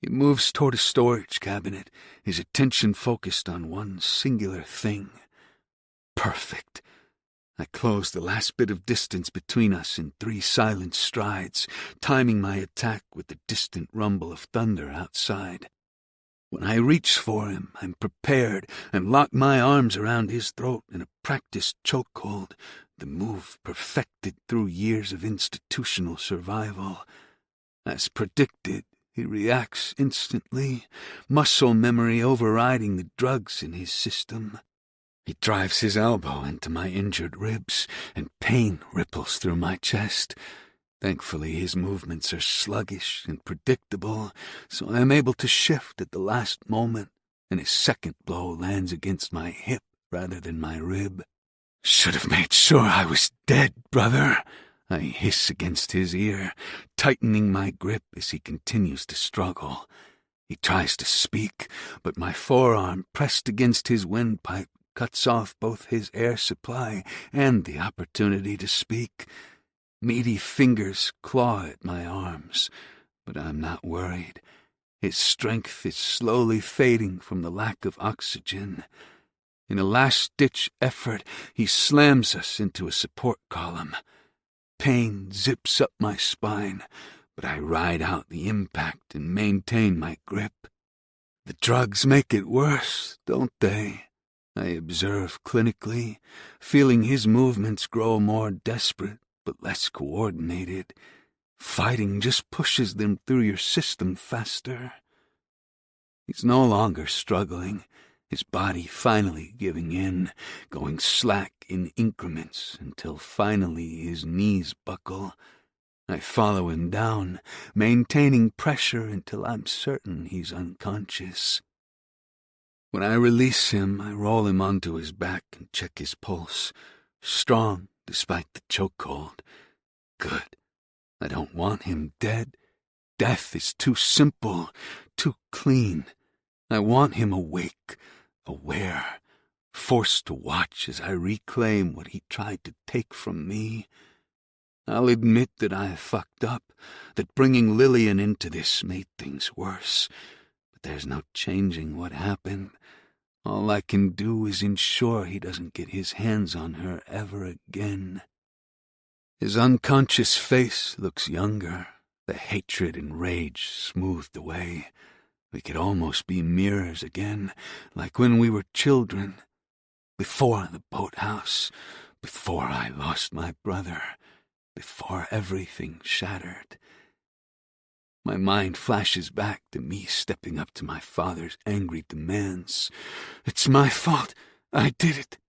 He moves toward a storage cabinet, his attention focused on one singular thing. Perfect. I close the last bit of distance between us in 3 silent strides, timing my attack with the distant rumble of thunder outside. When I reach for him, I'm prepared and lock my arms around his throat in a practiced chokehold, the move perfected through years of institutional survival. As predicted, He reacts instantly, muscle memory overriding the drugs in his system. He drives his elbow into my injured ribs, and pain ripples through my chest. Thankfully, his movements are sluggish and predictable, so I am able to shift at the last moment, and his second blow lands against my hip rather than my rib. "Should have made sure I was dead, brother," I hiss against his ear, tightening my grip as he continues to struggle. He tries to speak, but my forearm pressed against his windpipe cuts off both his air supply and the opportunity to speak. Meaty fingers claw at my arms, but I'm not worried. His strength is slowly fading from the lack of oxygen. In a last-ditch effort, he slams us into a support column. Pain zips up my spine, but I ride out the impact and maintain my grip. The drugs make it worse, don't they? I observe clinically, feeling his movements grow more desperate but less coordinated. Fighting just pushes them through your system faster. He's no longer struggling, his body finally giving in, going slack in increments until finally his knees buckle. I follow him down, maintaining pressure until I'm certain he's unconscious. When I release him, I roll him onto his back and check his pulse. Strong, despite the chokehold. Good. I don't want him dead. Death is too simple, too clean. I want him awake, aware, forced to watch as I reclaim what he tried to take from me. I'll admit that I fucked up, that bringing Lillian into this made things worse. But there's no changing what happened. All I can do is ensure he doesn't get his hands on her ever again. His unconscious face looks younger, the hatred and rage smoothed away. We could almost be mirrors again, like when we were children. Before the boathouse, before I lost my brother, before everything shattered. My mind flashes back to me stepping up to my father's angry demands. "It's my fault. I did it."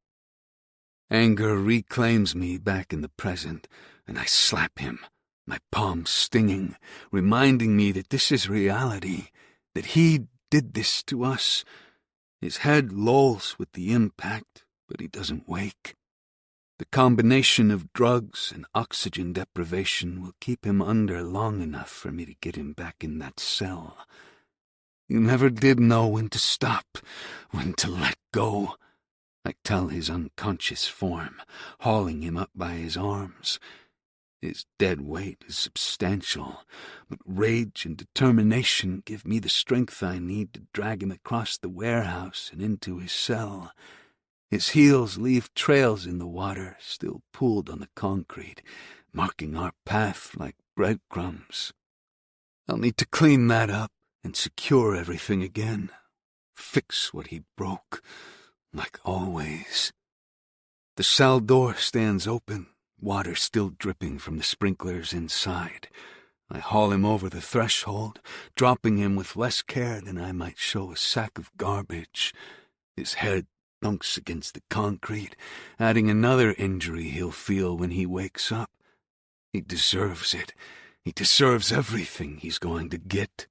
Anger reclaims me back in the present, and I slap him, my palm stinging, reminding me that this is reality, that he did this to us. His head lolls with the impact, but he doesn't wake. The combination of drugs and oxygen deprivation will keep him under long enough for me to get him back in that cell. You never did know when to stop, when to let go. I tell his unconscious form, hauling him up by his arms. His dead weight is substantial, but rage and determination give me the strength I need to drag him across the warehouse and into his cell. His heels leave trails in the water, still pooled on the concrete, marking our path like breadcrumbs. I'll need to clean that up and secure everything again. Fix what he broke, like always. The cell door stands open, water still dripping from the sprinklers inside. I haul him over the threshold, dropping him with less care than I might show a sack of garbage. His head thunks against the concrete, adding another injury he'll feel when he wakes up. He deserves it. He deserves everything he's going to get.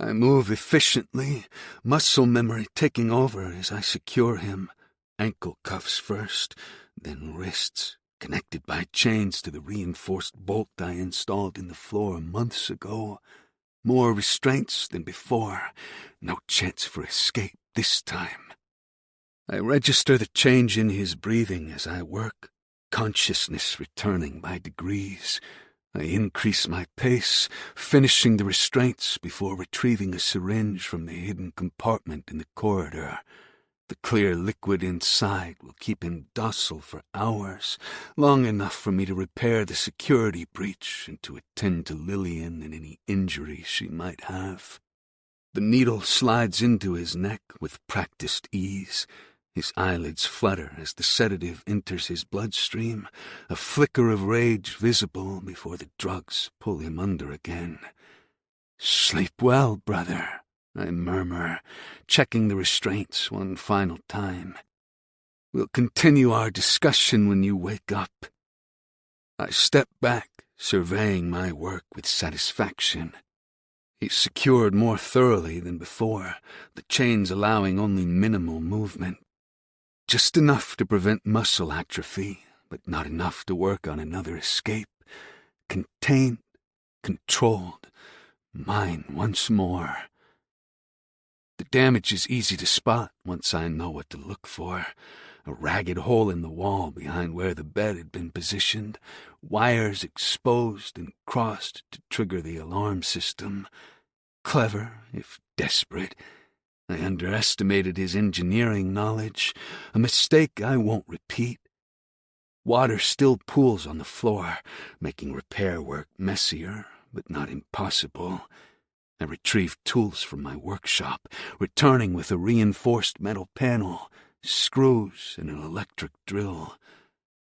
I move efficiently, muscle memory taking over as I secure him. Ankle cuffs first, then wrists, connected by chains to the reinforced bolt I installed in the floor months ago. More restraints than before. No chance for escape this time. I register the change in his breathing as I work, consciousness returning by degrees. I increase my pace, finishing the restraints before retrieving a syringe from the hidden compartment in the corridor. The clear liquid inside will keep him docile for hours, long enough for me to repair the security breach and to attend to Lillian and any injuries she might have. The needle slides into his neck with practiced ease. His eyelids flutter as the sedative enters his bloodstream, a flicker of rage visible before the drugs pull him under again. Sleep well, brother, I murmur, checking the restraints one final time. We'll continue our discussion when you wake up. I step back, surveying my work with satisfaction. He's secured more thoroughly than before, the chains allowing only minimal movement. Just enough to prevent muscle atrophy, but not enough to work on another escape. Contained, controlled, mine once more. The damage is easy to spot once I know what to look for. A ragged hole in the wall behind where the bed had been positioned, wires exposed and crossed to trigger the alarm system. Clever, if desperate. I underestimated his engineering knowledge, a mistake I won't repeat. Water still pools on the floor, making repair work messier, but not impossible. I retrieved tools from my workshop, returning with a reinforced metal panel, screws, and an electric drill.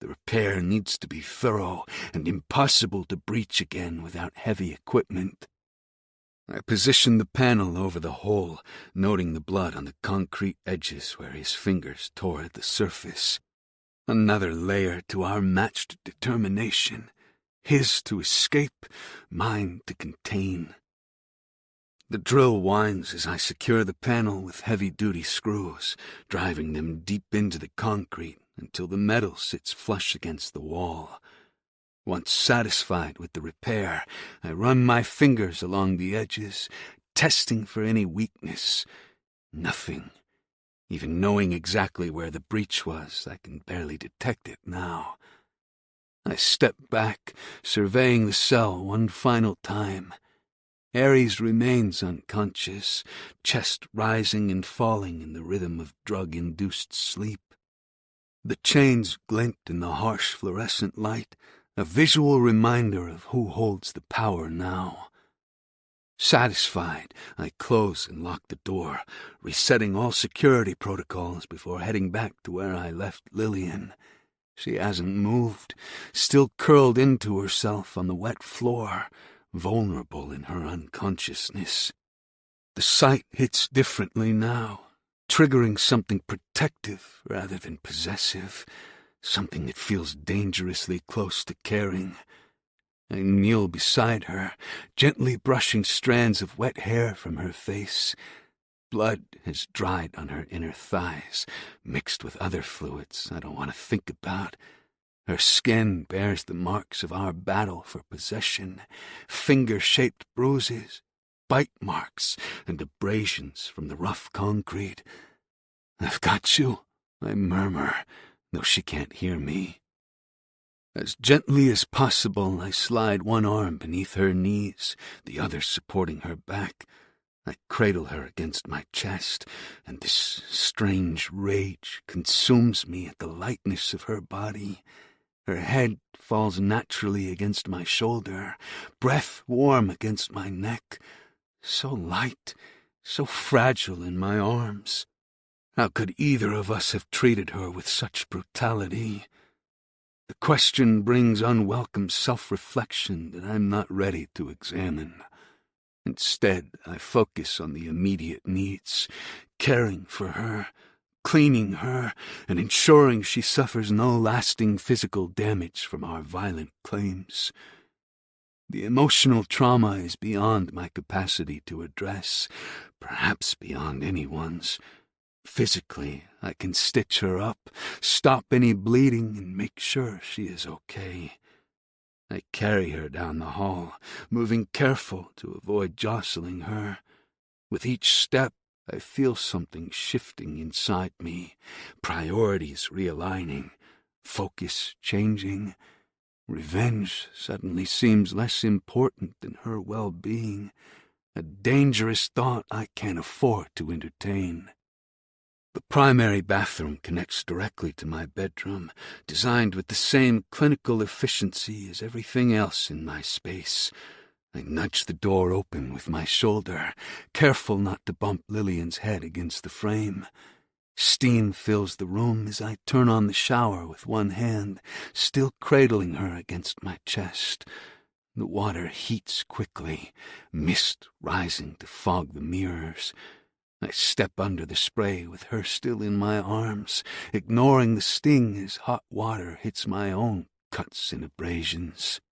The repair needs to be thorough and impossible to breach again without heavy equipment. I positioned the panel over the hole, noting the blood on the concrete edges where his fingers tore at the surface. Another layer to our matched determination, his to escape, mine to contain. The drill whines as I secure the panel with heavy-duty screws, driving them deep into the concrete until the metal sits flush against the wall. Once satisfied with the repair, I run my fingers along the edges, testing for any weakness. Nothing. Even knowing exactly where the breach was, I can barely detect it now. I step back, surveying the cell one final time. Ares remains unconscious, chest rising and falling in the rhythm of drug-induced sleep. The chains glint in the harsh fluorescent light, a visual reminder of who holds the power now. Satisfied, I close and lock the door, resetting all security protocols before heading back to where I left Lillian. She hasn't moved, still curled into herself on the wet floor, vulnerable in her unconsciousness. The sight hits differently now, triggering something protective rather than possessive, something that feels dangerously close to caring. I kneel beside her, gently brushing strands of wet hair from her face. Blood has dried on her inner thighs, mixed with other fluids I don't want to think about. Her skin bears the marks of our battle for possession, finger-shaped bruises, bite marks, and abrasions from the rough concrete. "I've got you," I murmur, though she can't hear me. As gently as possible, I slide one arm beneath her knees, the other supporting her back. I cradle her against my chest, and this strange rage consumes me at the lightness of her body. Her head falls naturally against my shoulder, breath warm against my neck, so light, so fragile in my arms. How could either of us have treated her with such brutality? The question brings unwelcome self-reflection that I'm not ready to examine. Instead, I focus on the immediate needs, caring for her, cleaning her, and ensuring she suffers no lasting physical damage from our violent claims. The emotional trauma is beyond my capacity to address, perhaps beyond anyone's. Physically, I can stitch her up, stop any bleeding, and make sure she is okay. I carry her down the hall, moving careful to avoid jostling her. With each step, I feel something shifting inside me, priorities realigning, focus changing. Revenge suddenly seems less important than her well-being, a dangerous thought I can't afford to entertain. The primary bathroom connects directly to my bedroom, designed with the same clinical efficiency as everything else in my space. I nudge the door open with my shoulder, careful not to bump Lillian's head against the frame. Steam fills the room as I turn on the shower with one hand, still cradling her against my chest. The water heats quickly, mist rising to fog the mirrors. I step under the spray with her still in my arms, ignoring the sting as hot water hits my own cuts and abrasions.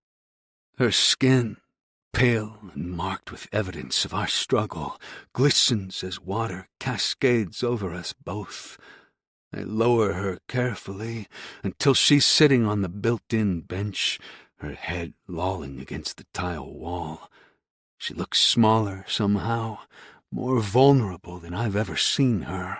Her skin, pale and marked with evidence of our struggle, glistens as water cascades over us both. I lower her carefully until she's sitting on the built-in bench, her head lolling against the tile wall. She looks smaller somehow, more vulnerable than I've ever seen her.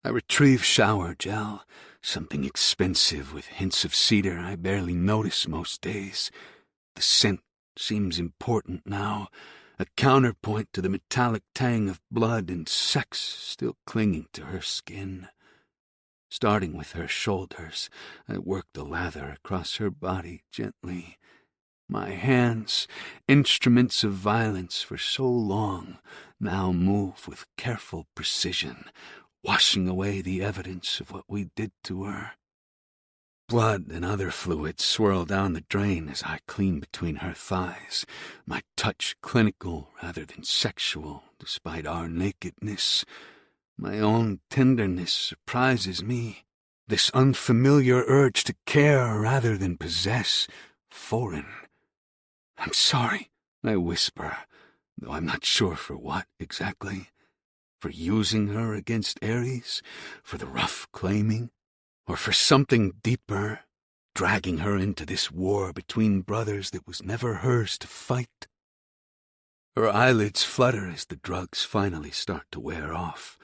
I retrieve shower gel, something expensive with hints of cedar I barely notice most days. The scent seems important now, a counterpoint to the metallic tang of blood and sex still clinging to her skin. Starting with her shoulders, I work the lather across her body gently. My hands, instruments of violence for so long, now move with careful precision, washing away the evidence of what we did to her. Blood and other fluids swirl down the drain as I clean between her thighs, my touch clinical rather than sexual, despite our nakedness. My own tenderness surprises me. This unfamiliar urge to care rather than possess, foreign. "I'm sorry," I whisper, though I'm not sure for what exactly. For using her against Ares, for the rough claiming, or for something deeper, dragging her into this war between brothers that was never hers to fight. Her eyelids flutter as the drugs finally start to wear off.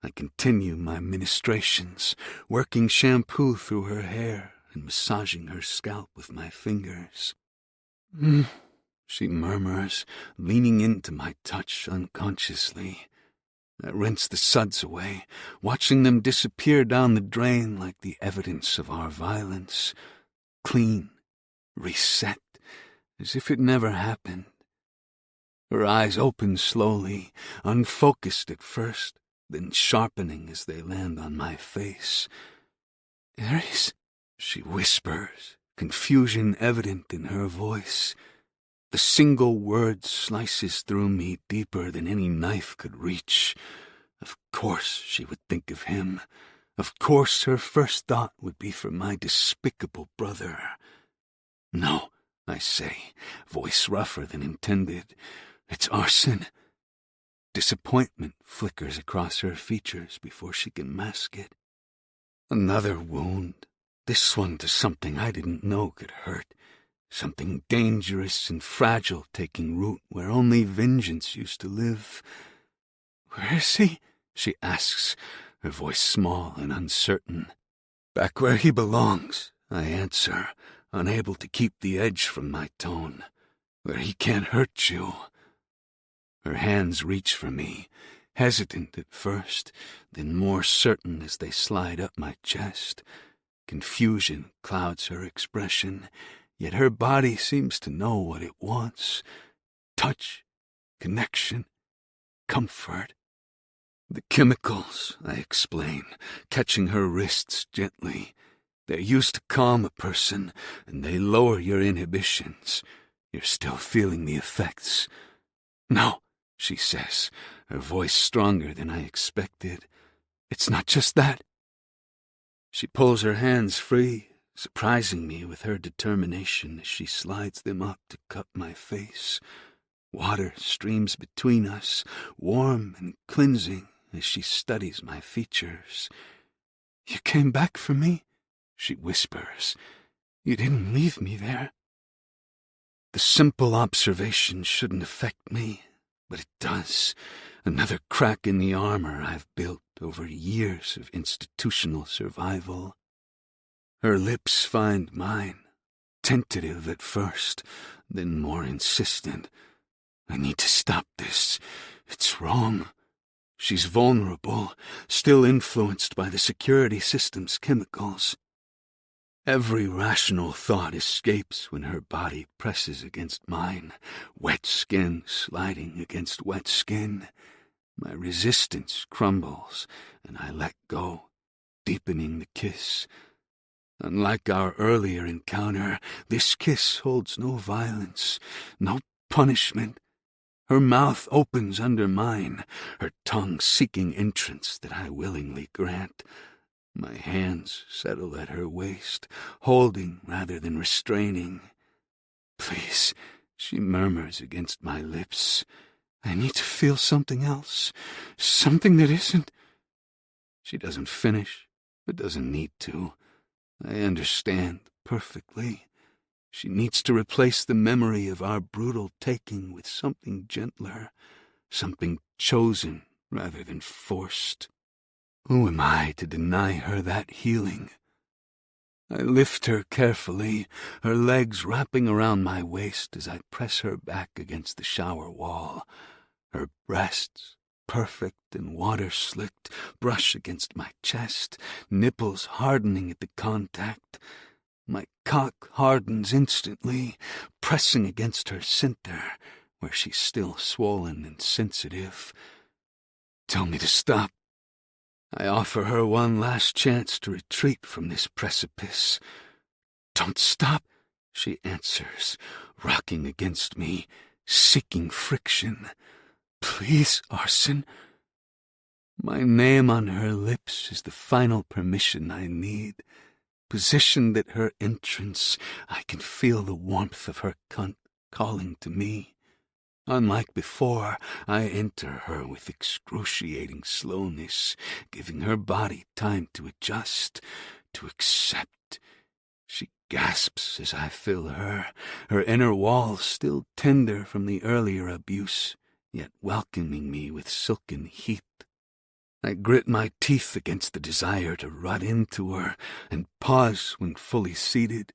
I continue my ministrations, working shampoo through her hair and massaging her scalp with my fingers. She murmurs, leaning into my touch unconsciously. I rinse the suds away, watching them disappear down the drain like the evidence of our violence. Clean, reset, as if it never happened. Her eyes open slowly, unfocused at first, then sharpening as they land on my face. "Ares," she whispers, confusion evident in her voice. The single word slices through me deeper than any knife could reach. Of course she would think of him. Of course her first thought would be for my despicable brother. "No," I say, voice rougher than intended. "It's arson." Disappointment flickers across her features before she can mask it. Another wound, this one to something I didn't know could hurt, something dangerous and fragile taking root where only vengeance used to live. "Where is he?" she asks, her voice small and uncertain. "Back where he belongs," I answer, unable to keep the edge from my tone. "Where he can't hurt you." Her hands reach for me, hesitant at first, then more certain as they slide up my chest. Confusion clouds her expression, yet her body seems to know what it wants. Touch, connection, comfort. "The chemicals," I explain, catching her wrists gently. "They're used to calm a person, and they lower your inhibitions. You're still feeling the effects." "No," she says, her voice stronger than I expected. "It's not just that." She pulls her hands free, surprising me with her determination as she slides them up to cup my face. Water streams between us, warm and cleansing, as she studies my features. "You came back for me," she whispers. "You didn't leave me there." The simple observation shouldn't affect me, but it does. Another crack in the armor I've built over years of institutional survival. Her lips find mine, tentative at first, then more insistent. I need to stop this. It's wrong. She's vulnerable, still influenced by the security system's chemicals. Every rational thought escapes when her body presses against mine, wet skin sliding against wet skin. My resistance crumbles, and I let go, deepening the kiss. Unlike our earlier encounter, this kiss holds no violence, no punishment. Her mouth opens under mine, her tongue seeking entrance that I willingly grant. My hands settle at her waist, holding rather than restraining. "Please," she murmurs against my lips. "I need to feel something else, something that isn't—" She doesn't finish, but doesn't need to. I understand perfectly. She needs to replace the memory of our brutal taking with something gentler, something chosen rather than forced. Who am I to deny her that healing? I lift her carefully, her legs wrapping around my waist as I press her back against the shower wall. Her breasts, perfect and water-slicked, brush against my chest, nipples hardening at the contact. My cock hardens instantly, pressing against her center, where she's still swollen and sensitive. Tell me to stop. I offer her one last chance to retreat from this precipice. Don't stop, she answers, rocking against me, seeking friction. Please, Arson. My name on her lips is the final permission I need. Positioned at her entrance, I can feel the warmth of her cunt calling to me. Unlike before, I enter her with excruciating slowness, giving her body time to adjust, to accept. She gasps as I fill her, her inner walls still tender from the earlier abuse, yet welcoming me with silken heat. I grit my teeth against the desire to run into her and pause when fully seated.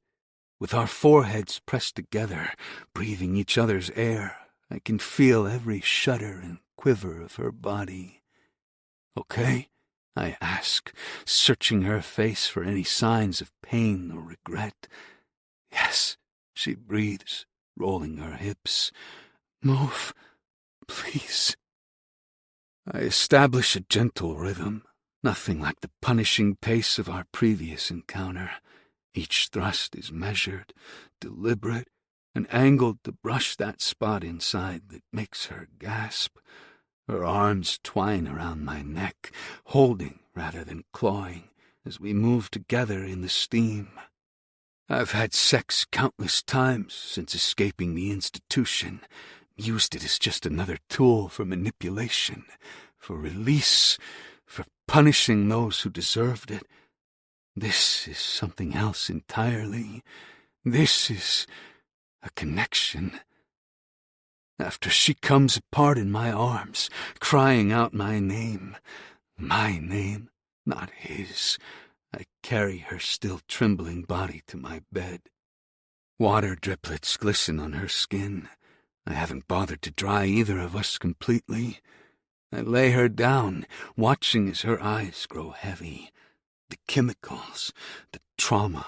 With our foreheads pressed together, breathing each other's air, I can feel every shudder and quiver of her body. Okay? I ask, searching her face for any signs of pain or regret. Yes, she breathes, rolling her hips. Move, please. I establish a gentle rhythm, nothing like the punishing pace of our previous encounter. Each thrust is measured, deliberate, and angled to brush that spot inside that makes her gasp. Her arms twine around my neck, holding rather than clawing, as we move together in the steam. I've had sex countless times since escaping the institution, used it as just another tool for manipulation, for release, for punishing those who deserved it. This is something else entirely. This is a connection. After she comes apart in my arms, crying out my name, not his, I carry her still trembling body to my bed. Water driplets glisten on her skin. I haven't bothered to dry either of us completely. I lay her down, watching as her eyes grow heavy. The chemicals, the trauma,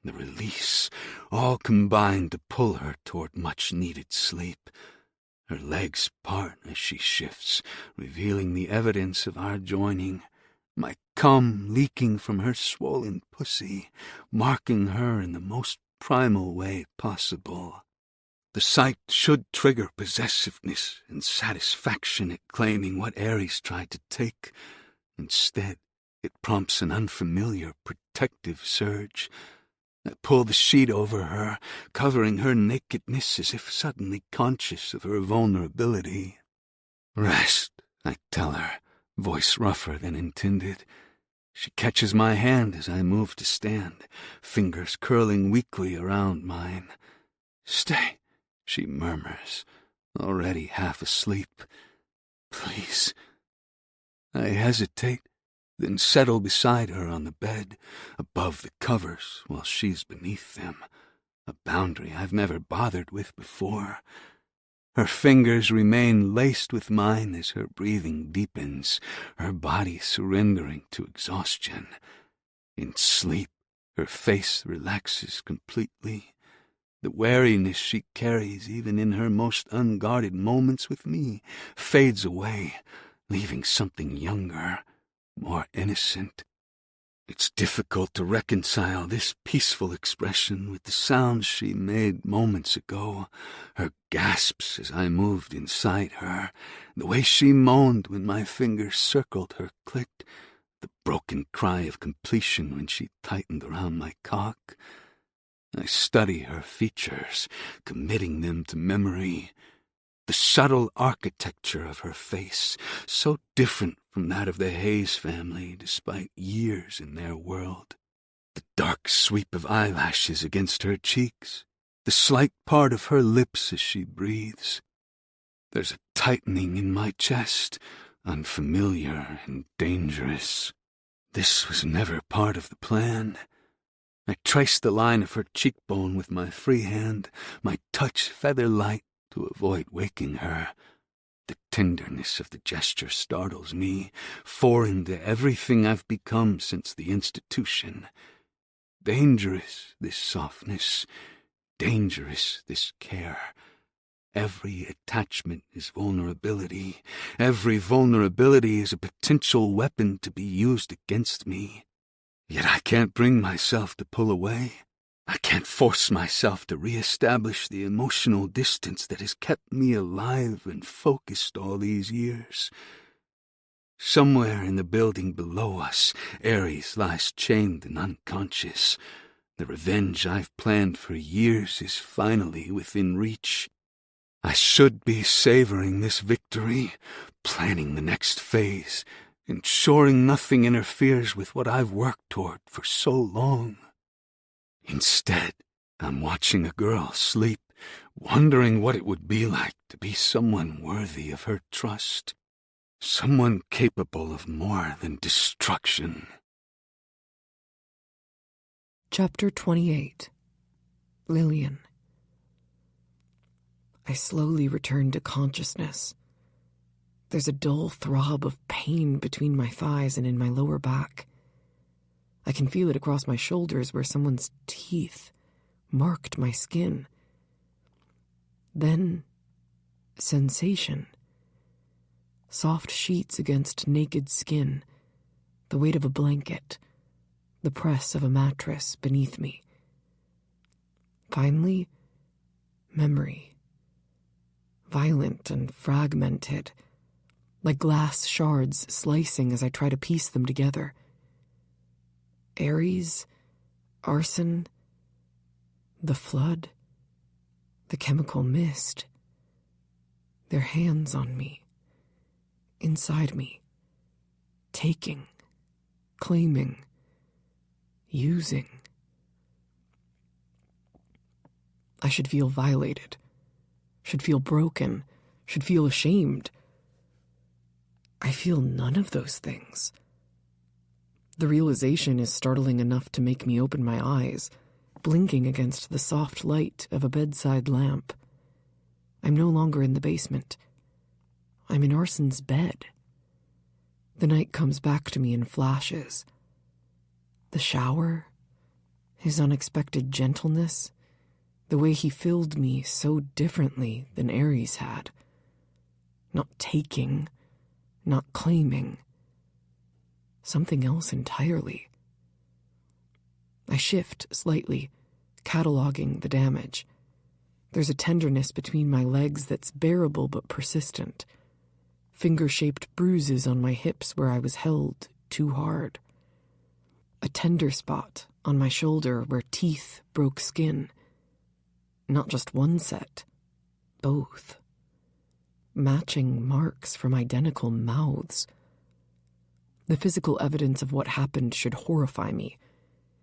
the release, all combine to pull her toward much-needed sleep. Her legs part as she shifts, revealing the evidence of our joining. My cum leaking from her swollen pussy, marking her in the most primal way possible. The sight should trigger possessiveness and satisfaction at claiming what Ares tried to take. Instead, it prompts an unfamiliar protective surge. I pull the sheet over her, covering her nakedness as if suddenly conscious of her vulnerability. Rest, I tell her, voice rougher than intended. She catches my hand as I move to stand, fingers curling weakly around mine. Stay, she murmurs, already half asleep. Please. I hesitate, then settle beside her on the bed, above the covers while she's beneath them, a boundary I've never bothered with before. Her fingers remain laced with mine as her breathing deepens, her body surrendering to exhaustion. In sleep, her face relaxes completely. The wariness she carries even in her most unguarded moments with me fades away, leaving something younger, more innocent. It's difficult to reconcile this peaceful expression with the sounds she made moments ago, her gasps as I moved inside her, the way she moaned when my fingers circled her clit, the broken cry of completion when she tightened around my cock. I study her features, committing them to memory. The subtle architecture of her face, so different from that of the Hayes family despite years in their world. The dark sweep of eyelashes against her cheeks, the slight part of her lips as she breathes. There's a tightening in my chest, unfamiliar and dangerous. This was never part of the plan. I traced the line of her cheekbone with my free hand, my touch feather-light, to avoid waking her. The tenderness of the gesture startles me, foreign to everything I've become since the institution. Dangerous, this softness. Dangerous, this care. Every attachment is vulnerability. Every vulnerability is a potential weapon to be used against me. Yet I can't bring myself to pull away. I can't force myself to re-establish the emotional distance that has kept me alive and focused all these years. Somewhere in the building below us, Ares lies chained and unconscious. The revenge I've planned for years is finally within reach. I should be savoring this victory, planning the next phase, ensuring nothing interferes with what I've worked toward for so long. Instead, I'm watching a girl sleep, wondering what it would be like to be someone worthy of her trust, someone capable of more than destruction. Chapter 28. Lillian. I slowly return to consciousness. There's a dull throb of pain between my thighs and in my lower back. I can feel it across my shoulders where someone's teeth marked my skin. Then, sensation. Soft sheets against naked skin, the weight of a blanket, the press of a mattress beneath me. Finally, memory. Violent and fragmented, like glass shards slicing as I try to piece them together. Ares, arson, the flood, the chemical mist, their hands on me, inside me, taking, claiming, using. I should feel violated, should feel broken, should feel ashamed. I feel none of those things. The realization is startling enough to make me open my eyes, blinking against the soft light of a bedside lamp. I'm no longer in the basement. I'm in Arson's bed. The night comes back to me in flashes. The shower, his unexpected gentleness, the way he filled me so differently than Ares had. Not taking, not claiming. Something else entirely. I shift slightly, cataloging the damage. There's a tenderness between my legs that's bearable but persistent. Finger-shaped bruises on my hips where I was held too hard. A tender spot on my shoulder where teeth broke skin. Not just one set, both. Matching marks from identical mouths. The physical evidence of what happened should horrify me.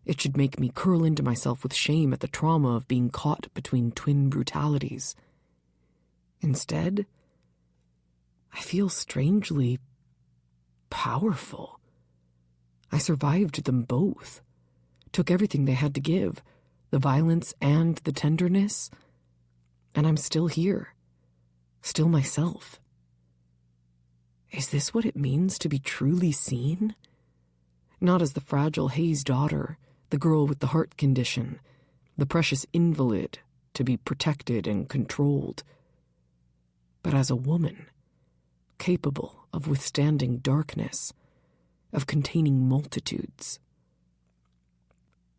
It should make me curl into myself with shame at the trauma of being caught between twin brutalities. Instead, I feel strangely powerful. I survived them both, took everything they had to give, the violence and the tenderness, and I'm still here, still myself. Is this what it means to be truly seen? Not as the fragile Hayes daughter, the girl with the heart condition, the precious invalid to be protected and controlled, but as a woman, capable of withstanding darkness, of containing multitudes,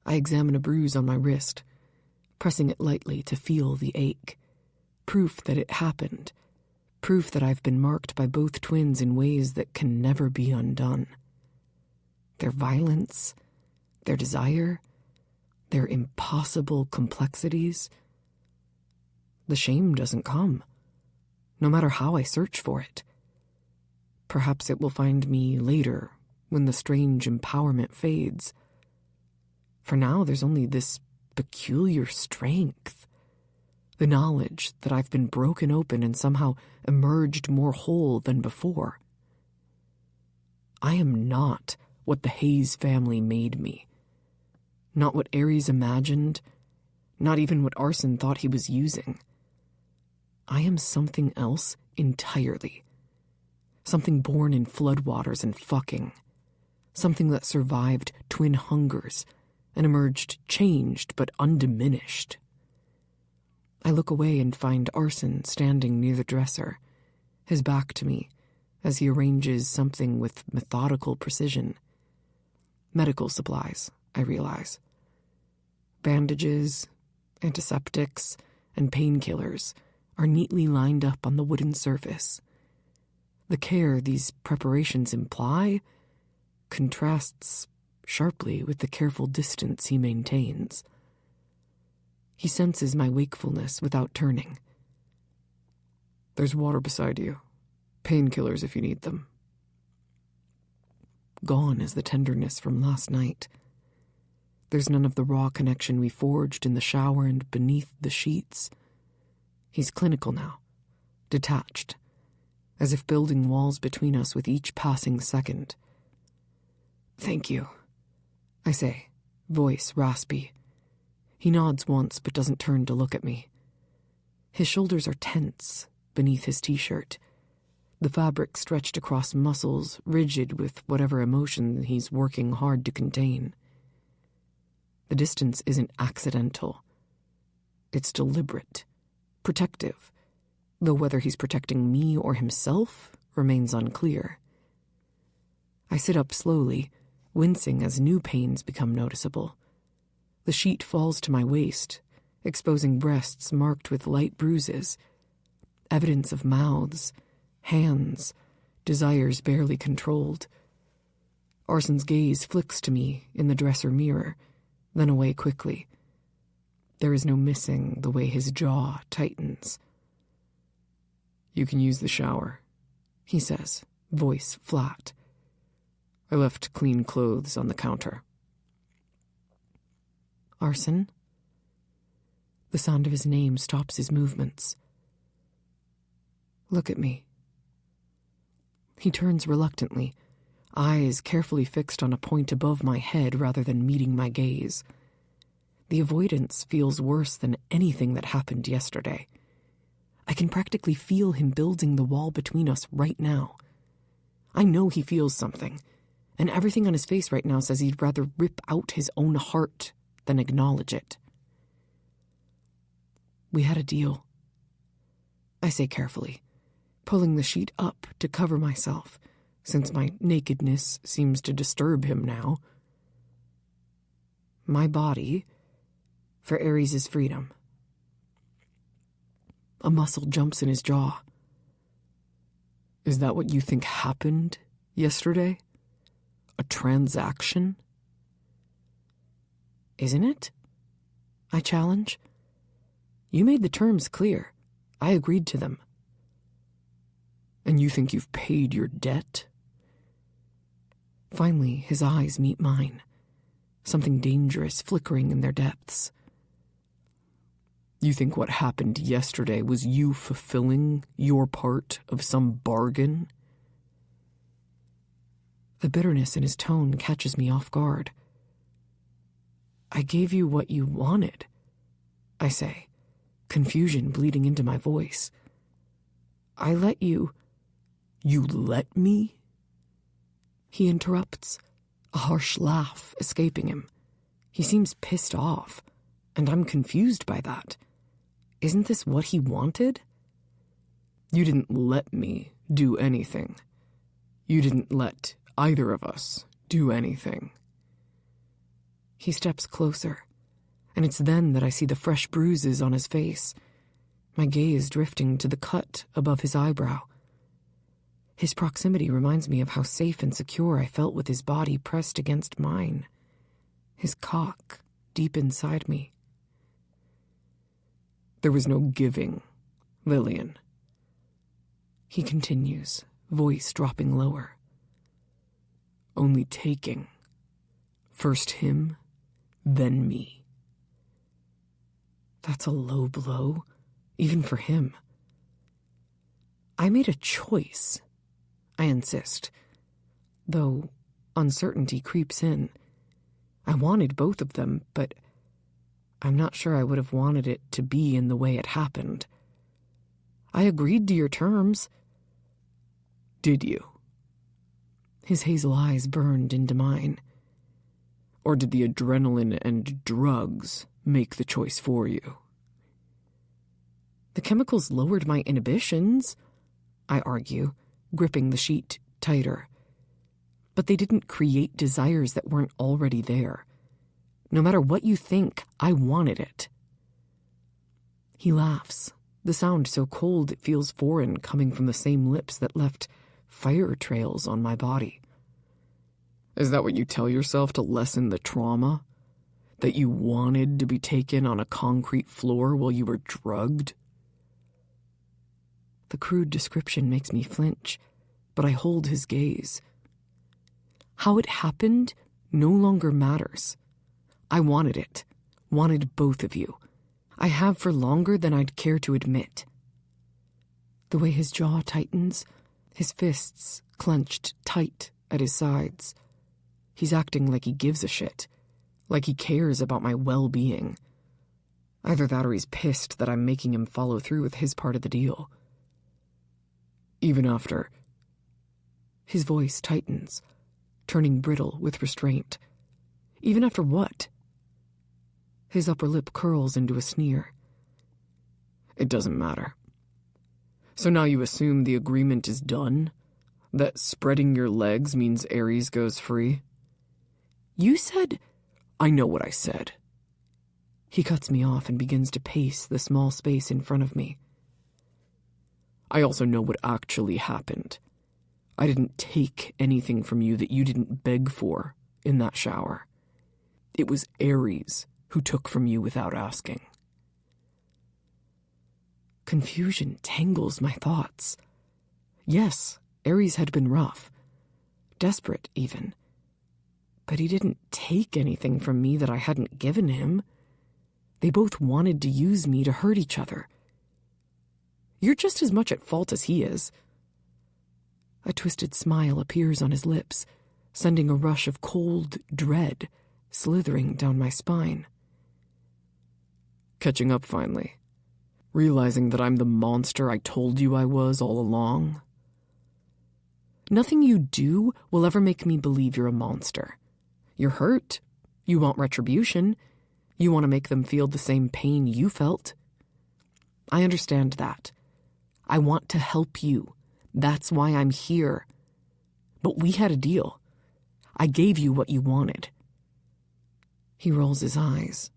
I examine a bruise on my wrist, pressing it lightly to feel the ache. Proof that it happened. Proof that I've been marked by both twins in ways that can never be undone. Their violence, their desire, their impossible complexities. The shame doesn't come, no matter how I search for it. Perhaps it will find me later, when the strange empowerment fades. For now, there's only this peculiar strength. The knowledge that I've been broken open and somehow emerged more whole than before. I am not what the Hayes family made me. Not what Ares imagined, not even what Arson thought he was using. I am something else entirely. Something born in floodwaters and fucking. Something that survived twin hungers and emerged changed but undiminished. I look away and find Arson standing near the dresser, his back to me, as he arranges something with methodical precision. Medical supplies, I realize. Bandages, antiseptics, and painkillers are neatly lined up on the wooden surface. The care these preparations imply contrasts sharply with the careful distance he maintains. He senses my wakefulness without turning. There's water beside you. Painkillers if you need them. Gone is the tenderness from last night. There's none of the raw connection we forged in the shower and beneath the sheets. He's clinical now, detached, as if building walls between us with each passing second. Thank you, I say, voice raspy. He nods once but doesn't turn to look at me. His shoulders are tense beneath his t-shirt, the fabric stretched across muscles, rigid with whatever emotion he's working hard to contain. The distance isn't accidental. It's deliberate, protective, though whether he's protecting me or himself remains unclear. I sit up slowly, wincing as new pains become noticeable. The sheet falls to my waist, exposing breasts marked with light bruises, evidence of mouths, hands, desires barely controlled. Arson's gaze flicks to me in the dresser mirror, then away quickly. There is no missing the way his jaw tightens. You can use the shower, he says, voice flat. I left clean clothes on the counter. Arson? The sound of his name stops his movements. Look at me. He turns reluctantly, eyes carefully fixed on a point above my head rather than meeting my gaze. The avoidance feels worse than anything that happened yesterday. I can practically feel him building the wall between us right now. I know he feels something, and everything on his face right now says he'd rather rip out his own heart than acknowledge it. We had a deal, I say carefully, pulling the sheet up to cover myself, since my nakedness seems to disturb him now. My body for Ares' freedom. A muscle jumps in his jaw. Is that what you think happened yesterday? A transaction? Isn't it? I challenge. You made the terms clear. I agreed to them. And you think you've paid your debt? Finally, his eyes meet mine, something dangerous flickering in their depths. You think what happened yesterday was you fulfilling your part of some bargain? The bitterness in his tone catches me off guard. I gave you what you wanted, I say, confusion bleeding into my voice. I let you... You let me? He interrupts, a harsh laugh escaping him. He seems pissed off, and I'm confused by that. Isn't this what he wanted? You didn't let me do anything. You didn't let either of us do anything. He steps closer, and it's then that I see the fresh bruises on his face, my gaze drifting to the cut above his eyebrow. His proximity reminds me of how safe and secure I felt with his body pressed against mine, his cock deep inside me. There was no giving, Lillian. He continues, voice dropping lower. Only taking. First him, then me. That's a low blow, even for him. I made a choice, I insist, though uncertainty creeps in. I wanted both of them, but I'm not sure I would have wanted it to be in the way it happened. I agreed to your terms. Did you? His hazel eyes burned into mine. Or did the adrenaline and drugs make the choice for you? The chemicals lowered my inhibitions, I argue, gripping the sheet tighter. But they didn't create desires that weren't already there. No matter what you think, I wanted it. He laughs, the sound so cold it feels foreign coming from the same lips that left fire trails on my body. Is that what you tell yourself to lessen the trauma? That you wanted to be taken on a concrete floor while you were drugged? The crude description makes me flinch, but I hold his gaze. How it happened no longer matters. I wanted it, wanted both of you. I have for longer than I'd care to admit. The way his jaw tightens, his fists clenched tight at his sides. He's acting like he gives a shit, like he cares about my well-being. Either that or he's pissed that I'm making him follow through with his part of the deal. Even after. His voice tightens, turning brittle with restraint. Even after what? His upper lip curls into a sneer. It doesn't matter. So now you assume the agreement is done? That spreading your legs means Ares goes free? You said... I know what I said. He cuts me off and begins to pace the small space in front of me. I also know what actually happened. I didn't take anything from you that you didn't beg for in that shower. It was Ares who took from you without asking. Confusion tangles my thoughts. Yes, Ares had been rough. Desperate, even. But he didn't take anything from me that I hadn't given him. They both wanted to use me to hurt each other. You're just as much at fault as he is. A twisted smile appears on his lips, sending a rush of cold dread slithering down my spine. Catching up finally. Realizing that I'm the monster I told you I was all along. Nothing you do will ever make me believe you're a monster. You're hurt. You want retribution. You want to make them feel the same pain you felt. I understand that. I want to help you. That's why I'm here. But we had a deal. I gave you what you wanted. He rolls his eyes.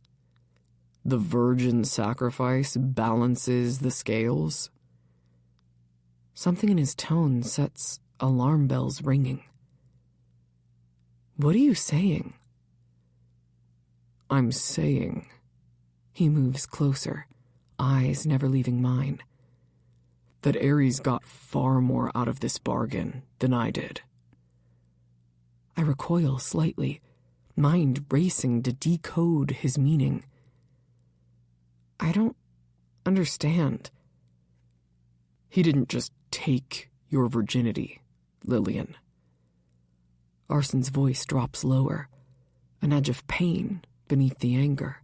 The virgin sacrifice balances the scales? Something in his tone sets alarm bells ringing. What are you saying? I'm saying. He moves closer, eyes never leaving mine. That Ares got far more out of this bargain than I did. I recoil slightly, mind racing to decode his meaning. I don't understand. He didn't just take your virginity, Lillian. Arson's voice drops lower, an edge of pain beneath the anger.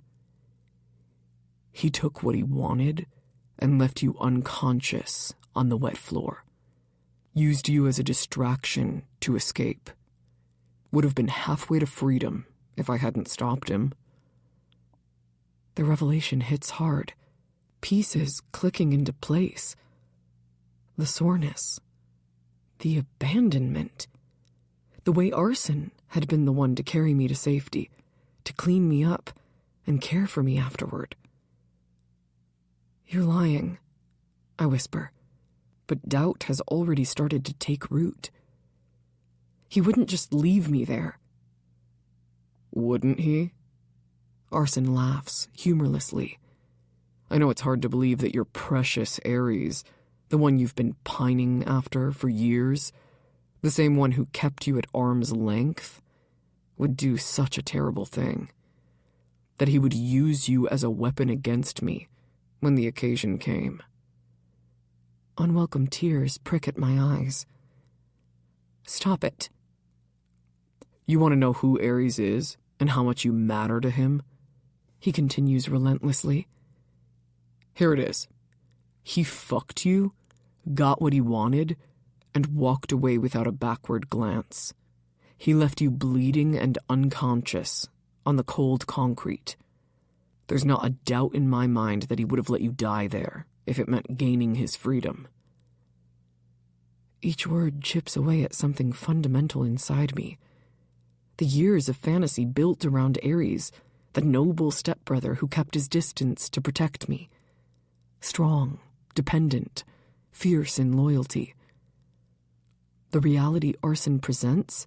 He took what he wanted and left you unconscious on the wet floor. Used you as a distraction to escape. Would have been halfway to freedom if I hadn't stopped him. The revelation hits hard, pieces clicking into place. The soreness, the abandonment. The way Arson had been the one to carry me to safety, to clean me up and care for me afterward. You're lying, I whisper, but doubt has already started to take root. He wouldn't just leave me there. Wouldn't he? Arson laughs humorlessly. I know it's hard to believe that your precious Ares, the one you've been pining after for years, the same one who kept you at arm's length, would do such a terrible thing. That he would use you as a weapon against me when the occasion came. Unwelcome tears prick at my eyes. Stop it. You want to know who Ares is and how much you matter to him? He continues relentlessly. Here it is. He fucked you, got what he wanted, and walked away without a backward glance. He left you bleeding and unconscious on the cold concrete. There's not a doubt in my mind that he would have let you die there if it meant gaining his freedom. Each word chips away at something fundamental inside me. The years of fantasy built around Ares, the noble stepbrother who kept his distance to protect me. Strong, dependent, fierce in loyalty. The reality Arson presents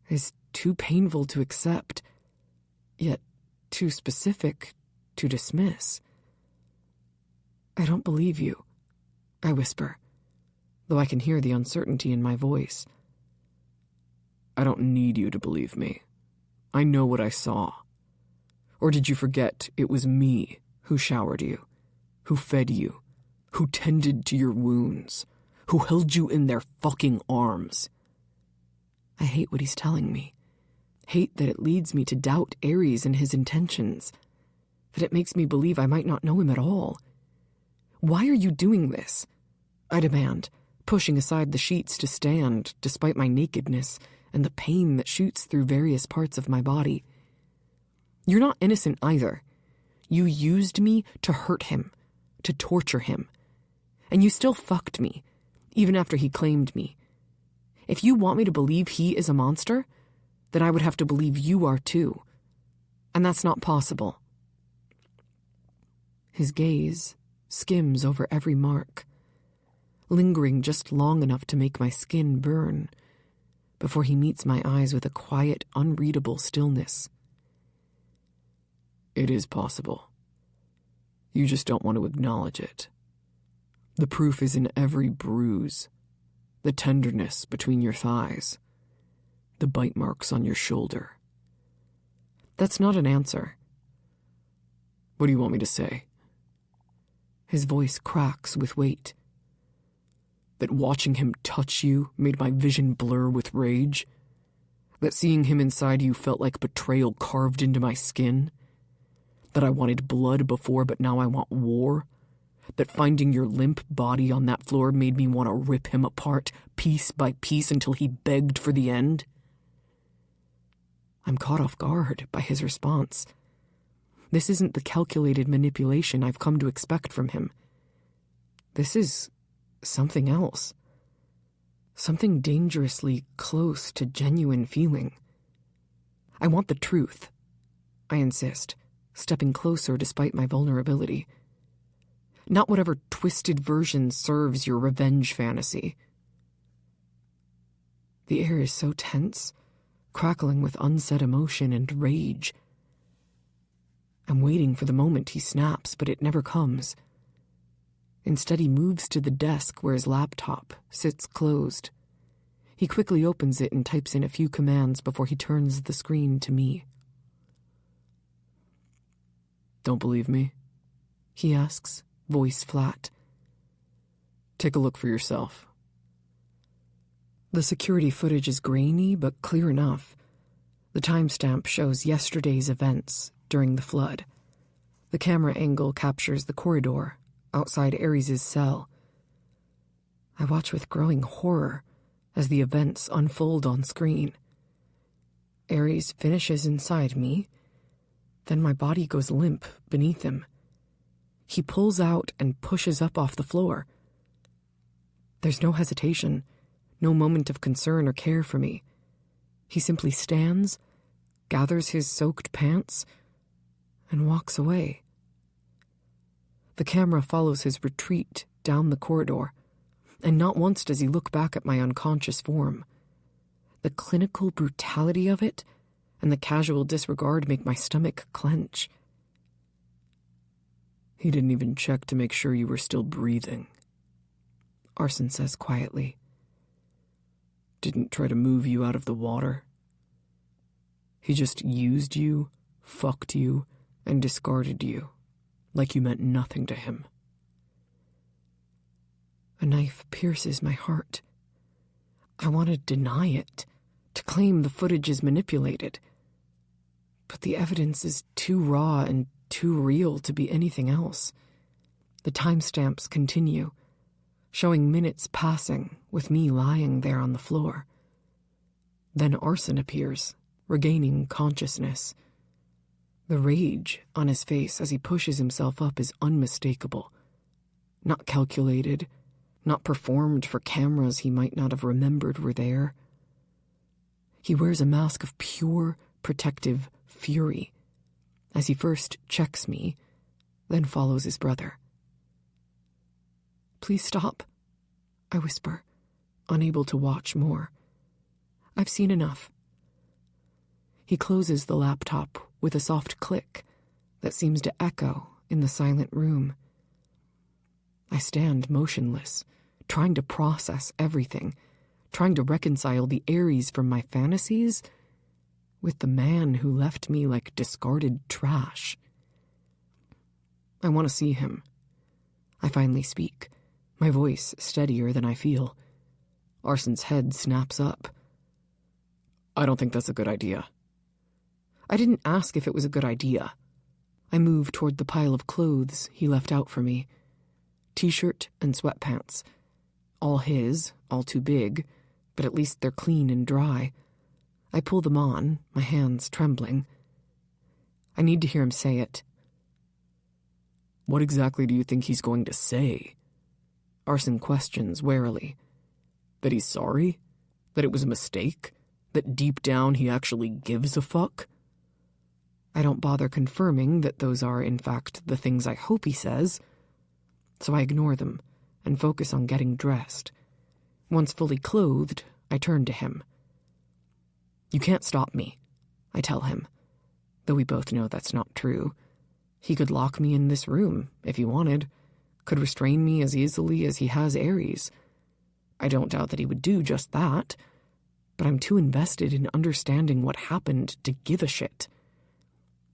is too painful to accept, yet too specific to dismiss. I don't believe you, I whisper, though I can hear the uncertainty in my voice. I don't need you to believe me. I know what I saw. Or did you forget it was me who showered you, who fed you, who tended to your wounds, who held you in their fucking arms? I hate what he's telling me. Hate that it leads me to doubt Ares and his intentions. That it makes me believe I might not know him at all. Why are you doing this? I demand, pushing aside the sheets to stand despite my nakedness and the pain that shoots through various parts of my body. You're not innocent either. You used me to hurt him, to torture him. And you still fucked me, even after he claimed me. If you want me to believe he is a monster, then I would have to believe you are too. And that's not possible. His gaze skims over every mark, lingering just long enough to make my skin burn, before he meets my eyes with a quiet, unreadable stillness. It is possible. You just don't want to acknowledge it. The proof is in every bruise, the tenderness between your thighs, the bite marks on your shoulder. That's not an answer. What do you want me to say? His voice cracks with weight. That watching him touch you made my vision blur with rage? That seeing him inside you felt like betrayal carved into my skin? That I wanted blood before, but now I want war? That finding your limp body on that floor made me want to rip him apart, piece by piece, until he begged for the end? I'm caught off guard by his response. This isn't the calculated manipulation I've come to expect from him. This is something else. Something dangerously close to genuine feeling. I want the truth, I insist, stepping closer despite my vulnerability. Not whatever twisted version serves your revenge fantasy. The air is so tense, crackling with unsaid emotion and rage. I'm waiting for the moment he snaps, but it never comes. Instead, he moves to the desk where his laptop sits closed. He quickly opens it and types in a few commands before he turns the screen to me. Don't believe me? He asks, voice flat. Take a look for yourself. The security footage is grainy but clear enough. The timestamp shows yesterday's events during the flood. The camera angle captures the corridor outside Ares' cell. I watch with growing horror as the events unfold on screen. Ares finishes inside me, then my body goes limp beneath him. He pulls out and pushes up off the floor. There's no hesitation, no moment of concern or care for me. He simply stands, gathers his soaked pants, and walks away. The camera follows his retreat down the corridor, and not once does he look back at my unconscious form. The clinical brutality of it and the casual disregard make my stomach clench. He didn't even check to make sure you were still breathing, Arson says quietly. Didn't try to move you out of the water. He just used you, fucked you, and discarded you, like you meant nothing to him. A knife pierces my heart. I want to deny it, to claim the footage is manipulated. But the evidence is too raw and too real to be anything else. The timestamps continue, showing minutes passing with me lying there on the floor. Then Arson appears, regaining consciousness. The rage on his face as he pushes himself up is unmistakable. Not calculated, not performed for cameras he might not have remembered were there. He wears a mask of pure, protective fury as he first checks me, then follows his brother. "Please stop," I whisper, unable to watch more. "I've seen enough." He closes the laptop with a soft click that seems to echo in the silent room. I stand motionless, trying to process everything, trying to reconcile the Aries from my fantasies with the man who left me like discarded trash. I want to see him. I finally speak, my voice steadier than I feel. Arson's head snaps up. "I don't think that's a good idea." I didn't ask if it was a good idea. I move toward the pile of clothes he left out for me. T-shirt and sweatpants. All his, all too big, but at least they're clean and dry. I pull them on, my hands trembling. I need to hear him say it. "What exactly do you think he's going to say?" Arson questions warily. That he's sorry? That it was a mistake? That deep down he actually gives a fuck? I don't bother confirming that those are, in fact, the things I hope he says, so I ignore them and focus on getting dressed. Once fully clothed, I turn to him. "You can't stop me," I tell him, though we both know that's not true. He could lock me in this room if he wanted, could restrain me as easily as he has Aries. I don't doubt that he would do just that, but I'm too invested in understanding what happened to give a shit.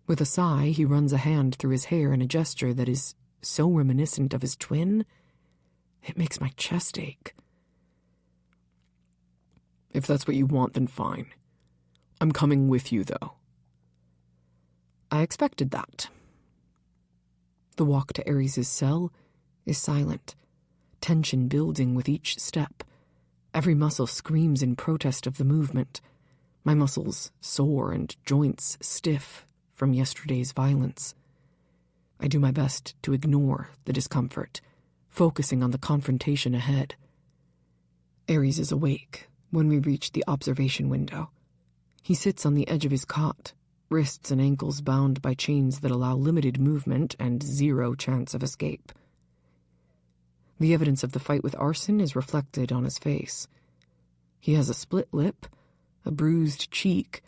With a sigh, he runs a hand through his hair in a gesture that is so reminiscent of his twin, it makes my chest ache. "If that's what you want, then fine. I'm coming with you, though." I expected that. The walk to Aries' cell is silent, tension building with each step. Every muscle screams in protest of the movement, my muscles sore and joints stiff from yesterday's violence. I do my best to ignore the discomfort, focusing on the confrontation ahead. Aries is awake when we reach the observation window. He sits on the edge of his cot, wrists and ankles bound by chains that allow limited movement and zero chance of escape. The evidence of the fight with Arson is reflected on his face. He has a split lip, a bruised cheek,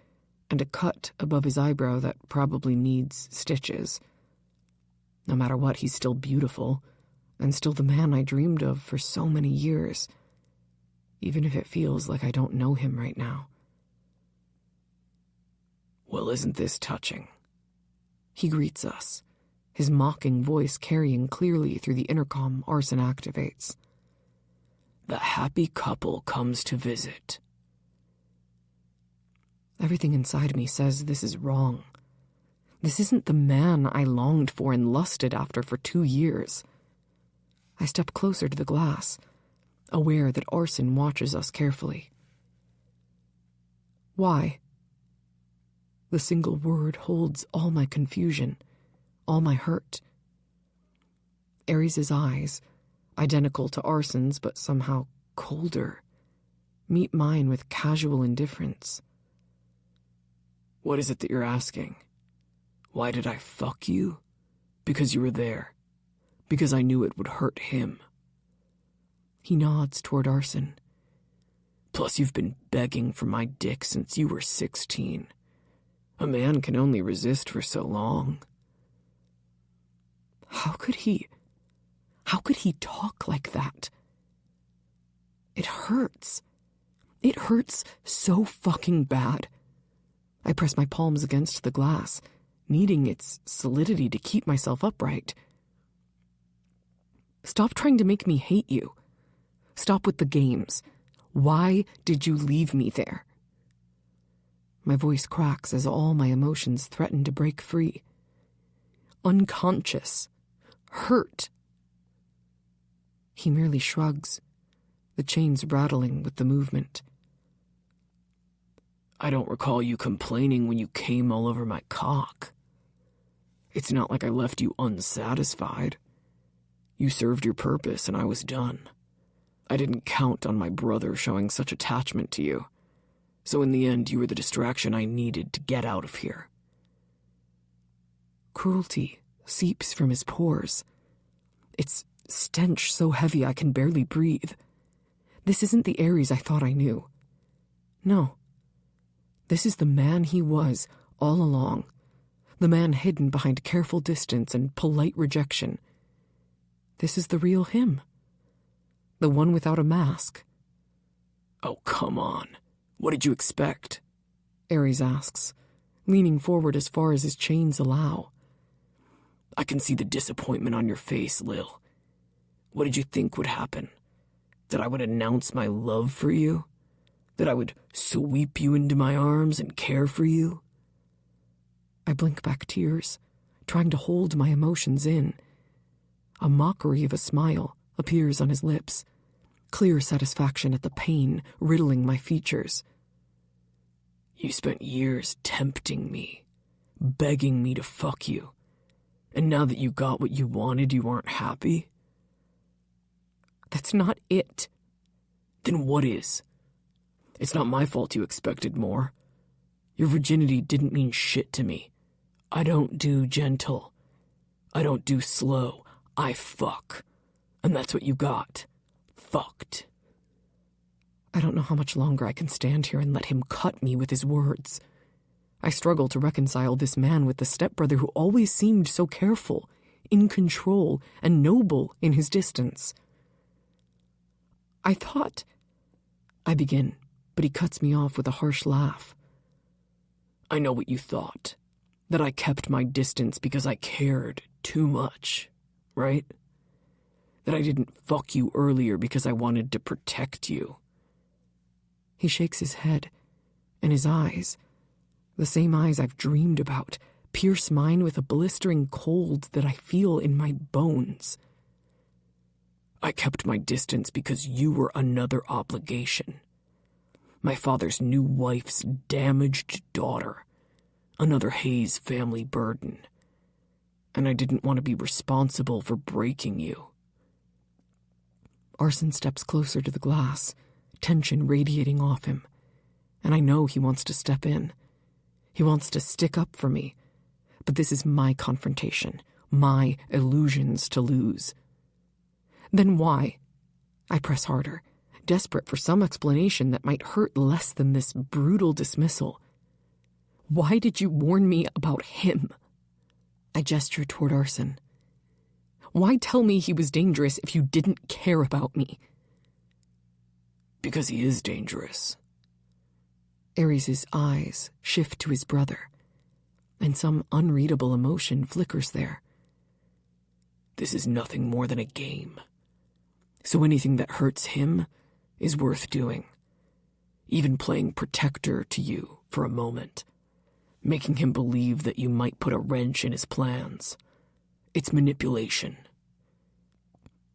and a cut above his eyebrow that probably needs stitches. No matter what, he's still beautiful, and still the man I dreamed of for so many years, even if it feels like I don't know him right now. "Well, isn't this touching?" He greets us, his mocking voice carrying clearly through the intercom Arson activates. "The happy couple comes to visit." Everything inside me says this is wrong. This isn't the man I longed for and lusted after for 2 years. I step closer to the glass, aware that Arson watches us carefully. "Why?" The single word holds all my confusion, all my hurt. Aries' eyes, identical to Arson's but somehow colder, meet mine with casual indifference. What is it that you're asking? Why did I fuck you? Because you were there. Because I knew it would hurt him. He nods toward Arson. Plus, you've been begging for my dick since you were 16. A man can only resist for so long. How could he talk like that? It hurts. It hurts so fucking bad. I press my palms against the glass, needing its solidity to keep myself upright. Stop trying to make me hate you. Stop with the games. Why did you leave me there? My voice cracks as all my emotions threaten to break free. Unconscious. Hurt. He merely shrugs, the chains rattling with the movement. I don't recall you complaining when you came all over my cock. It's not like I left you unsatisfied. You served your purpose and I was done. I didn't count on my brother showing such attachment to you. So in the end, you were the distraction I needed to get out of here. Cruelty seeps from his pores. Its stench so heavy I can barely breathe. This isn't the Ares I thought I knew. No. This is the man he was all along. The man hidden behind careful distance and polite rejection. This is the real him. The one without a mask. Oh, come on. What did you expect? Ares asks, leaning forward as far as his chains allow. I can see the disappointment on your face, Lil. What did you think would happen? That I would announce my love for you? That I would sweep you into my arms and care for you? I blink back tears, trying to hold my emotions in. A mockery of a smile appears on his lips, clear satisfaction at the pain riddling my features. You spent years tempting me, begging me to fuck you. And now that you got what you wanted, you aren't happy? That's not it. Then what is? It's not my fault you expected more. Your virginity didn't mean shit to me. I don't do gentle. I don't do slow. I fuck. And that's what you got. Fucked. I don't know how much longer I can stand here and let him cut me with his words. I struggle to reconcile this man with the stepbrother who always seemed so careful, in control, and noble in his distance. I thought... I begin, but he cuts me off with a harsh laugh. I know what you thought. That I kept my distance because I cared too much, right? That I didn't fuck you earlier because I wanted to protect you. He shakes his head, and his eyes, the same eyes I've dreamed about, pierce mine with a blistering cold that I feel in my bones. I kept my distance because you were another obligation. My father's new wife's damaged daughter. Another Hayes family burden. And I didn't want to be responsible for breaking you. Arson steps closer to the glass, tension radiating off him. And I know he wants to step in. He wants to stick up for me. But this is my confrontation, my illusions to lose. Then why? I press harder, desperate for some explanation that might hurt less than this brutal dismissal. Why did you warn me about him? I gesture toward Arson. Why tell me he was dangerous if you didn't care about me? Because he is dangerous. Ares' eyes shift to his brother, and some unreadable emotion flickers there. This is nothing more than a game. So anything that hurts him is worth doing. Even playing protector to you for a moment. Making him believe that you might put a wrench in his plans. It's manipulation.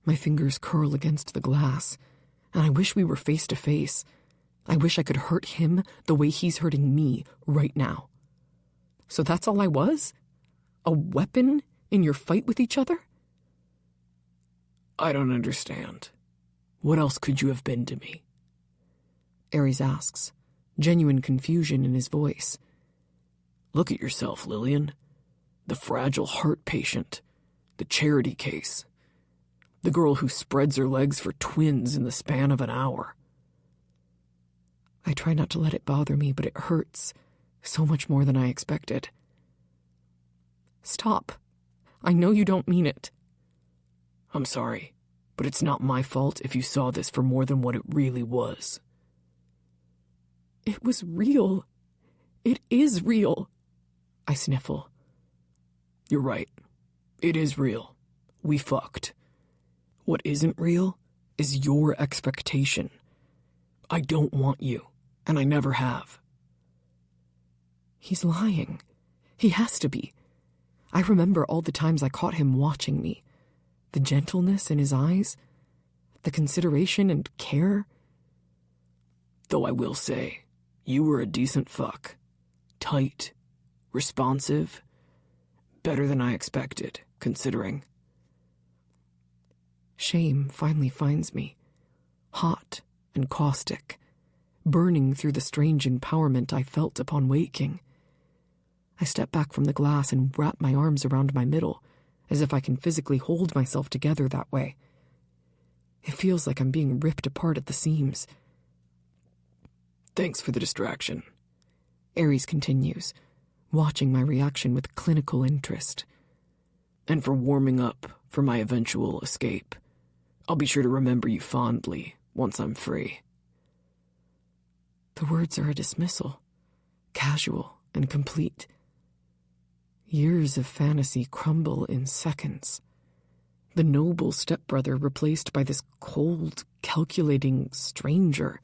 My fingers curl against the glass, and I wish we were face to face. I wish I could hurt him the way he's hurting me right now. So that's all I was? A weapon in your fight with each other? I don't understand. What else could you have been to me? Ares asks, genuine confusion in his voice. Look at yourself, Lillian. The fragile heart patient. The charity case. The girl who spreads her legs for twins in the span of an hour. I try not to let it bother me, but it hurts so much more than I expected. Stop. I know you don't mean it. I'm sorry, but it's not my fault if you saw this for more than what it really was. It was real. It is real. I sniffle. You're right. It is real. We fucked. What isn't real is your expectation. I don't want you, and I never have. He's lying. He has to be. I remember all the times I caught him watching me. The gentleness in his eyes, the consideration and care. Though I will say, you were a decent fuck. Tight, responsive, better than I expected, considering. Shame finally finds me, hot and caustic, burning through the strange empowerment I felt upon waking. I step back from the glass and wrap my arms around my middle, as if I can physically hold myself together that way. It feels like I'm being ripped apart at the seams. Thanks for the distraction, Aries continues, watching my reaction with clinical interest. And for warming up for my eventual escape. I'll be sure to remember you fondly once I'm free. The words are a dismissal, casual and complete. Years of fantasy crumble in seconds. The noble stepbrother replaced by this cold, calculating stranger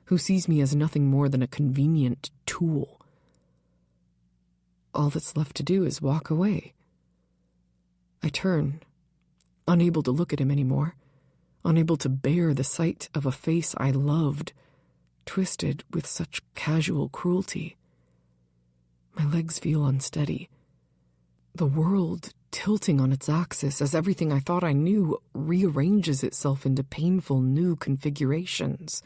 who sees me as nothing more than a convenient tool. All that's left to do is walk away. I turn, unable to look at him anymore, unable to bear the sight of a face I loved, twisted with such casual cruelty. My legs feel unsteady. The world tilting on its axis as everything I thought I knew rearranges itself into painful new configurations.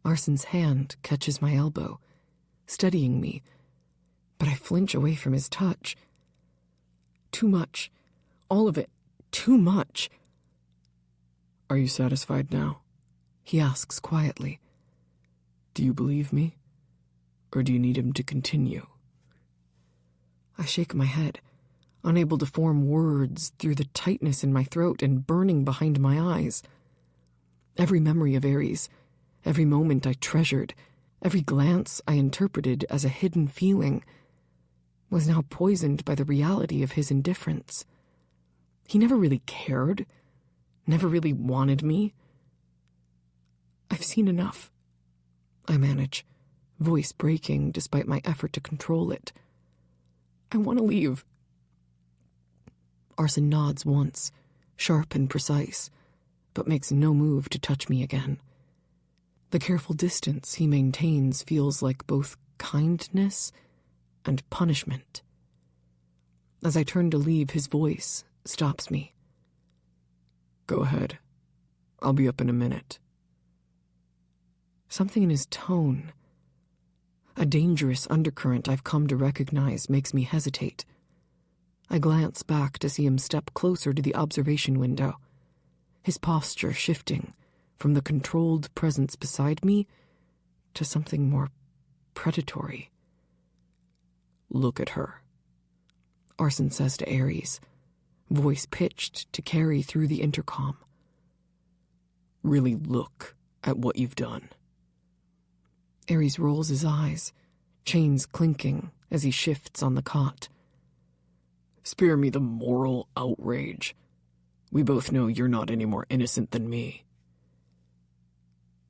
Arson's hand catches my elbow, steadying me, but I flinch away from his touch. Too much. All of it. Too much. Are you satisfied now? He asks quietly. Do you believe me? Or do you need him to continue? I shake my head, unable to form words through the tightness in my throat and burning behind my eyes. Every memory of Aries, every moment I treasured, every glance I interpreted as a hidden feeling, was now poisoned by the reality of his indifference. He never really cared, never really wanted me. I've seen enough, I manage, voice breaking despite my effort to control it. I want to leave. Arson nods once, sharp and precise, but makes no move to touch me again. The careful distance he maintains feels like both kindness and punishment. As I turn to leave, his voice stops me. Go ahead. I'll be up in a minute. Something in his tone, a dangerous undercurrent I've come to recognize, makes me hesitate. I glance back to see him step closer to the observation window, his posture shifting from the controlled presence beside me to something more predatory. Look at her, Arson says to Aries, voice pitched to carry through the intercom. Really look at what you've done. Aries rolls his eyes, chains clinking as he shifts on the cot. Spare me the moral outrage. We both know you're not any more innocent than me.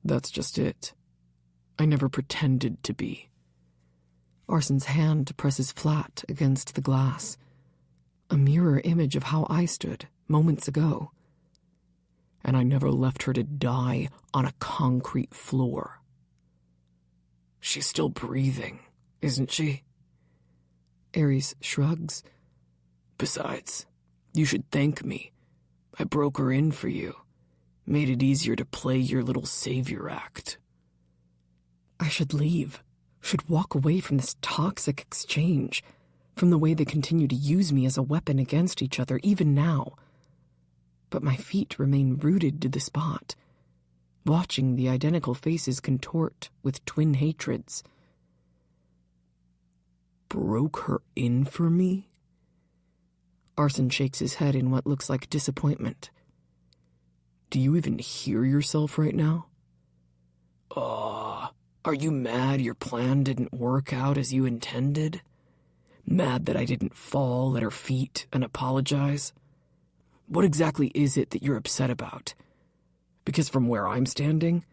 That's just it. I never pretended to be. Arson's hand presses flat against the glass, a mirror image of how I stood moments ago. And I never left her to die on a concrete floor. She's still breathing, isn't she? Aries shrugs. Besides, you should thank me. I broke her in for you. Made it easier to play your little savior act. I should leave. should walk away from this toxic exchange, from the way they continue to use me as a weapon against each other, even now. But my feet remain rooted to the spot, watching the identical faces contort with twin hatreds. Broke her in for me? Arson shakes his head in what looks like disappointment. Do you even hear yourself right now? Are you mad your plan didn't work out as you intended? Mad that I didn't fall at her feet and apologize? What exactly is it that you're upset about? Because from where I'm standing,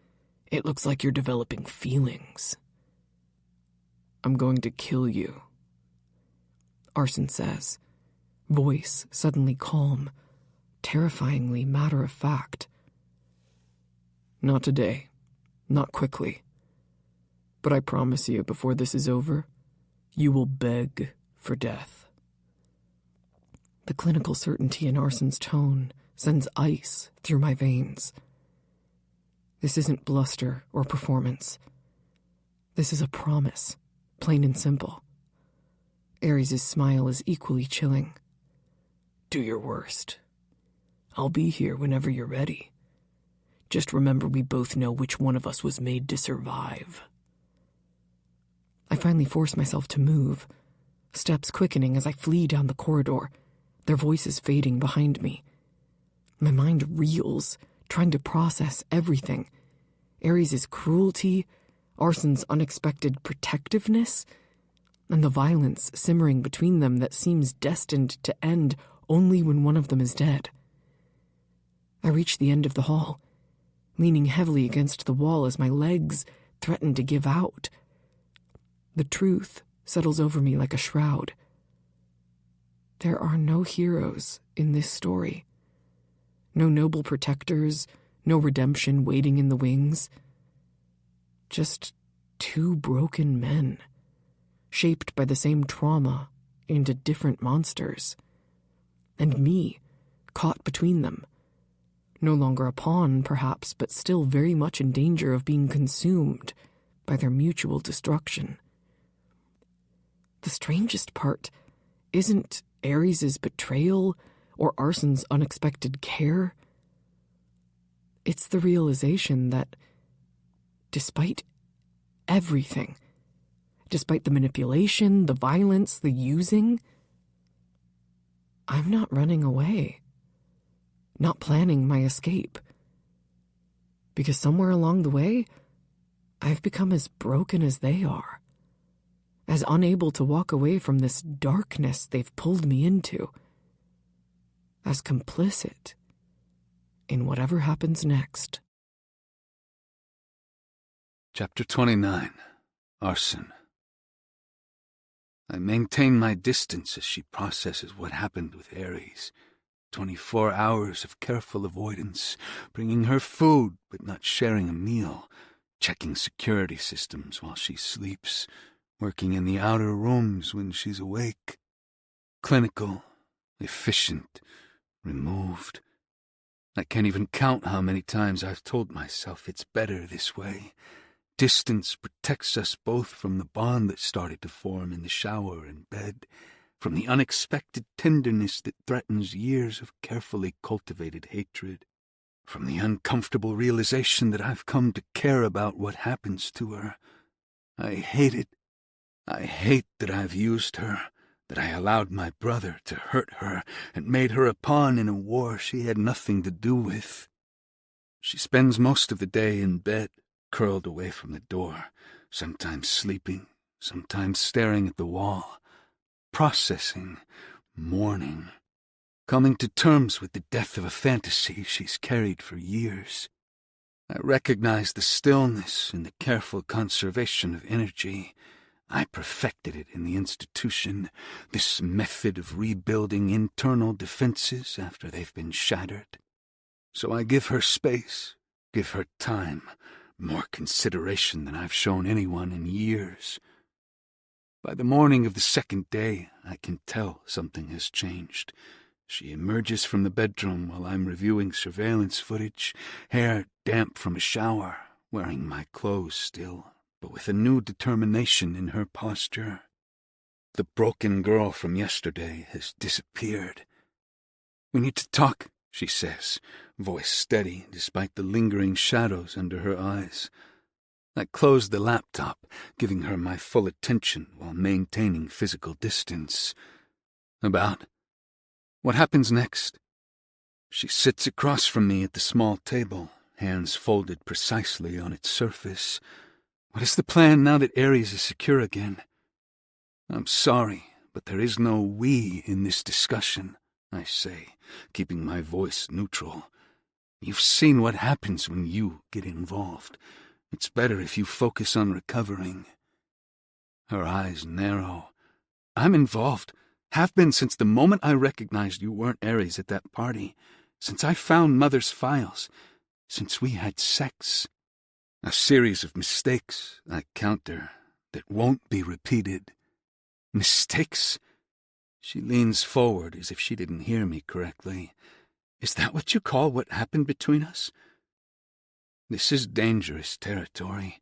it looks like you're developing feelings. I'm going to kill you, Arson says, voice suddenly calm, terrifyingly matter-of-fact. Not today, not quickly. But I promise you, before this is over, you will beg for death. The clinical certainty in Arson's tone sends ice through my veins. This isn't bluster or performance. This is a promise, plain and simple. Ares' smile is equally chilling. Do your worst. I'll be here whenever you're ready. Just remember we both know which one of us was made to survive. I finally force myself to move, steps quickening as I flee down the corridor, their voices fading behind me. My mind reels, trying to process everything. Ares' cruelty, Arson's unexpected protectiveness, and the violence simmering between them that seems destined to end only when one of them is dead. I reach the end of the hall, leaning heavily against the wall as my legs threaten to give out. The truth settles over me like a shroud. There are no heroes in this story. No noble protectors, no redemption waiting in the wings. Just two broken men, shaped by the same trauma into different monsters. And me, caught between them. No longer a pawn, perhaps, but still very much in danger of being consumed by their mutual destruction. The strangest part isn't Ares' betrayal or Arson's unexpected care. It's the realization that despite everything, despite the manipulation, the violence, the using, I'm not running away, not planning my escape. Because somewhere along the way, I've become as broken as they are, as unable to walk away from this darkness they've pulled me into, as complicit in whatever happens next. Chapter 29. Arson. I maintain my distance as she processes what happened with Ares. 24 hours of careful avoidance, bringing her food but not sharing a meal, checking security systems while she sleeps, working in the outer rooms when she's awake. Clinical, efficient, removed. I can't even count how many times I've told myself it's better this way. Distance protects us both from the bond that started to form in the shower and bed, from the unexpected tenderness that threatens years of carefully cultivated hatred, from the uncomfortable realization that I've come to care about what happens to her. I hate it. I hate that I've used her, that I allowed my brother to hurt her and made her a pawn in a war she had nothing to do with. She spends most of the day in bed, curled away from the door, sometimes sleeping, sometimes staring at the wall, processing, mourning, coming to terms with the death of a fantasy she's carried for years. I recognize the stillness and the careful conservation of energy. I perfected it in the institution, this method of rebuilding internal defenses after they've been shattered. So I give her space, give her time, more consideration than I've shown anyone in years. By the morning of the second day, I can tell something has changed. She emerges from the bedroom while I'm reviewing surveillance footage, hair damp from a shower, wearing my clothes still, but with a new determination in her posture. The broken girl from yesterday has disappeared. "We need to talk," she says, voice steady despite the lingering shadows under her eyes. I close the laptop, giving her my full attention while maintaining physical distance. "About? What happens next?" She sits across from me at the small table, hands folded precisely on its surface. "What is the plan now that Ares is secure again?" "I'm sorry, but there is no we in this discussion," I say, keeping my voice neutral. "You've seen what happens when you get involved. It's better if you focus on recovering." Her eyes narrow. "I'm involved. Have been since the moment I recognized you weren't Ares at that party. Since I found Mother's files. Since we had sex." "A series of mistakes," I counter, "that won't be repeated." "Mistakes?" She leans forward as if she didn't hear me correctly. "Is that what you call what happened between us?" This is dangerous territory.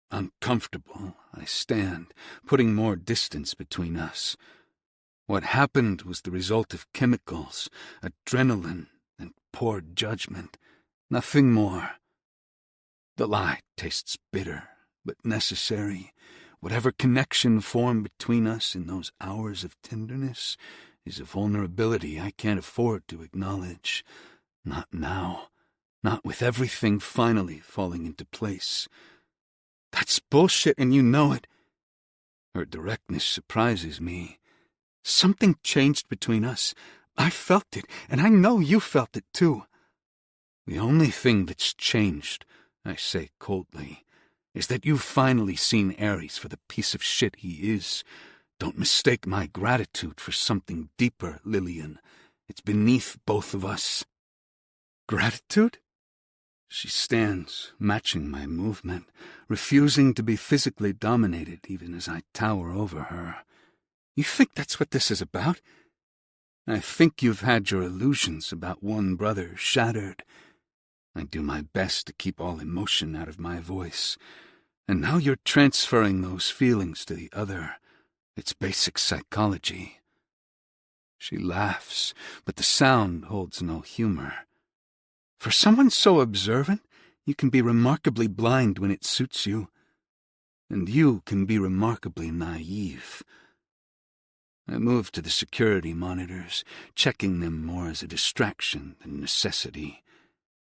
Uncomfortable, I stand, putting more distance between us. What happened was the result of chemicals, adrenaline, and poor judgment. Nothing more. The lie tastes bitter, but necessary. Whatever connection formed between us in those hours of tenderness is a vulnerability I can't afford to acknowledge. Not now. Not with everything finally falling into place. "That's bullshit, and you know it." Her directness surprises me. "Something changed between us. I felt it, and I know you felt it too." "The only thing that's changed," I say coldly, "is that you've finally seen Ares for the piece of shit he is. Don't mistake my gratitude for something deeper, Lillian. It's beneath both of us." "Gratitude?" She stands, matching my movement, refusing to be physically dominated even as I tower over her. "You think that's what this is about?" "I think you've had your illusions about one brother shattered." I do my best to keep all emotion out of my voice. "And now you're transferring those feelings to the other. It's basic psychology." She laughs, but the sound holds no humor. "For someone so observant, you can be remarkably blind when it suits you. And you can be remarkably naive." I move to the security monitors, checking them more as a distraction than necessity.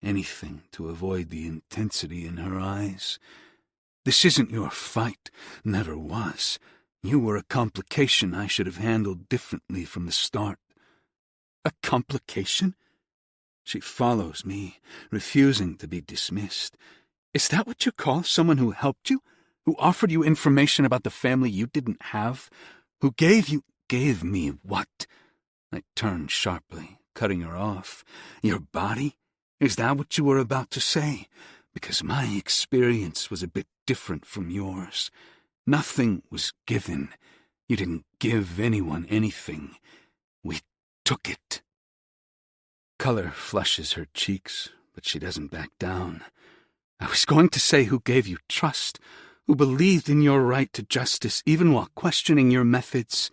Anything to avoid the intensity in her eyes. "This isn't your fight. Never was. You were a complication I should have handled differently from the start." "A complication?" She follows me, refusing to be dismissed. "Is that what you call someone who helped you? Who offered you information about the family you didn't have? Who gave you—" "Gave me what?" I turned sharply, cutting her off. "Your body? Is that what you were about to say? Because my experience was a bit different from yours. Nothing was given. You didn't give anyone anything. We took it." Color flushes her cheeks, but she doesn't back down. "I was going to say who gave you trust, who believed in your right to justice even while questioning your methods."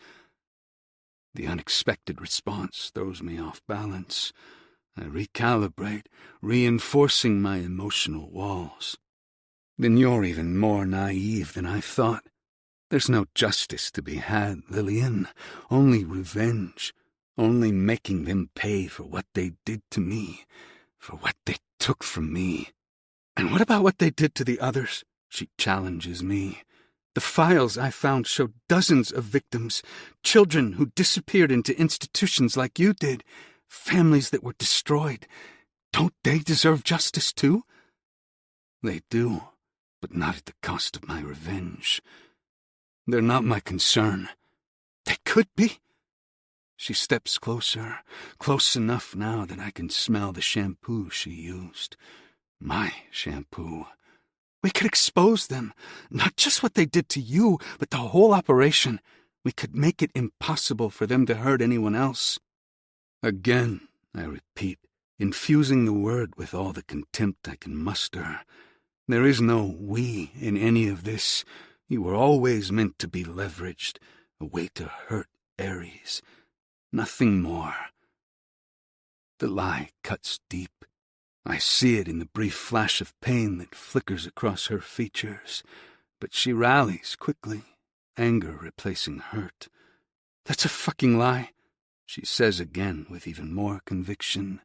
The unexpected response throws me off balance. I recalibrate, reinforcing my emotional walls. "Then you're even more naive than I thought. There's no justice to be had, Lillian. Only revenge. Only making them pay for what they did to me, for what they took from me." "And what about what they did to the others?" She challenges me. "The files I found show dozens of victims, children who disappeared into institutions like you did, families that were destroyed. Don't they deserve justice too?" "They do, but not at the cost of my revenge. They're not my concern." "They could be." She steps closer, close enough now that I can smell the shampoo she used. My shampoo. "We could expose them, not just what they did to you, but the whole operation. We could make it impossible for them to hurt anyone else." Again, I repeat, infusing the word with all the contempt I can muster. There is no we in any of this. You were always meant to be leveraged, a way to hurt Ares. Nothing more. The lie cuts deep. I see it in the brief flash of pain that flickers across her features, but she rallies quickly, anger replacing hurt. That's a fucking lie, she says again with even more conviction.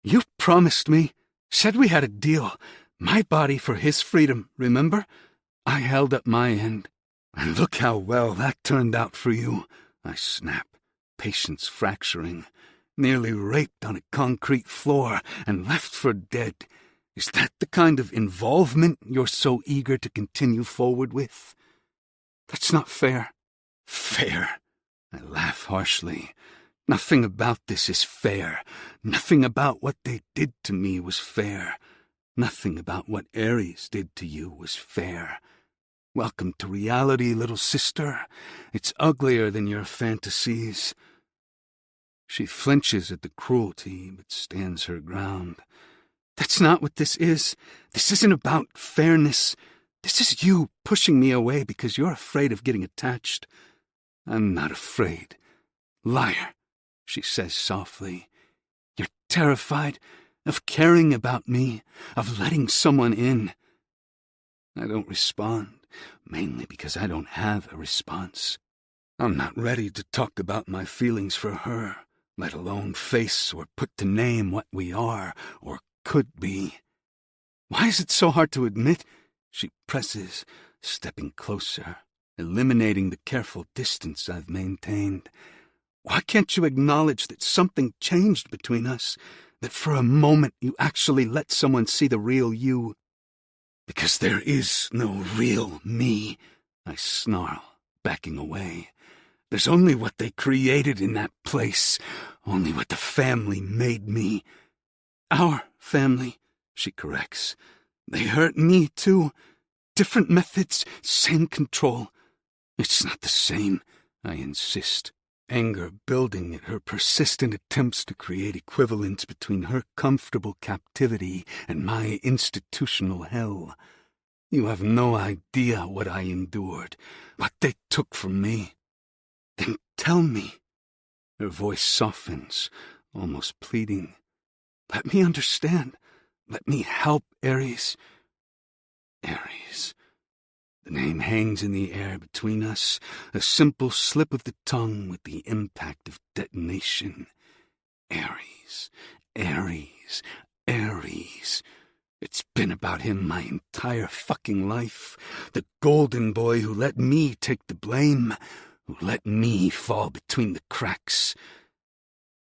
You promised me, said we had a deal, my body for his freedom, remember? I held up my end, and look how well that turned out for you, I snap, patience fracturing. Nearly raped on a concrete floor and left for dead. Is that the kind of involvement you're so eager to continue forward with? That's not fair. Fair? I laugh harshly. Nothing about this is fair. Nothing about what they did to me was fair. Nothing about what Ares did to you was fair. Welcome to reality, little sister. It's uglier than your fantasies. She flinches at the cruelty, but stands her ground. That's not what this is. This isn't about fairness. This is you pushing me away because you're afraid of getting attached. I'm not afraid. Liar, she says softly. You're terrified of caring about me, of letting someone in. I don't respond, mainly because I don't have a response. I'm not ready to talk about my feelings for her, let alone face or put to name what we are or could be. Why is it so hard to admit? She presses, stepping closer, eliminating the careful distance I've maintained. Why can't you acknowledge that something changed between us, that for a moment you actually let someone see the real you? Because there is no real me, I snarl, backing away. There's only what they created in that place, only what the family made me. Our family, she corrects. They hurt me, too. Different methods, same control. It's not the same, I insist, anger building at her persistent attempts to create equivalence between her comfortable captivity and my institutional hell. You have no idea what I endured, what they took from me. Then tell me. Her voice softens, almost pleading. Let me understand. Let me help, Ares. Ares. The name hangs in the air between us, a simple slip of the tongue with the impact of detonation. Ares, Ares, Ares. It's been about him my entire fucking life. The golden boy who let me take the blame, who let me fall between the cracks.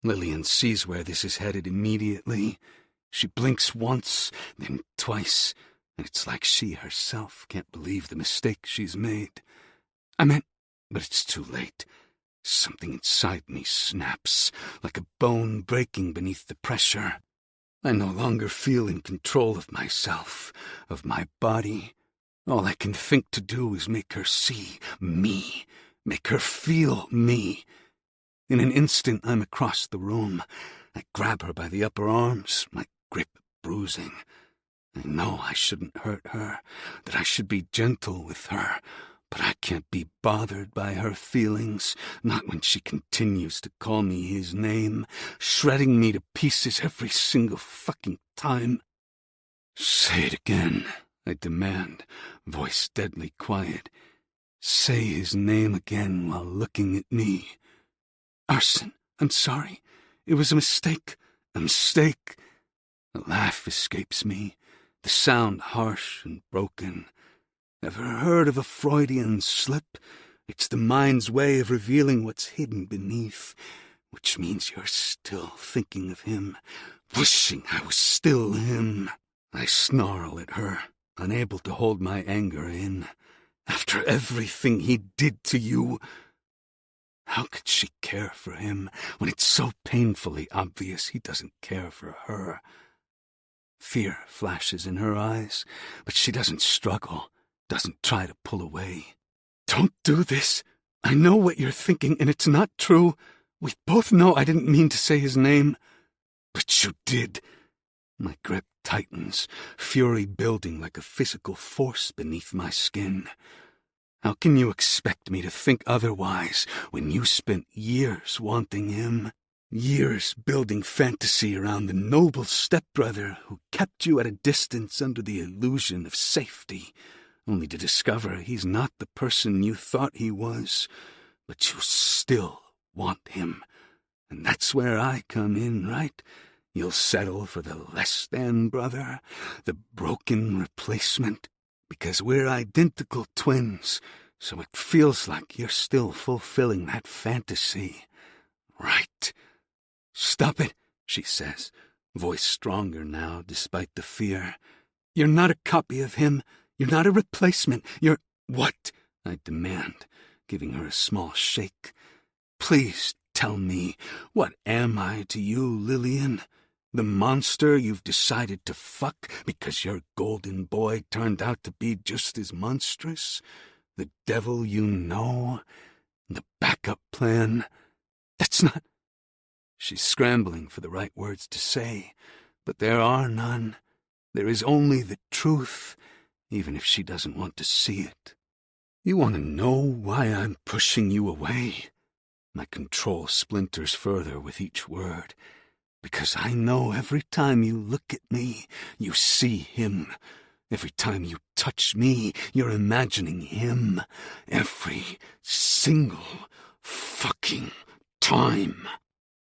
Lillian sees where this is headed immediately. She blinks once, then twice, and it's like she herself can't believe the mistake she's made. But it's too late. Something inside me snaps, like a bone breaking beneath the pressure. I no longer feel in control of myself, of my body. All I can think to do is make her see me, make her feel me. In an instant, I'm across the room. I grab her by the upper arms, my grip bruising. I know I shouldn't hurt her, that I should be gentle with her, but I can't be bothered by her feelings, not when she continues to call me his name, shredding me to pieces every single fucking time. Say it again, I demand, voice deadly quiet. Say his name again while looking at me. Arson, I'm sorry. It was a mistake. A mistake. A laugh escapes me, the sound harsh and broken. Ever heard of a Freudian slip? It's the mind's way of revealing what's hidden beneath, which means you're still thinking of him, wishing I was still him. I snarl at her, unable to hold my anger in. After everything he did to you, how could she care for him when it's so painfully obvious he doesn't care for her? Fear flashes in her eyes, but she doesn't struggle, doesn't try to pull away. Don't do this. I know what you're thinking, and it's not true. We both know I didn't mean to say his name. But you did. My grip tightens, fury building like a physical force beneath my skin. How can you expect me to think otherwise when you spent years wanting him? Years building fantasy around the noble stepbrother who kept you at a distance under the illusion of safety, only to discover he's not the person you thought he was, but you still want him. And that's where I come in, right? You'll settle for the less-than brother, the broken replacement, because we're identical twins, so it feels like you're still fulfilling that fantasy. Right. Stop it, she says, voice stronger now despite the fear. You're not a copy of him. You're not a replacement. You're... What? I demand, giving her a small shake. Please tell me, what am I to you, Lillian? The monster you've decided to fuck because your golden boy turned out to be just as monstrous? The devil you know? The backup plan? That's not... She's scrambling for the right words to say, but there are none. There is only the truth, even if she doesn't want to see it. You want to know why I'm pushing you away? My control splinters further with each word. Because I know every time you look at me, you see him. Every time you touch me, you're imagining him. Every single fucking time.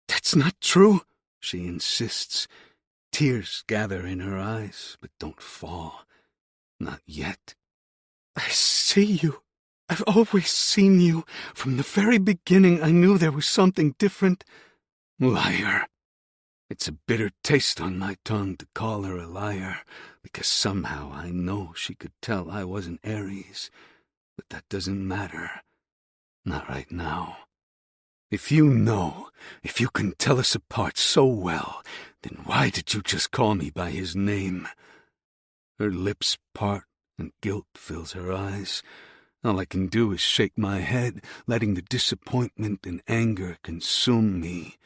That's not true, she insists. Tears gather in her eyes, but don't fall. Not yet. I see you. I've always seen you. From the very beginning, I knew there was something different. Liar. It's a bitter taste on my tongue to call her a liar, because somehow I know she could tell I wasn't Aries. But that doesn't matter. Not right now. If you know, if you can tell us apart so well, then why did you just call me by his name? Her lips part and guilt fills her eyes. All I can do is shake my head, letting the disappointment and anger consume me.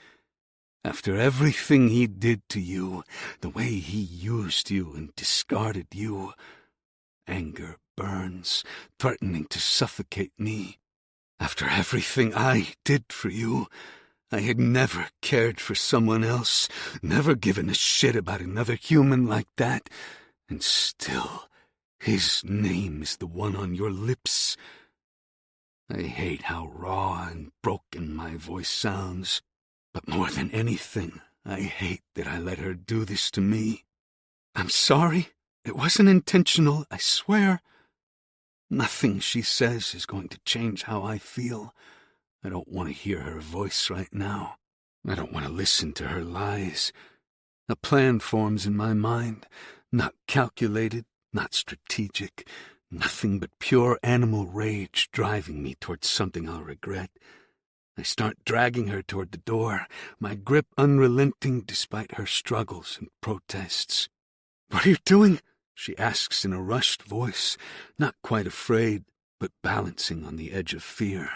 After everything he did to you, the way he used you and discarded you, anger burns, threatening to suffocate me. After everything I did for you, I had never cared for someone else, never given a shit about another human like that, and still, his name is the one on your lips. I hate how raw and broken my voice sounds. But more than anything, I hate that I let her do this to me. I'm sorry. It wasn't intentional, I swear. Nothing she says is going to change how I feel. I don't want to hear her voice right now. I don't want to listen to her lies. A plan forms in my mind, not calculated, not strategic, nothing but pure animal rage driving me towards something I'll regret. I start dragging her toward the door, my grip unrelenting despite her struggles and protests. What are you doing? She asks in a rushed voice, not quite afraid, but balancing on the edge of fear.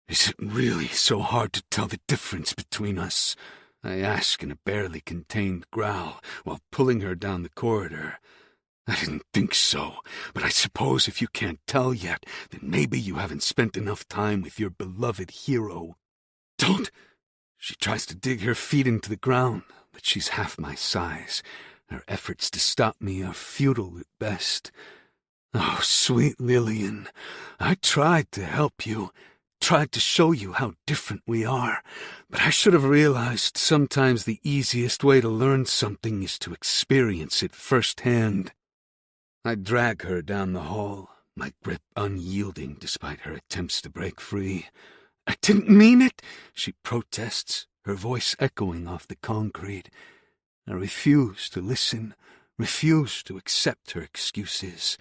Is it really so hard to tell the difference between us? I ask in a barely contained growl while pulling her down the corridor. I didn't think so, but I suppose if you can't tell yet, then maybe you haven't spent enough time with your beloved hero. Don't! She tries to dig her feet into the ground, but she's half my size. Her efforts to stop me are futile at best. Oh, sweet Lillian, I tried to help you, tried to show you how different we are, but I should have realized sometimes the easiest way to learn something is to experience it firsthand. I drag her down the hall, my grip unyielding despite her attempts to break free. I didn't mean it, she protests, her voice echoing off the concrete. I refuse to listen, refuse to accept her excuses.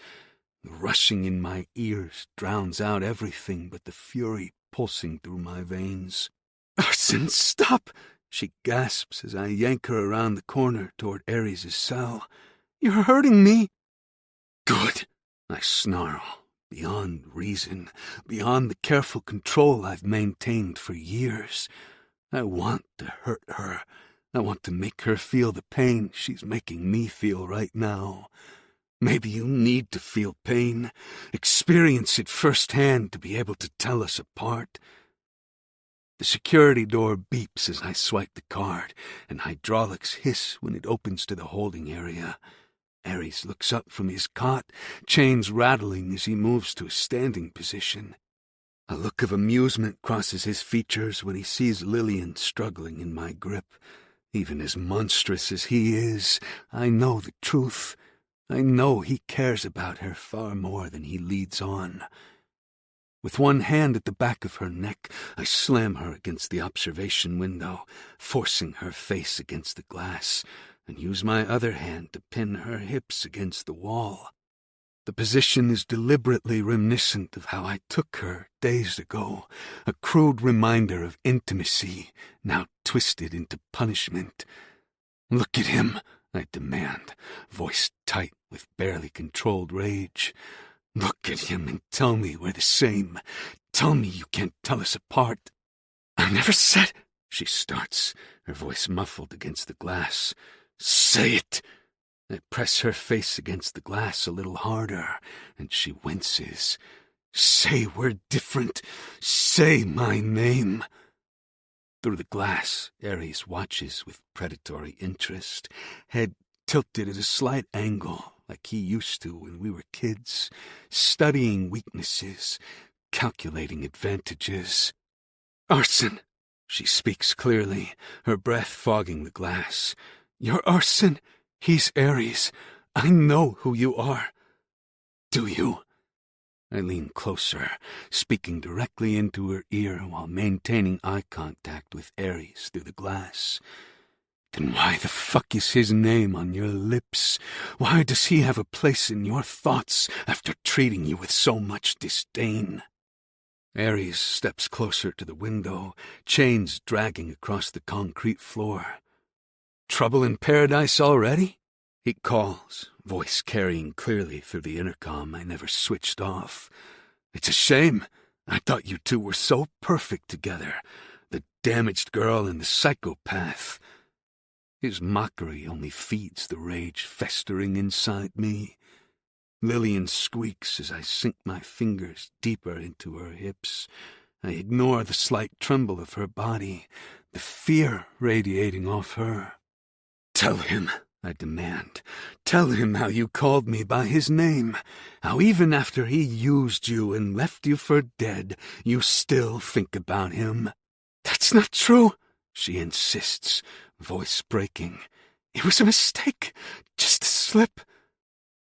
The rushing in my ears drowns out everything but the fury pulsing through my veins. Arson, stop! She gasps as I yank her around the corner toward Ares' cell. You're hurting me. Good, I snarl, beyond reason, beyond the careful control I've maintained for years. I want to hurt her. I want to make her feel the pain she's making me feel right now. Maybe you need to feel pain, experience it firsthand to be able to tell us apart. The security door beeps as I swipe the card, and hydraulics hiss when it opens to the holding area. Ares looks up from his cot, chains rattling as he moves to a standing position. A look of amusement crosses his features when he sees Lillian struggling in my grip. Even as monstrous as he is, I know the truth. I know he cares about her far more than he leads on. With one hand at the back of her neck, I slam her against the observation window, forcing her face against the glass, and use my other hand to pin her hips against the wall. The position is deliberately reminiscent of how I took her days ago, a crude reminder of intimacy, now twisted into punishment. "Look at him," I demand, voice tight with barely controlled rage. "Look at him and tell me we're the same. Tell me you can't tell us apart." "I never said—" she starts, her voice muffled against the glass. "Say it!" I press her face against the glass a little harder, and she winces. "Say we're different. Say my name." Through the glass, Ares watches with predatory interest, head tilted at a slight angle, like he used to when we were kids, studying weaknesses, calculating advantages. "Arson," she speaks clearly, her breath fogging the glass. "You're Arson. He's Ares. I know who you are." "Do you?" I lean closer, speaking directly into her ear while maintaining eye contact with Ares through the glass. "Then why the fuck is his name on your lips? Why does he have a place in your thoughts after treating you with so much disdain?" Ares steps closer to the window, chains dragging across the concrete floor. "Trouble in paradise already?" he calls, voice carrying clearly through the intercom I never switched off. "It's a shame. I thought you two were so perfect together. The damaged girl and the psychopath." His mockery only feeds the rage festering inside me. Lillian squeaks as I sink my fingers deeper into her hips. I ignore the slight tremble of her body, the fear radiating off her. "Tell him," I demand. "Tell him how you called me by his name, how even after he used you and left you for dead, you still think about him." "That's not true," she insists, voice breaking. "It was a mistake, just a slip."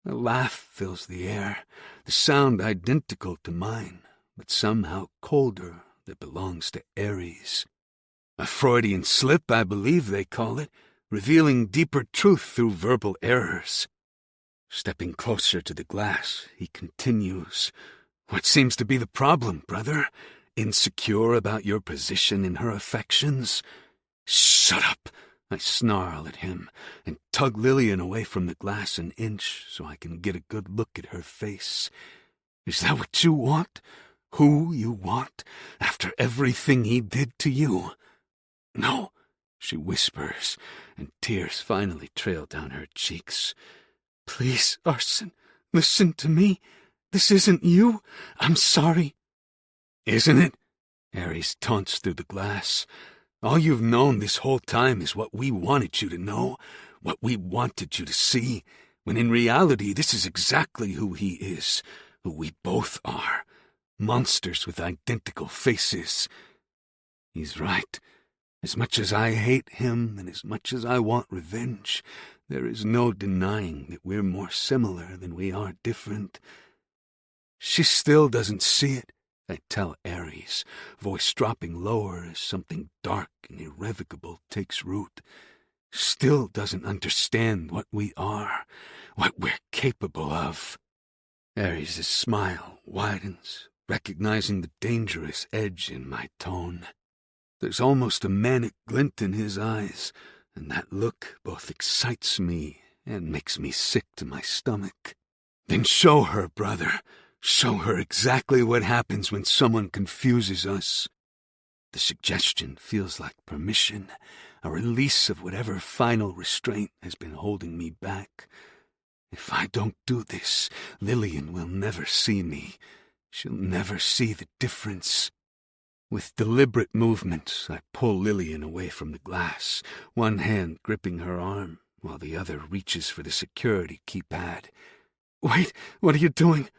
A laugh fills the air, the sound identical to mine, but somehow colder, that belongs to Ares. "A Freudian slip, I believe they call it, revealing deeper truth through verbal errors." Stepping closer to the glass, he continues. "What seems to be the problem, brother? Insecure about your position in her affections?" "Shut up!" I snarl at him and tug Lillian away from the glass an inch so I can get a good look at her face. "Is that what you want? Who you want, after everything he did to you?" "No," she whispers, and tears finally trail down her cheeks. "Please, Arson, listen to me. This isn't you. I'm sorry." "Isn't it?" Ares taunts through the glass. "All you've known this whole time is what we wanted you to know, what we wanted you to see, when in reality this is exactly who he is, who we both are. Monsters with identical faces." He's right. As much as I hate him and as much as I want revenge, there is no denying that we're more similar than we are different. "She still doesn't see it," I tell Ares, voice dropping lower as something dark and irrevocable takes root. "Still doesn't understand what we are, what we're capable of." Ares' smile widens, recognizing the dangerous edge in my tone. There's almost a manic glint in his eyes, and that look both excites me and makes me sick to my stomach. "Then show her, brother. Show her exactly what happens when someone confuses us." The suggestion feels like permission, a release of whatever final restraint has been holding me back. If I don't do this, Lillian will never see me. She'll never see the difference. With deliberate movements, I pull Lillian away from the glass, one hand gripping her arm, while the other reaches for the security keypad. "Wait, what are you doing?"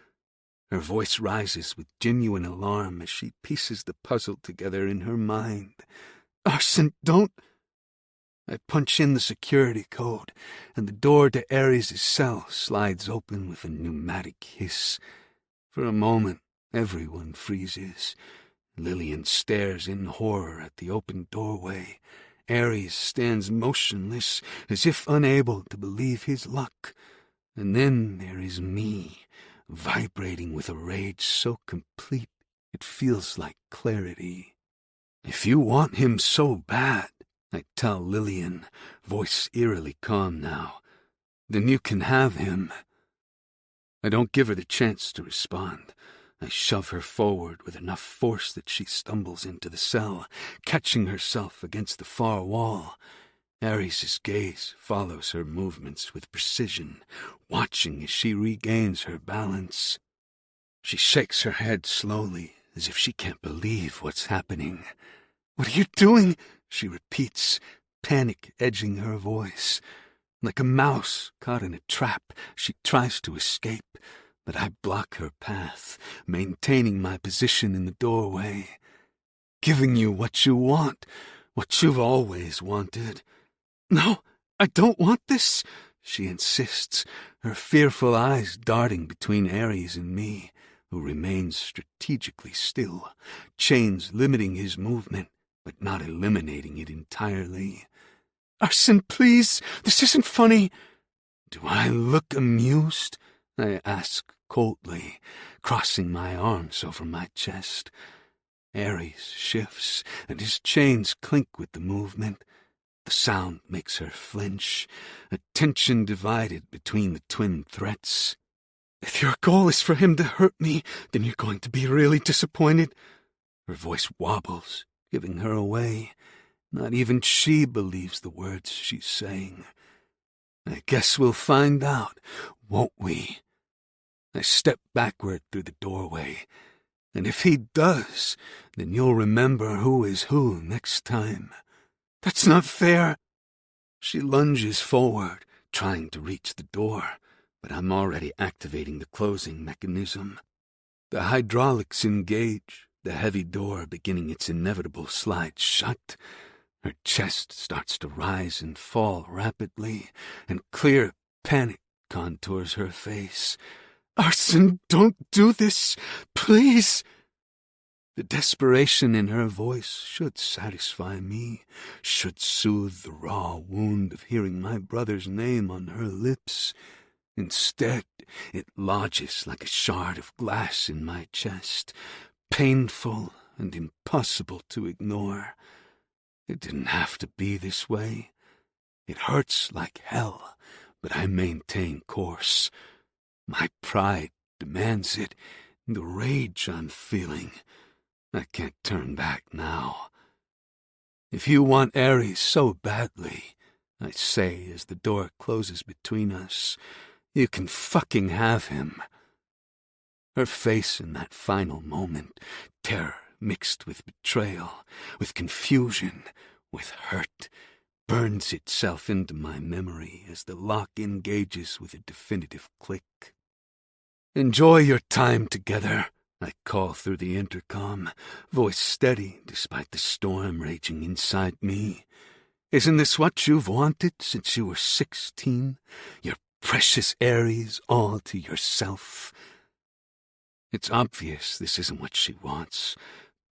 Her voice rises with genuine alarm as she pieces the puzzle together in her mind. "Arson, don't—" I punch in the security code, and the door to Ares' cell slides open with a pneumatic hiss. For a moment, everyone freezes. Lillian stares in horror at the open doorway. Ares stands motionless, as if unable to believe his luck. And then there is me, vibrating with a rage so complete it feels like clarity. "If you want him so bad," I tell Lillian, voice eerily calm now, "then you can have him." I don't give her the chance to respond. I shove her forward with enough force that she stumbles into the cell, catching herself against the far wall. Ares' gaze follows her movements with precision, watching as she regains her balance. She shakes her head slowly, as if she can't believe what's happening. "What are you doing?" she repeats, panic edging her voice. Like a mouse caught in a trap, she tries to escape, but I block her path, maintaining my position in the doorway. "Giving you what you want, what you've always wanted." "No, I don't want this," she insists, her fearful eyes darting between Ares and me, who remains strategically still, chains limiting his movement, but not eliminating it entirely. "Arson, please, this isn't funny." "Do I look amused?" I ask coldly, crossing my arms over my chest. Ares shifts, and his chains clink with the movement. The sound makes her flinch, a tension divided between the twin threats. "If your goal is for him to hurt me, then you're going to be really disappointed." Her voice wobbles, giving her away. Not even she believes the words she's saying. "I guess we'll find out, won't we?" I step backward through the doorway, and if he does, then you'll remember who is who next time. "That's not fair." She lunges forward, trying to reach the door, but I'm already activating the closing mechanism. The hydraulics engage, the heavy door beginning its inevitable slide shut. Her chest starts to rise and fall rapidly, and clear panic contours her face. "Arson, don't do this, please." The desperation in her voice should satisfy me, should soothe the raw wound of hearing my brother's name on her lips. Instead, it lodges like a shard of glass in my chest, painful and impossible to ignore. It didn't have to be this way. It hurts like hell, but I maintain course. My pride demands it, the rage I'm feeling. I can't turn back now. "If you want Ares so badly," I say as the door closes between us, "you can fucking have him." Her face in that final moment, terror mixed with betrayal, with confusion, with hurt, burns itself into my memory as the lock engages with a definitive click. "Enjoy your time together," I call through the intercom, voice steady despite the storm raging inside me. "Isn't this what you've wanted since you were 16? Your precious Ares all to yourself?" It's obvious this isn't what she wants.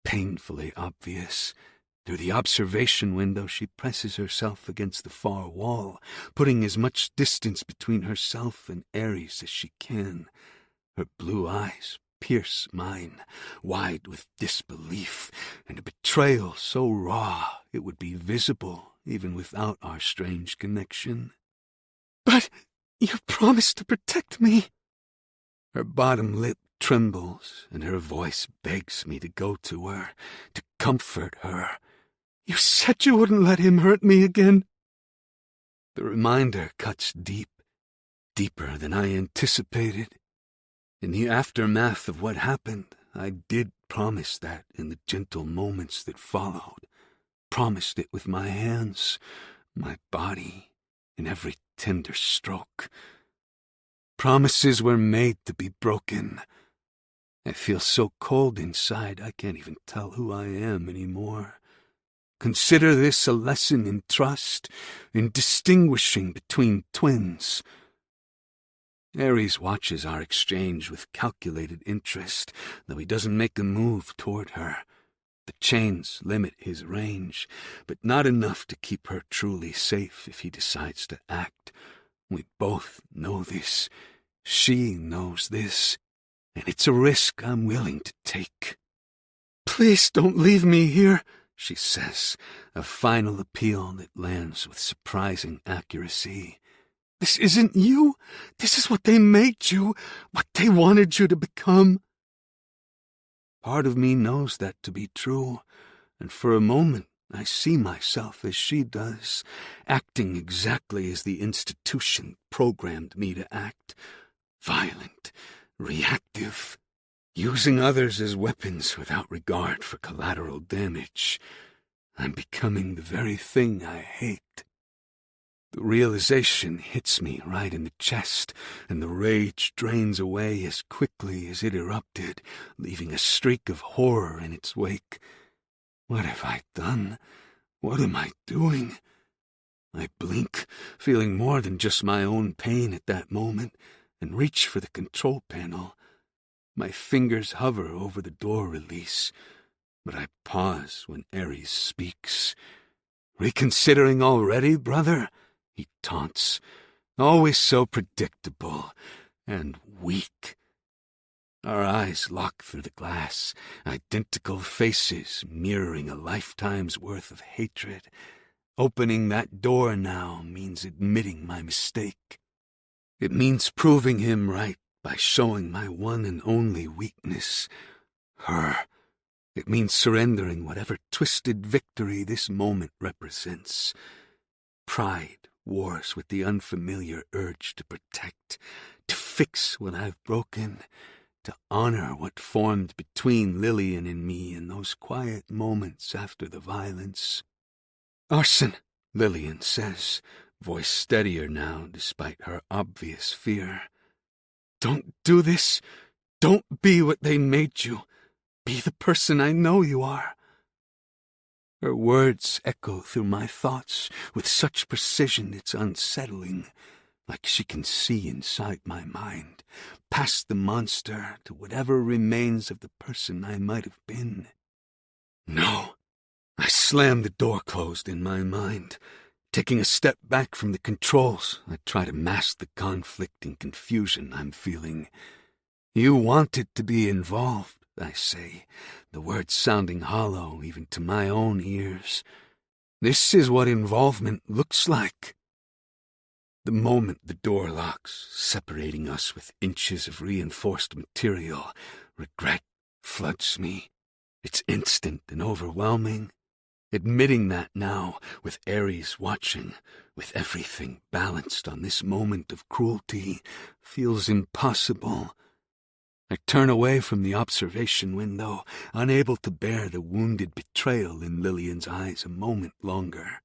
Painfully obvious. Through the observation window, she presses herself against the far wall, putting as much distance between herself and Ares as she can. Her blue eyes pierce mine, wide with disbelief, and a betrayal so raw it would be visible even without our strange connection. "But you promised to protect me." Her bottom lip trembles, and her voice begs me to go to her, to comfort her. You said you wouldn't let him hurt me again. The reminder cuts deep, deeper than I anticipated. In the aftermath of what happened, I did promise that in the gentle moments that followed. Promised it with my hands, my body, in every tender stroke. Promises were made to be broken. I feel so cold inside I can't even tell who I am anymore. Consider this a lesson in trust, in distinguishing between twins. Ares watches our exchange with calculated interest, though he doesn't make a move toward her. The chains limit his range, but not enough to keep her truly safe if he decides to act. We both know this. She knows this, and it's a risk I'm willing to take. Please don't leave me here, she says, a final appeal that lands with surprising accuracy. This isn't you. This is what they made you, what they wanted you to become. Part of me knows that to be true, and for a moment I see myself as she does, acting exactly as the institution programmed me to act. Violent, reactive, using others as weapons without regard for collateral damage. I'm becoming the very thing I hate. The realization hits me right in the chest, and the rage drains away as quickly as it erupted, leaving a streak of horror in its wake. What have I done? What am I doing? I blink, feeling more than just my own pain at that moment, and reach for the control panel. My fingers hover over the door release, but I pause when Ares speaks. Reconsidering already, brother? He taunts, always so predictable and weak. Our eyes lock through the glass, identical faces mirroring a lifetime's worth of hatred. Opening that door now means admitting my mistake. It means proving him right by showing my one and only weakness, her. It means surrendering whatever twisted victory this moment represents. Pride wars with the unfamiliar urge to protect, to fix what I've broken, to honor what formed between Lillian and me in those quiet moments after the violence. Arson, Lillian says, voice steadier now despite her obvious fear. Don't do this. Don't be what they made you. Be the person I know you are. Her words echo through my thoughts with such precision it's unsettling, like she can see inside my mind, past the monster to whatever remains of the person I might have been. No. I slam the door closed in my mind. Taking a step back from the controls, I try to mask the conflict and confusion I'm feeling. You wanted to be involved, I say, the words sounding hollow even to my own ears. This is what involvement looks like. The moment the door locks, separating us with inches of reinforced material, regret floods me. It's instant and overwhelming. Admitting that now, with Ares watching, with everything balanced on this moment of cruelty, feels impossible. I turn away from the observation window, unable to bear the wounded betrayal in Lillian's eyes a moment longer.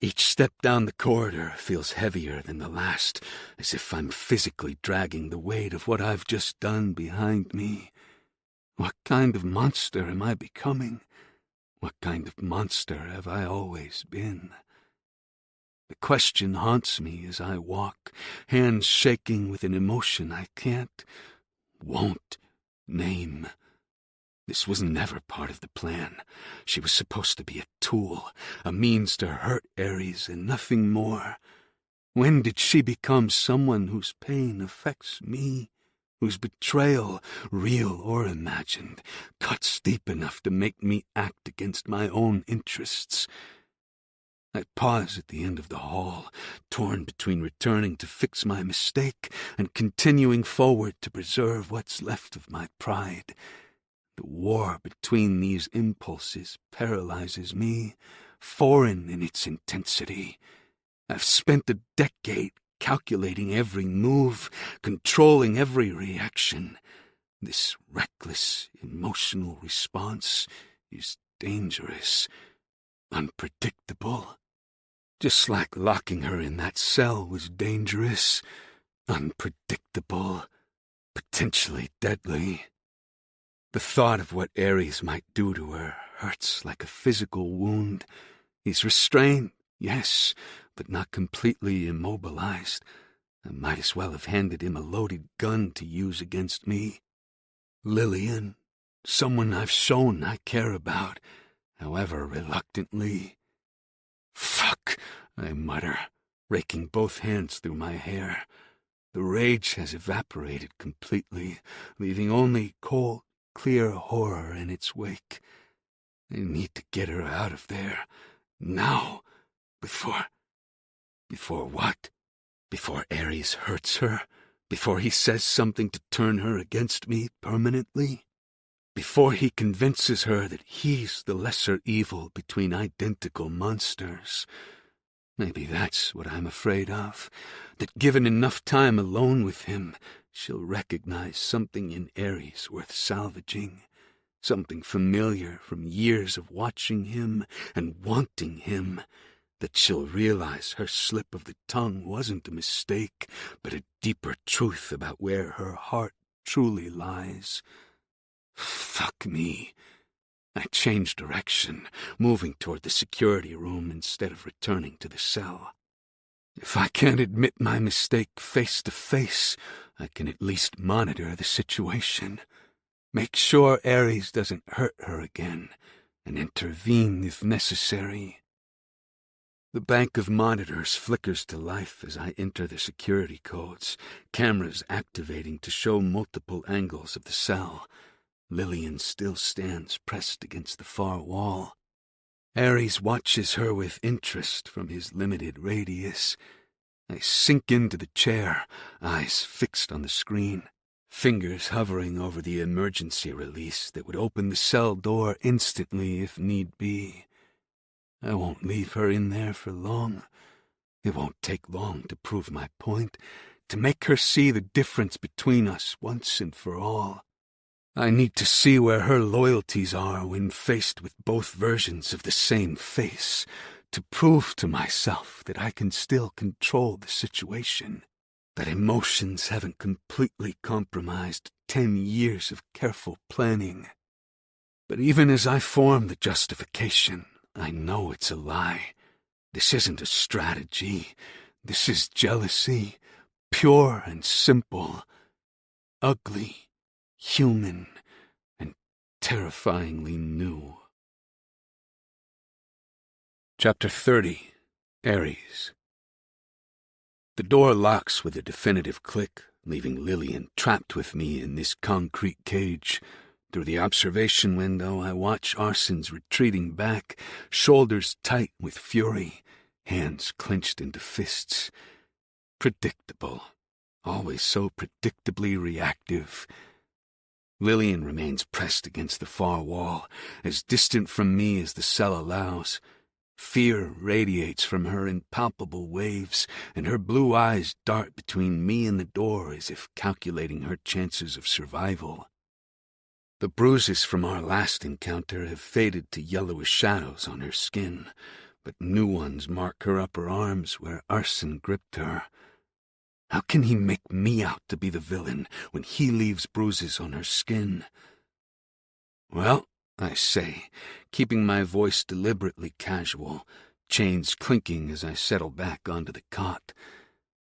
Each step down the corridor feels heavier than the last, as if I'm physically dragging the weight of what I've just done behind me. What kind of monster am I becoming? What kind of monster have I always been? The question haunts me as I walk, hands shaking with an emotion I can't, won't name. This was never part of the plan. She was supposed to be a tool, a means to hurt Ares and nothing more. When did she become someone whose pain affects me? Whose betrayal, real or imagined, cuts deep enough to make me act against my own interests? I pause at the end of the hall, torn between returning to fix my mistake and continuing forward to preserve what's left of my pride. The war between these impulses paralyzes me, foreign in its intensity. I've spent a decade calculating every move, controlling every reaction. This reckless, emotional response is dangerous, unpredictable. Just like locking her in that cell was dangerous, unpredictable, potentially deadly. The thought of what Ares might do to her hurts like a physical wound. He's restrained, yes, but not completely immobilized. I might as well have handed him a loaded gun to use against me. Lillian, someone I've shown I care about, however reluctantly. Fuck, I mutter, raking both hands through my hair. The rage has evaporated completely, leaving only cold, clear horror in its wake. I need to get her out of there, now, before what? Before Ares hurts her? Before he says something to turn her against me permanently? Before he convinces her that he's the lesser evil between identical monsters? Maybe that's what I'm afraid of, that given enough time alone with him, she'll recognize something in Ares worth salvaging, something familiar from years of watching him and wanting him, that she'll realize her slip of the tongue wasn't a mistake, but a deeper truth about where her heart truly lies. Fuck me. I change direction, moving toward the security room instead of returning to the cell. If I can't admit my mistake face to face, I can at least monitor the situation. Make sure Ares doesn't hurt her again, and intervene if necessary. The bank of monitors flickers to life as I enter the security codes, cameras activating to show multiple angles of the cell. Lillian still stands pressed against the far wall. Ares watches her with interest from his limited radius. I sink into the chair, eyes fixed on the screen, fingers hovering over the emergency release that would open the cell door instantly if need be. I won't leave her in there for long. It won't take long to prove my point, to make her see the difference between us once and for all. I need to see where her loyalties are when faced with both versions of the same face, to prove to myself that I can still control the situation, that emotions haven't completely compromised 10 years of careful planning. But even as I form the justification, I know it's a lie. This isn't a strategy. This is jealousy, pure and simple, ugly, human, and terrifyingly new. Chapter 30. Ares. The door locks with a definitive click, leaving Lillian trapped with me in this concrete cage. Through the observation window, I watch Arson's retreating back, shoulders tight with fury, hands clenched into fists. Predictable. Always so predictably reactive. Lillian remains pressed against the far wall, as distant from me as the cell allows. Fear radiates from her in palpable waves, and her blue eyes dart between me and the door as if calculating her chances of survival. The bruises from our last encounter have faded to yellowish shadows on her skin, but new ones mark her upper arms where Arson gripped her. How can he make me out to be the villain when he leaves bruises on her skin? Well, I say, keeping my voice deliberately casual, chains clinking as I settle back onto the cot.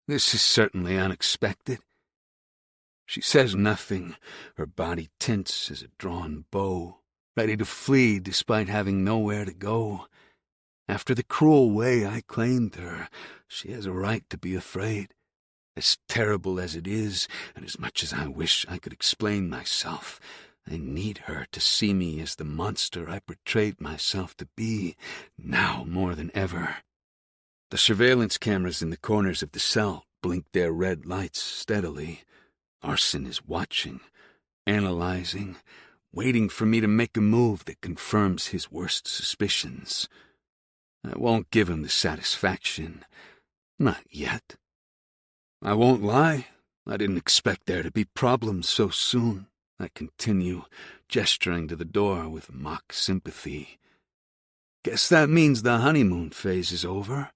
This is certainly unexpected. She says nothing, her body tense as a drawn bow, ready to flee despite having nowhere to go. After the cruel way I claimed her, she has a right to be afraid. As terrible as it is, and as much as I wish I could explain myself, I need her to see me as the monster I portrayed myself to be, now more than ever. The surveillance cameras in the corners of the cell blink their red lights steadily. Arson is watching, analyzing, waiting for me to make a move that confirms his worst suspicions. I won't give him the satisfaction. Not yet. I won't lie. I didn't expect there to be problems so soon, I continue, gesturing to the door with mock sympathy. Guess that means the honeymoon phase is over.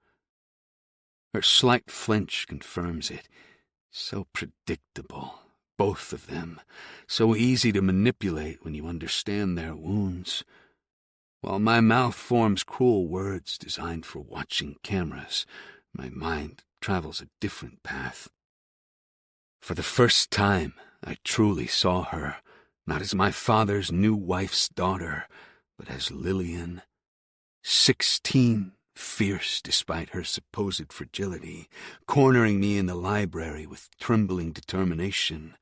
Her slight flinch confirms it. So predictable, both of them. So easy to manipulate when you understand their wounds. While my mouth forms cruel words designed for watching cameras, my mind travels a different path. For the first time, I truly saw her, not as my father's new wife's daughter, but as Lillian. 16, fierce despite her supposed fragility, cornering me in the library with trembling determination.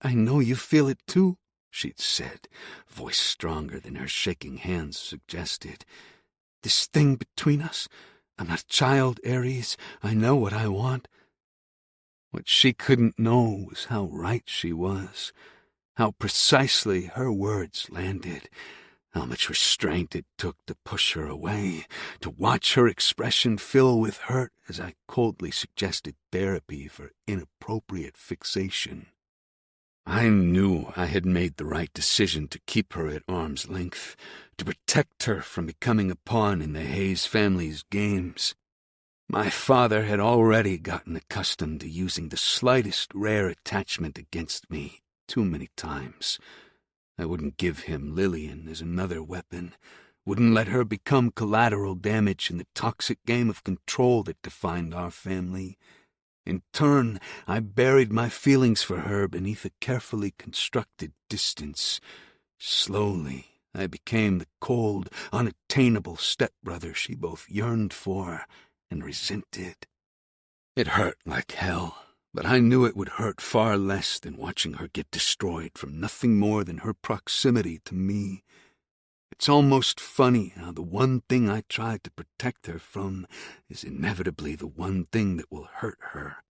"I know you feel it too," she'd said, voice stronger than her shaking hands suggested. "This thing between us, I'm not a child, Aries. I know what I want." What she couldn't know was how right she was, how precisely her words landed, how much restraint it took to push her away, to watch her expression fill with hurt as I coldly suggested therapy for inappropriate fixation. I knew I had made the right decision to keep her at arm's length, to protect her from becoming a pawn in the Hayes family's games. My father had already gotten accustomed to using the slightest rare attachment against me too many times. I wouldn't give him Lillian as another weapon, wouldn't let her become collateral damage in the toxic game of control that defined our family. In turn, I buried my feelings for her beneath a carefully constructed distance. Slowly, I became the cold, unattainable stepbrother she both yearned for and resented. It hurt like hell, but I knew it would hurt far less than watching her get destroyed from nothing more than her proximity to me. It's almost funny how the one thing I tried to protect her from is inevitably the one thing that will hurt her.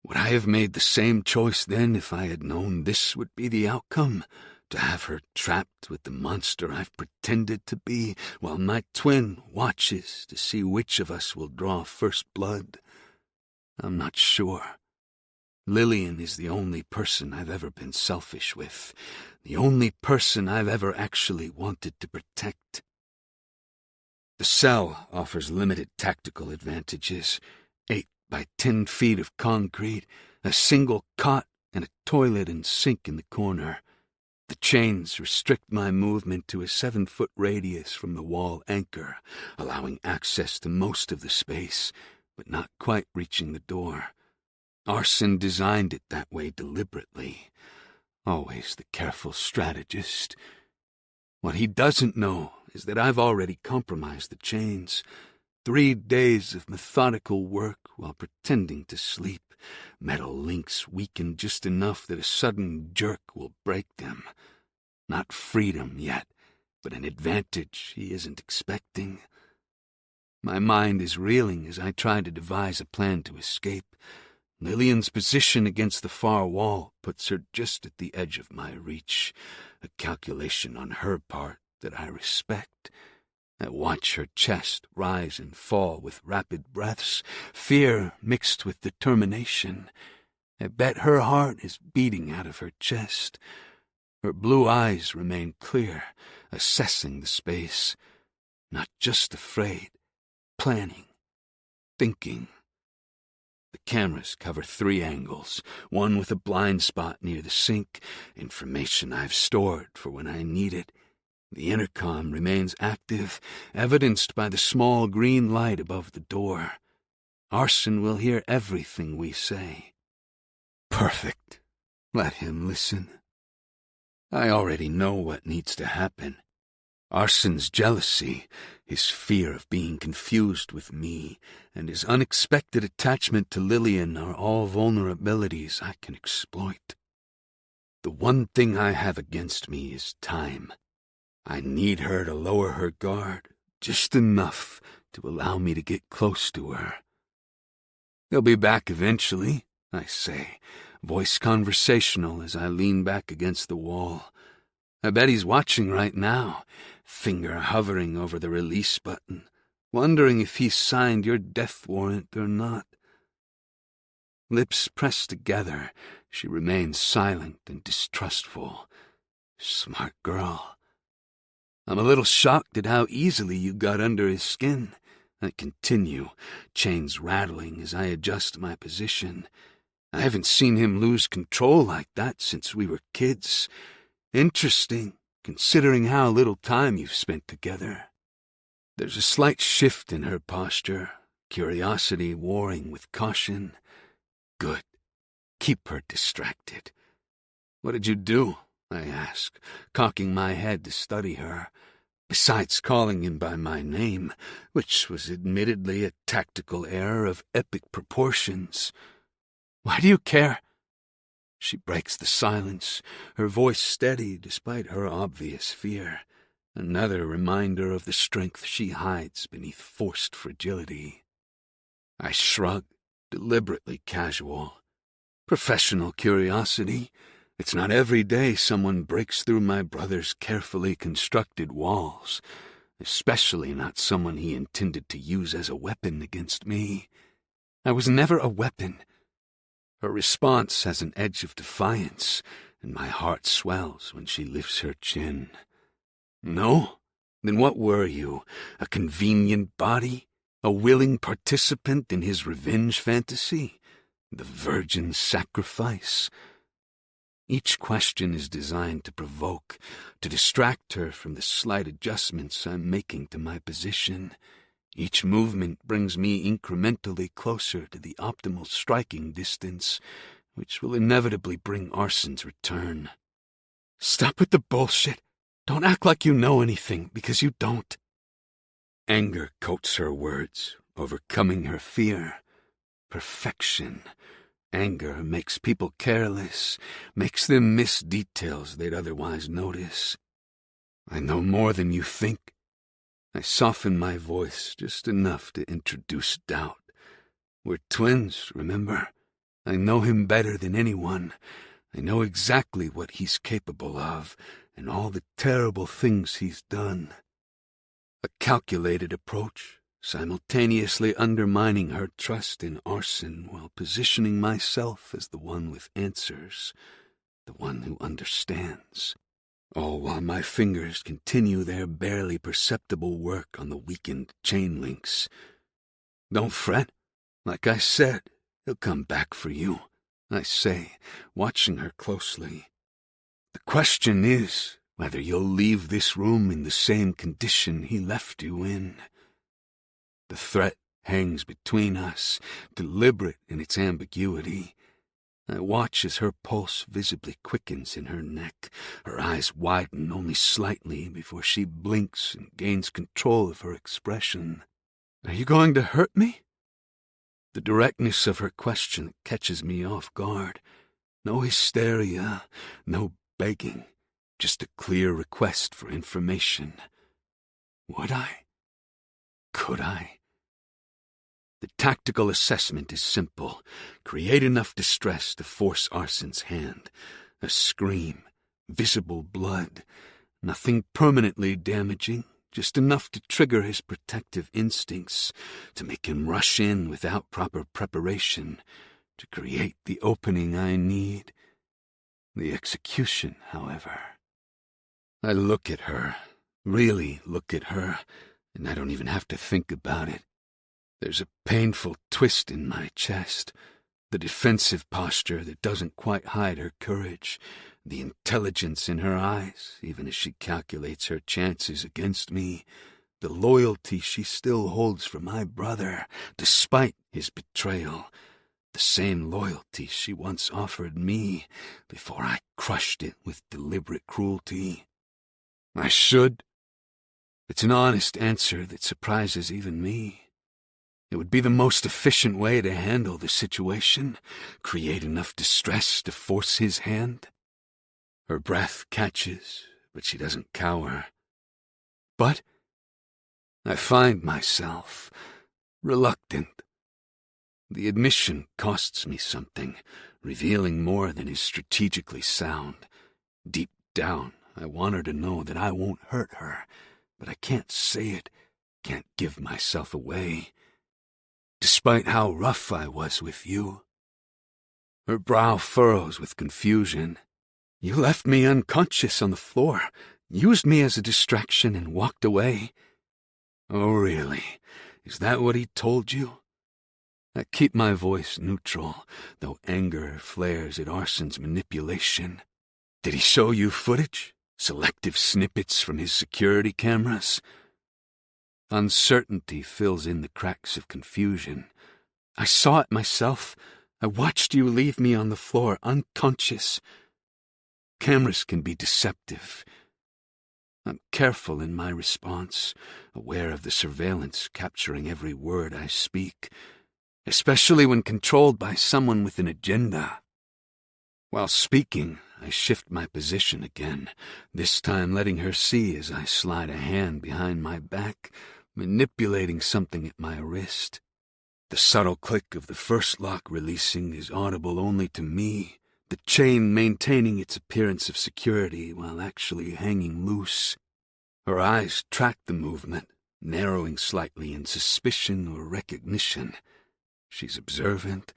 Would I have made the same choice then if I had known this would be the outcome? To have her trapped with the monster I've pretended to be, while my twin watches to see which of us will draw first blood? I'm not sure. Lillian is the only person I've ever been selfish with, the only person I've ever actually wanted to protect. The cell offers limited tactical advantages: 8 by 10 feet of concrete, a single cot, and a toilet and sink in the corner. The chains restrict my movement to a 7-foot radius from the wall anchor, allowing access to most of the space, but not quite reaching the door. Arson designed it that way deliberately. Always the careful strategist. What he doesn't know is that I've already compromised the chains. 3 days of methodical work while pretending to sleep. Metal links weakened just enough that a sudden jerk will break them. Not freedom yet, but an advantage he isn't expecting. My mind is reeling as I try to devise a plan to escape. Lillian's position against the far wall puts her just at the edge of my reach, a calculation on her part that I respect. I watch her chest rise and fall with rapid breaths, fear mixed with determination. I bet her heart is beating out of her chest. Her blue eyes remain clear, assessing the space. Not just afraid, planning, thinking. The cameras cover 3 angles, one with a blind spot near the sink, information I've stored for when I need it. The intercom remains active, evidenced by the small green light above the door. Arson will hear everything we say. Perfect. Let him listen. I already know what needs to happen. Arson's jealousy, his fear of being confused with me, and his unexpected attachment to Lillian are all vulnerabilities I can exploit. The one thing I have against me is time. I need her to lower her guard, just enough to allow me to get close to her. They'll be back eventually, I say, voice conversational as I lean back against the wall. I bet he's watching right now, finger hovering over the release button, wondering if he's signed your death warrant or not. Lips pressed together, she remains silent and distrustful. Smart girl. I'm a little shocked at how easily you got under his skin. I continue, chains rattling as I adjust my position. I haven't seen him lose control like that since we were kids. Interesting, considering how little time you've spent together. There's a slight shift in her posture, curiosity warring with caution. Good. Keep her distracted. What did you do? I ask, cocking my head to study her. Besides calling him by my name, which was admittedly a tactical error of epic proportions. Why do you care? She breaks the silence, her voice steady despite her obvious fear. Another reminder of the strength she hides beneath forced fragility. I shrug, deliberately casual. Professional curiosity. It's not every day someone breaks through my brother's carefully constructed walls, especially not someone he intended to use as a weapon against me. I was never a weapon. Her response has an edge of defiance, and my heart swells when she lifts her chin. No? Then what were you? A convenient body? A willing participant in his revenge fantasy? The virgin sacrifice? Each question is designed to provoke, to distract her from the slight adjustments I'm making to my position. Each movement brings me incrementally closer to the optimal striking distance, which will inevitably bring Arson's return. Stop with the bullshit. Don't act like you know anything, because you don't. Anger coats her words, overcoming her fear. Perfection. Anger makes people careless, makes them miss details they'd otherwise notice. I know more than you think. I soften my voice just enough to introduce doubt. We're twins, remember? I know him better than anyone. I know exactly what he's capable of, and all the terrible things he's done. A calculated approach, simultaneously undermining her trust in Arson while positioning myself as the one with answers, the one who understands. All while my fingers continue their barely perceptible work on the weakened chain links. Don't fret. Like I said, he'll come back for you, I say, watching her closely. The question is whether you'll leave this room in the same condition he left you in. The threat hangs between us, deliberate in its ambiguity. I watch as her pulse visibly quickens in her neck, her eyes widen only slightly before she blinks and gains control of her expression. Are you going to hurt me? The directness of her question catches me off guard. No hysteria, no begging, just a clear request for information. Would I? Could I? The tactical assessment is simple. Create enough distress to force Arson's hand. A scream, visible blood. Nothing permanently damaging, just enough to trigger his protective instincts, to make him rush in without proper preparation, to create the opening I need. The execution, however. I look at her, really look at her, and I don't even have to think about it. There's a painful twist in my chest, the defensive posture that doesn't quite hide her courage, the intelligence in her eyes, even as she calculates her chances against me, the loyalty she still holds for my brother, despite his betrayal, the same loyalty she once offered me before I crushed it with deliberate cruelty. I should. It's an honest answer that surprises even me. It would be the most efficient way to handle the situation, create enough distress to force his hand. Her breath catches, but she doesn't cower. But I find myself reluctant. The admission costs me something, revealing more than is strategically sound. Deep down, I want her to know that I won't hurt her, but I can't say it, can't give myself away, despite how rough I was with you. Her brow furrows with confusion. You left me unconscious on the floor, used me as a distraction, and walked away. Oh, really? Is that what he told you? I keep my voice neutral, though anger flares at Arson's manipulation. Did he show you footage? Selective snippets from his security cameras? Uncertainty fills in the cracks of confusion. I saw it myself. I watched you leave me on the floor, unconscious. Cameras can be deceptive. I'm careful in my response, aware of the surveillance capturing every word I speak, especially when controlled by someone with an agenda. While speaking, I shift my position again, this time letting her see as I slide a hand behind my back, manipulating something at my wrist. The subtle click of the first lock releasing is audible only to me, the chain maintaining its appearance of security while actually hanging loose. Her eyes track the movement, narrowing slightly in suspicion or recognition. She's observant,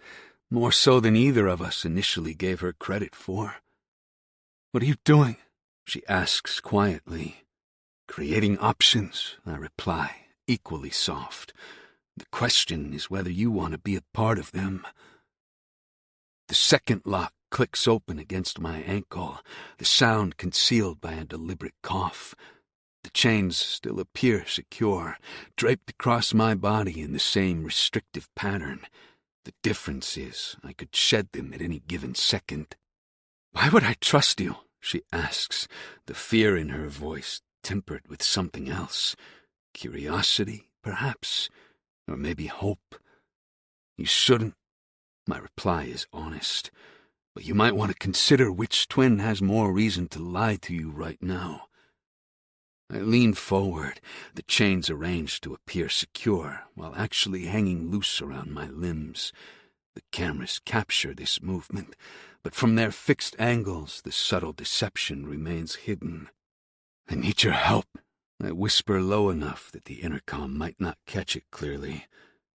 more so than either of us initially gave her credit for. "What are you doing?" she asks quietly. "Creating options," I reply, equally soft. "The question is whether you want to be a part of them." The second lock clicks open against my ankle, the sound concealed by a deliberate cough. The chains still appear secure, draped across my body in the same restrictive pattern. The difference is I could shed them at any given second. "Why would I trust you?" she asks, the fear in her voice tempered with something else. Curiosity, perhaps, or maybe hope. "You shouldn't." My reply is honest. "But you might want to consider which twin has more reason to lie to you right now." I lean forward, the chains arranged to appear secure, while actually hanging loose around my limbs. The cameras capture this movement, but from their fixed angles, the subtle deception remains hidden. "I need your help," I whisper low enough that the intercom might not catch it clearly.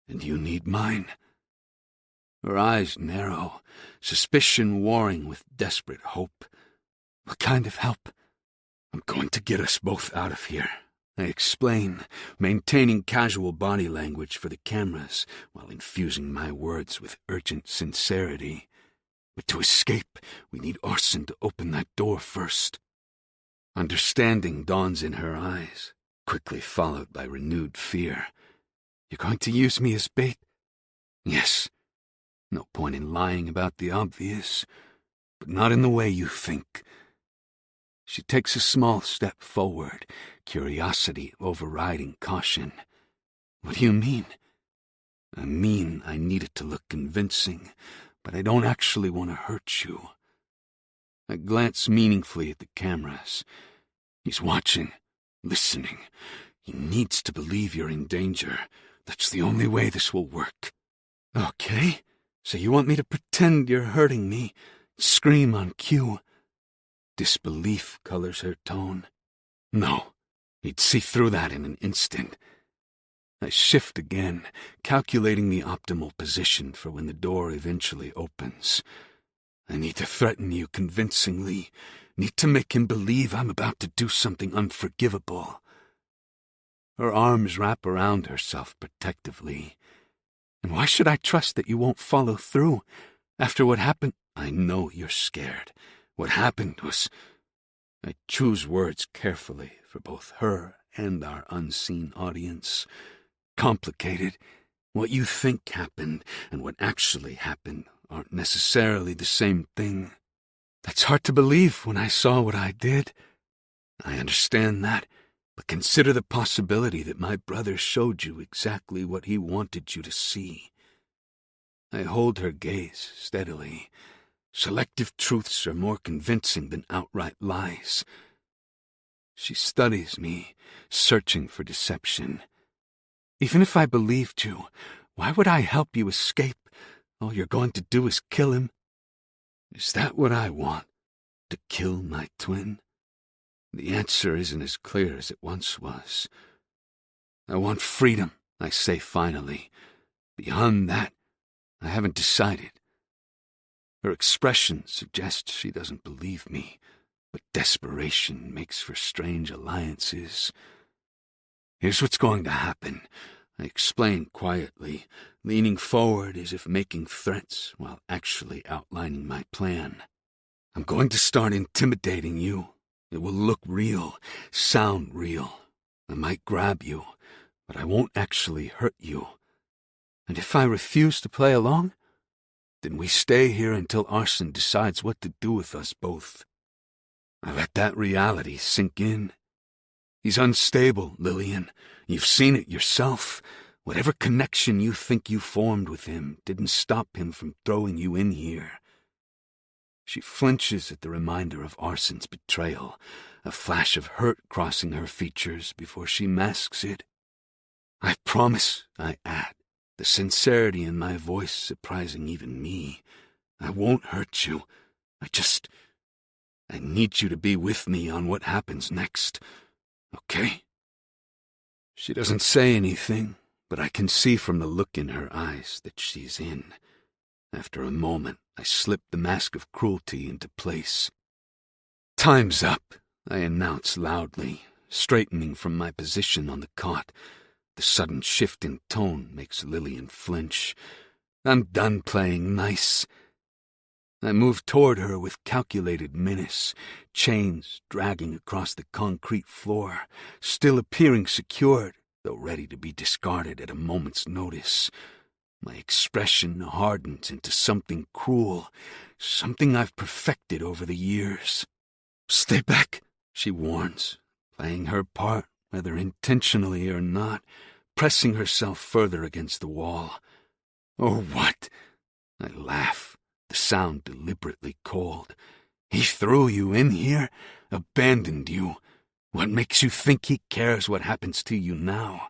"And you need mine." Her eyes narrow, suspicion warring with desperate hope. "What kind of help?" "I'm going to get us both out of here," I explain, maintaining casual body language for the cameras while infusing my words with urgent sincerity. "But to escape, we need Arson to open that door first." Understanding dawns in her eyes, quickly followed by renewed fear. "You're going to use me as bait?" "Yes. No point in lying about the obvious, but not in the way you think." She takes a small step forward, curiosity overriding caution. "What do you mean?" "I mean I need it to look convincing, but I don't actually want to hurt you." I glance meaningfully at the cameras. He's watching, listening. He needs to believe you're in danger. That's the only way this will work. "Okay, so you want me to pretend you're hurting me, scream on cue?" Disbelief colors her tone. "No, he'd see through that in an instant." I shift again, calculating the optimal position for when the door eventually opens. I need to threaten you convincingly, need to make him believe I'm about to do something unforgivable. Her arms wrap around herself protectively. "And why should I trust that you won't follow through? After what happened, I know you're scared. What happened was—" I choose words carefully for both her and our unseen audience. "Complicated. What you think happened and what actually happened aren't necessarily the same thing. That's hard to believe when I saw what I did. I understand that, but consider the possibility that my brother showed you exactly what he wanted you to see." I hold her gaze steadily. Selective truths are more convincing than outright lies. She studies me, searching for deception. "Even if I believed you, why would I help you escape? All you're going to do is kill him." "Is that what I want? To kill my twin?" The answer isn't as clear as it once was. I want freedom, I say finally. Beyond that, I haven't decided. Her expression suggests she doesn't believe me, but desperation makes for strange alliances. Here's what's going to happen, I explain quietly, leaning forward as if making threats while actually outlining my plan. I'm going to start intimidating you. It will look real, sound real. I might grab you, but I won't actually hurt you. And if I refuse to play along, then we stay here until Arson decides what to do with us both. I let that reality sink in. He's unstable, Lillian. You've seen it yourself. Whatever connection you think you formed with him didn't stop him from throwing you in here. She flinches at the reminder of Arson's betrayal, a flash of hurt crossing her features before she masks it. I promise, I add, the sincerity in my voice surprising even me. I won't hurt you. I need you to be with me on what happens next. Okay? She doesn't say anything, but I can see from the look in her eyes that she's in. After a moment, I slip the mask of cruelty into place. Time's up, I announce loudly, straightening from my position on the cot. The sudden shift in tone makes Lillian flinch. I'm done playing nice. I move toward her with calculated menace, chains dragging across the concrete floor, still appearing secured, though ready to be discarded at a moment's notice. My expression hardens into something cruel, something I've perfected over the years. Stay back, she warns, playing her part, whether intentionally or not, pressing herself further against the wall. Or what? I laugh, the sound deliberately cold. He threw you in here, abandoned you. What makes you think he cares what happens to you now?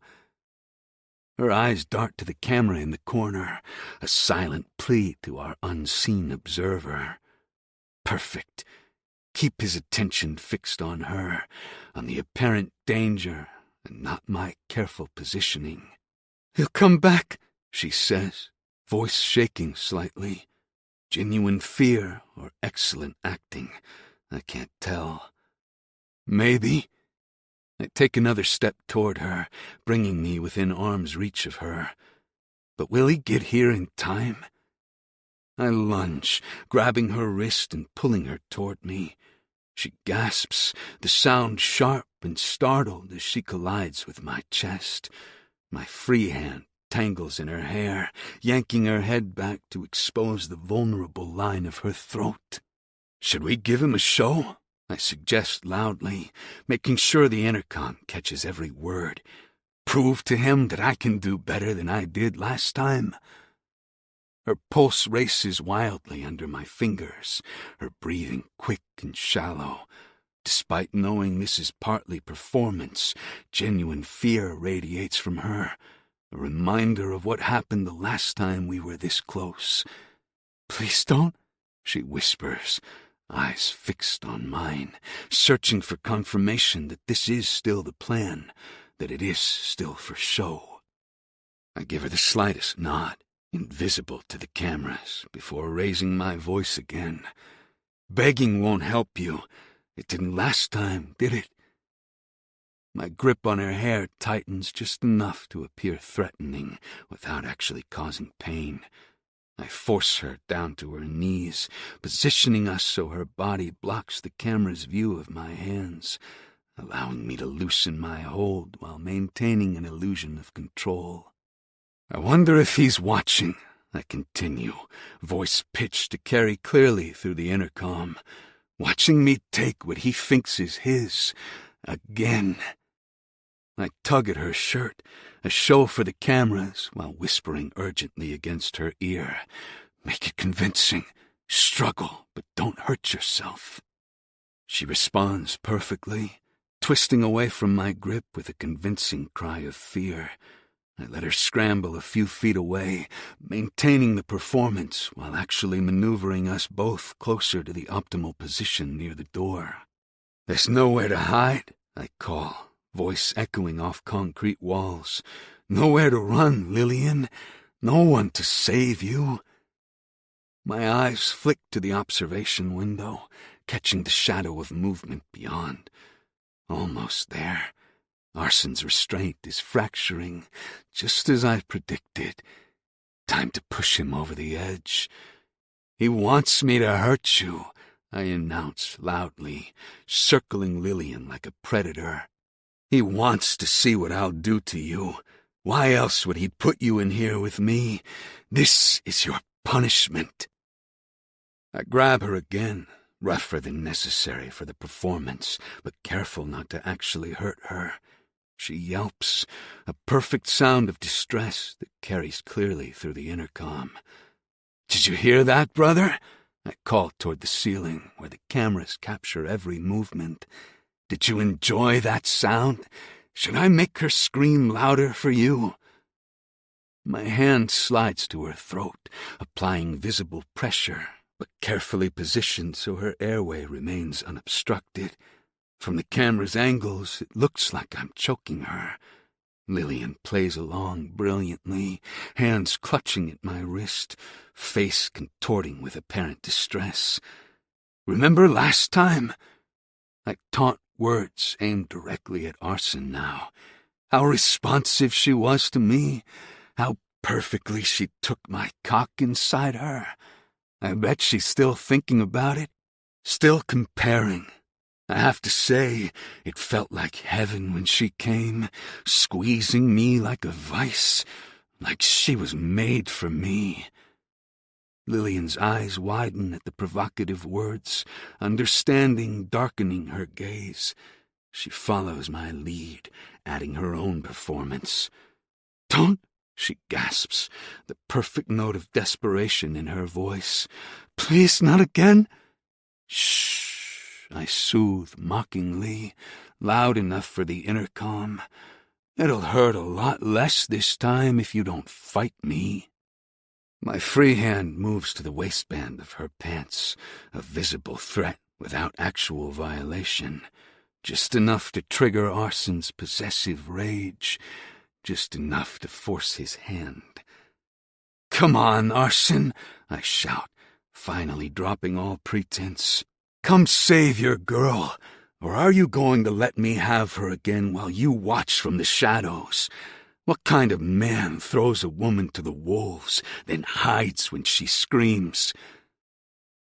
Her eyes dart to the camera in the corner, a silent plea to our unseen observer. Perfect. Keep his attention fixed on her, on the apparent danger, and not my careful positioning. He'll come back, she says, voice shaking slightly. Genuine fear or excellent acting, I can't tell. Maybe. I take another step toward her, bringing me within arm's reach of her. But will he get here in time? I lunge, grabbing her wrist and pulling her toward me. She gasps, the sound sharp and startled as she collides with my chest. My free hand tangles in her hair, yanking her head back to expose the vulnerable line of her throat. Should we give him a show? I suggest loudly, making sure the intercom catches every word. Prove to him that I can do better than I did last time. Her pulse races wildly under my fingers, her breathing quick and shallow. Despite knowing this is partly performance, genuine fear radiates from her, a reminder of what happened the last time we were this close. Please don't, she whispers, eyes fixed on mine, searching for confirmation that this is still the plan, that it is still for show. I give her the slightest nod, invisible to the cameras, before raising my voice again. Begging won't help you. It didn't last time, did it? My grip on her hair tightens just enough to appear threatening without actually causing pain. I force her down to her knees, positioning us so her body blocks the camera's view of my hands, allowing me to loosen my hold while maintaining an illusion of control. I wonder if he's watching, I continue, voice pitched to carry clearly through the intercom, watching me take what he thinks is his, again. I tug at her shirt, a show for the cameras, while whispering urgently against her ear. Make it convincing. Struggle, but don't hurt yourself. She responds perfectly, twisting away from my grip with a convincing cry of fear. I let her scramble a few feet away, maintaining the performance while actually maneuvering us both closer to the optimal position near the door. There's nowhere to hide, I call, voice echoing off concrete walls. Nowhere to run, Lillian. No one to save you. My eyes flick to the observation window, catching the shadow of movement beyond. Almost there. Arson's restraint is fracturing, just as I predicted. Time to push him over the edge. He wants me to hurt you, I announce loudly, circling Lillian like a predator. He wants to see what I'll do to you. Why else would he put you in here with me? This is your punishment. I grab her again, rougher than necessary for the performance, but careful not to actually hurt her. She yelps, a perfect sound of distress that carries clearly through the intercom. Did you hear that, brother? I call toward the ceiling, where the cameras capture every movement. Did you enjoy that sound? Should I make her scream louder for you? My hand slides to her throat, applying visible pressure, but carefully positioned so her airway remains unobstructed. From the camera's angles, it looks like I'm choking her. Lillian plays along brilliantly, hands clutching at my wrist, face contorting with apparent distress. Remember last time? I taunt words aimed directly at Arson now. How responsive she was to me. How perfectly she took my cock inside her. I bet she's still thinking about it, still comparing. I have to say, it felt like heaven when she came, squeezing me like a vice, like she was made for me. Lillian's eyes widen at the provocative words, understanding darkening her gaze. She follows my lead, adding her own performance. Don't, she gasps, the perfect note of desperation in her voice. Please, not again. Shh. I soothe mockingly, loud enough for the intercom. It'll hurt a lot less this time if you don't fight me. My free hand moves to the waistband of her pants, a visible threat without actual violation. Just enough to trigger Arson's possessive rage, just enough to force his hand. Come on, Arson, I shout, finally dropping all pretense. Come save your girl, or are you going to let me have her again while you watch from the shadows? What kind of man throws a woman to the wolves, then hides when she screams?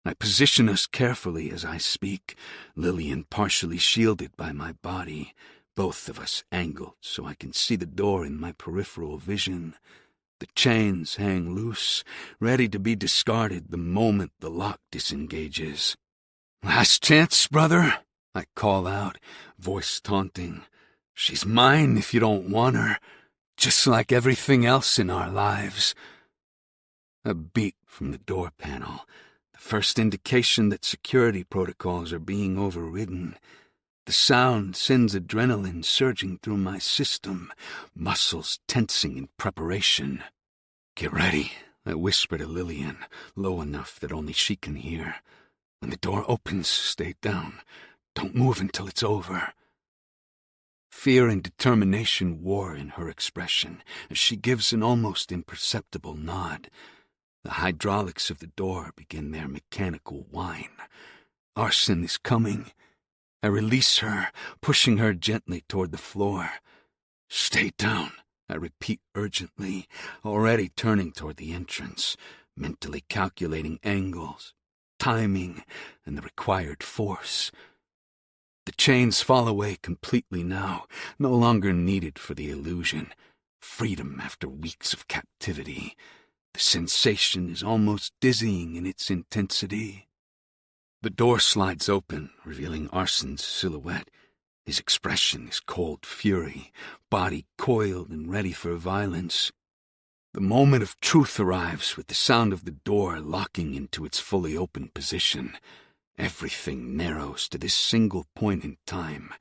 I position us carefully as I speak, Lillian partially shielded by my body, both of us angled so I can see the door in my peripheral vision. The chains hang loose, ready to be discarded the moment the lock disengages. Last chance, brother, I call out, voice taunting. She's mine if you don't want her, just like everything else in our lives. A beat from the door panel, the first indication that security protocols are being overridden. The sound sends adrenaline surging through my system, muscles tensing in preparation. Get ready, I whisper to Lillian, low enough that only she can hear. When the door opens, stay down. Don't move until it's over. Fear and determination war in her expression as she gives an almost imperceptible nod. The hydraulics of the door begin their mechanical whine. Arson is coming. I release her, pushing her gently toward the floor. Stay down, I repeat urgently, already turning toward the entrance, mentally calculating angles, timing, and the required force. The chains fall away completely now, no longer needed for the illusion. Freedom after weeks of captivity. The sensation is almost dizzying in its intensity. The door slides open, revealing Arson's silhouette. His expression is cold fury, body coiled and ready for violence. The moment of truth arrives with the sound of the door locking into its fully open position. Everything narrows to this single point in time.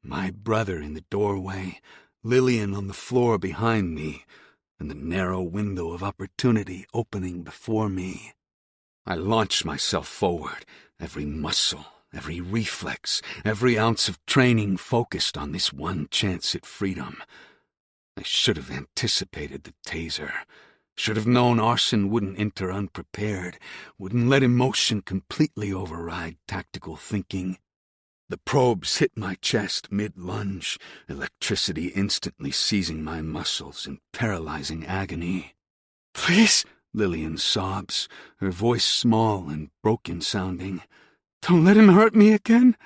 My brother in the doorway, Lillian on the floor behind me, and the narrow window of opportunity opening before me. I launch myself forward, every muscle, every reflex, every ounce of training focused on this one chance at freedom. I should have anticipated the taser. Should have known Arson wouldn't enter unprepared, wouldn't let emotion completely override tactical thinking. The probes hit my chest mid-lunge, electricity instantly seizing my muscles in paralyzing agony. "Please," Lillian sobs, her voice small and broken-sounding. "Don't let him hurt me again."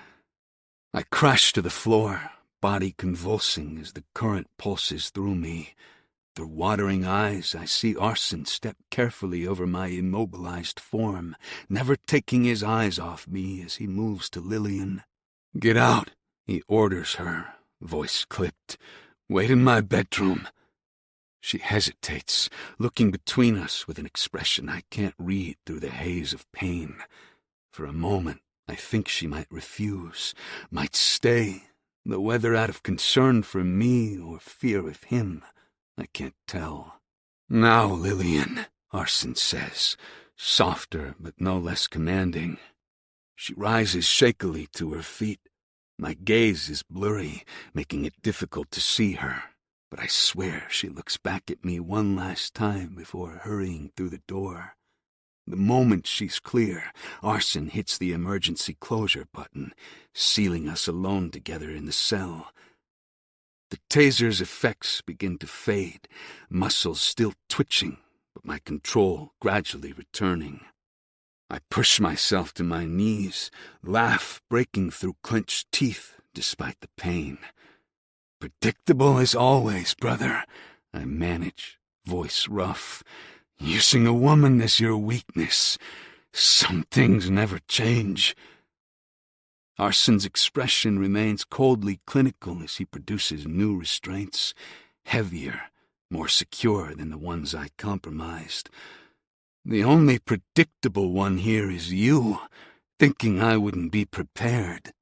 I crash to the floor, body convulsing as the current pulses through me. Through watering eyes, I see Arson step carefully over my immobilized form, never taking his eyes off me as he moves to Lillian. "Get out," he orders her, voice clipped. "Wait in my bedroom." She hesitates, looking between us with an expression I can't read through the haze of pain. For a moment, I think she might refuse, might stay, though whether out of concern for me or fear of him, I can't tell. "Now, Lillian," Arson says, softer but no less commanding. She rises shakily to her feet. My gaze is blurry, making it difficult to see her, but I swear she looks back at me one last time before hurrying through the door. The moment she's clear, Arson hits the emergency closure button, sealing us alone together in the cell. The taser's effects begin to fade, muscles still twitching, but my control gradually returning. I push myself to my knees, laugh breaking through clenched teeth despite the pain. "Predictable as always, brother," I manage, voice rough. "Using a woman as your weakness. Some things never change." Arson's expression remains coldly clinical as he produces new restraints, heavier, more secure than the ones I compromised. "The only predictable one here is you, thinking I wouldn't be prepared."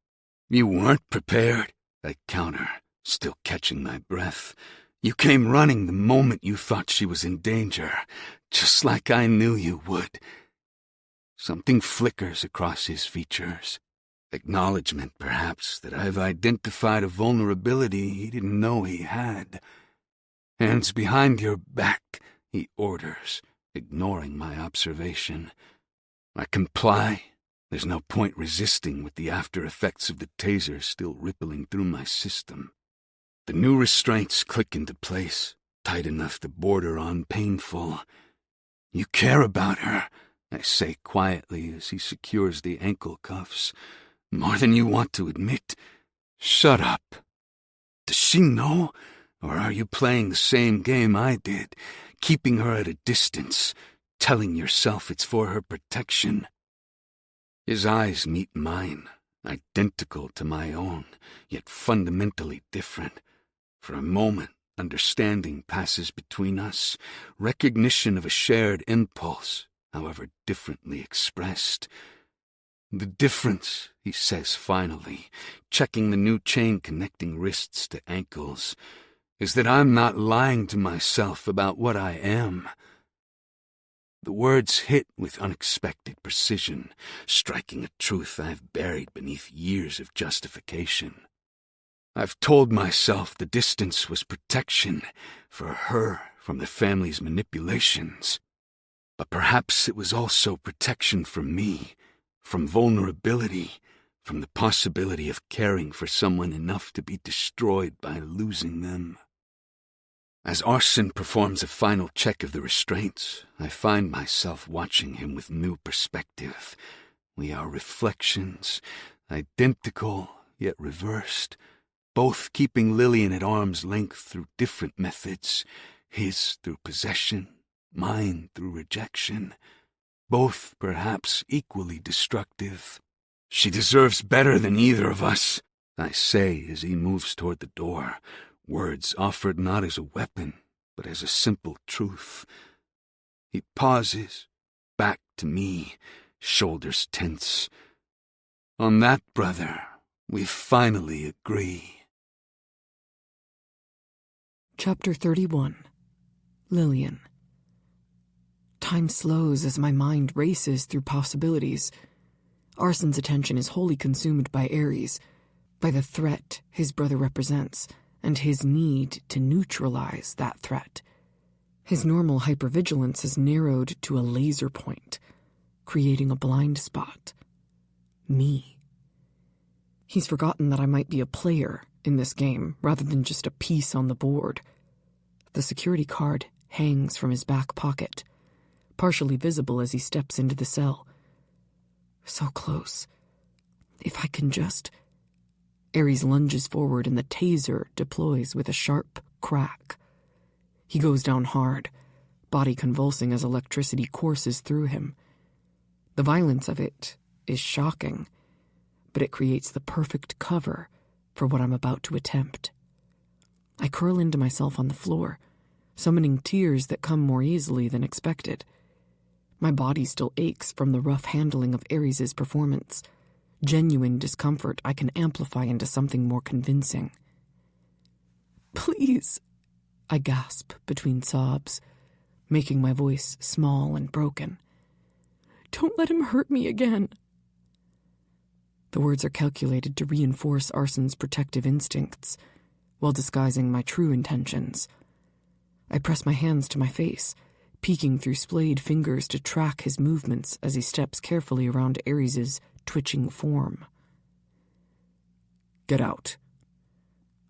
"You weren't prepared," I counter, still catching my breath. "You came running the moment you thought she was in danger, just like I knew you would." Something flickers across his features. Acknowledgement, perhaps, that I've identified a vulnerability he didn't know he had. "Hands behind your back," he orders, ignoring my observation. I comply. There's no point resisting with the after-effects of the taser still rippling through my system. The new restraints click into place, tight enough to border on painful. "You care about her," I say quietly as he secures the ankle cuffs. "More than you want to admit." "Shut up." "Does she know? Or are you playing the same game I did, keeping her at a distance, telling yourself it's for her protection?" His eyes meet mine, identical to my own, yet fundamentally different. For a moment, understanding passes between us, recognition of a shared impulse, however differently expressed. "The difference," he says finally, checking the new chain connecting wrists to ankles, "is that I'm not lying to myself about what I am." The words hit with unexpected precision, striking a truth I've buried beneath years of justification. I've told myself the distance was protection for her from the family's manipulations. But perhaps it was also protection from me, from vulnerability, from the possibility of caring for someone enough to be destroyed by losing them. As Arson performs a final check of the restraints, I find myself watching him with new perspective. We are reflections, identical yet reversed, both keeping Lillian at arm's length through different methods, his through possession, mine through rejection, both perhaps equally destructive. "She deserves better than either of us," I say as he moves toward the door, words offered not as a weapon, but as a simple truth. He pauses, back to me, shoulders tense. "On that, brother, we finally agree." Chapter 31. Lillian. Time slows as my mind races through possibilities. Arson's attention is wholly consumed by Ares, by the threat his brother represents, and his need to neutralize that threat. His normal hypervigilance is narrowed to a laser point, creating a blind spot. Me. He's forgotten that I might be a player in this game rather than just a piece on the board. The security card hangs from his back pocket, partially visible as he steps into the cell. So close. If I can just... Ares lunges forward and the taser deploys with a sharp crack. He goes down hard, body convulsing as electricity courses through him. The violence of it is shocking, but it creates the perfect cover for what I'm about to attempt. I curl into myself on the floor, summoning tears that come more easily than expected. My body still aches from the rough handling of Ares' performance. Genuine discomfort I can amplify into something more convincing. "Please," I gasp between sobs, making my voice small and broken. "Don't let him hurt me again." The words are calculated to reinforce Arson's protective instincts, while disguising my true intentions. I press my hands to my face, peeking through splayed fingers to track his movements as he steps carefully around Ares' twitching form. "Get out,"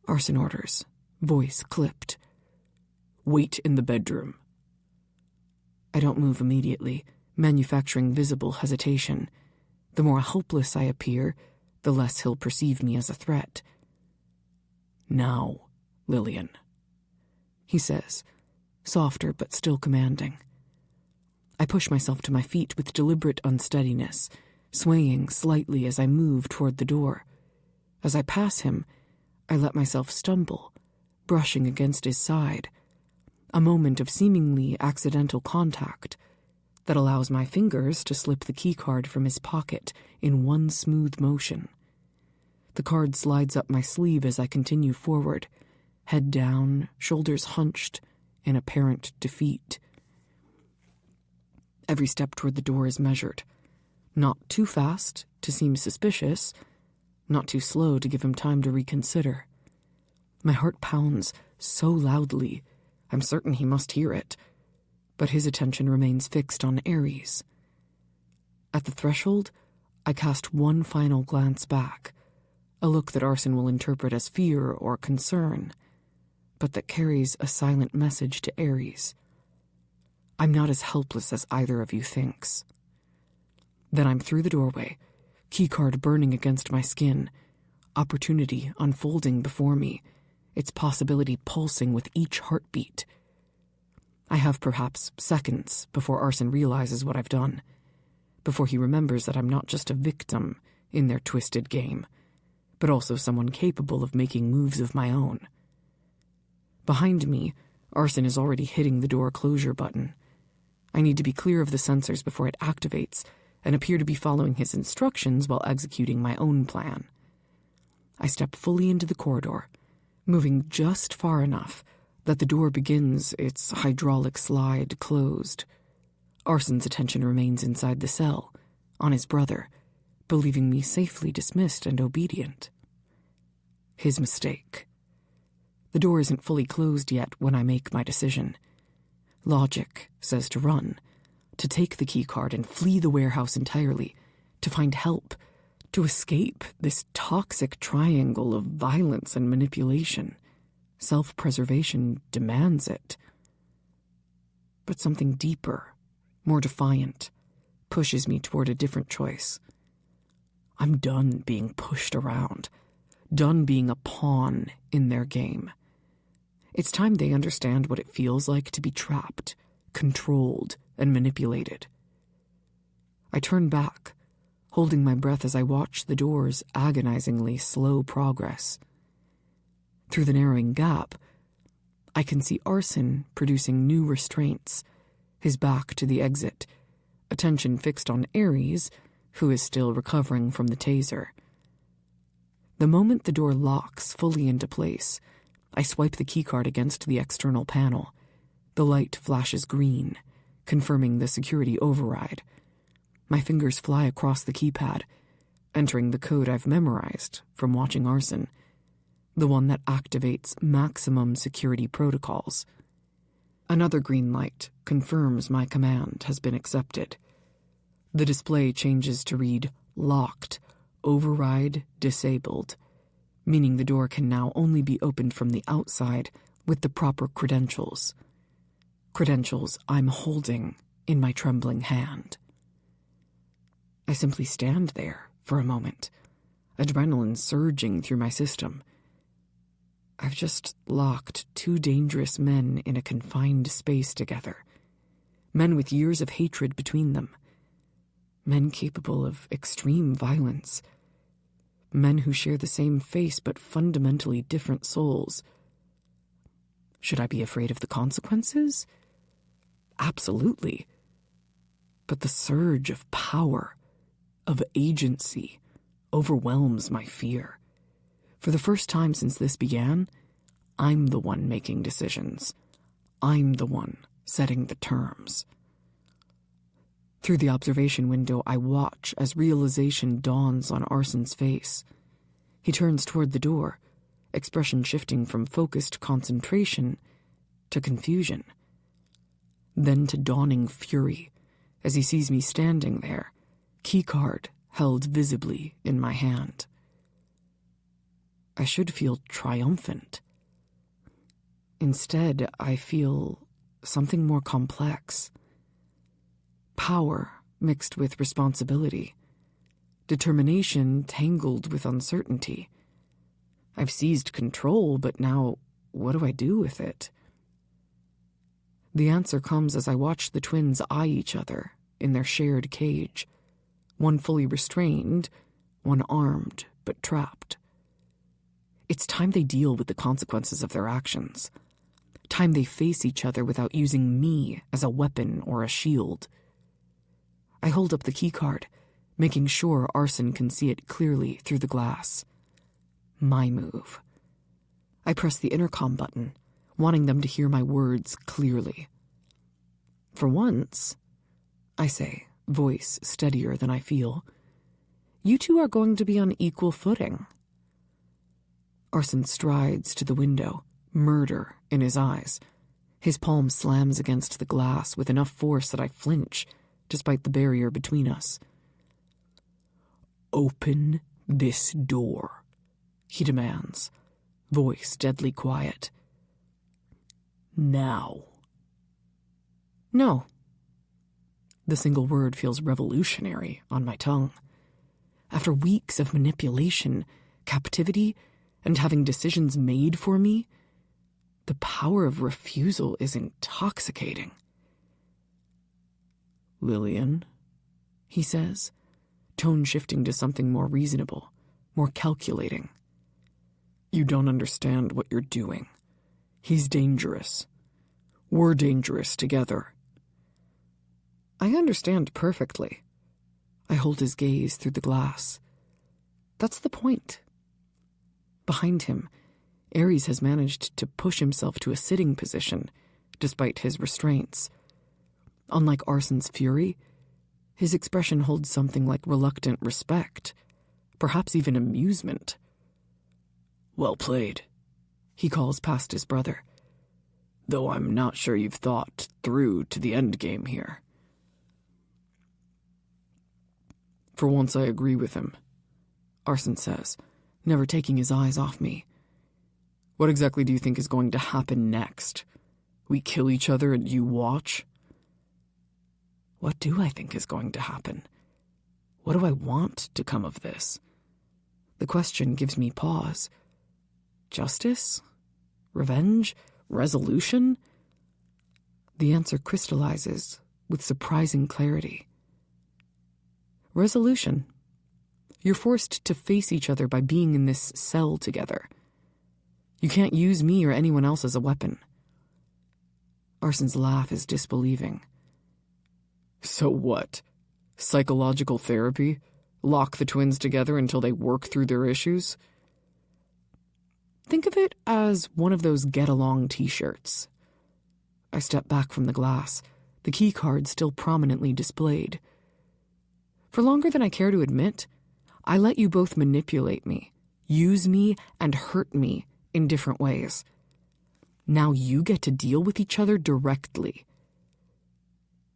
Arson orders, voice clipped. "Wait in the bedroom." I don't move immediately, manufacturing visible hesitation. The more helpless I appear, the less he'll perceive me as a threat. "Now, Lillian," he says, softer but still commanding. I push myself to my feet with deliberate unsteadiness, swaying slightly as I move toward the door. As I pass him, I let myself stumble, brushing against his side. A moment of seemingly accidental contact that allows my fingers to slip the keycard from his pocket in one smooth motion. The card slides up my sleeve as I continue forward, head down, shoulders hunched, in apparent defeat. Every step toward the door is measured. Not too fast to seem suspicious, not too slow to give him time to reconsider. My heart pounds so loudly, I'm certain he must hear it, but his attention remains fixed on Ares. At the threshold, I cast one final glance back, a look that Arson will interpret as fear or concern, but that carries a silent message to Ares. I'm not as helpless as either of you thinks. Then I'm through the doorway, keycard burning against my skin, opportunity unfolding before me, its possibility pulsing with each heartbeat. I have perhaps seconds before Arson realizes what I've done, before he remembers that I'm not just a victim in their twisted game, but also someone capable of making moves of my own. Behind me, Arson is already hitting the door closure button. I need to be clear of the sensors before it activates and appear to be following his instructions while executing my own plan. I step fully into the corridor, moving just far enough that the door begins its hydraulic slide closed. Arson's attention remains inside the cell, on his brother, believing me safely dismissed and obedient. His mistake. The door isn't fully closed yet when I make my decision. Logic says to run, to take the keycard and flee the warehouse entirely, to find help, to escape this toxic triangle of violence and manipulation. Self-preservation demands it. But something deeper, more defiant, pushes me toward a different choice. I'm done being pushed around, done being a pawn in their game. It's time they understand what it feels like to be trapped, controlled, and manipulated. I turn back, holding my breath as I watch the door's agonizingly slow progress. Through the narrowing gap, I can see Arson producing new restraints, his back to the exit, attention fixed on Ares, who is still recovering from the taser. The moment the door locks fully into place, I swipe the keycard against the external panel. The light flashes green, confirming the security override. My fingers fly across the keypad, entering the code I've memorized from watching Arson, the one that activates maximum security protocols. Another green light confirms my command has been accepted. The display changes to read locked, override disabled, meaning the door can now only be opened from the outside with the proper credentials. Credentials I'm holding in my trembling hand. I simply stand there for a moment, adrenaline surging through my system. I've just locked two dangerous men in a confined space together. Men with years of hatred between them. Men capable of extreme violence. Men who share the same face but fundamentally different souls. Should I be afraid of the consequences? Absolutely. But the surge of power, of agency, overwhelms my fear. For the first time since this began, I'm the one making decisions. I'm the one setting the terms. Through the observation window, I watch as realization dawns on Arson's face. He turns toward the door, expression shifting from focused concentration to confusion, then to dawning fury as he sees me standing there, keycard held visibly in my hand. I should feel triumphant. Instead, I feel something more complex. Power mixed with responsibility. Determination tangled with uncertainty. I've seized control, but now what do I do with it? The answer comes as I watch the twins eye each other in their shared cage, one fully restrained, one armed but trapped. It's time they deal with the consequences of their actions. Time they face each other without using me as a weapon or a shield. I hold up the keycard, making sure Arson can see it clearly through the glass. My move. I press the intercom button, wanting them to hear my words clearly. For once, I say, voice steadier than I feel, you two are going to be on equal footing. Arson strides to the window, murder in his eyes. His palm slams against the glass with enough force that I flinch, despite the barrier between us. Open this door, he demands, voice deadly quiet. Now. No. The single word feels revolutionary on my tongue. After weeks of manipulation, captivity, and having decisions made for me, the power of refusal is intoxicating. Lillian, he says, tone shifting to something more reasonable, more calculating. You don't understand what you're doing. He's dangerous. We're dangerous together. I understand perfectly. I hold his gaze through the glass. That's the point. Behind him, Ares has managed to push himself to a sitting position, despite his restraints. Unlike Arson's fury, his expression holds something like reluctant respect, perhaps even amusement. Well played, he calls past his brother, though I'm not sure you've thought through to the end game here. For once I agree with him, Arson says, never taking his eyes off me. What exactly do you think is going to happen next? We kill each other and you watch? What do I think is going to happen? What do I want to come of this? The question gives me pause. Justice? Revenge? Resolution? The answer crystallizes with surprising clarity. Resolution. You're forced to face each other by being in this cell together. You can't use me or anyone else as a weapon. Arson's laugh is disbelieving. So what? Psychological therapy? Lock the twins together until they work through their issues? Think of it as one of those get-along t-shirts. I step back from the glass, the key card still prominently displayed. For longer than I care to admit, I let you both manipulate me, use me, and hurt me in different ways. Now you get to deal with each other directly.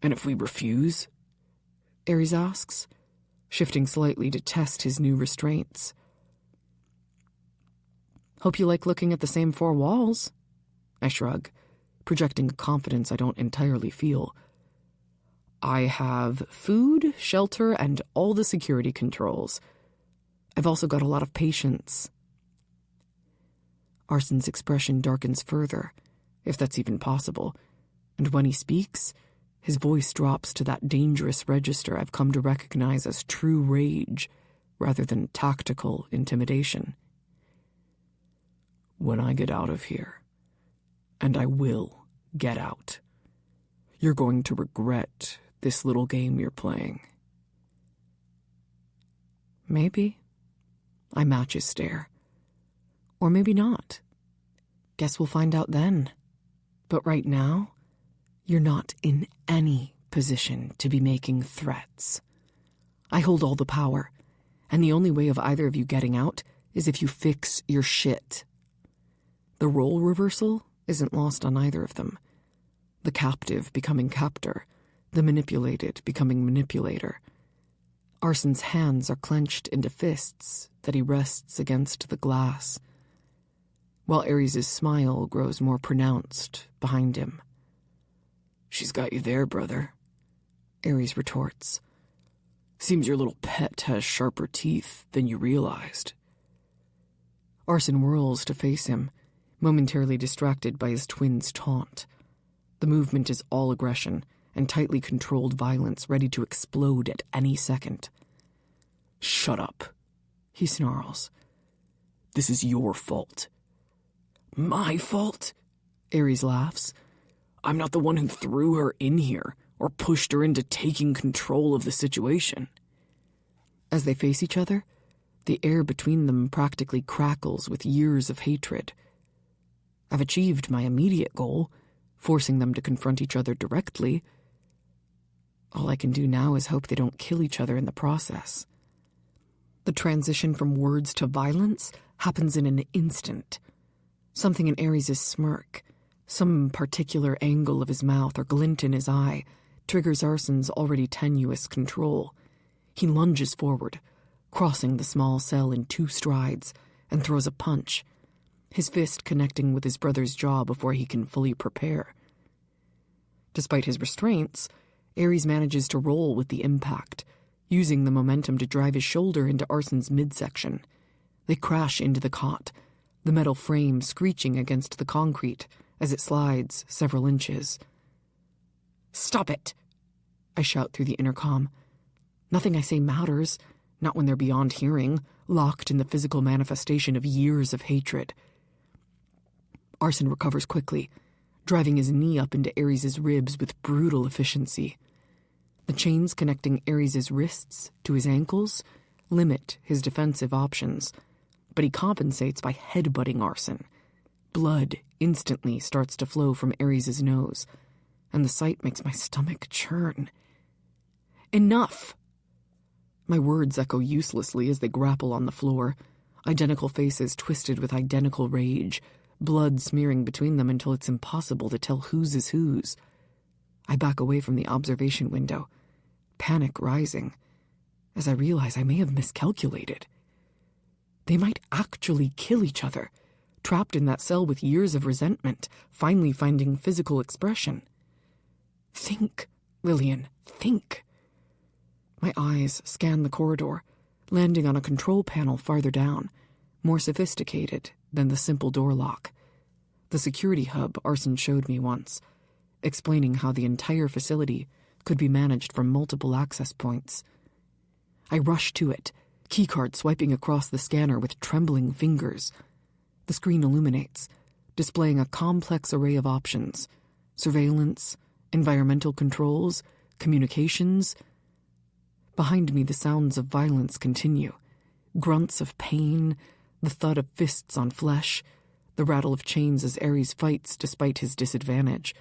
And if we refuse? Ares asks, shifting slightly to test his new restraints. Hope you like looking at the same four walls. I shrug, projecting a confidence I don't entirely feel. I have food, shelter, and all the security controls. I've also got a lot of patience. Arson's expression darkens further, if that's even possible, and when he speaks, his voice drops to that dangerous register I've come to recognize as true rage rather than tactical intimidation. When I get out of here, and I will get out, you're going to regret this little game you're playing. Maybe. I match his stare. Or maybe not. Guess we'll find out then. But right now, you're not in any position to be making threats. I hold all the power, and the only way of either of you getting out is if you fix your shit. The role reversal isn't lost on either of them. The captive becoming captor, the manipulated becoming manipulator. Arson's hands are clenched into fists that he rests against the glass, while Ares' smile grows more pronounced behind him. She's got you there, brother, Ares retorts. Seems your little pet has sharper teeth than you realized. Arson whirls to face him, momentarily distracted by his twin's taunt. The movement is all aggression and tightly controlled violence ready to explode at any second. Shut up, he snarls. This is your fault. My fault? Ares laughs. I'm not the one who threw her in here or pushed her into taking control of the situation. As they face each other, the air between them practically crackles with years of hatred. I've achieved my immediate goal, forcing them to confront each other directly. All I can do now is hope they don't kill each other in the process. The transition from words to violence happens in an instant. Something in Ares' smirk, some particular angle of his mouth or glint in his eye, triggers Arson's already tenuous control. He lunges forward, crossing the small cell in 2 strides, and throws a punch, his fist connecting with his brother's jaw before he can fully prepare. Despite his restraints, Ares manages to roll with the impact, using the momentum to drive his shoulder into Arson's midsection. They crash into the cot, the metal frame screeching against the concrete as it slides several inches. "Stop it!" I shout through the intercom. Nothing I say matters, not when they're beyond hearing, locked in the physical manifestation of years of hatred. Arson recovers quickly, driving his knee up into Ares' ribs with brutal efficiency. The chains connecting Ares' wrists to his ankles limit his defensive options, but he compensates by headbutting Arson. Blood instantly starts to flow from Ares' nose, and the sight makes my stomach churn. Enough! My words echo uselessly as they grapple on the floor, identical faces twisted with identical rage, blood smearing between them until it's impossible to tell whose is whose. I back away from the observation window, panic rising, as I realize I may have miscalculated. They might actually kill each other, trapped in that cell with years of resentment, finally finding physical expression. Think, Lillian, think. My eyes scan the corridor, landing on a control panel farther down, more sophisticated than the simple door lock. The security hub Arson showed me once, explaining how the entire facility could be managed from multiple access points. I rush to it, keycard swiping across the scanner with trembling fingers. The screen illuminates, displaying a complex array of options: surveillance, environmental controls, communications. Behind me, the sounds of violence continue. Grunts of pain, the thud of fists on flesh, the rattle of chains as Ares fights despite his disadvantage.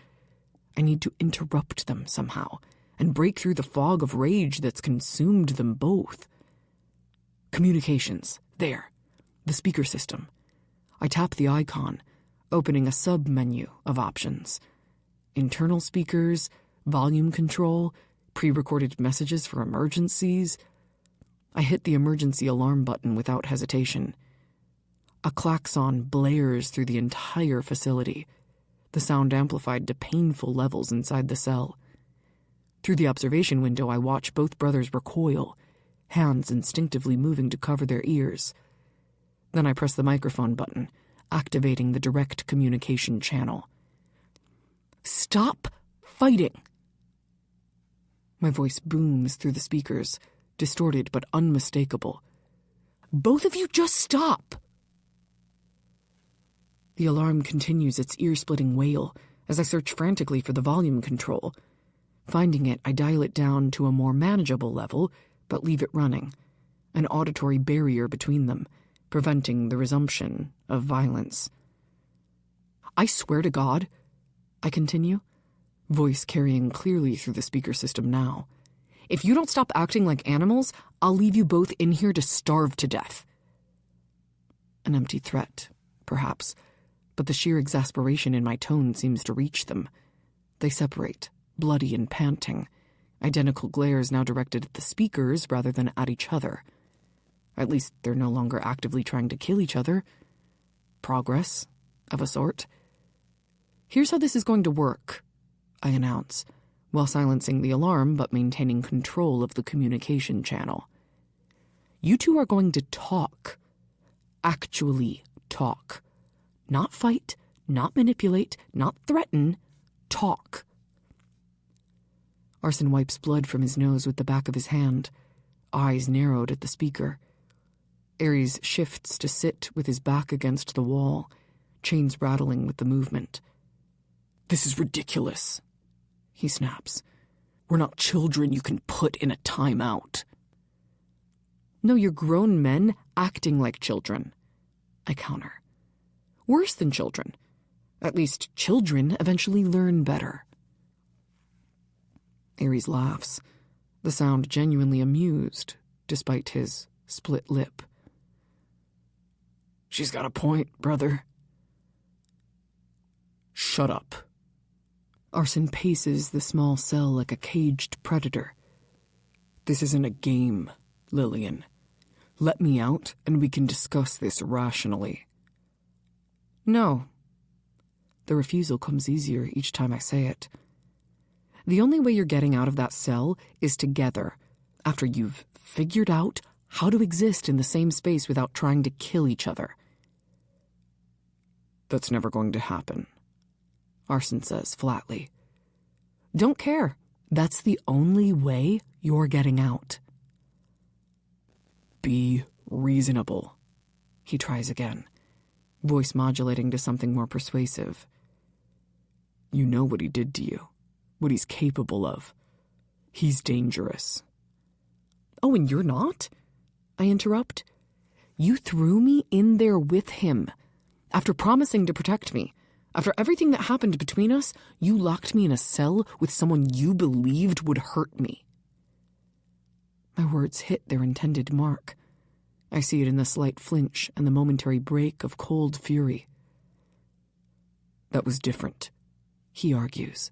I need to interrupt them somehow, and break through the fog of rage that's consumed them both. Communications. There. The speaker system. I tap the icon, opening a sub-menu of options. Internal speakers, volume control, pre-recorded messages for emergencies. I hit the emergency alarm button without hesitation. A klaxon blares through the entire facility, the sound amplified to painful levels inside the cell. Through the observation window, I watch both brothers recoil, hands instinctively moving to cover their ears. Then I press the microphone button, activating the direct communication channel. Stop fighting! My voice booms through the speakers, distorted but unmistakable. Both of you just stop! The alarm continues its ear-splitting wail as I search frantically for the volume control. Finding it, I dial it down to a more manageable level, but leave it running, an auditory barrier between them, preventing the resumption of violence. I swear to God, I continue, voice carrying clearly through the speaker system now. If you don't stop acting like animals, I'll leave you both in here to starve to death. An empty threat, perhaps, but the sheer exasperation in my tone seems to reach them. They separate, bloody and panting, identical glares now directed at the speakers rather than at each other. At least they're no longer actively trying to kill each other. Progress, of a sort. Here's how this is going to work, I announce, while silencing the alarm but maintaining control of the communication channel. You two are going to talk. Actually talk. Not fight, not manipulate, not threaten. Talk. Arson wipes blood from his nose with the back of his hand, eyes narrowed at the speaker. Ares shifts to sit with his back against the wall, chains rattling with the movement. This is ridiculous, he snaps. We're not children you can put in a timeout. No, you're grown men acting like children, I counter. Worse than children. At least children eventually learn better. Ares laughs, the sound genuinely amused, despite his split lip. She's got a point, brother. Shut up. Arson paces the small cell like a caged predator. This isn't a game, Lillian. Let me out and we can discuss this rationally. No. The refusal comes easier each time I say it. The only way you're getting out of that cell is together, after you've figured out how to exist in the same space without trying to kill each other. That's never going to happen, Arson says flatly. Don't care. That's the only way you're getting out. Be reasonable, he tries again, voice modulating to something more persuasive. You know what he did to you, what he's capable of. He's dangerous. Oh, and you're not? I interrupt. You threw me in there with him. After promising to protect me, after everything that happened between us, you locked me in a cell with someone you believed would hurt me. My words hit their intended mark. I see it in the slight flinch and the momentary break of cold fury. That was different, he argues.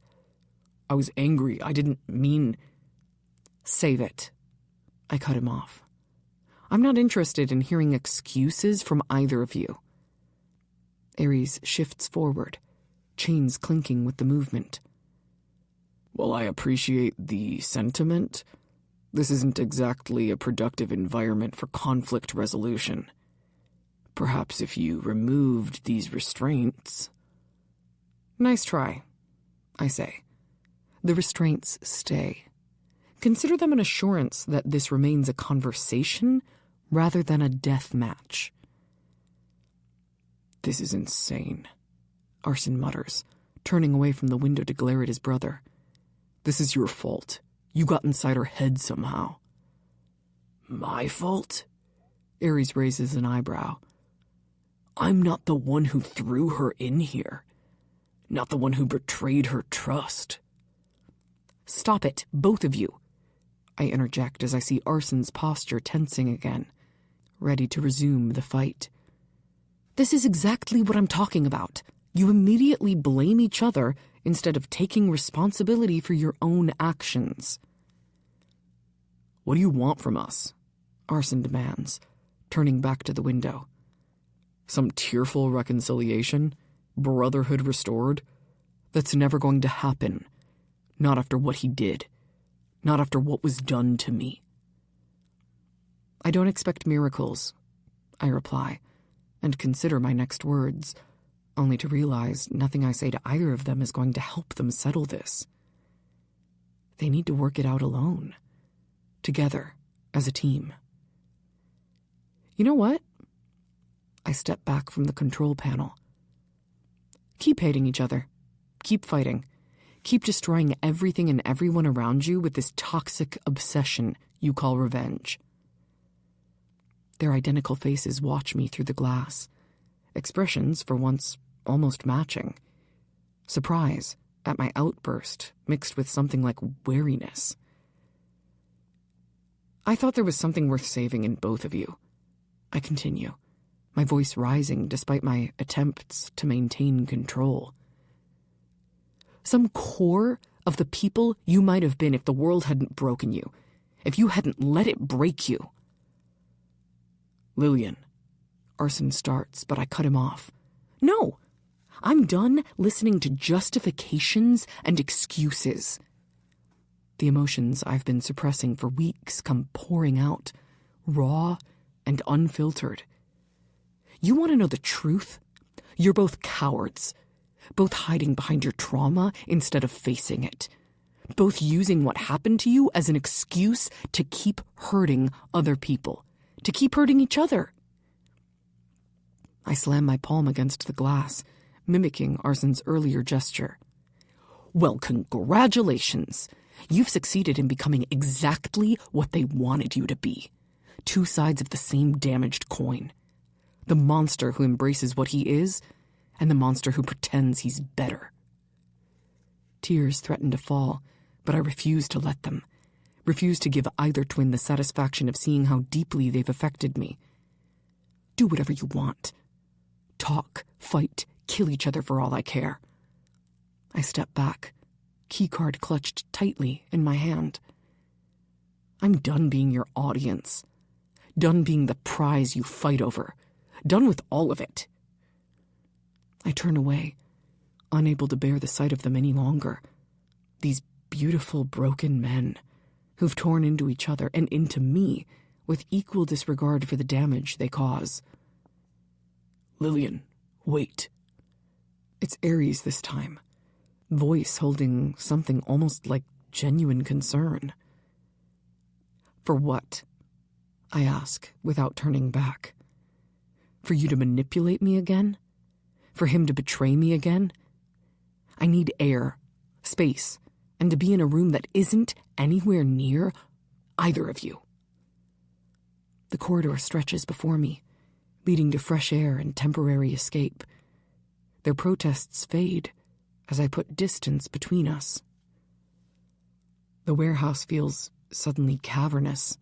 I was angry. I didn't mean... Save it. I cut him off. I'm not interested in hearing excuses from either of you. Ares shifts forward, chains clinking with the movement. While I appreciate the sentiment, this isn't exactly a productive environment for conflict resolution. Perhaps if you removed these restraints... Nice try, I say. The restraints stay. Consider them an assurance that this remains a conversation rather than a death match. This is insane, Arson mutters, turning away from the window to glare at his brother. This is your fault. You got inside her head somehow. My fault? Ares raises an eyebrow. I'm not the one who threw her in here. Not the one who betrayed her trust. Stop it, both of you. I interject as I see Arson's posture tensing again, ready to resume the fight. This is exactly what I'm talking about. You immediately blame each other instead of taking responsibility for your own actions. What do you want from us? Arson demands, turning back to the window. Some tearful reconciliation? Brotherhood restored? That's never going to happen. Not after what he did. Not after what was done to me. I don't expect miracles, I reply, and consider my next words, only to realize nothing I say to either of them is going to help them settle this. They need to work it out alone, together, as a team. You know what? I step back from the control panel. Keep hating each other. Keep fighting. Keep destroying everything and everyone around you with this toxic obsession you call revenge. Their identical faces watch me through the glass, expressions, for once, almost matching. Surprise at my outburst, mixed with something like wariness. I thought there was something worth saving in both of you. I continue, my voice rising despite my attempts to maintain control. Some core of the people you might have been if the world hadn't broken you, if you hadn't let it break you. Lillian. Arson starts, but I cut him off. No! I'm done listening to justifications and excuses. The emotions I've been suppressing for weeks come pouring out, raw and unfiltered. You want to know the truth? You're both cowards, both hiding behind your trauma instead of facing it, both using what happened to you as an excuse to keep hurting other people, to keep hurting each other. I slam my palm against the glass, mimicking Arson's earlier gesture. Well, congratulations. You've succeeded in becoming exactly what they wanted you to be. Two sides of the same damaged coin. The monster who embraces what he is, and the monster who pretends he's better. Tears threaten to fall, but I refuse to let them. Refuse to give either twin the satisfaction of seeing how deeply they've affected me. Do whatever you want. Talk, fight, kill each other for all I care. I step back, keycard clutched tightly in my hand. I'm done being your audience. Done being the prize you fight over. Done with all of it. I turn away, unable to bear the sight of them any longer. These beautiful, broken men who've torn into each other and into me with equal disregard for the damage they cause. Lillian, wait. It's Aries this time, voice holding something almost like genuine concern. For what? I ask, without turning back. For you to manipulate me again? For him to betray me again? I need air, space, and to be in a room that isn't anywhere near either of you. The corridor stretches before me, leading to fresh air and temporary escape. Their protests fade as I put distance between us. The warehouse feels suddenly cavernous,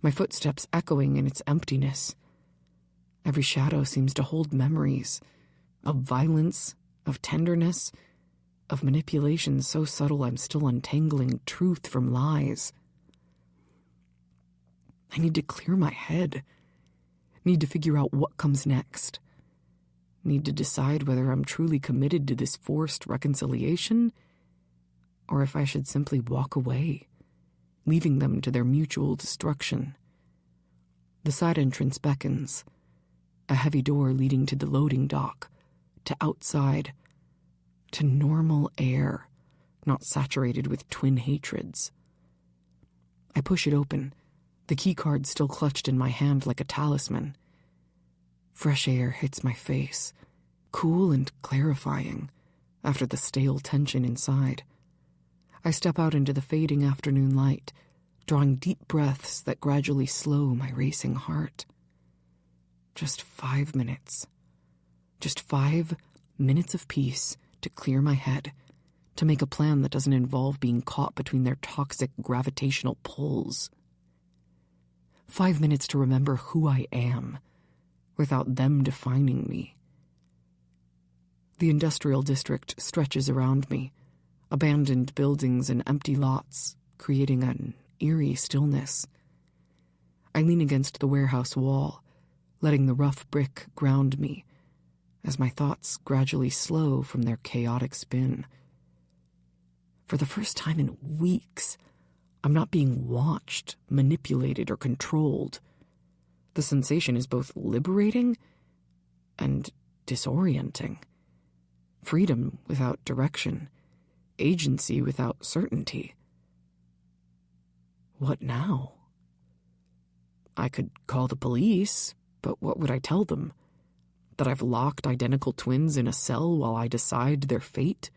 my footsteps echoing in its emptiness. Every shadow seems to hold memories of violence, of tenderness, of manipulation so subtle I'm still untangling truth from lies. I need to clear my head. Need to figure out what comes next. Need to decide whether I'm truly committed to this forced reconciliation, or if I should simply walk away, leaving them to their mutual destruction. The side entrance beckons, a heavy door leading to the loading dock, to outside, to normal air, not saturated with twin hatreds. I push it open, the keycard still clutched in my hand like a talisman. Fresh air hits my face, cool and clarifying, after the stale tension inside. I step out into the fading afternoon light, drawing deep breaths that gradually slow my racing heart. Just 5 minutes. Just 5 minutes of peace to clear my head, to make a plan that doesn't involve being caught between their toxic gravitational pulls. 5 minutes to remember who I am, without them defining me. The industrial district stretches around me, abandoned buildings and empty lots, creating an eerie stillness. I lean against the warehouse wall, letting the rough brick ground me, as my thoughts gradually slow from their chaotic spin. For the first time in weeks, I'm not being watched, manipulated, or controlled. The sensation is both liberating and disorienting. Freedom without direction, agency without certainty. What now? I could call the police, but what would I tell them? That I've locked identical twins in a cell while I decide their fate?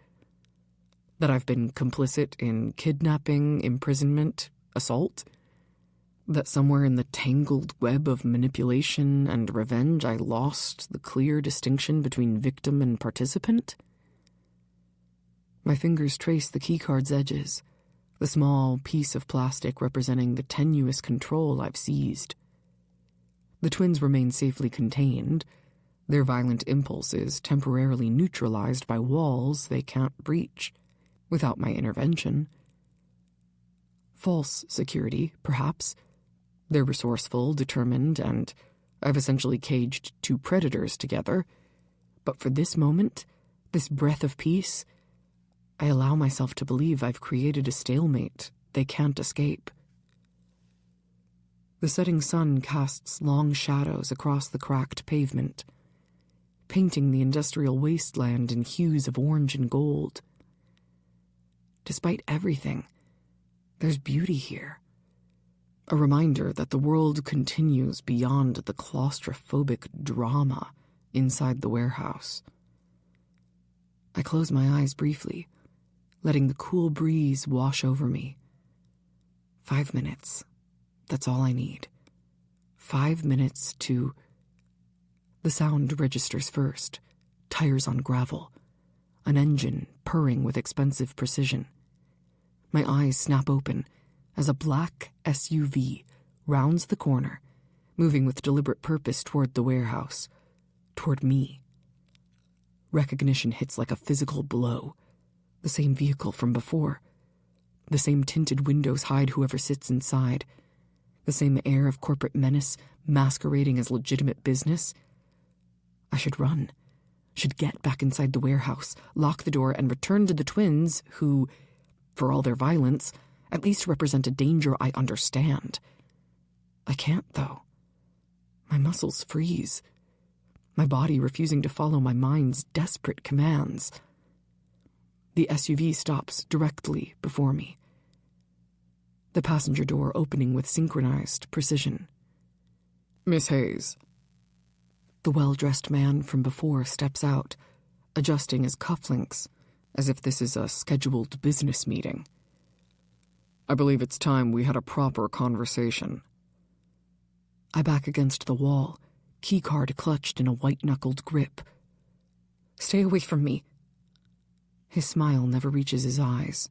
That I've been complicit in kidnapping, imprisonment, assault? That somewhere in the tangled web of manipulation and revenge I lost the clear distinction between victim and participant? My fingers trace the keycard's edges, the small piece of plastic representing the tenuous control I've seized. The twins remain safely contained, their violent impulses temporarily neutralized by walls they can't breach, without my intervention. False security, perhaps. They're resourceful, determined, and I've essentially caged two predators together. But for this moment, this breath of peace, I allow myself to believe I've created a stalemate they can't escape. The setting sun casts long shadows across the cracked pavement, painting the industrial wasteland in hues of orange and gold. Despite everything, there's beauty here. A reminder that the world continues beyond the claustrophobic drama inside the warehouse. I close my eyes briefly, letting the cool breeze wash over me. 5 minutes. That's all I need. 5 minutes to... The sound registers first. Tires on gravel. An engine purring with expensive precision. My eyes snap open as a black SUV rounds the corner, moving with deliberate purpose toward the warehouse, toward me. Recognition hits like a physical blow. The same vehicle from before. The same tinted windows hide whoever sits inside. The same air of corporate menace masquerading as legitimate business. I should run. Should get back inside the warehouse, lock the door, and return to the twins who, for all their violence, at least represent a danger I understand. I can't, though. My muscles freeze. My body refusing to follow my mind's desperate commands. The SUV stops directly before me. The passenger door opening with synchronized precision. Miss Hayes. The well-dressed man from before steps out, adjusting his cufflinks, as if this is a scheduled business meeting. I believe it's time we had a proper conversation. I back against the wall, keycard clutched in a white-knuckled grip. Stay away from me. His smile never reaches his eyes.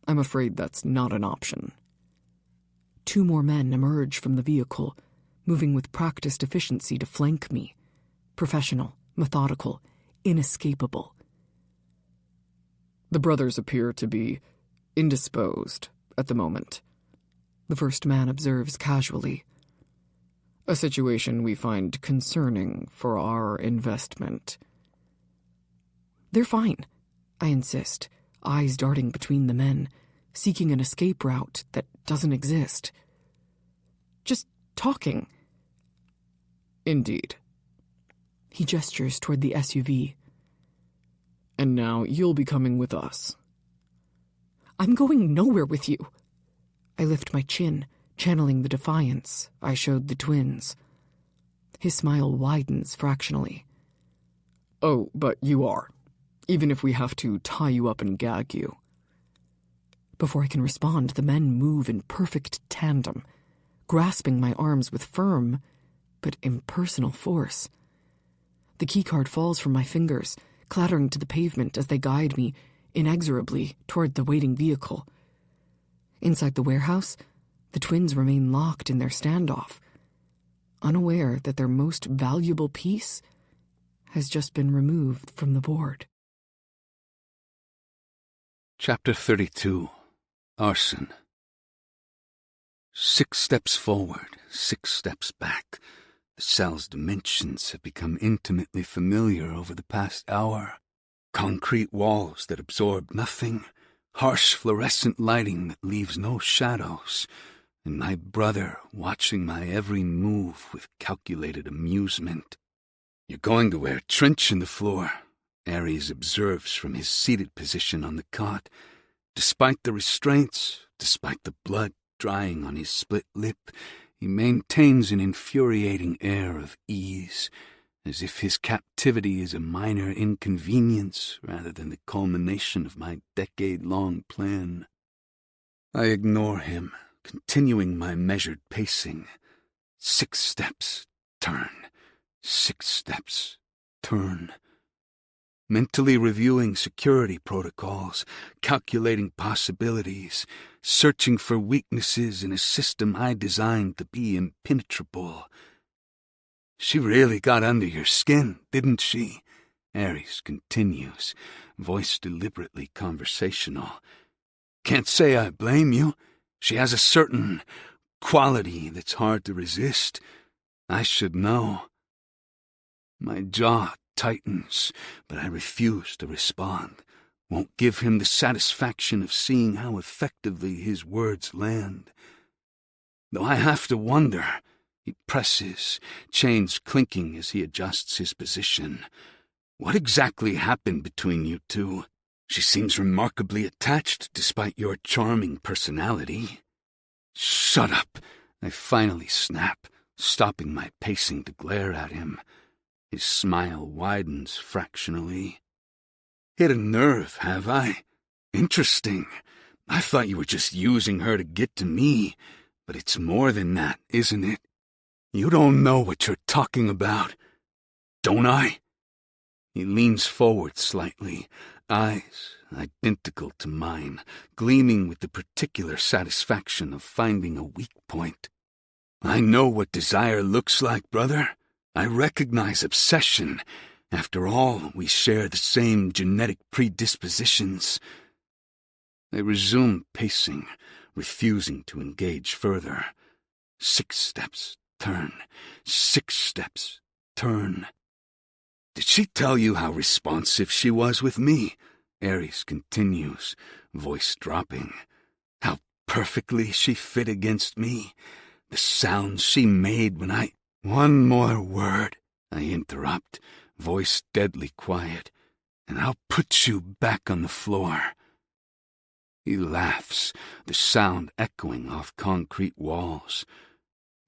I'm afraid that's not an option. 2 more men emerge from the vehicle, moving with practiced efficiency to flank me. Professional, methodical, inescapable. The brothers appear to be indisposed at the moment, the first man observes casually. A situation we find concerning for our investment. They're fine, I insist, eyes darting between the men, seeking an escape route that doesn't exist. Just talking. Indeed. He gestures toward the SUV. And now you'll be coming with us. I'm going nowhere with you. I lift my chin, channeling the defiance I showed the twins. His smile widens fractionally. Oh, but you are. Even if we have to tie you up and gag you. Before I can respond, the men move in perfect tandem, grasping my arms with firm but impersonal force. The keycard falls from my fingers, clattering to the pavement as they guide me inexorably toward the waiting vehicle. Inside the warehouse, the twins remain locked in their standoff, unaware that their most valuable piece has just been removed from the board. Chapter 32. Arson. 6 steps forward, 6 steps back. The cell's dimensions have become intimately familiar over the past hour. Concrete walls that absorb nothing, harsh fluorescent lighting that leaves no shadows, and my brother watching my every move with calculated amusement. "You're going to wear a trench in the floor," Ares observes from his seated position on the cot. Despite the restraints, despite the blood drying on his split lip, he maintains an infuriating air of ease, as if his captivity is a minor inconvenience rather than the culmination of my decade-long plan. I ignore him, continuing my measured pacing. 6 steps, turn. 6 steps, turn. Mentally reviewing security protocols, calculating possibilities, searching for weaknesses in a system I designed to be impenetrable. "She really got under your skin, didn't she?" Ares continues, voice deliberately conversational. "Can't say I blame you. She has a certain quality that's hard to resist. I should know." My jaw tightens, but I refuse to respond. Won't give him the satisfaction of seeing how effectively his words land. Though I have to wonder, he presses, chains clinking as he adjusts his position. "What exactly happened between you two? She seems remarkably attached despite your charming personality." "Shut up," I finally snap, stopping my pacing to glare at him. His smile widens fractionally. "Hit a nerve, have I? Interesting. I thought you were just using her to get to me, but it's more than that, isn't it? You don't know what you're talking about. Don't I?" He leans forward slightly, eyes identical to mine, gleaming with the particular satisfaction of finding a weak point. "I know what desire looks like, brother. I recognize obsession. After all, we share the same genetic predispositions." I resume pacing, refusing to engage further. 6 steps, turn. 6 steps, turn. "Did she tell you how responsive she was with me?" Ares continues, voice dropping. "How perfectly she fit against me. The sounds she made when I—" "One more word," I interrupt, voice deadly quiet, "and I'll put you back on the floor." He laughs, the sound echoing off concrete walls.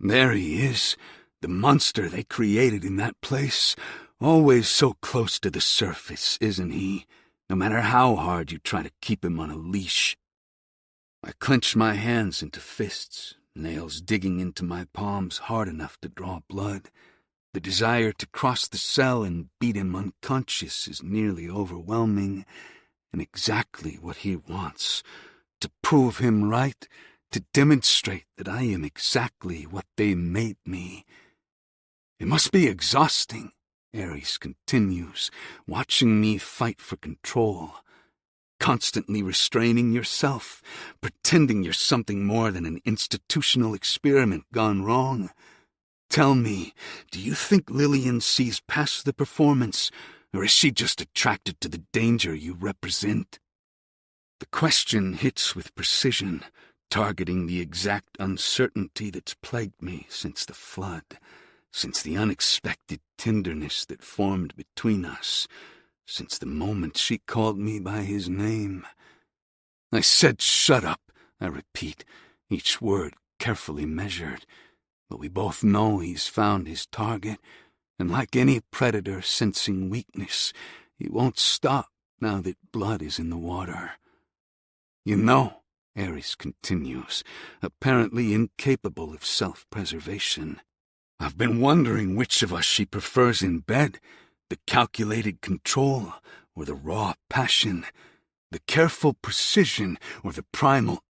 "There he is, the monster they created in that place. Always so close to the surface, isn't he? No matter how hard you try to keep him on a leash." I clench my hands into fists, nails digging into my palms hard enough to draw blood. The desire to cross the cell and beat him unconscious is nearly overwhelming, and exactly what he wants. To prove him right, to demonstrate that I am exactly what they made me. "It must be exhausting," Ares continues, watching me fight for control. Constantly restraining yourself, pretending you're something more than an institutional experiment gone wrong. Tell me, do you think Lillian sees past the performance, or is she just attracted to the danger you represent? The question hits with precision, targeting the exact uncertainty that's plagued me since the flood, since the unexpected tenderness that formed between us, since the moment she called me by his name. I said shut up, I repeat, each word carefully measured. But we both know he's found his target, and like any predator sensing weakness, he won't stop now that blood is in the water. "You know," Ares continues, apparently incapable of self-preservation, "I've been wondering which of us she prefers in bed, the calculated control or the raw passion. The careful precision or the primal.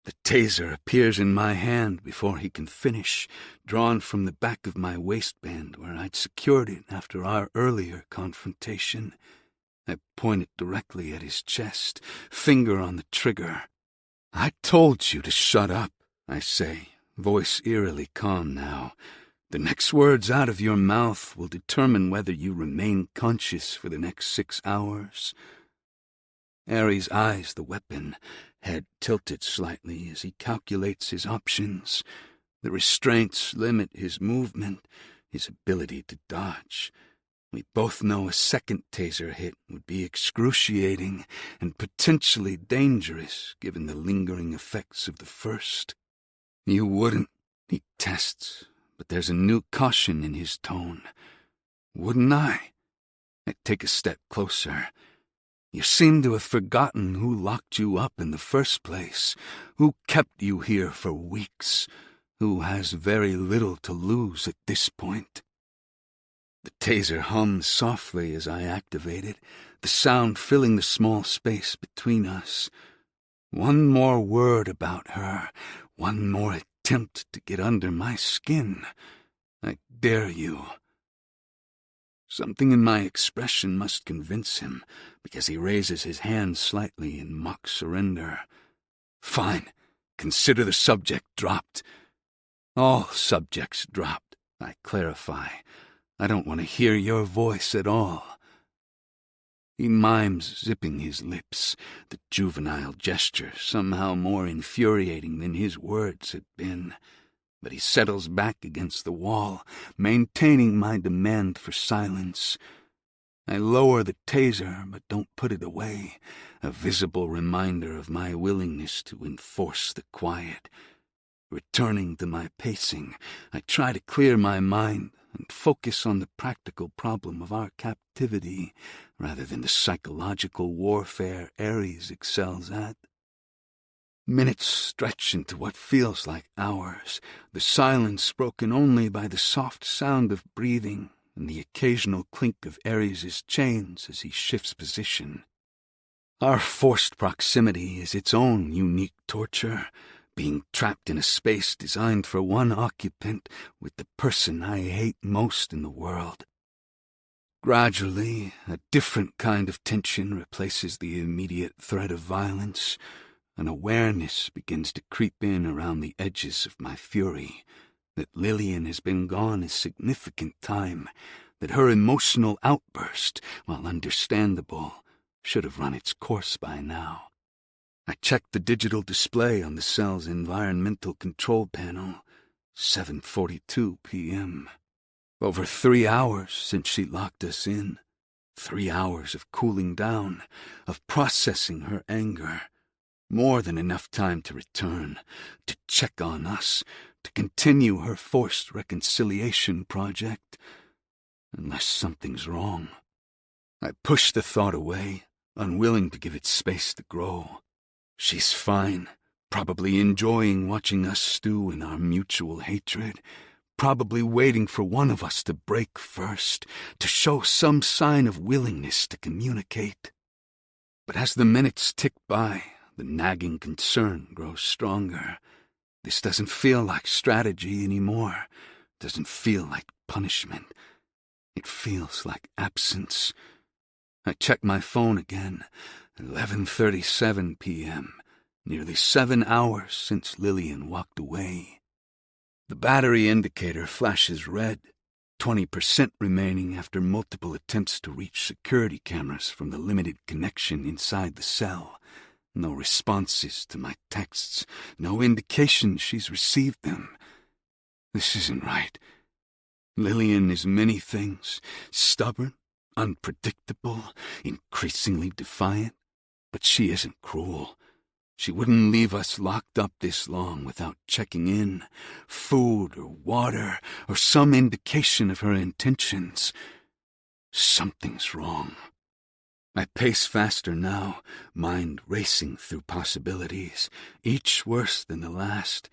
The taser appears in my hand before he can finish, drawn from the back of my waistband where I'd secured it after our earlier confrontation. I point it directly at his chest, finger on the trigger. "I told you to shut up," I say, voice eerily calm now. "The next words out of your mouth will determine whether you remain conscious for the next 6 hours." Aries eyes the weapon, head tilted slightly as he calculates his options. The restraints limit his movement, his ability to dodge. We both know a second taser hit would be excruciating and potentially dangerous given the lingering effects of the first. "You wouldn't," he tests, but there's a new caution in his tone. "Wouldn't I?" I take a step closer. "You seem to have forgotten who locked you up in the first place, who kept you here for weeks, who has very little to lose at this point." The taser hums softly as I activate it, the sound filling the small space between us. One more word about her, one more attempt to get under my skin. I dare you. Something in my expression must convince him, because he raises his hand slightly in mock surrender. "Fine. Consider the subject dropped." "All subjects dropped," I clarify. "I don't want to hear your voice at all." He mimes zipping his lips, the juvenile gesture somehow more infuriating than his words had been. But he settles back against the wall, maintaining my demand for silence. I lower the taser, but don't put it away, a visible reminder of my willingness to enforce the quiet. Returning to my pacing, I try to clear my mind and focus on the practical problem of our captivity, rather than the psychological warfare Ares excels at. Minutes stretch into what feels like hours, the silence broken only by the soft sound of breathing and the occasional clink of Ares' chains as he shifts position. Our forced proximity is its own unique torture, being trapped in a space designed for one occupant with the person I hate most in the world. Gradually, a different kind of tension replaces the immediate threat of violence. An awareness begins to creep in around the edges of my fury, that Lillian has been gone a significant time, that her emotional outburst, while understandable, should have run its course by now. I checked the digital display on the cell's environmental control panel. 7:42 p.m. Over 3 hours since she locked us in. 3 hours of cooling down, of processing her anger. More than enough time to return, to check on us, to continue her forced reconciliation project. Unless something's wrong. I push the thought away, unwilling to give it space to grow. She's fine, probably enjoying watching us stew in our mutual hatred, probably waiting for one of us to break first, to show some sign of willingness to communicate. But as the minutes tick by, the nagging concern grows stronger. This doesn't feel like strategy anymore. Doesn't feel like punishment. It feels like absence. I check my phone again. 11:37 p.m. Nearly 7 hours since Lillian walked away. The battery indicator flashes red. 20% remaining after multiple attempts to reach security cameras from the limited connection inside the cell. No responses to my texts, no indication she's received them. This isn't right. Lillian is many things, stubborn, unpredictable, increasingly defiant, but she isn't cruel. She wouldn't leave us locked up this long without checking in, food or water, or some indication of her intentions. Something's wrong. I pace faster now, mind racing through possibilities, each worse than the last.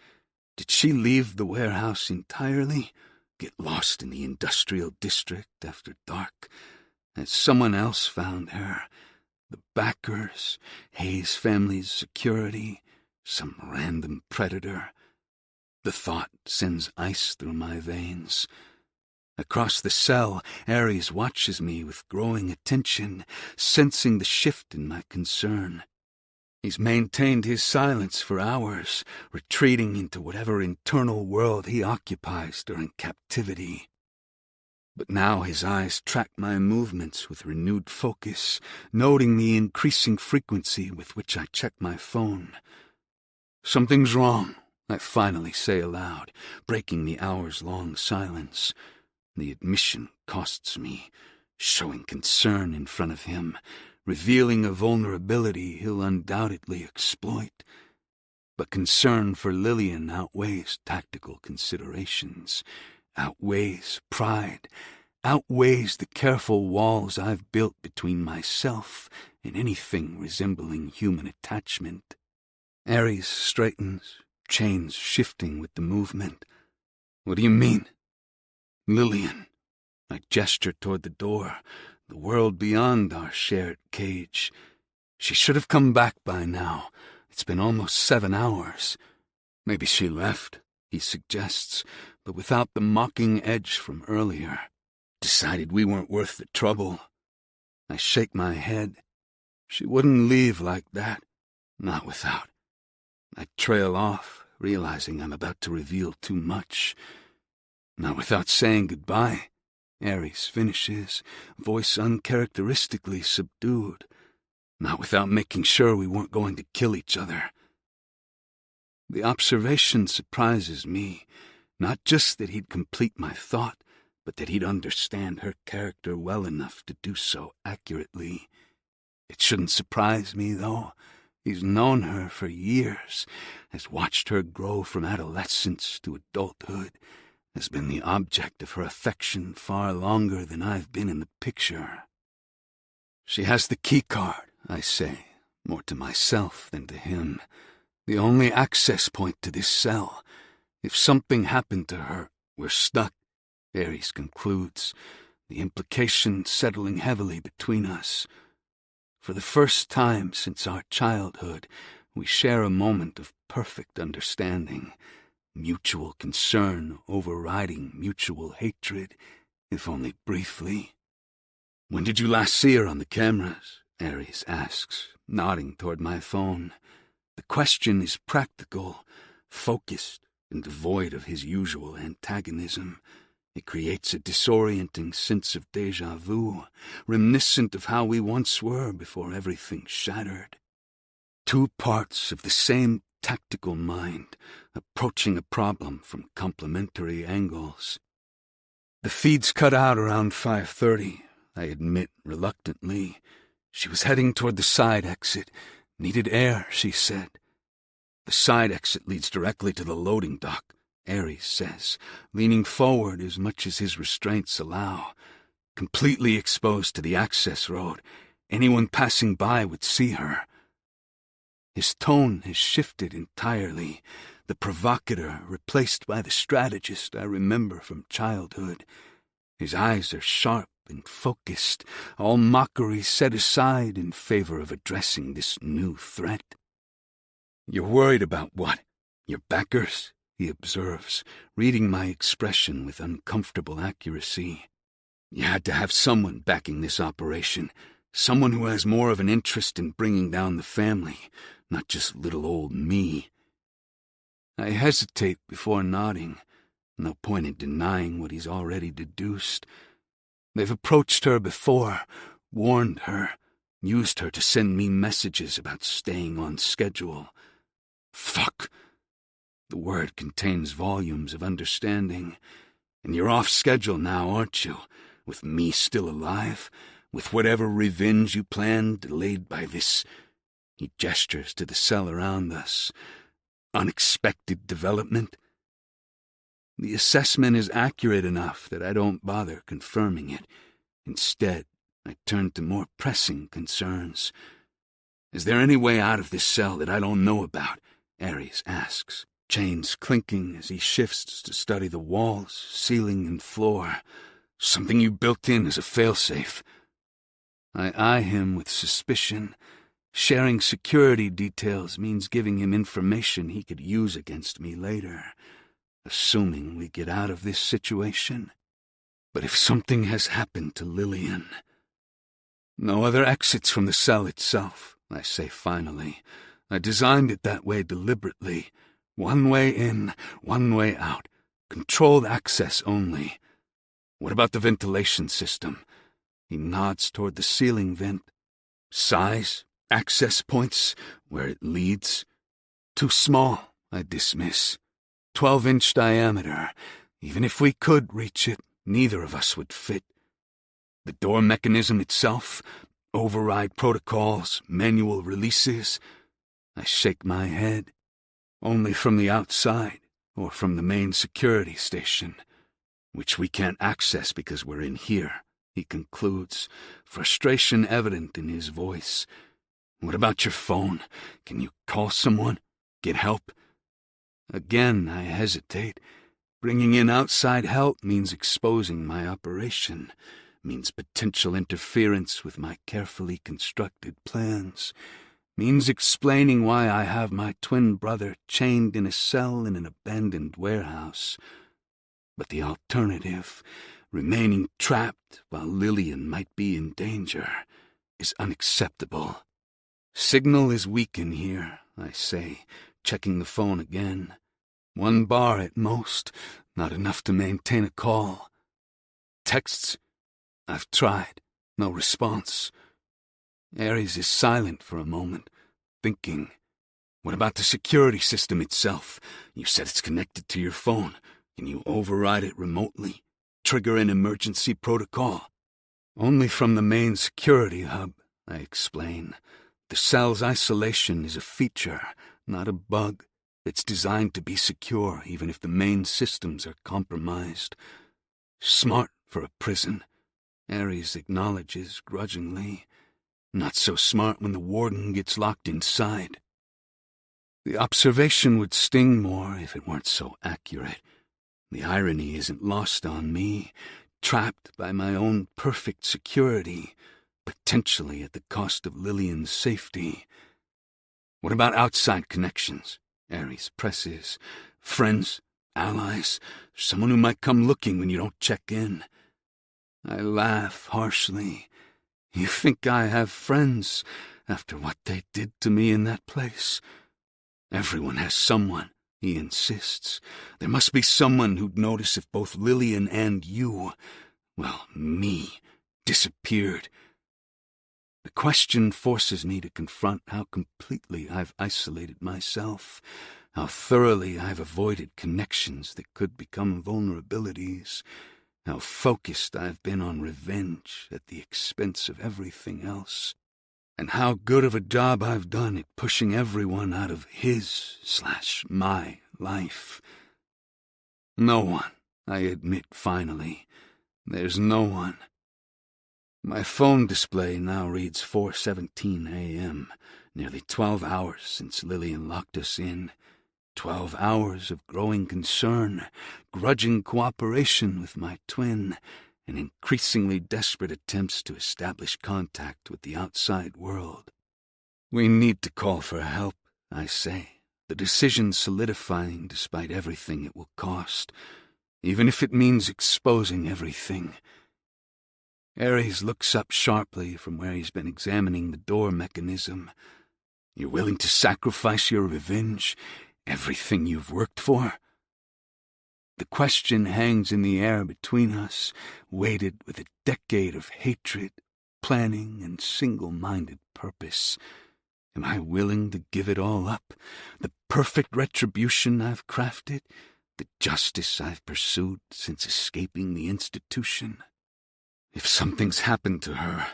Did she leave the warehouse entirely? Get lost in the industrial district after dark? Has someone else found her? The backers, Hayes family's security, some random predator. The thought sends ice through my veins. Across the cell, Ares watches me with growing attention, sensing the shift in my concern. He's maintained his silence for hours, retreating into whatever internal world he occupies during captivity. But now his eyes track my movements with renewed focus, noting the increasing frequency with which I check my phone. Something's wrong, I finally say aloud, breaking the hours-long silence. The admission costs me, showing concern in front of him, revealing a vulnerability he'll undoubtedly exploit. But concern for Lillian outweighs tactical considerations, outweighs pride, outweighs the careful walls I've built between myself and anything resembling human attachment. Ares straightens, chains shifting with the movement. What do you mean? Lillian. I gesture toward the door, the world beyond our shared cage. She should have come back by now. It's been almost 7 hours. Maybe she left, he suggests, but without the mocking edge from earlier. Decided we weren't worth the trouble. I shake my head. She wouldn't leave like that. Not without. I trail off, realizing I'm about to reveal too much. Not without saying goodbye, Ares finishes, voice uncharacteristically subdued. Not without making sure we weren't going to kill each other. The observation surprises me, not just that he'd complete my thought, but that he'd understand her character well enough to do so accurately. It shouldn't surprise me, though. He's known her for years, has watched her grow from adolescence to adulthood, has been the object of her affection far longer than I've been in the picture. She has the keycard, I say, more to myself than to him. The only access point to this cell. If something happened to her, we're stuck, Ares concludes, the implication settling heavily between us. For the first time since our childhood, we share a moment of perfect understanding, mutual concern overriding mutual hatred, if only briefly. When did you last see her on the cameras? Ares asks, nodding toward my phone. The question is practical, focused, and devoid of his usual antagonism. It creates a disorienting sense of déjà vu, reminiscent of how we once were before everything shattered. Two parts of the same tactical mind, approaching a problem from complementary angles. The feeds cut out around 5:30, I admit reluctantly. She was heading toward the side exit. Needed air, she said. The side exit leads directly to the loading dock, Ares says, leaning forward as much as his restraints allow. Completely exposed to the access road, anyone passing by would see her. His tone has shifted entirely, the provocateur replaced by the strategist I remember from childhood. His eyes are sharp and focused, all mockery set aside in favor of addressing this new threat. You're worried about what? Your backers? He observes, reading my expression with uncomfortable accuracy. You had to have someone backing this operation, someone who has more of an interest in bringing down the family, not just little old me. I hesitate before nodding, no point in denying what he's already deduced. They've approached her before, warned her, used her to send me messages about staying on schedule. Fuck. The word contains volumes of understanding. And you're off schedule now, aren't you? With me still alive? With whatever revenge you planned delayed by this... He gestures to the cell around us. Unexpected development? The assessment is accurate enough that I don't bother confirming it. Instead, I turn to more pressing concerns. Is there any way out of this cell that I don't know about? Ares asks, chains clinking as he shifts to study the walls, ceiling, and floor. Something you built in as a failsafe. I eye him with suspicion. Sharing security details means giving him information he could use against me later, assuming we get out of this situation. But if something has happened to Lillian... No other exits from the cell itself, I say finally. I designed it that way deliberately. One way in, one way out. Controlled access only. What about the ventilation system? He nods toward the ceiling vent. Size, access points, where it leads. Too small, I dismiss. 12-inch diameter. Even if we could reach it, neither of us would fit. The door mechanism itself, override protocols, manual releases. I shake my head. Only from the outside, or from the main security station, which we can't access because we're in here, he concludes, frustration evident in his voice. What about your phone? Can you call someone? Get help? Again, I hesitate. Bringing in outside help means exposing my operation, means potential interference with my carefully constructed plans, means explaining why I have my twin brother chained in a cell in an abandoned warehouse. But the alternative, remaining trapped while Lillian might be in danger, is unacceptable. Signal is weak in here, I say, checking the phone again. 1 bar at most, not enough to maintain a call. Texts? I've tried. No response. Ares is silent for a moment, thinking. What about the security system itself? You said it's connected to your phone. Can you override it remotely? Trigger an emergency protocol? Only from the main security hub, I explain. The cell's isolation is a feature, not a bug. It's designed to be secure even if the main systems are compromised. Smart for a prison, Ares acknowledges grudgingly. Not so smart when the warden gets locked inside. The observation would sting more if it weren't so accurate. The irony isn't lost on me, trapped by my own perfect security, potentially at the cost of Lillian's safety. What about outside connections? Ares presses. Friends, allies, someone who might come looking when you don't check in. I laugh harshly. You think I have friends after what they did to me in that place? Everyone has someone, he insists. There must be someone who'd notice if both Lillian and you, well, me, disappeared. The question forces me to confront how completely I've isolated myself, how thoroughly I've avoided connections that could become vulnerabilities, how focused I've been on revenge at the expense of everything else, and how good of a job I've done at pushing everyone out of his/my life. No one, I admit finally. There's no one. My phone display now reads 4:17 a.m., nearly 12 hours since Lillian locked us in. 12 hours of growing concern, grudging cooperation with my twin, and increasingly desperate attempts to establish contact with the outside world. We need to call for help, I say, the decision solidifying despite everything it will cost, even if it means exposing everything. Ares looks up sharply from where he's been examining the door mechanism. You're willing to sacrifice your revenge? Everything you've worked for? The question hangs in the air between us, weighted with a decade of hatred, planning, and single-minded purpose. Am I willing to give it all up? The perfect retribution I've crafted? The justice I've pursued since escaping the institution? If something's happened to her,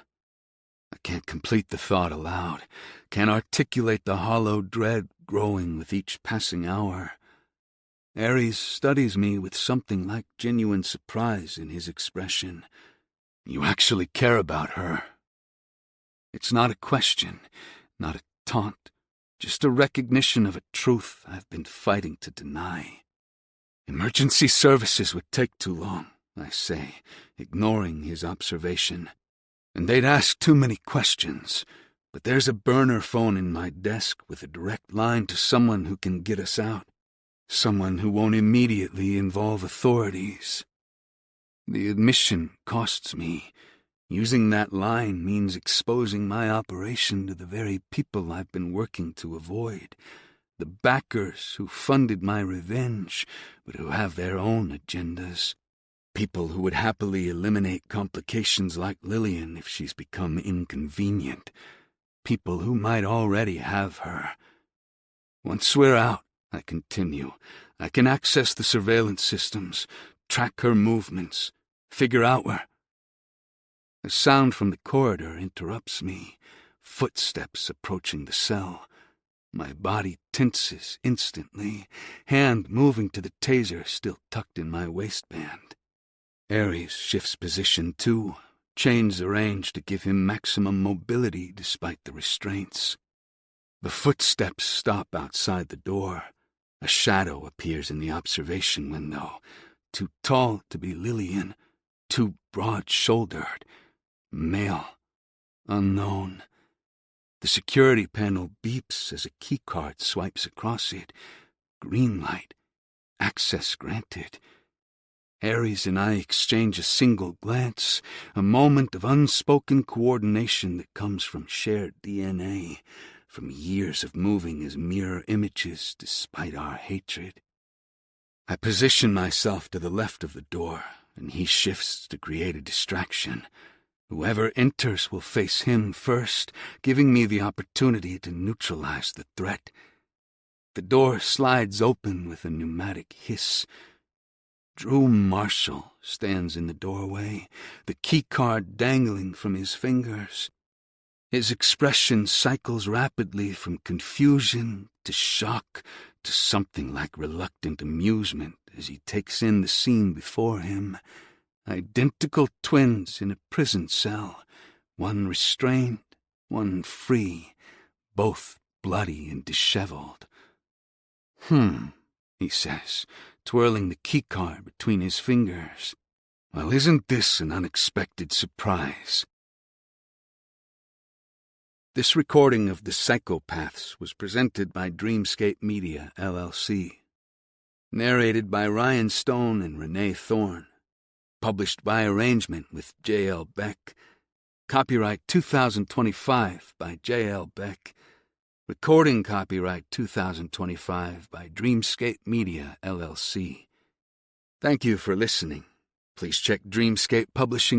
I can't complete the thought aloud, can't articulate the hollow dread growing with each passing hour. Ares studies me with something like genuine surprise in his expression. You actually care about her. It's not a question, not a taunt, just a recognition of a truth I've been fighting to deny. Emergency services would take too long, I say, ignoring his observation. And they'd ask too many questions. But there's a burner phone in my desk with a direct line to someone who can get us out. Someone who won't immediately involve authorities. The admission costs me. Using that line means exposing my operation to the very people I've been working to avoid. The backers who funded my revenge, but who have their own agendas. People who would happily eliminate complications like Lillian if she's become inconvenient. People who might already have her. Once we're out, I continue, I can access the surveillance systems, track her movements, figure out where... A sound from the corridor interrupts me, footsteps approaching the cell. My body tenses instantly, hand moving to the taser still tucked in my waistband. Ares shifts position too, chains arranged to give him maximum mobility despite the restraints. The footsteps stop outside the door. A shadow appears in the observation window, too tall to be Lillian, too broad-shouldered, male, unknown. The security panel beeps as a keycard swipes across it. Green light. Access granted. Ares and I exchange a single glance, a moment of unspoken coordination that comes from shared DNA, from years of moving as mirror images despite our hatred. I position myself to the left of the door, and he shifts to create a distraction. Whoever enters will face him first, giving me the opportunity to neutralize the threat. The door slides open with a pneumatic hiss. Drew Marshall stands in the doorway, the keycard dangling from his fingers. His expression cycles rapidly from confusion to shock to something like reluctant amusement as he takes in the scene before him. Identical twins in a prison cell, one restrained, one free, both bloody and disheveled. He says, twirling the keycard between his fingers. Well, isn't this an unexpected surprise? This recording of The Psychopaths was presented by Dreamscape Media, LLC. Narrated by Ryan Stone and Renee Thorne. Published by arrangement with J.L. Beck. Copyright 2025 by J.L. Beck. Recording copyright 2025 by Dreamscape Media, LLC. Thank you for listening. Please check Dreamscape Publishing